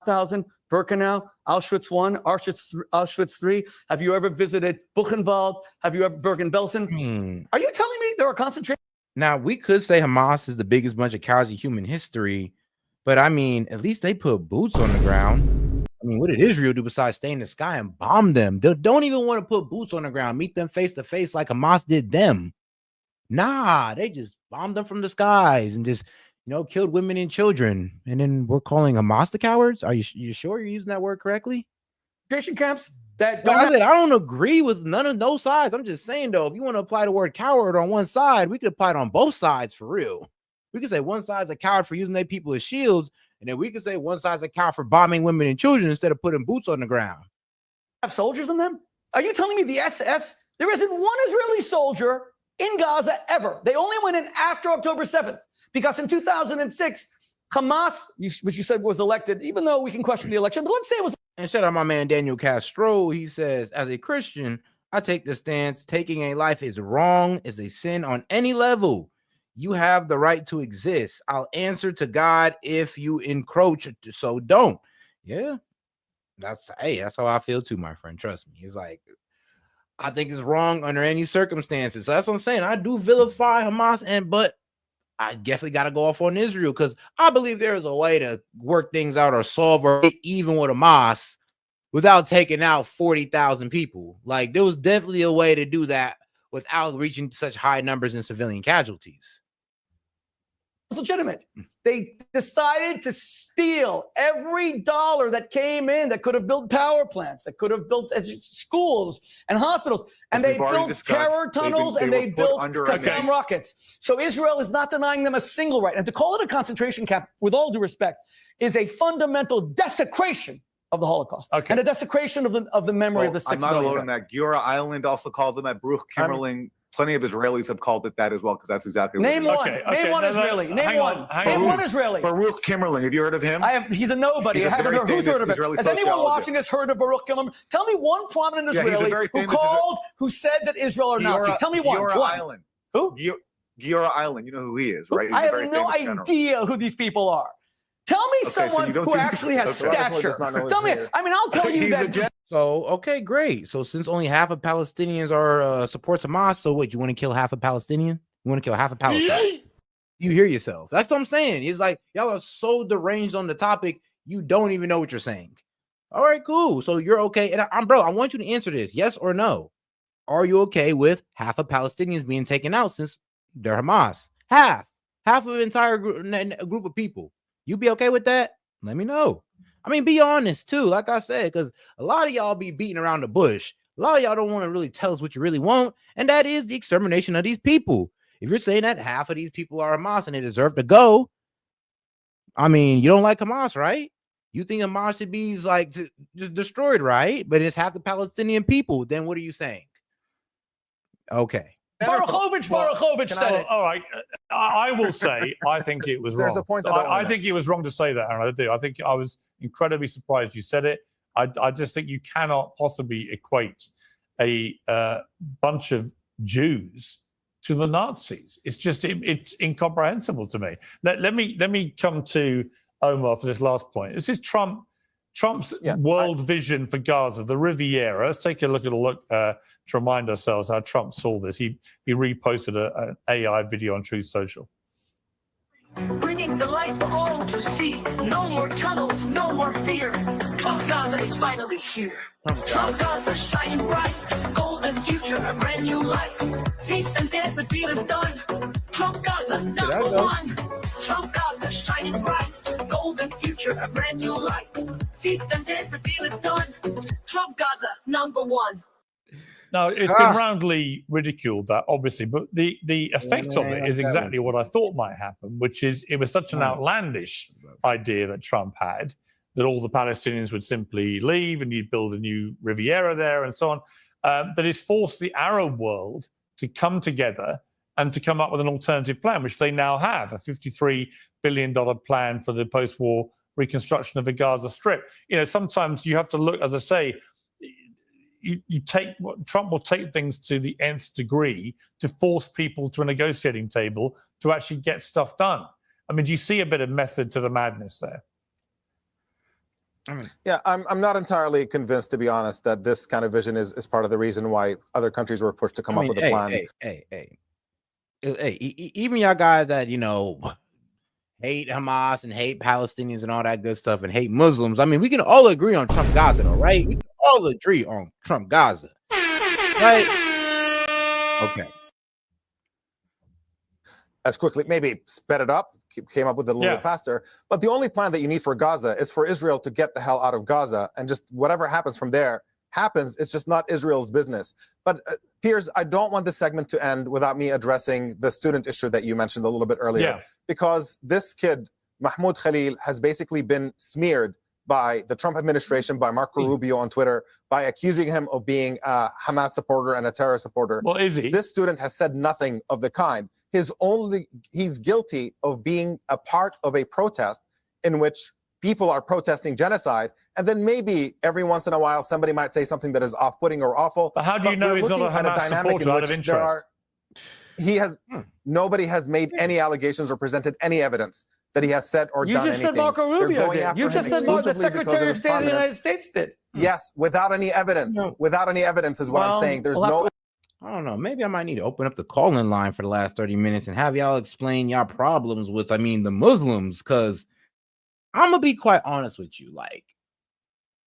1,000, Birkenau, Auschwitz I, Auschwitz III. Have you ever visited Buchenwald? Have you ever Bergen-Belsen? Are you telling me there are concentration? Now, we could say Hamas is the biggest bunch of cowards in human history, but I mean, at least they put boots on the ground. I mean, what did Israel do besides stay in the sky and bomb them? They don't even want to put boots on the ground, meet them face to face like Hamas did them. Nah, they just bombed them from the skies and just, killed women and children. And then we're calling Hamas the cowards? Are you sure you're using that word correctly? Concentration camps that I don't agree with none of those sides. I'm just saying, though, if you want to apply the word coward on one side, we could apply it on both sides for real. We could say one side's a coward for using their people as shields, and then we could say one side's a coward for bombing women and children instead of putting boots on the ground. Have soldiers in them? Are you telling me the SS? There isn't one Israeli soldier in Gaza ever. They only went in after October 7th, because in 2006, Hamas, which you said was elected, even though we can question the election, but let's say it was. And shout out my man Daniel Castro. He says, as a Christian, I take the stance taking a life is wrong, is a sin on any level. You have the right to exist. I'll answer to God if you encroach, so don't. Yeah, that's how I feel too, my friend. Trust me. It's like, I think it's wrong under any circumstances. So that's what I'm saying. I do vilify Hamas, but I definitely got to go off on Israel, because I believe there is a way to work things out or solve or even with Hamas without taking out 40,000 people. Like, there was definitely a way to do that without reaching such high numbers in civilian casualties. legitimate. They decided to steal every dollar that came in that could have built power plants, that could have built schools and hospitals, and they built terror tunnels and they built Qassam rockets. So Israel is not denying them a single right. And to call it a concentration camp, with all due respect, is a fundamental desecration of the Holocaust and a desecration of the memory of the 6 I'm not million. alone in that. Giora Island also called them at Baruch Kimmerling. Plenty of Israelis have called it that as well, because that's exactly what Name one. Name one Israeli. Name one. Name one Israeli. Baruch Kimmerling. Have you heard of him? He's a nobody. I haven't heard. Who's heard of it? Has anyone watching this heard of Baruch Kimmerling? Tell me one prominent Israeli who said that Israel are Nazis. Tell me one. Giora Island. Who? Giora Island. You know who he is, right? I have no idea who these people are. Tell me someone who actually has stature. Tell me. I mean, I'll tell you that. So, okay, great. So since only half of Palestinians are supports Hamas, so what, you want to kill half a Palestinian? You want to kill half a Palestinian? You hear yourself. That's what I'm saying. It's like y'all are so deranged on the topic, you don't even know what you're saying. All right, cool. So you're okay. And I want you to answer this, yes or no. Are you okay with half of Palestinians being taken out since they're Hamas? Half of an entire group of people. You be okay with that? Let me know. I mean, be honest too, like I said, because a lot of y'all be beating around the bush. A lot of y'all don't want to really tell us what you really want, and that is the extermination of these people. If you're saying that half of these people are Hamas and they deserve to go, I mean, you don't like Hamas, right? You think Hamas should be like just destroyed, right? But it's half the Palestinian people. Then what are you saying? Okay. Baruchovich said it. All right. I will say, I think it was wrong. There's a point I think it was wrong to say that, Aaron. I do. I think I was incredibly surprised you said it. I just think you cannot possibly equate a bunch of Jews to the Nazis. It's just it's incomprehensible to me. Let me come to Omar for this last point. This is Trump's world vision for Gaza, the Riviera. Let's take a look to remind ourselves how Trump saw this. He reposted an AI video on Truth Social. Bringing the light for all to see. No more tunnels, no more fear. Trump Gaza is finally here. Trump Gaza shining bright. Golden future, a brand new light. Feast and dance, the deal is done. Trump Gaza, number one. Trump Gaza shining bright. Golden future, a brand new light. Feast and dance, the deal is done. Trump Gaza, number one. No, it's been roundly ridiculed, that obviously, but the effect of it is exactly what I thought might happen, which is it was such an outlandish idea that Trump had that all the Palestinians would simply leave and you'd build a new Riviera there and so on, that has forced the Arab world to come together and to come up with an alternative plan, which they now have, a $53 billion plan for the post-war reconstruction of the Gaza Strip. You know, sometimes you have to look, as I say, Trump will take things to the nth degree to force people to a negotiating table to actually get stuff done. I mean, do you see a bit of method to the madness there? Yeah, I'm not entirely convinced, to be honest, that this kind of vision is part of the reason why other countries were pushed to come up with a plan. Even y'all guys that, you know, hate Hamas and hate Palestinians and all that good stuff and hate Muslims. I mean, we can all agree on Trump Gaza, though, right? We can all agree on Trump Gaza, right? Okay. As quickly, maybe sped it up, came up with it a little bit faster. But the only plan that you need for Gaza is for Israel to get the hell out of Gaza, and just whatever happens from there happens. It's just not Israel's business. But Piers, I don't want this segment to end without me addressing the student issue that you mentioned a little bit earlier, because this kid, Mahmoud Khalil, has basically been smeared by the Trump administration, by Marco Rubio on Twitter, by accusing him of being a Hamas supporter and a terror supporter. Well, is he? This student has said nothing of the kind. He's guilty of being a part of a protest in which people are protesting genocide, and then maybe every once in a while somebody might say something that is off-putting or awful. But how do you know he's not a Hamas supporter out of interest? Nobody has made any allegations or presented any evidence that he has said or done anything. You just said Marco Rubio did. You just said the Secretary of State of the United States did. Yes, without any evidence. Without any evidence is what I'm saying. There's no... I don't know. Maybe I might need to open up the call-in line for the last 30 minutes and have y'all explain y'all problems with, the Muslims, because I'm going to be quite honest with you. Like,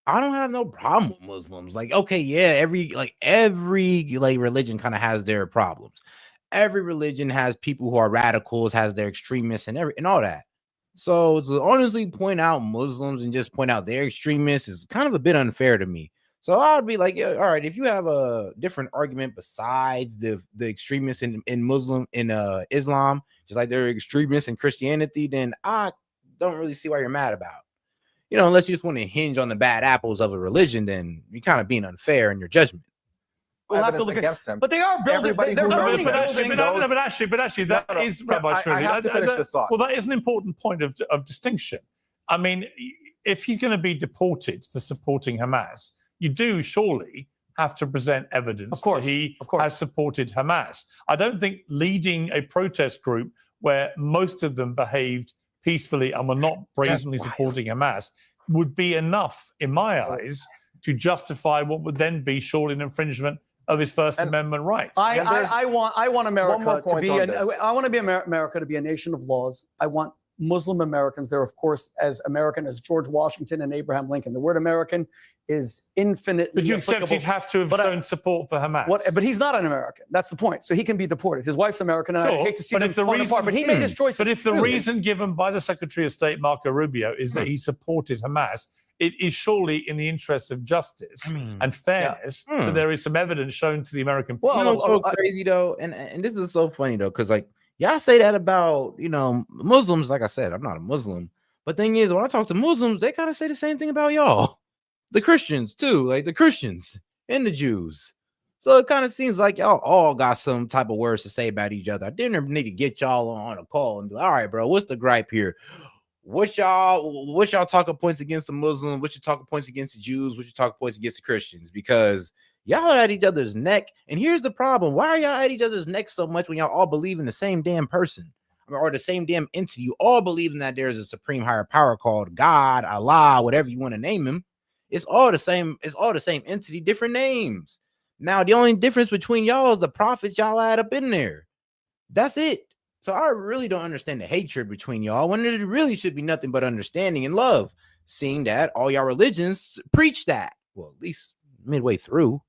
I don't have no problem with Muslims. Like, okay, yeah, every religion kind of has their problems. every religion has people who are radicals, has their extremists and all that. So to honestly point out Muslims and just point out their extremists is kind of a bit unfair to me. So I would be like, yeah, all right, if you have a different argument besides the extremists in Islam, just like they're extremists in Christianity, then I don't really see why you're mad about. Unless you just want to hinge on the bad apples of a religion, then you're kind of being unfair in your judgment. We'll have to look against him. But they are building. Everybody They're who knows building. him But actually, that is Rabbi I Shmuley. have to finish this thought. Well, that is an important point of distinction. I mean, if he's going to be deported for supporting Hamas, you do surely have to present evidence that he has supported Hamas. I don't think leading a protest group where most of them behaved peacefully and were not brazenly supporting Hamas would be enough, in my eyes, to justify what would then be surely an infringement of his First Amendment rights. I want America to be. I want to be America to be a nation of laws. I want Muslim Americans. They're of course as American as George Washington and Abraham Lincoln. The word American is infinitely. But you accept he'd have to have shown support for Hamas. But he's not an American. That's the point. So he can be deported. His wife's American. And I hate to see them torn apart. But he made his choice. But if the reason given by the Secretary of State Marco Rubio is that he supported Hamas, it is surely in the interest of justice and fairness that there is some evidence shown to the American people. Well, so crazy though, and this is so funny though, because like y'all say that about Muslims. Like I said, I'm not a Muslim, but thing is, when I talk to Muslims, they kind of say the same thing about y'all, the Christians too, like the Christians and the Jews. So it kind of seems like y'all all got some type of words to say about each other. I didn't need to get y'all on a call and be like, all right, bro, what's the gripe here? What's y'all talking points against the Muslims? What's your talking points against the Jews? What's your talking points against the Christians? Because y'all are at each other's neck. And here's the problem. Why are y'all at each other's neck so much when y'all all believe in the same damn person or the same damn entity? You all believe in that there's a supreme higher power called God, Allah, whatever you want to name him. It's all the same. It's all the same entity, different names. Now, the only difference between y'all is the prophets y'all add up in there. That's it. So I really don't understand the hatred between y'all when it really should be nothing but understanding and love, seeing that all y'all religions preach that. Well, at least midway through.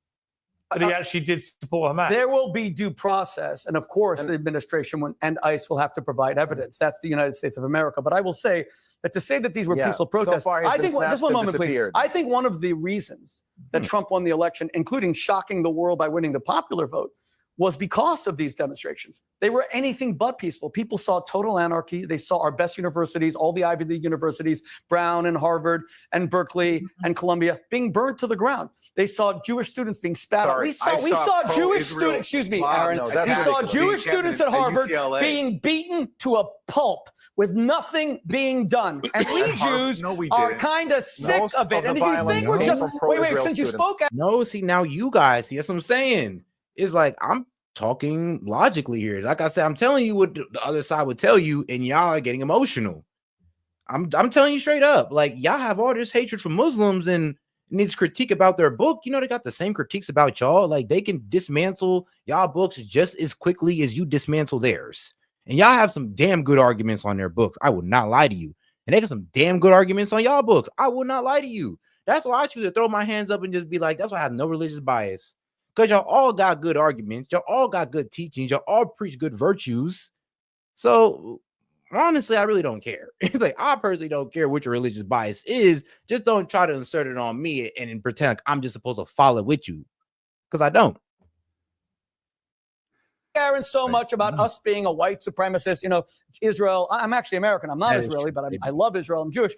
But he actually did support Hamas. There will be due process. And of course, the administration and ICE will have to provide evidence. That's the United States of America. But I will say that to say that these were peaceful protests, so far I think, just one moment, please. I think one of the reasons that Trump won the election, including shocking the world by winning the popular vote, was because of these demonstrations. They were anything but peaceful. People saw total anarchy. They saw our best universities, all the Ivy League universities, Brown and Harvard and Berkeley and Columbia, being burned to the ground. They saw Jewish students being spat on. We saw Jewish students, excuse me, Aaron. We saw Jewish students at Harvard being beaten to a pulp with nothing being done. And we Jews are kind of sick of it. And if you think we're just, wait, since you spoke. No, see, now you guys, see, that's what I'm saying. It's like I'm talking logically here. Like I said, I'm telling you what the other side would tell you, and y'all are getting emotional. I'm telling you straight up, like y'all have all this hatred for Muslims and this critique about their book. They got the same critiques about y'all. Like they can dismantle y'all books just as quickly as you dismantle theirs. And y'all have some damn good arguments on their books. I would not lie to you. And they got some damn good arguments on y'all books. I would not lie to you. That's why I choose to throw my hands up and just be like, that's why I have no religious bias. Because y'all all got good arguments. Y'all all got good teachings. Y'all all preach good virtues. So, honestly, I really don't care. It's like, I personally don't care what your religious bias is. Just don't try to insert it on me and pretend like I'm just supposed to follow with you. Because I don't. Aaron, so much about us being a white supremacist. Israel, I'm actually American. I'm not Israeli, but I love Israel. I'm Jewish.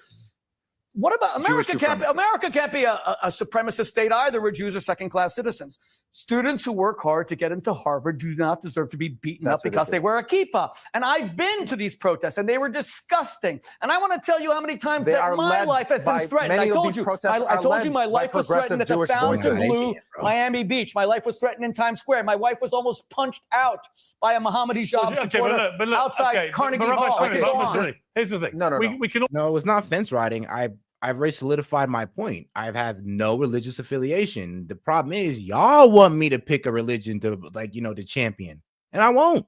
What about America? America can't be a supremacist state either, where Jews are second-class citizens. Students who work hard to get into Harvard do not deserve to be beaten up because they wear a kippah. And I've been to these protests, and they were disgusting. And I want to tell you how many times that my life has been threatened. I told you my life was threatened at the Fountainblue Miami Beach. My life was threatened in Times Square. My wife was almost punched out by a Mohammed hijab supporter outside Carnegie Hall. Here's the thing. No, it's not fence riding. I've already solidified my point. I've had no religious affiliation. The problem is y'all want me to pick a religion to to champion, and I won't.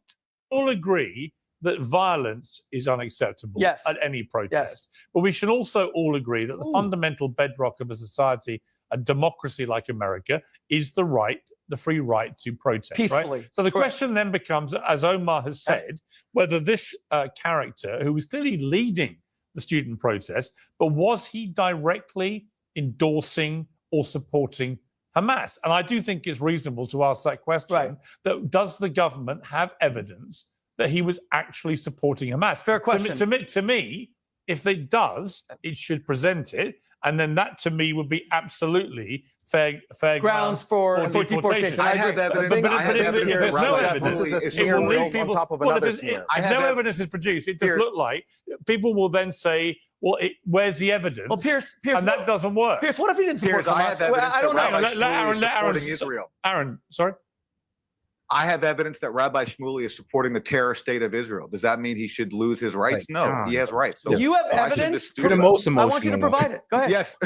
All agree that violence is unacceptable Yes. at any protest. Yes. But we should also all agree that the fundamental bedrock of a society, a democracy like America, is the right, the free right to protest. Peacefully. Right? So the Correct. question then becomes, as Omar has said, whether this character, who was clearly leading the student protest, but was he directly endorsing or supporting Hamas? And I do think it's reasonable to ask that question. Right. That does the government have evidence that he was actually supporting Hamas? Fair question. To me, if it does, it should present it, and then that to me would be absolutely fair Grounds for deportation. I have evidence. But if there's no evidence, this is a it smear will lead built on people. top of Well, another if smear. no evidence is produced, it does look like people will then say, "Well, where's the evidence?" Well, Pierce, and that doesn't work. Pierce, what if he didn't support Pierce, I Hamas? have evidence I don't know. that Rabbi Shmuley is supporting Israel. Aaron, sorry. I have evidence that Rabbi Shmuley is supporting the terror state of Israel. Does that mean he should lose his rights? Like, No, he has rights. So You have I should evidence? dispute You're the it. most I want you to emotional provide it. Go ahead. Yes.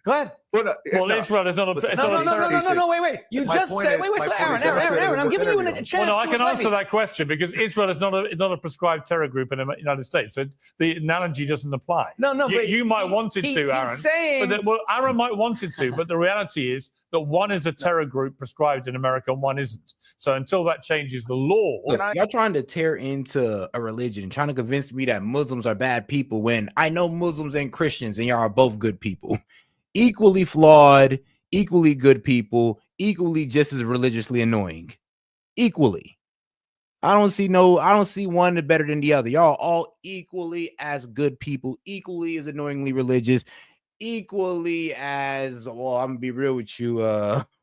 Go ahead. Well, Israel is not a. It's No, not no, a no, no, wait. You My just point said, is- wait, my point Aaron, is demonstrated I'm in giving this you a interview. chance. Well, no, I to can reply answer me. that question because Israel is not a prescribed terror group in the United States. So the analogy doesn't apply. No, but you might want it to, Aaron. He's saying, Well, Aaron might want it to, but the reality is that one is a terror group prescribed in America and one isn't. So until that changes the law, Look, y'all trying to tear into a religion, trying to convince me that Muslims are bad people when I know Muslims and Christians and y'all are both good people, equally flawed, equally good people, equally just as religiously annoying, equally. I don't see one better than the other. Y'all all equally as good people, equally as annoyingly religious, equally as, well, I'm gonna be real with you,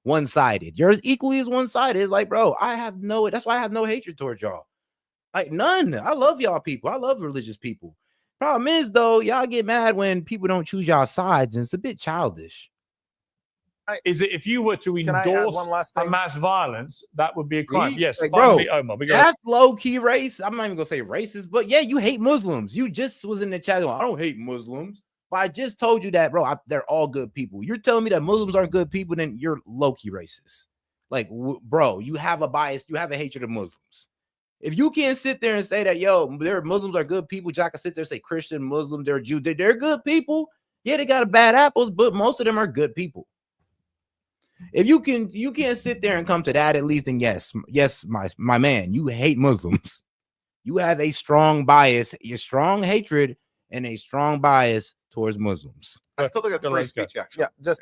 one-sided. Yours equally as one-sided. It's like, bro, that's why I have no hatred towards y'all. Like, none. I love y'all people. I love religious people. Problem is, though, y'all get mad when people don't choose y'all sides, and it's a bit childish. is it if you were to Can I add endorse one last thing? mass violence, that would be a crime? See? Yes, Like, finally, bro, Omar. Because That's low-key race. I'm not even gonna say racist, but yeah, you hate Muslims. You just was in the chat going, I don't hate Muslims. But I just told you that, bro, they're all good people. You're telling me that Muslims aren't good people, then you're low-key racist. Like, bro, you have a bias, you have a hatred of Muslims. If you can't sit there and say that, yo, Muslims are good people, Jack can sit there and say Christian, Muslim, they're Jew, they're good people. Yeah, they got bad apples, but most of them are good people. If you can't sit there and come to that at least, then yes, my man, you hate Muslims. You have a strong bias, a strong hatred, and a strong bias towards Muslims. I still think that's free speech, actually. Yeah,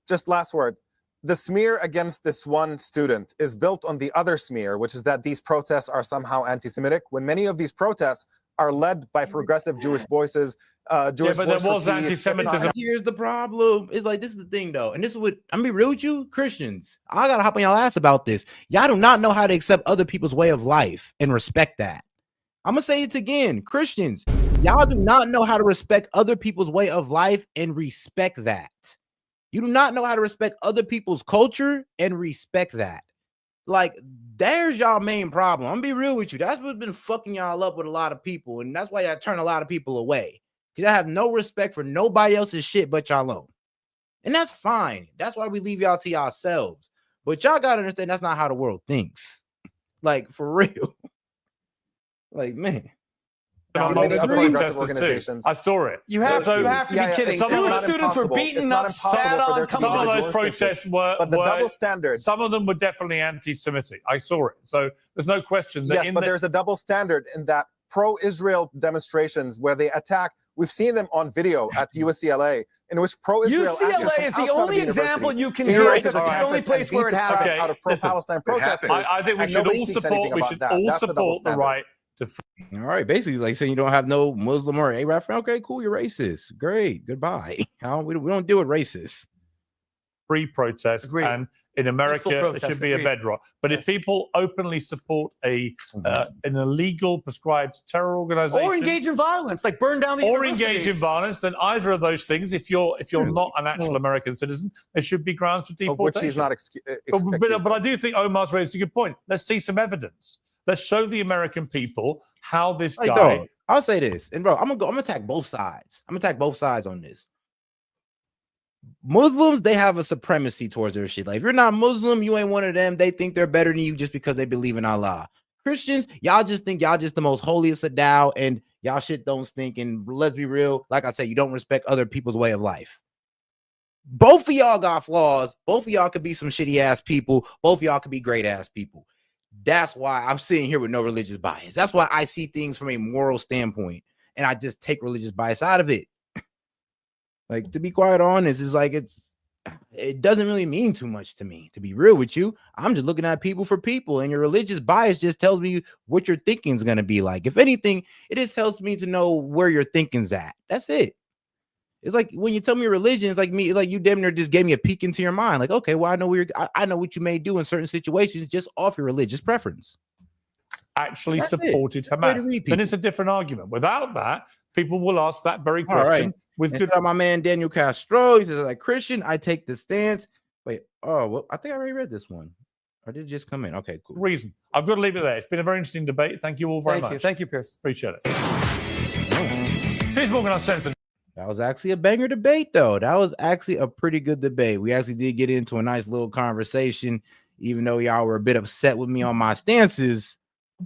just last word. The smear against this one student is built on the other smear, which is that these protests are somehow anti-Semitic, when many of these protests are led by progressive Jewish voices. Jewish but there Voice for was Peace. anti-Semitism. Here's the problem. It's like, this is the thing, though. And this is what I'm gonna be real with you, Christians. I gotta hop on y'all ass about this. Y'all do not know how to accept other people's way of life and respect that. I'm gonna say it again, Christians. Y'all do not know how to respect other people's way of life and respect that. You do not know how to respect other people's culture and respect that. Like, there's y'all main problem. I'm gonna be real with you. That's what's been fucking y'all up with a lot of people, and that's why y'all turn a lot of people away. Because I have no respect for nobody else's shit but y'all own. And that's fine. That's why we leave y'all to yourselves. But y'all gotta understand that's not how the world thinks. Like, for real. Like, man. Many other progressive organizations. I saw it. You have to be kidding. Jewish students were beaten up, sat on. Some of those protests were, but the double standard. Some of them were definitely anti-Semitic. I saw it. So there's no question that. Yes, but there's a double standard in that pro-Israel demonstrations where they attack. We've seen them on video at UCLA, in which pro-Israel UCLA is the only example you can give. because it's the only place where it happened. Out of pro-Palestine protesters. I think we should all support. We should all support the right to. All right, basically, like saying you don't have no Muslim or Arab friend. Okay, cool, you're racist. Great, goodbye. We don't deal with racists. Free protest, and in America, it should be a bedrock. But if people openly support an illegal prescribed terror organization, or engage in violence, like burn down the or engage in violence, then either of those things, if you're not an actual American citizen, there should be grounds for deportation. Of which he's not but I do think Omar's raised a good point. Let's see some evidence. Let's show the American people how this guy. Bro, I'll say this, and bro, I'm gonna attack both sides. I'm gonna attack both sides on this. Muslims, they have a supremacy towards their shit. Like, if you're not Muslim, you ain't one of them. They think they're better than you just because they believe in Allah. Christians, y'all just think y'all just the most holiest of thou, and y'all shit don't stink. And let's be real, like I said, you don't respect other people's way of life. Both of y'all got flaws. Both of y'all could be some shitty ass people. Both of y'all could be great ass people. That's why I'm sitting here with no religious bias. That's why I see things from a moral standpoint, and I just take religious bias out of it. Like, to be quite honest, it's like it doesn't really mean too much to me, to be real with you. I'm just looking at people for people, and your religious bias just tells me what your thinking is going to be like. If anything, it just helps me to know where your thinking's at. That's it. It's like when you tell me religion, it's like me, it's like you damn near just gave me a peek into your mind. Like, okay, well, I know I know what you may do in certain situations just off your religious preference. Actually supported Hamas. Then it's a different argument. Without that, people will ask that very question. With good, my man Daniel Castro, he says, like, Christian, I take the stance. Wait, well, I think I already read this one. Or did it just come in? Okay, cool. Reason. I've got to leave it there. It's been a very interesting debate. Thank you all very much. Thank you, Pierce. Appreciate it. Piers Morgan Uncensored. That was actually a banger debate, though. That was actually a pretty good debate. We actually did get into a nice little conversation, even though y'all were a bit upset with me on my stances.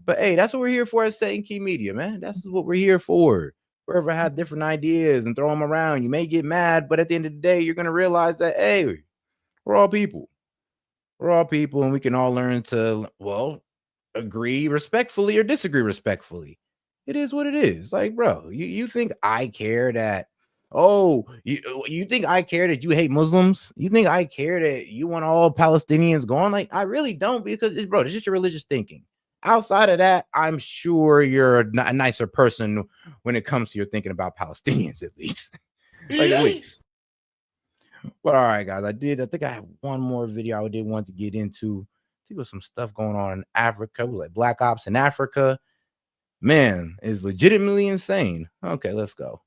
But hey, that's what we're here for at S.E.T and Key Media, man. That's what we're here for. Wherever have different ideas and throw them around, you may get mad, but at the end of the day, you're gonna realize that hey, we're all people. We're all people, and we can all learn to, well, agree respectfully or disagree respectfully. It is what it is. Like, bro, you think I care that? Oh, you think I care that you hate Muslims? You think I care that you want all Palestinians gone? Like, I really don't, because bro, it's just your religious thinking. Outside of that, I'm sure you're a nicer person when it comes to your thinking about Palestinians, at least. Like, at least. But all right, guys, I think I have one more video I did want to get into. I think there's some stuff going on in Africa, like Black Ops in Africa. Man, is legitimately insane. Okay, let's go.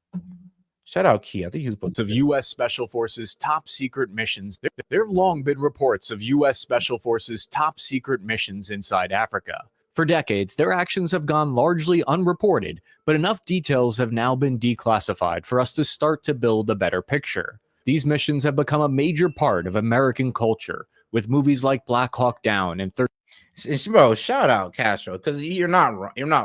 Shout out Key. I think he was of U.S. Special Forces top secret missions. There have long been reports of U.S. Special Forces top secret missions inside Africa. For decades, their actions have gone largely unreported, but enough details have now been declassified for us to start to build a better picture. These missions have become a major part of American culture, with movies like Black Hawk Down and Bro, shout out Castro, because you're not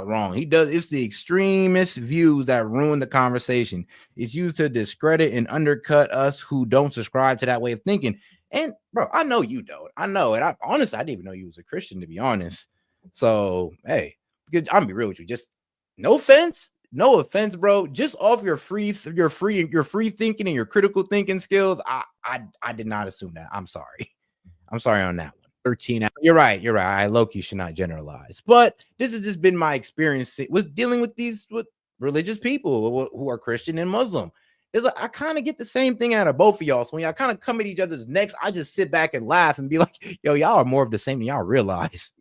wrong. He does. It's the extremist views that ruin the conversation. It's used to discredit and undercut us who don't subscribe to that way of thinking. And bro, I know you don't. I know it. Honestly, I didn't even know you was a Christian, to be honest. So hey, because I'm gonna be real with you. Just no offense, bro. Just off your free thinking and your critical thinking skills. I did not assume that. I'm sorry. I'm sorry on that one. 13 hours. You're right. I low-key should not generalize, but this has just been my experience with dealing with religious people who are Christian and Muslim. It's like I kind of get the same thing out of both of y'all. So when y'all kind of come at each other's necks, I just sit back and laugh and be like, yo, y'all are more of the same than y'all realize.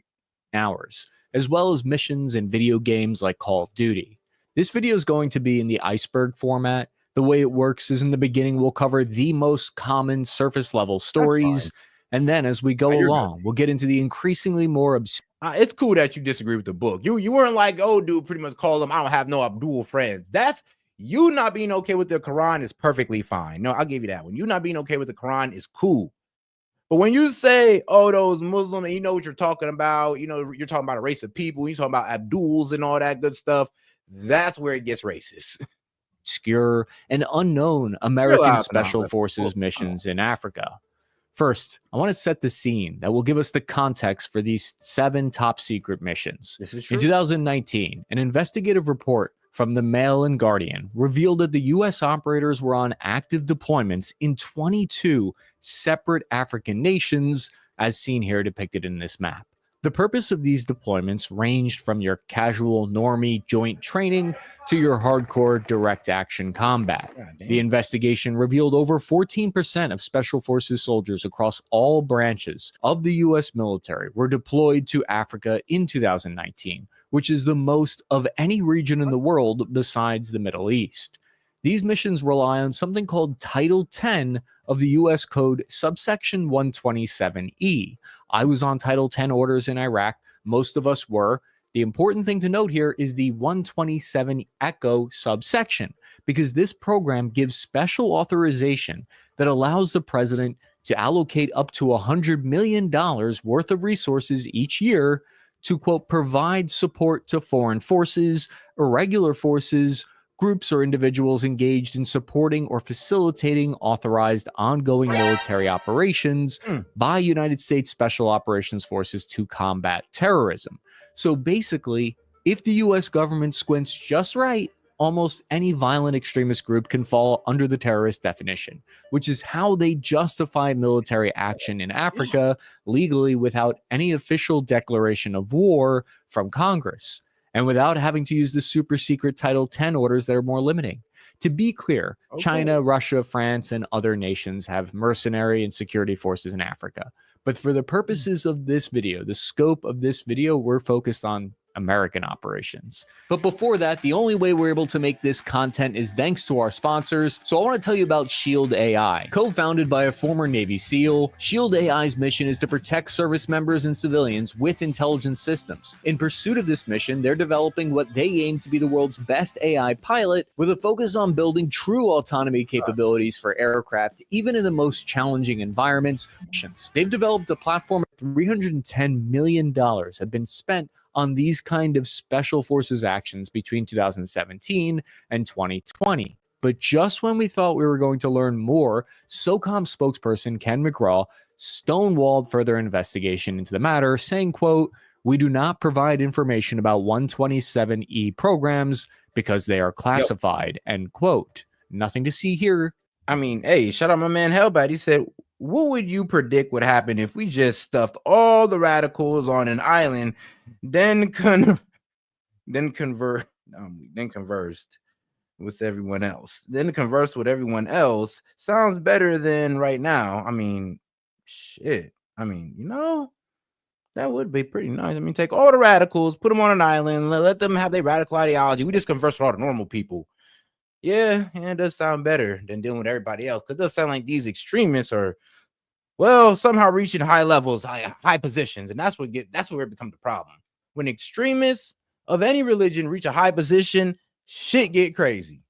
Hours, as well as missions in video games like Call of Duty. This video is going to be in the iceberg format. The way it works is in the beginning, we'll cover the most common surface level stories. And then as we go along, we'll get into the increasingly more obscure. It's cool that you disagree with the book. You weren't like, oh, dude, pretty much call them, I don't have no Abdul friends. That's you not being okay with the Quran is perfectly fine. No, I'll give you that one. You not being okay with the Quran is cool. But when you say, oh, those Muslim, and you know what you're talking about, you know, you're talking about a race of people, you're talking about Abduls and all that good stuff, that's where it gets racist. Obscure and unknown American Special Forces missions in Africa. First, I want to set the scene that will give us the context for these 7 top secret missions. In 2019, an investigative report from the Mail and Guardian revealed that the U.S. operators were on active deployments in 22 separate African nations, as seen here depicted in this map. The purpose of these deployments ranged from your casual normie joint training to your hardcore direct action combat. The investigation revealed over 14% of Special Forces soldiers across all branches of the U.S. military were deployed to Africa in 2019, which is the most of any region in the world besides the Middle East. These missions rely on something called Title 10 of the U.S. Code subsection 127E. I was on Title 10 orders in Iraq. Most of us were. The important thing to note here is the 127 Echo subsection, because this program gives special authorization that allows the president to allocate up to $100 million worth of resources each year to, quote, provide support to foreign forces, irregular forces, groups or individuals engaged in supporting or facilitating authorized ongoing military operations by United States Special Operations Forces to combat terrorism. So basically, if the US government squints just right, almost any violent extremist group can fall under the terrorist definition, which is how they justify military action in Africa legally without any official declaration of war from Congress, and without having to use the super secret Title 10 orders that are more limiting. To be clear, China, Russia, France, and other nations have mercenary and security forces in Africa. But for the purposes of this video, the scope of this video, we're focused on American operations. But before that, the only way we're able to make this content is thanks to our sponsors. So I want to tell you about Shield AI. Co-founded by a former Navy SEAL, Shield AI's mission is to protect service members and civilians with intelligence systems. In pursuit of this mission, they're developing what they aim to be the world's best AI pilot, with a focus on building true autonomy capabilities for aircraft, even in the most challenging environments. They've developed a platform. $310 million have been spent on these kind of special forces actions between 2017 and 2020. But just when we thought we were going to learn more, SOCOM spokesperson Ken McGraw stonewalled further investigation into the matter, saying, quote, "We do not provide information about 127E programs because they are classified," end quote. Nothing to see here. I mean, hey, shout out my man Hellbat. He said, what would you predict would happen if we just stuffed all the radicals on an island, then conversed with everyone else? Then converse with everyone else sounds better than right now. I mean, shit. I mean, you know, that would be pretty nice. I mean, take all the radicals, put them on an island, let them have their radical ideology. We just converse with all the normal people. Yeah, it does sound better than dealing with everybody else, because it does sound like these extremists are, well, somehow reaching high levels, high positions, and that's where it becomes the problem. When extremists of any religion reach a high position, shit get crazy.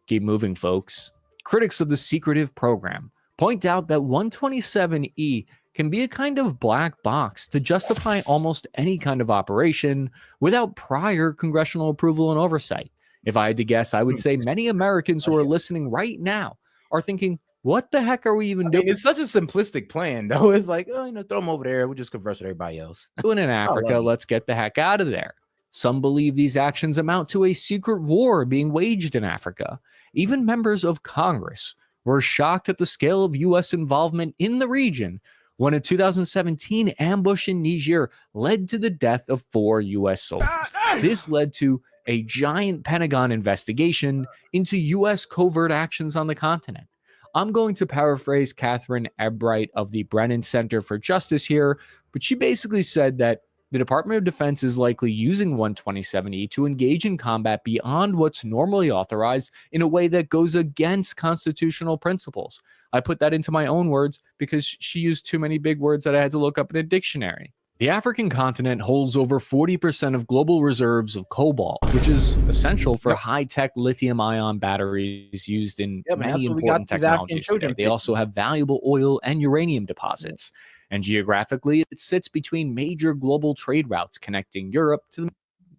Keep moving, folks. Critics of the secretive program point out that 127E can be a kind of black box to justify almost any kind of operation without prior congressional approval and oversight. If I had to guess, I would say many Americans who are listening right now are thinking, what the heck are we even doing? It's such a simplistic plan, though. It's like, oh, you know, throw them over there. We'll just converse with everybody else. Doing in Africa, let's get the heck out of there. Some believe these actions amount to a secret war being waged in Africa. Even members of Congress were shocked at the scale of U.S. involvement in the region when a 2017 ambush in Niger led to the death of 4 U.S. soldiers. This led to a giant Pentagon investigation into U.S. covert actions on the continent. I'm going to paraphrase Catherine Ebright of the Brennan Center for Justice here, but she basically said that the Department of Defense is likely using 127E to engage in combat beyond what's normally authorized in a way that goes against constitutional principles. I put that into my own words because she used too many big words that I had to look up in a dictionary. The African continent holds over 40% of global reserves of cobalt, which is essential for high-tech lithium-ion batteries used in many important technologies today. They also have valuable oil and uranium deposits. And geographically, it sits between major global trade routes connecting Europe to the...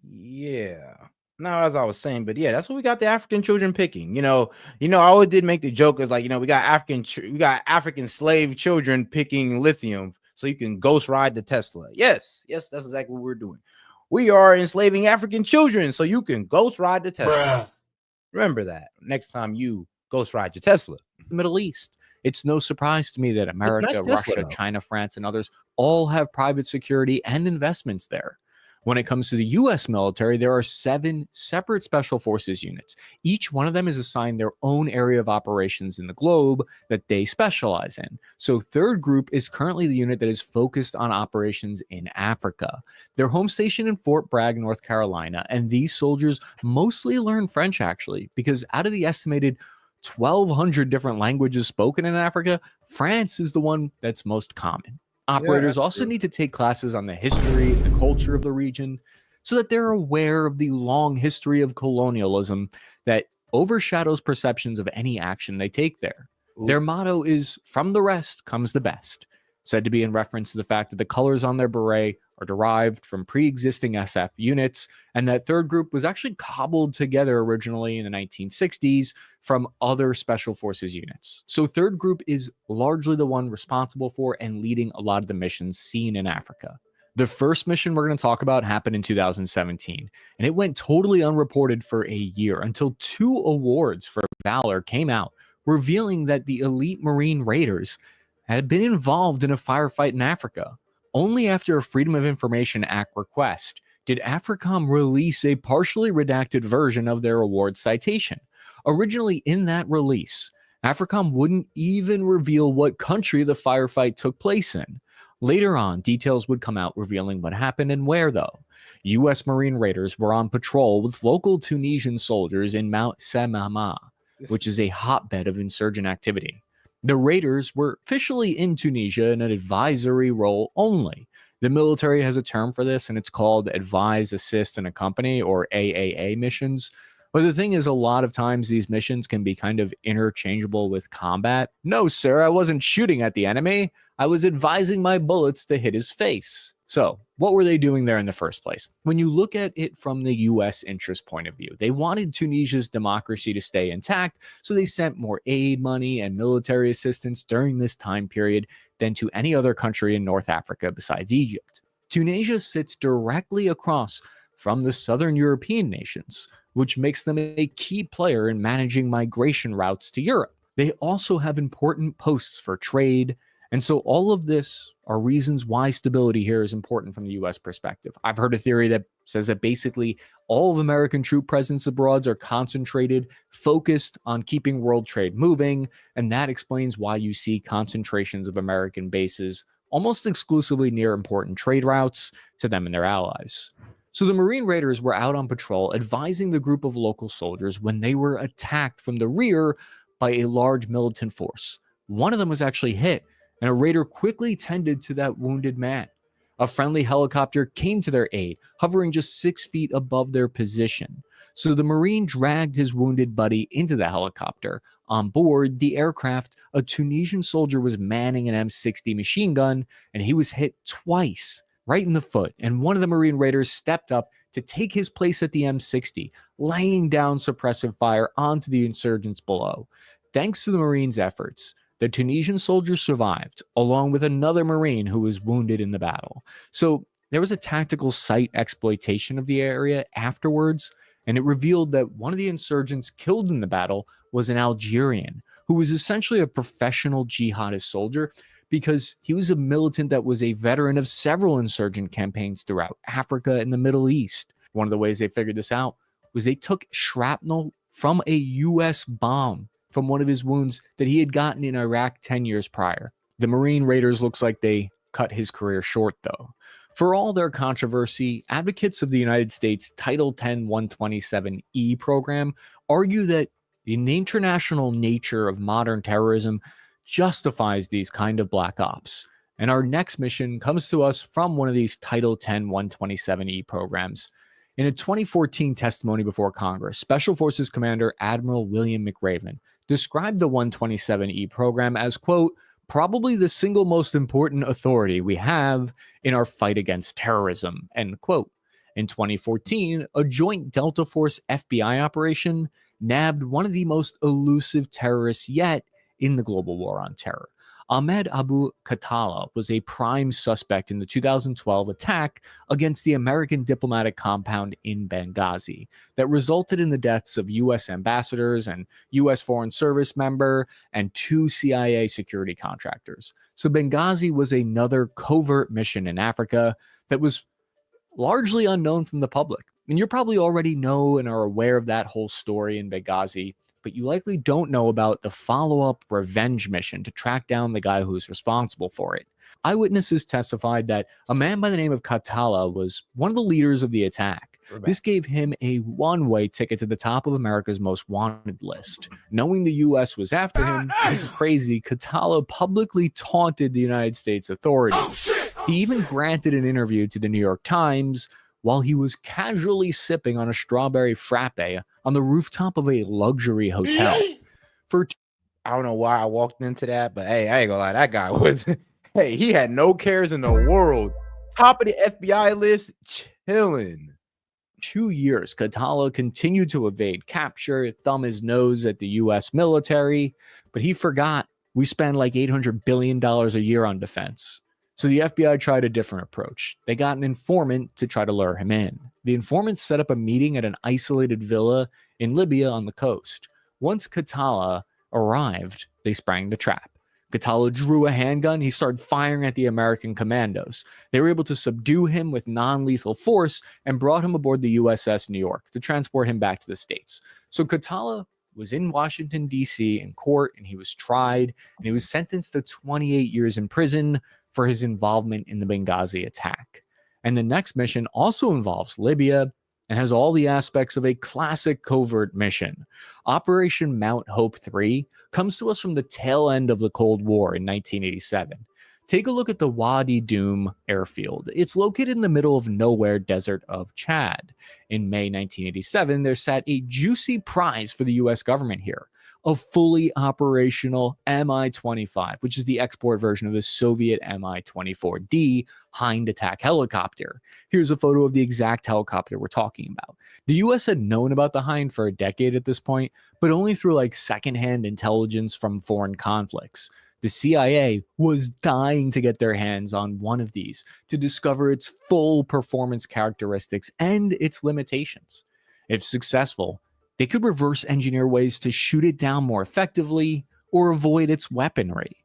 Yeah. No, as I was saying, but yeah, that's what we got the African children picking. You know, I always did make the joke is like, you know, we got African slave children picking lithium so you can ghost ride the Tesla. Yes, that's exactly what we're doing. We are enslaving African children so you can ghost ride the Tesla. Bruh. Remember that next time you ghost ride your Tesla. Middle East. It's no surprise to me that America, Russia, China, France, and others all have private security and investments there. When it comes to the U.S. military, there are 7 separate special forces units. Each one of them is assigned their own area of operations in the globe that they specialize in. So 3rd Group is currently the unit that is focused on operations in Africa. They're home stationed in Fort Bragg, North Carolina, and these soldiers mostly learn French, actually, because out of the estimated 1,200 different languages spoken in Africa, France is the one that's most common. Operators also need to take classes on the history and the culture of the region so that they're aware of the long history of colonialism that overshadows perceptions of any action they take there. Their motto is, "From the rest comes the best," said to be in reference to the fact that the colors on their beret are derived from pre-existing SF units, and that third group was actually cobbled together originally in the 1960s from other special forces units. So third group is largely the one responsible for and leading a lot of the missions seen in Africa. The first mission we're going to talk about happened in 2017, and it went totally unreported for a year until 2 awards for valor came out, revealing that the elite Marine raiders had been involved in a firefight in Africa. Only after a Freedom of Information Act request did AFRICOM release a partially redacted version of their award citation. Originally in that release, AFRICOM wouldn't even reveal what country the firefight took place in. Later on, details would come out revealing what happened and where, though. U.S. Marine raiders were on patrol with local Tunisian soldiers in Mount Semama, which is a hotbed of insurgent activity. The raiders were officially in Tunisia in an advisory role only. The military has a term for this, and it's called Advise, Assist, and Accompany, or AAA missions. But the thing is, a lot of times these missions can be kind of interchangeable with combat. No, sir, I wasn't shooting at the enemy. I was advising my bullets to hit his face. So, what were they doing there in the first place? When you look at it from the U.S. interest point of view, they wanted Tunisia's democracy to stay intact, so they sent more aid money and military assistance during this time period than to any other country in North Africa besides Egypt. Tunisia sits directly across from the southern European nations, which makes them a key player in managing migration routes to Europe. They also have important posts for trade, and so all of this are reasons why stability here is important from the U.S. perspective. I've heard a theory that says that basically all of American troop presence abroad are concentrated, focused on keeping world trade moving, and that explains why you see concentrations of American bases almost exclusively near important trade routes to them and their allies. So the Marine raiders were out on patrol advising the group of local soldiers when they were attacked from the rear by a large militant force. One of them was actually hit, and a raider quickly tended to that wounded man. A friendly helicopter came to their aid, hovering just 6 feet above their position. So the Marine dragged his wounded buddy into the helicopter. On board the aircraft, a Tunisian soldier was manning an M60 machine gun, and he was hit twice, right in the foot, and one of the Marine raiders stepped up to take his place at the M60, laying down suppressive fire onto the insurgents below. Thanks to the Marines' efforts, the Tunisian soldier survived, along with another Marine who was wounded in the battle. So there was a tactical site exploitation of the area afterwards, and it revealed that one of the insurgents killed in the battle was an Algerian, who was essentially a professional jihadist soldier, because he was a militant that was a veteran of several insurgent campaigns throughout Africa and the Middle East. One of the ways they figured this out was they took shrapnel from a U.S. bomb from one of his wounds that he had gotten in Iraq 10 years prior. The Marine raiders looks like they cut his career short, though. For all their controversy, advocates of the United States Title 10 127E program argue that the international nature of modern terrorism justifies these kind of black ops. And our next mission comes to us from one of these Title 10 127E programs. In a 2014 testimony before Congress, Special Forces Commander Admiral William McRaven described the 127E program as, quote, probably the single most important authority we have in our fight against terrorism, end quote. In 2014, a joint Delta Force FBI operation nabbed one of the most elusive terrorists yet in the global war on terror. Ahmed Abu Khattala was a prime suspect in the 2012 attack against the American diplomatic compound in Benghazi that resulted in the deaths of U.S. ambassadors and U.S. Foreign Service member and 2 CIA security contractors. So Benghazi was another covert mission in Africa that was largely unknown from the public. And you probably already know and are aware of that whole story in Benghazi, but you likely don't know about the follow-up revenge mission to track down the guy who's responsible for it. Eyewitnesses testified that a man by the name of Khattala was one of the leaders of the attack. This gave him a one-way ticket to the top of America's most wanted list. Knowing the U.S. was after him, this is crazy, Khattala publicly taunted the United States authorities. He even granted an interview to the New York Times while he was casually sipping on a strawberry frappe on the rooftop of a luxury hotel. I don't know why I walked into that, but hey, I ain't gonna lie, that guy was, hey, he had no cares in the world. top of the FBI list, chilling. 2 years, Katala continued to evade capture, thumb his nose at the U.S. military, but he forgot we spend like $800 billion a year on defense. So the FBI tried a different approach. They got an informant to try to lure him in. The informant set up a meeting at an isolated villa in Libya on the coast. Once Katala arrived, they sprang the trap. Katala drew a handgun. He started firing at the American commandos. They were able to subdue him with non-lethal force and brought him aboard the USS New York to transport him back to the States. So Katala was in Washington, D.C. in court, and he was tried, and he was sentenced to 28 years in prison for his involvement in the Benghazi attack. And the next mission also involves Libya and has all the aspects of a classic covert mission. Operation Mount Hope 3 comes to us from the tail end of the Cold War in 1987. Take a look at the Wadi Doum airfield. It's located in the middle of nowhere desert of Chad. In May 1987, there sat a juicy prize for the US government here, a fully operational Mi-25, which is the export version of the Soviet Mi-24D Hind attack helicopter. Here's a photo of the exact helicopter we're talking about. The US had known about the Hind for a decade at this point, but only through like secondhand intelligence from foreign conflicts. The CIA was dying to get their hands on one of these to discover its full performance characteristics and its limitations. If successful, they could reverse engineer ways to shoot it down more effectively or avoid its weaponry.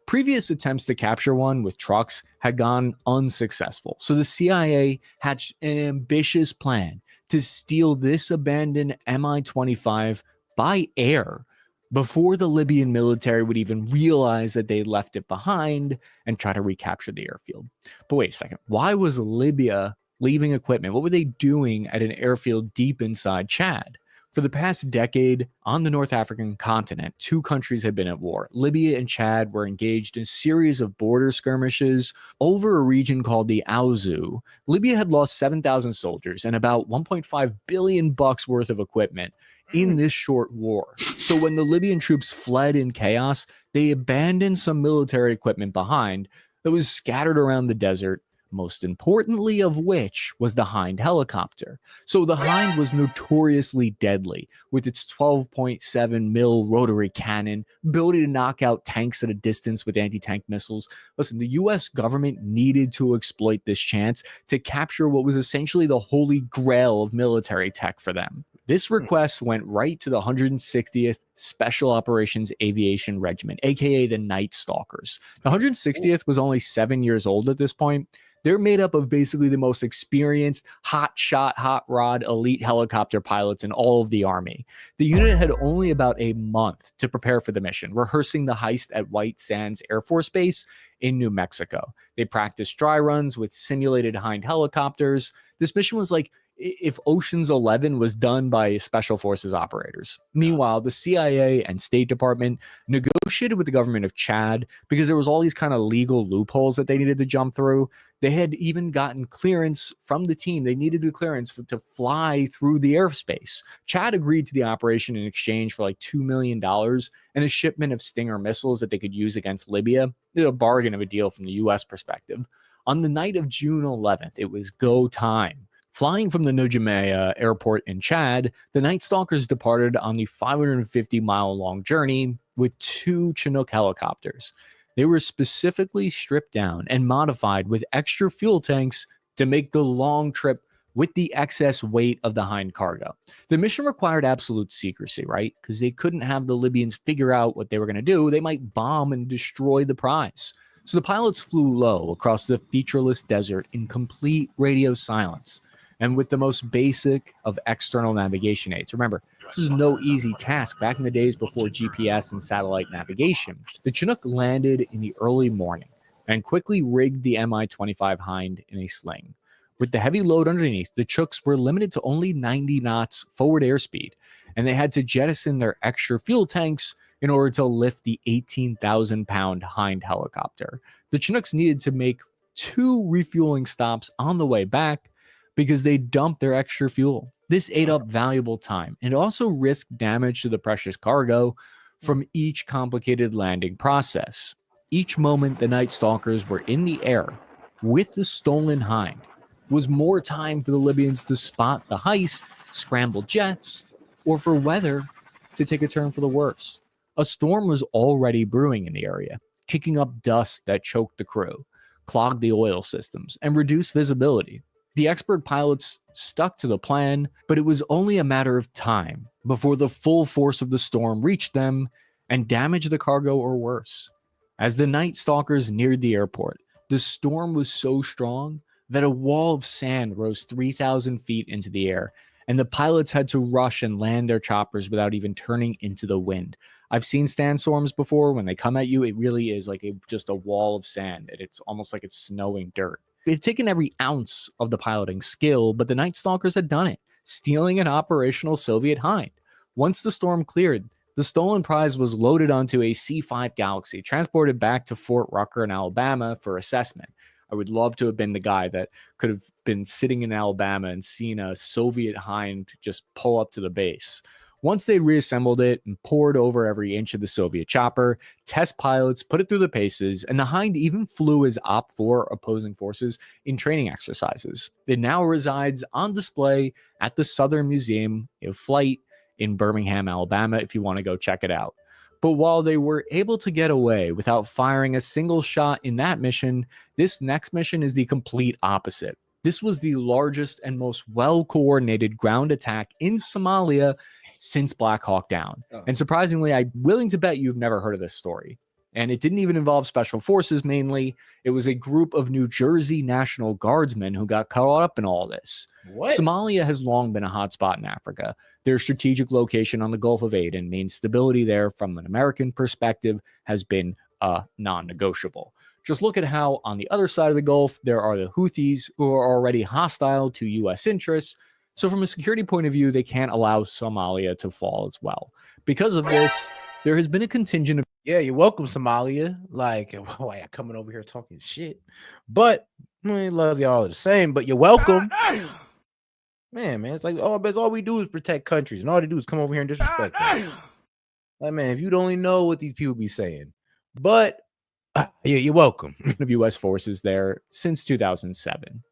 Previous attempts to capture one with trucks had gone unsuccessful, so the CIA hatched an ambitious plan to steal this abandoned Mi-25 by air before the Libyan military would even realize that they left it behind and try to recapture the airfield. But wait a second, why was Libya leaving equipment? What were they doing at an airfield deep inside Chad? For the past decade, on the North African continent, two countries had been at war. Libya and Chad were engaged in a series of border skirmishes over a region called the Aouzou. Libya had lost 7,000 soldiers and about $1.5 billion worth of equipment in this short war. So when the Libyan troops fled in chaos, they abandoned some military equipment behind that was scattered around the desert, most importantly of which was the Hind helicopter. So the Hind was notoriously deadly with its 12.7 mil rotary cannon, ability to knock out tanks at a distance with anti-tank missiles. Listen, the US government needed to exploit this chance to capture what was essentially the holy grail of military tech for them. This request went right to the 160th Special Operations Aviation Regiment, aka the Night Stalkers. The 160th was only 7 years old at this point. They're made up of basically the most experienced, hot shot, hot rod, elite helicopter pilots in all of the Army. The unit had only about a month to prepare for the mission, rehearsing the heist at White Sands Air Force Base in New Mexico. They practiced dry runs with simulated Hind helicopters. This mission was like if Ocean's 11 was done by Special Forces operators. Meanwhile, the CIA and State Department negotiated with the government of Chad because there was all these kind of legal loopholes that they needed to jump through. They had even gotten clearance from the team. They needed the clearance to fly through the airspace. Chad agreed to the operation in exchange for like $2 million and a shipment of Stinger missiles that they could use against Libya. It was a bargain of a deal from the U.S. perspective. On the night of June 11th, it was go time. Flying from the N'Djamena airport in Chad, the Night Stalkers departed on the 550-mile-long journey with two Chinook helicopters. They were specifically stripped down and modified with extra fuel tanks to make the long trip with the excess weight of the Hind cargo. The mission required absolute secrecy, right? Because they couldn't have the Libyans figure out what they were going to do. They might bomb and destroy the prize. So the pilots flew low across the featureless desert in complete radio silence, and with the most basic of external navigation aids. Remember, this is no easy task. Back in the days before GPS and satellite navigation, the Chinook landed in the early morning and quickly rigged the Mi-25 Hind in a sling. With the heavy load underneath, the Chooks were limited to only 90 knots forward airspeed, and they had to jettison their extra fuel tanks in order to lift the 18,000-pound Hind helicopter. The Chinooks needed to make 2 refueling stops on the way back because they dumped their extra fuel. This ate up valuable time and also risked damage to the precious cargo from each complicated landing process. Each moment the Night Stalkers were in the air, with the stolen Hind was more time for the Libyans to spot the heist, scramble jets, or for weather to take a turn for the worse. A storm was already brewing in the area, kicking up dust that choked the crew, clogged the oil systems, and reduced visibility. The expert pilots stuck to the plan, but it was only a matter of time before the full force of the storm reached them and damaged the cargo or worse. As the night stalkers neared the airport, the storm was so strong that a wall of sand rose 3,000 feet into the air, and the pilots had to rush and land their choppers without even turning into the wind. I've seen sandstorms before. When they come at you, it really is like just a wall of sand, and it's almost like it's snowing dirt. It had taken every ounce of the piloting skill, but the Night Stalkers had done it, stealing an operational Soviet Hind. Once the storm cleared, the stolen prize was loaded onto a C-5 Galaxy, transported back to Fort Rucker in Alabama for assessment. I would love to have been the guy that could have been sitting in Alabama and seen a Soviet Hind just pull up to the base. Once they reassembled it and poured over every inch of the Soviet chopper, test pilots put it through the paces, and the Hind even flew as OP-4 opposing forces in training exercises. It now resides on display at the Southern Museum of Flight in Birmingham, Alabama, if you want to go check it out. But while they were able to get away without firing a single shot in that mission, this next mission is the complete opposite. This was the largest and most well-coordinated ground attack in Somalia since Black Hawk Down. And surprisingly, I'm willing to bet you've never heard of this story. And it didn't even involve special forces mainly. It was a group of New Jersey National Guardsmen who got caught up in all this. What? Somalia has long been a hotspot in Africa. Their strategic location on the Gulf of Aden means stability there from an American perspective has been non-negotiable. Just look at how on the other side of the Gulf, there are the Houthis who are already hostile to U.S. interests. So from a security point of view, they can't allow Somalia to fall as well. Because of this, there has been a contingent of... Yeah, you're welcome, Somalia. Like, why I'm coming over here talking shit. But I love y'all the same, but you're welcome. Man, it's like, all we do is protect countries, and all they do is come over here and disrespect us. Like, man, if you'd only know what these people be saying. But you're welcome. Of U.S. forces there since 2007.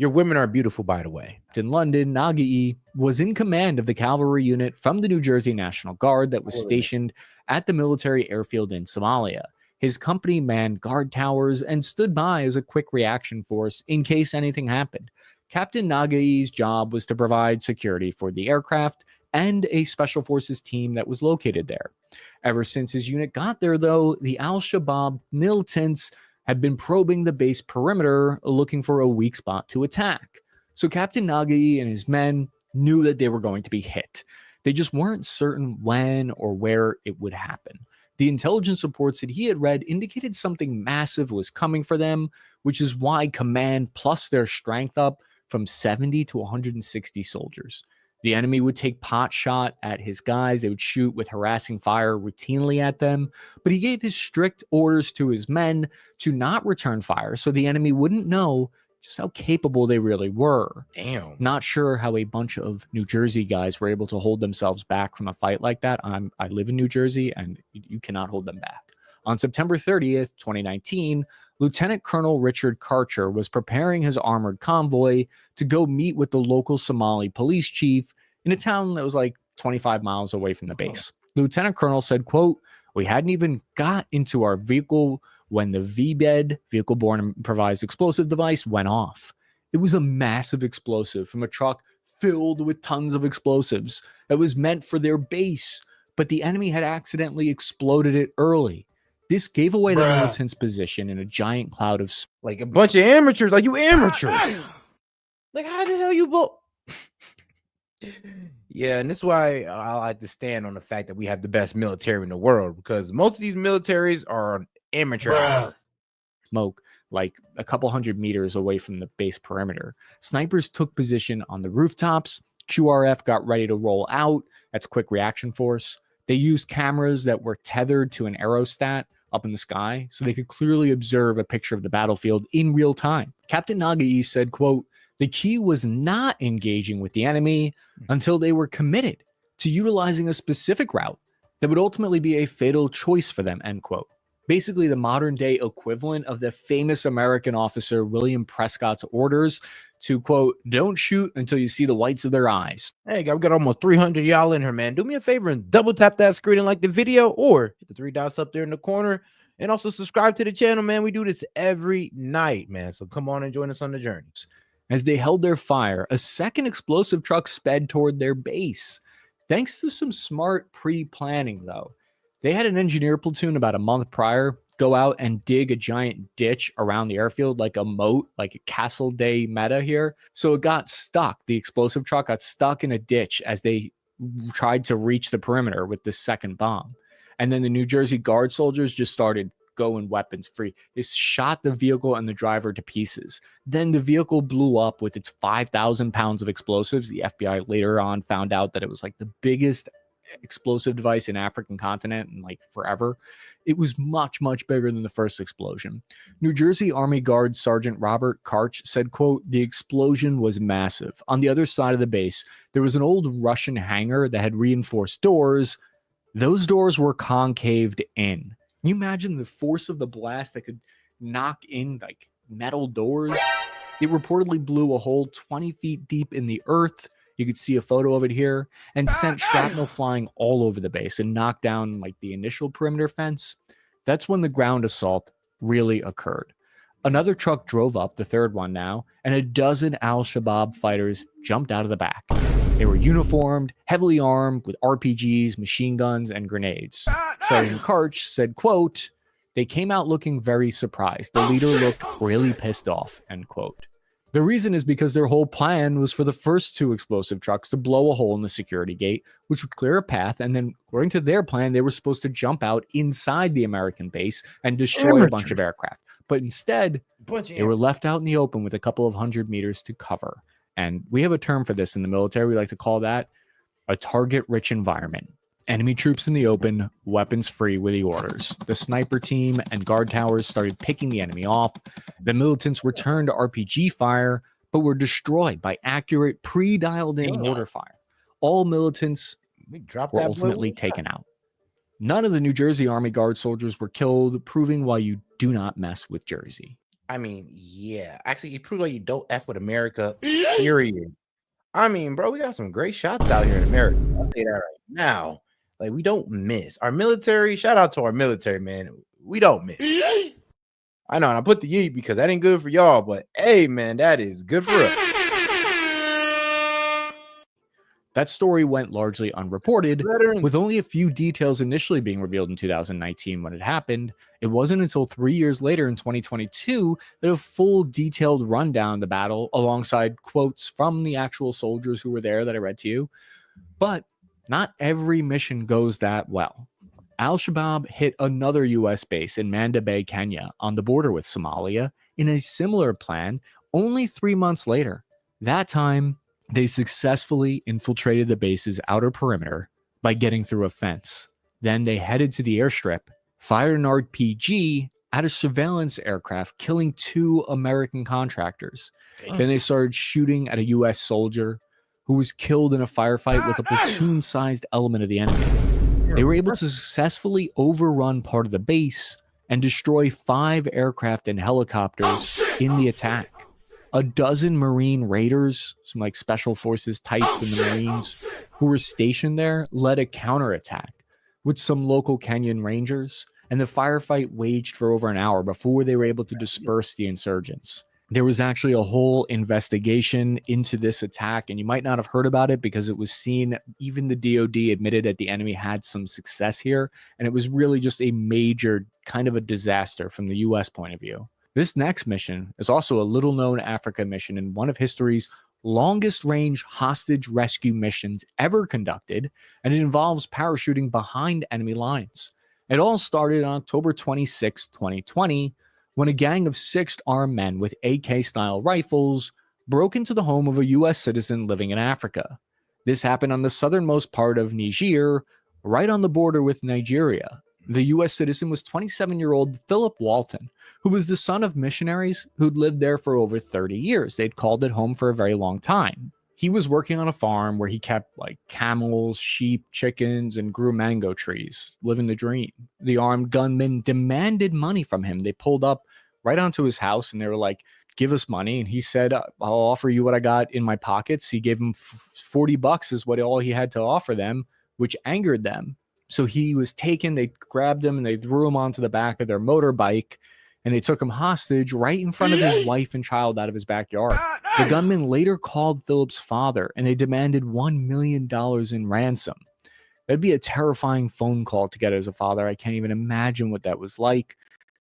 Your women are beautiful, by the way. In London, Nagai was in command of the cavalry unit from the New Jersey National Guard that was stationed at the military airfield in Somalia. His company manned guard towers and stood by as a quick reaction force in case anything happened. Captain Nagai's job was to provide security for the aircraft and a special forces team that was located there. Ever since his unit got there, though, the Al-Shabaab militants had been probing the base perimeter looking for a weak spot to attack. So Captain Nagai and his men knew that they were going to be hit. They just weren't certain when or where it would happen. The intelligence reports that he had read indicated something massive was coming for them, which is why command plus their strength up from 70 to 160 soldiers. The enemy would take pot shot at his guys. They would shoot with harassing fire routinely at them. But he gave his strict orders to his men to not return fire so the enemy wouldn't know just how capable they really were. Damn. Not sure how a bunch of New Jersey guys were able to hold themselves back from a fight like that. I live in New Jersey, and you cannot hold them back. On September 30th, 2019, Lieutenant Colonel Richard Karcher was preparing his armored convoy to go meet with the local Somali police chief in a town that was like 25 miles away from the base. The Lieutenant Colonel said, quote, "We hadn't even got into our vehicle when the VBED, vehicle-borne improvised explosive device, went off. It was a massive explosive from a truck filled with tons of explosives that was meant for their base, but the enemy had accidentally exploded it early. This gave away the militants' position in a giant cloud of smoke." Like a bunch of amateurs. Like, you amateurs. Like, how the hell you both? Yeah, and this is why I like to stand on the fact that we have the best military in the world, because most of these militaries are amateur. Smoke like a couple hundred meters away from the base perimeter. Snipers took position on the rooftops. QRF got ready to roll out. That's quick reaction force. They used cameras that were tethered to an aerostat up in the sky so they could clearly observe a picture of the battlefield in real time. Captain Nagai said, quote, "The key was not engaging with the enemy until they were committed to utilizing a specific route that would ultimately be a fatal choice for them," end quote. basically the modern day equivalent of the famous American officer William Prescott's orders to, quote, don't shoot until you see the whites of their eyes. Hey, we got almost 300 y'all in here, man. Do me a favor and double tap that screen and like the video, or hit the 3 dots up there in the corner, and also subscribe to the channel, man. We do this every night, man. So come on and join us on the journey. As they held their fire, a second explosive truck sped toward their base. Thanks to some smart pre-planning, though. They had an engineer platoon about a month prior go out and dig a giant ditch around the airfield, like a moat, like a Castle Day meta here. So it got stuck. The explosive truck got stuck in a ditch as they tried to reach the perimeter with the second bomb. And then the New Jersey Guard soldiers just started going weapons free. They shot the vehicle and the driver to pieces. Then the vehicle blew up with its 5,000 pounds of explosives. The FBI later on found out that it was like the biggest explosive device in African continent and like forever. It was much, much bigger than the first explosion. New Jersey Army Guard Sergeant Robert Karch said, quote, the explosion was massive. On the other side of the base, there was an old Russian hangar that had reinforced doors. Those doors were concaved in. Can you imagine the force of the blast that could knock in like metal doors? It reportedly blew a hole 20 feet deep in the earth. You could see a photo of it here, and sent shrapnel flying all over the base and knocked down like the initial perimeter fence. That's when the ground assault really occurred. Another truck drove up, the third one now, and a dozen al-Shabaab fighters jumped out of the back. They were uniformed, heavily armed with RPGs, machine guns, and grenades. Sergeant Karch said, quote, they came out looking very surprised. The leader looked really pissed off, end quote. The reason is because their whole plan was for the first 2 explosive trucks to blow a hole in the security gate, which would clear a path, and then, according to their plan, they were supposed to jump out inside the American base and destroy a bunch of aircraft. But instead, they were left out in the open with a couple of 100 meters to cover. And we have a term for this in the military. We like to call that a target-rich environment. Enemy troops in the open, weapons free were the orders. The sniper team and guard towers started picking the enemy off. The militants returned to RPG fire, but were destroyed by accurate, pre-dialed in mortar fire. All militants were ultimately taken out. None of the New Jersey Army Guard soldiers were killed, proving why you do not mess with Jersey. I mean, yeah. Actually, it proves why you don't F with America, period. I mean, bro, we got some great shots out here in America. I'll say that right now. Like, we don't miss. Our military, shout out to our military, man. We don't miss. I know, and I put the yeet because that ain't good for y'all, but hey, man, that is good for us. That story went largely unreported, with only a few details initially being revealed in 2019 when it happened. It wasn't until 3 years later in 2022 that a full detailed rundown of the battle, alongside quotes from the actual soldiers who were there that I read to you. But not every mission goes that well. Al-Shabaab hit another U.S. base in Manda Bay, Kenya, on the border with Somalia, in a similar plan only 3 months later. That time, they successfully infiltrated the base's outer perimeter by getting through a fence. Then they headed to the airstrip, fired an RPG at a surveillance aircraft, killing 2 American contractors. Then they started shooting at a U.S. soldier who was killed in a firefight with a platoon-sized element of the enemy. They were able to successfully overrun part of the base and destroy 5 aircraft and helicopters in the attack. A dozen Marine raiders, some like special forces types in the Marines, who were stationed there, led a counterattack with some local Kenyan Rangers, and the firefight waged for over an hour before they were able to disperse the insurgents. There was actually a whole investigation into this attack, and you might not have heard about it because it was seen, even the DOD admitted that the enemy had some success here, and it was really just a major kind of a disaster from the U.S. point of view. This next mission is also a little-known Africa mission and one of history's longest-range hostage rescue missions ever conducted, and it involves parachuting behind enemy lines. It all started on October 26, 2020, when a gang of 6 armed men with AK-style rifles broke into the home of a U.S. citizen living in Africa. This happened on the southernmost part of Niger, right on the border with Nigeria. The U.S. citizen was 27-year-old Philip Walton, who was the son of missionaries who'd lived there for over 30 years. They'd called it home for a very long time. He was working on a farm where he kept like camels, sheep, chickens, and grew mango trees, living the dream. The armed gunmen demanded money from him. They pulled up right onto his house and they were like, give us money. And he said, I'll offer you what I got in my pockets. He gave him $40 is what all he had to offer them, which angered them. So he was taken, they grabbed him and they threw him onto the back of their motorbike and they took him hostage right in front of his wife and child out of his backyard. The gunmen later called Philip's father and they demanded $1 million in ransom. That'd be a terrifying phone call to get as a father. I can't even imagine what that was like.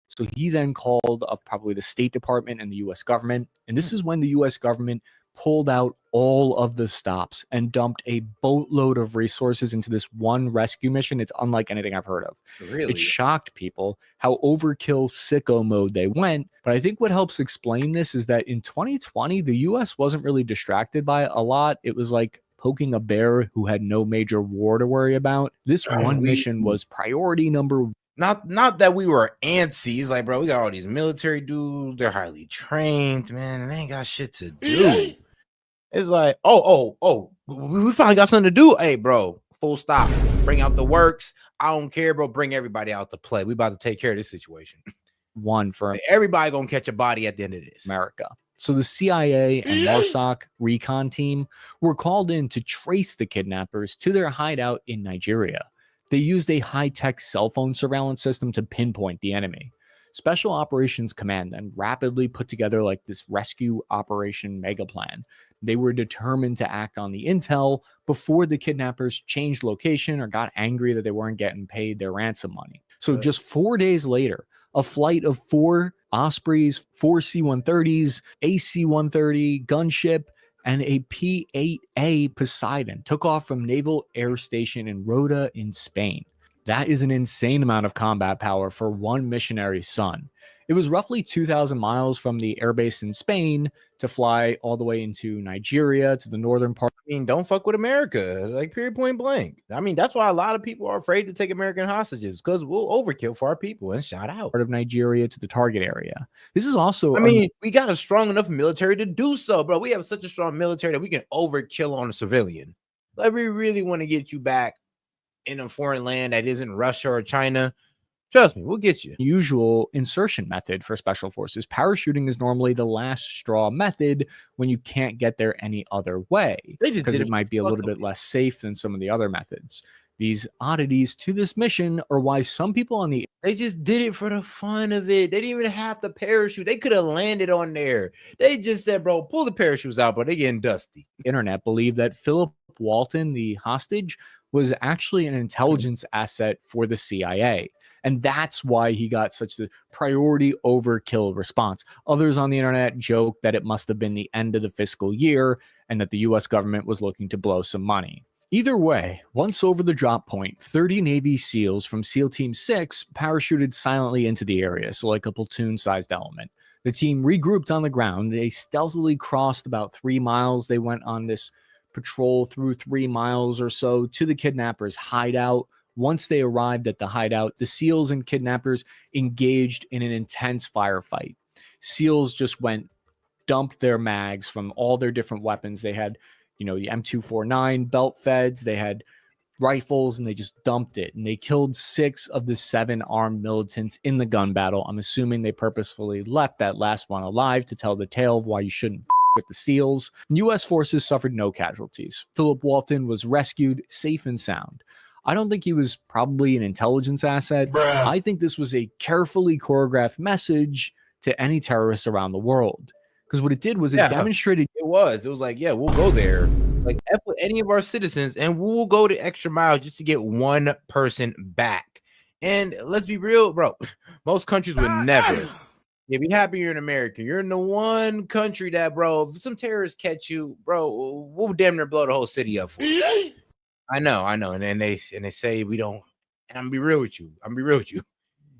So he then called up probably the State Department and the U.S. government. And this is when the U.S. government pulled out all of the stops and dumped a boatload of resources into this one rescue mission. It's unlike anything I've heard of. Really? It shocked people how overkill sicko mode they went. But I think what helps explain this is that in 2020, the U.S. wasn't really distracted by it a lot. It was like poking a bear who had no major war to worry about. This one mission was priority number one. Not that we were antsy. It's like, bro, we got all these military dudes. They're highly trained, man, and they ain't got shit to do. It's like, we finally got something to do. Hey, bro, full stop. Bring out the works. I don't care, bro. Bring everybody out to play. We about to take care of this situation. One for everybody gonna catch a body at the end of this. America. So the CIA and MARSOC recon team were called in to trace the kidnappers to their hideout in Nigeria. They used a high-tech cell phone surveillance system to pinpoint the enemy. Special Operations Command then rapidly put together like this rescue operation mega plan. They were determined to act on the intel before the kidnappers changed location or got angry that they weren't getting paid their ransom money. So just 4 days later, a flight of 4 Ospreys, 4 C-130s, a C-130 gunship, and a P-8A Poseidon took off from Naval Air Station in Rota in Spain. That is an insane amount of combat power for one missionary's son. It was roughly 2,000 miles from the airbase in Spain to fly all the way into Nigeria to the northern part. I mean, don't fuck with America, like period, point blank. I mean, that's why a lot of people are afraid to take American hostages because we'll overkill for our people and shout out. Part of Nigeria to the target area. This is also, I mean, we got a strong enough military to do so, bro. We have such a strong military that we can overkill on a civilian. Like, we really want to get you back in a foreign land that isn't Russia or China. Trust me, we'll get you. Usual insertion method for special forces. Parachuting is normally the last straw method when you can't get there any other way, because it might be a little bit less safe than some of the other methods. These oddities to this mission are why some people on the they just did it for the fun of it. They didn't even have the parachute. They could have landed on there. They just said, bro, pull the parachutes out, but they're getting dusty. Internet believe that Philip Walton, the hostage, was actually an intelligence asset for the CIA. And that's why he got such a priority overkill response. Others on the internet joke that it must have been the end of the fiscal year and that the US government was looking to blow some money. Either way, once over the drop point, 30 Navy SEALs from SEAL Team 6 parachuted silently into the area, so like a platoon-sized element. The team regrouped on the ground. They stealthily crossed about 3 miles. They went on this patrol through 3 miles or so to the kidnappers' hideout. Once they arrived at the hideout, the SEALs and kidnappers engaged in an intense firefight. SEALs just dumped their mags from all their different weapons. They had, the M249 belt feds, they had rifles, and they just dumped it. And they killed 6 of the 7 armed militants in the gun battle. I'm assuming they purposefully left that last one alive to tell the tale of why you shouldn't with the SEALs. U.S. forces suffered no casualties. Philip Walton was rescued safe and sound. I don't think he was probably an intelligence asset. I think this was a carefully choreographed message to any terrorists around the world. Because what it did was it demonstrated. It was like, yeah, we'll go there. Like, F with any of our citizens, and we'll go the extra mile just to get one person back. And let's be real, bro. Most countries would never. Yeah, be happy you're an American. You're in the one country that, bro, if some terrorists catch you, bro, we'll damn near blow the whole city up for you. I know. And they say we don't. And I'm gonna be real with you.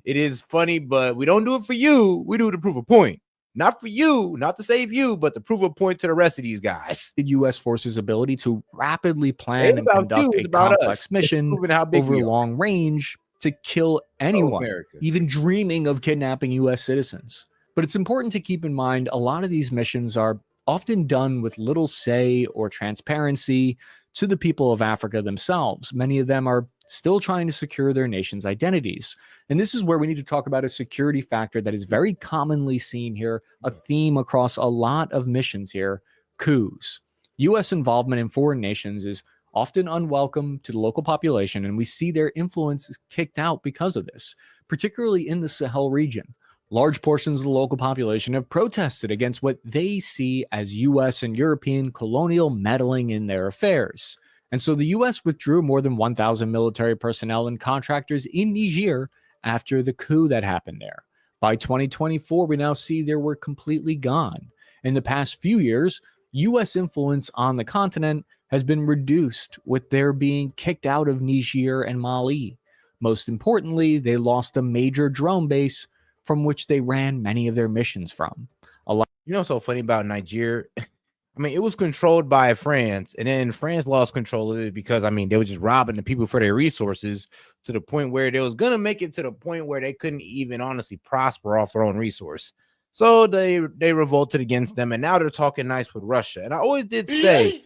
It is funny, but we don't do it for you. We do it to prove a point. Not for you, not to save you, but to prove a point to the rest of these guys. The U.S. forces' ability to rapidly plan and conduct a complex mission over long range to kill anyone, even dreaming of kidnapping U.S. citizens. But it's important to keep in mind a lot of these missions are often done with little say or transparency to the people of Africa themselves. Many of them are still trying to secure their nation's identities. And this is where we need to talk about a security factor that is very commonly seen here, a theme across a lot of missions here: coups. U.S. involvement in foreign nations is often unwelcome to the local population, and we see their influence is kicked out because of this, particularly in the Sahel region. Large portions of the local population have protested against what they see as U.S. and European colonial meddling in their affairs. And so the U.S. withdrew more than 1,000 military personnel and contractors in Niger after the coup that happened there. By 2024, we now see they were completely gone. In the past few years, U.S. influence on the continent has been reduced, with their being kicked out of Niger and Mali. Most importantly, they lost a major drone base from which they ran many of their missions from. You know what's so funny about Nigeria? I mean, it was controlled by France, and then France lost control of it because, I mean, they were just robbing the people for their resources to the point where they was going to make it to the point where they couldn't even honestly prosper off their own resource. So they revolted against them, and now they're talking nice with Russia. And I always did say,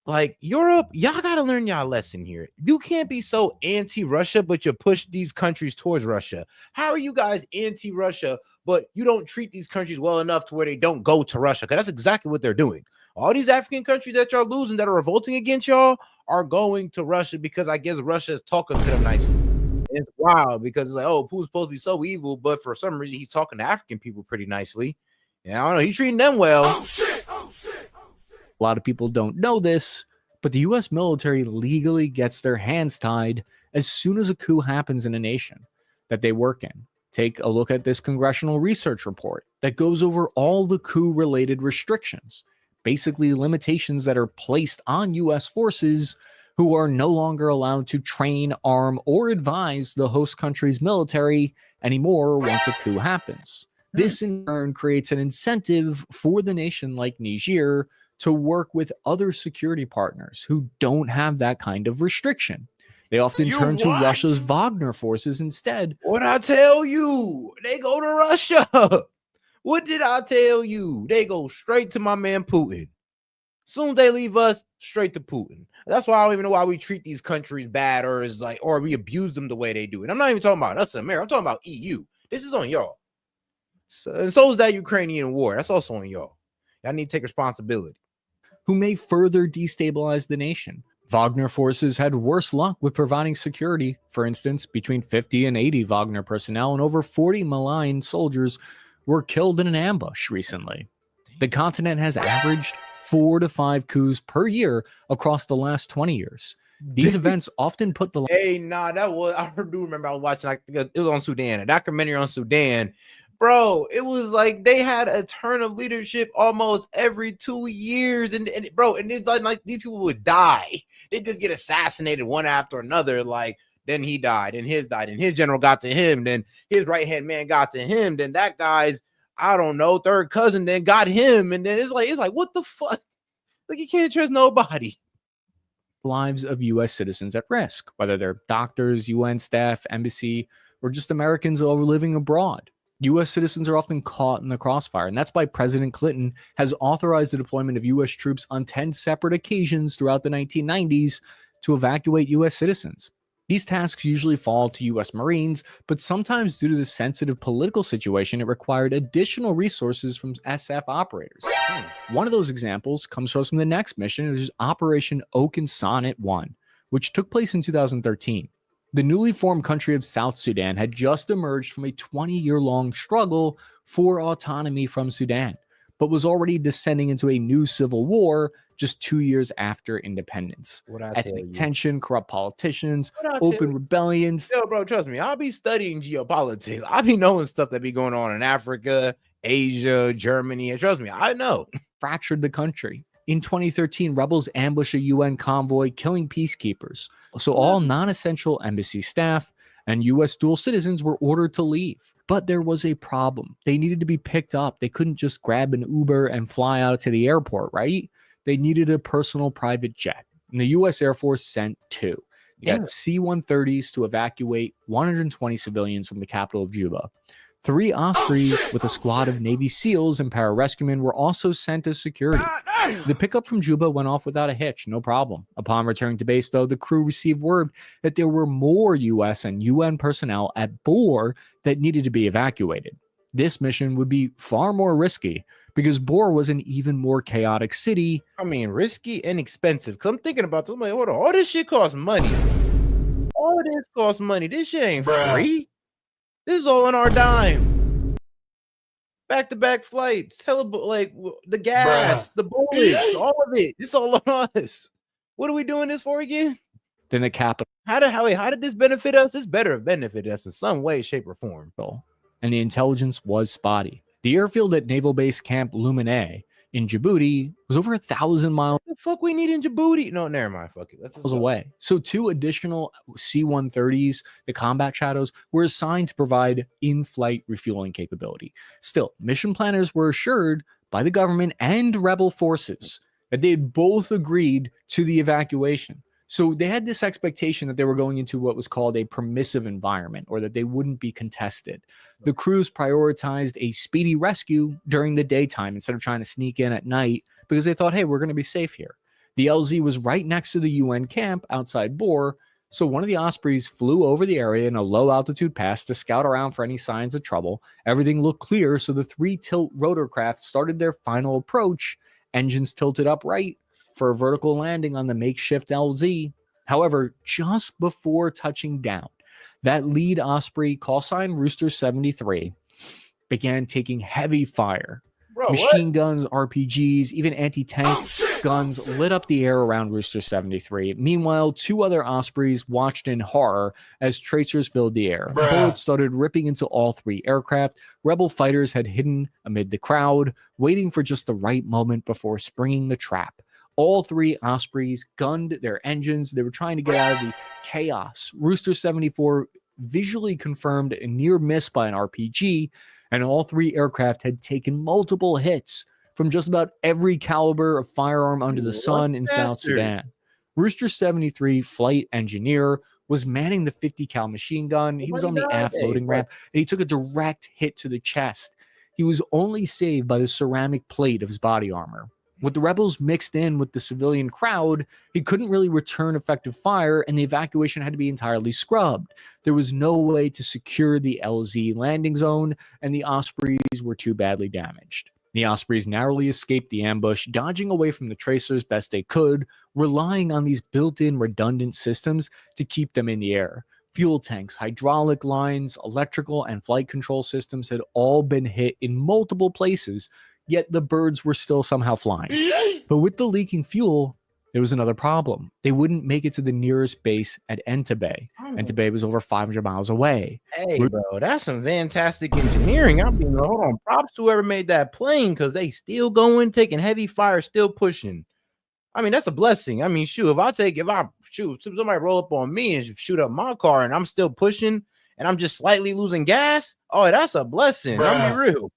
like, Europe, y'all got to learn y'all lesson here. You can't be so anti-Russia, but you push these countries towards Russia. How are you guys anti-Russia, but you don't treat these countries well enough to where they don't go to Russia? Because that's exactly what they're doing. All these African countries that y'all losing, that are revolting against y'all, are going to Russia because I guess Russia is talking to them nicely. And it's wild because it's like, oh, Putin's supposed to be so evil, but for some reason he's talking to African people pretty nicely. And I don't know, he's treating them well. A lot of people don't know this, but the U.S. military legally gets their hands tied as soon as a coup happens in a nation that they work in. Take a look at this congressional research report that goes over all the coup-related restrictions, basically limitations that are placed on U.S. forces who are no longer allowed to train, arm, or advise the host country's military anymore once a coup happens. This in turn creates an incentive for the nation like Niger to work with other security partners who don't have that kind of restriction. They often turn to Russia's Wagner forces instead. What I tell you? They go to Russia. What did I tell you? They go straight to my man Putin. Soon as they leave us, straight to Putin. That's why I don't even know why we treat these countries bad or we abuse them the way they do. And I'm not even talking about us in America. I'm talking about EU. This is on y'all. And so is that Ukrainian war. That's also on y'all. Y'all need to take responsibility. Who may further destabilize the nation. Wagner forces had worse luck with providing security. For instance, between 50 and 80 Wagner personnel and over 40 malign soldiers were killed in an ambush recently. The continent has averaged 4 to 5 coups per year across the last 20 years. These events often put the... I do remember I was watching, it was on Sudan, a documentary on Sudan. Bro, it was like they had a turn of leadership almost every 2 years. And it's like these people would die. They just get assassinated one after another. Like, then he died, and his general got to him, then his right-hand man got to him, then that guy's, I don't know, third cousin then got him. And then it's like, what the fuck? Like, you can't trust nobody. Lives of U.S. citizens at risk, whether they're doctors, UN staff, embassy, or just Americans who are living abroad. U.S. citizens are often caught in the crossfire, and that's why President Clinton has authorized the deployment of U.S. troops on 10 separate occasions throughout the 1990s to evacuate U.S. citizens. These tasks usually fall to U.S. Marines, but sometimes due to the sensitive political situation, it required additional resources from SF operators. One of those examples comes to us from the next mission, which is Operation Oak and Sonnet 1, which took place in 2013. The newly formed country of South Sudan had just emerged from a 20-year-long struggle for autonomy from Sudan, but was already descending into a new civil war just 2 years after independence. Ethnic tension, corrupt politicians, open rebellions. Yo, bro, trust me, I'll be studying geopolitics. I'll be knowing stuff that be going on in Africa, Asia, Germany. And trust me, I know. Fractured the country. In 2013, rebels ambushed a UN convoy, killing peacekeepers. So all non-essential embassy staff and U.S. dual citizens were ordered to leave. But there was a problem. They needed to be picked up. They couldn't just grab an Uber and fly out to the airport, right? They needed a personal private jet. And the U.S. Air Force sent 2. They got C-130s to evacuate 120 civilians from the capital of Juba. 3 Ospreys with a squad of Navy SEALs and pararescuemen were also sent as security. The pickup from Juba went off without a hitch, no problem. Upon returning to base, though, the crew received word that there were more U.S. and UN personnel at Bor that needed to be evacuated. This mission would be far more risky because Bor was an even more chaotic city. I mean, risky and expensive. Because I'm thinking about this. I'm like, hold on, all this shit costs money. All this costs money. This shit ain't free. This is all on our dime. Back-to-back flights, like the gas, the bullets, all of it. It's all on us. What are we doing this for again? Then the capital. How did this benefit us? This better have benefited us in some way, shape, or form. And the intelligence was spotty. The airfield at Naval Base Camp Lumine in Djibouti was over 1,000 miles. What the fuck we need in Djibouti? No, never mind. Fuck it. Let's just away. So 2 additional C-130s, the combat shadows, were assigned to provide in-flight refueling capability. Still, mission planners were assured by the government and rebel forces that they had both agreed to the evacuation. So they had this expectation that they were going into what was called a permissive environment, or that they wouldn't be contested. The crews prioritized a speedy rescue during the daytime instead of trying to sneak in at night because they thought, hey, we're going to be safe here. The LZ was right next to the UN camp outside Bor, so one of the Ospreys flew over the area in a low-altitude pass to scout around for any signs of trouble. Everything looked clear, so the 3 tilt rotorcraft started their final approach, engines tilted upright for a vertical landing on the makeshift LZ. However, just before touching down, that lead Osprey, call sign Rooster 73, began taking heavy fire. Machine guns, RPGs, even anti-tank guns lit up the air around Rooster 73. Meanwhile, 2 other Ospreys watched in horror as tracers filled the air. Bullets started ripping into all 3 aircraft. Rebel fighters had hidden amid the crowd, waiting for just the right moment before springing the trap. All 3 Ospreys gunned their engines. They were trying to get out of the chaos. Rooster 74 visually confirmed a near miss by an RPG, and all 3 aircraft had taken multiple hits from just about every caliber of firearm under the sun in South Sudan. Rooster 73 flight engineer was manning the 50 cal machine gun. He was on the aft loading ramp, and he took a direct hit to the chest. He was only saved by the ceramic plate of his body armor. With the rebels mixed in with the civilian crowd, he couldn't really return effective fire, and the evacuation had to be entirely scrubbed. There was no way to secure the LZ landing zone, and the Ospreys were too badly damaged. The Ospreys narrowly escaped the ambush, dodging away from the tracers best they could, relying on these built-in redundant systems to keep them in the air. Fuel tanks, hydraulic lines, electrical, and flight control systems had all been hit in multiple places, yet the birds were still somehow flying. But with the leaking fuel, there was another problem. They wouldn't make it to the nearest base at Entebbe. Entebbe was over 500 miles away. Hey, bro, that's some fantastic engineering. I mean, hold on. Props to whoever made that plane, because they still going, taking heavy fire, still pushing. I mean, that's a blessing. I mean, shoot, if somebody roll up on me and shoot up my car and I'm still pushing and I'm just slightly losing gas, oh, that's a blessing. I'll be real.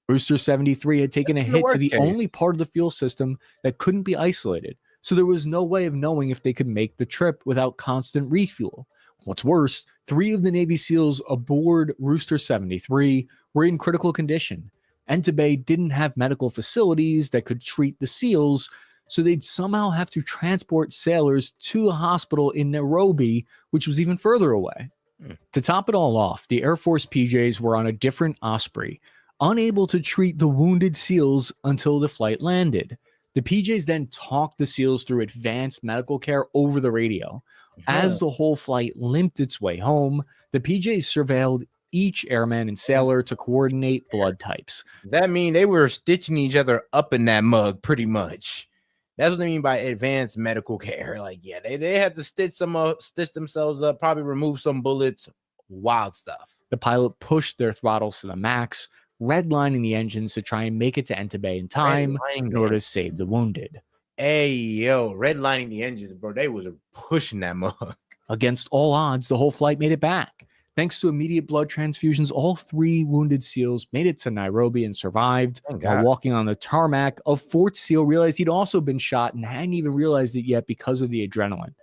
Rooster 73 had taken a hit to the only part of the fuel system that couldn't be isolated, so there was no way of knowing if they could make the trip without constant refuel. What's worse, 3 of the Navy SEALs aboard Rooster 73 were in critical condition. Entebbe didn't have medical facilities that could treat the SEALs, so they'd somehow have to transport sailors to a hospital in Nairobi, which was even further away. To top it all off, the Air Force PJs were on a different Osprey, unable to treat the wounded SEALs until the flight landed. The PJs then talked the SEALs through advanced medical care over the radio. As the whole flight limped its way home, the PJs surveilled each airman and sailor to coordinate blood types. That means they were stitching each other up in that mug, pretty much. That's what they mean by advanced medical care. Like, yeah, they had to stitch themselves up, probably remove some bullets, wild stuff. The pilot pushed their throttles to the max, redlining the engines to try and make it to Entebbe in time in order to save the wounded. Hey, yo, redlining the engines, bro. They was pushing that mug. Against all odds, the whole flight made it back. Thanks to immediate blood transfusions, all 3 wounded SEALs made it to Nairobi and survived. While walking on the tarmac, a 4th SEAL realized he'd also been shot and hadn't even realized it yet because of the adrenaline.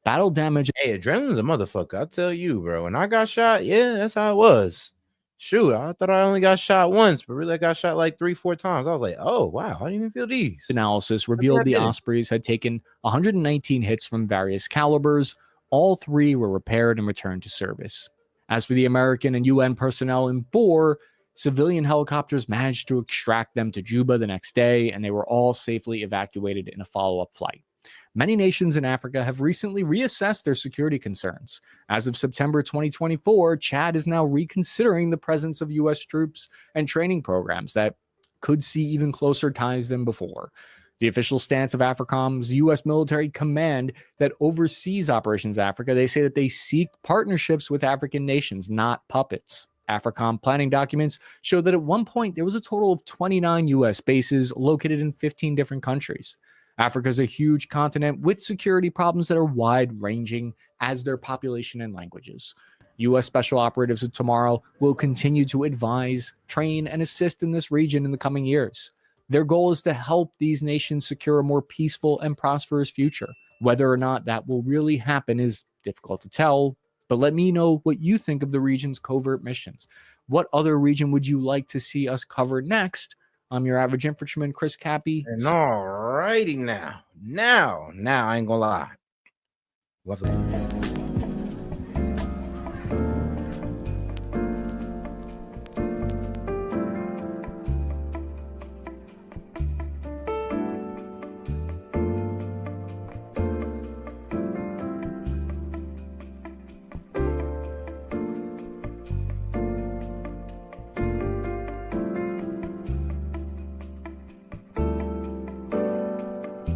Battle damage. Hey, adrenaline's a motherfucker. I'll tell you, bro. When I got shot, yeah, that's how it was. shoot, I thought I only got shot once, but really I got shot like 3-4 times. I was like, oh wow, I didn't even feel these. Analysis revealed the Ospreys had taken 119 hits from various calibers. All 3 were repaired and returned to service. As for the American and UN personnel in Bor, civilian helicopters managed to extract them to Juba the next day, and they were all safely evacuated in a follow-up flight. Many nations in Africa have recently reassessed their security concerns. As of September 2024, Chad is now reconsidering the presence of U.S. troops and training programs that could see even closer ties than before. The official stance of AFRICOM's U.S. military command that oversees Operations Africa, they say that they seek partnerships with African nations, not puppets. AFRICOM planning documents show that at one point there was a total of 29 U.S. bases located in 15 different countries. Africa is a huge continent with security problems that are wide-ranging as their population and languages. U.S. Special Operatives of Tomorrow will continue to advise, train, and assist in this region in the coming years. Their goal is to help these nations secure a more peaceful and prosperous future. Whether or not that will really happen is difficult to tell, but let me know what you think of the region's covert missions. What other region would you like to see us cover next? I'm your average infantryman, Chris Cappy. And alrighty now, I ain't gonna lie.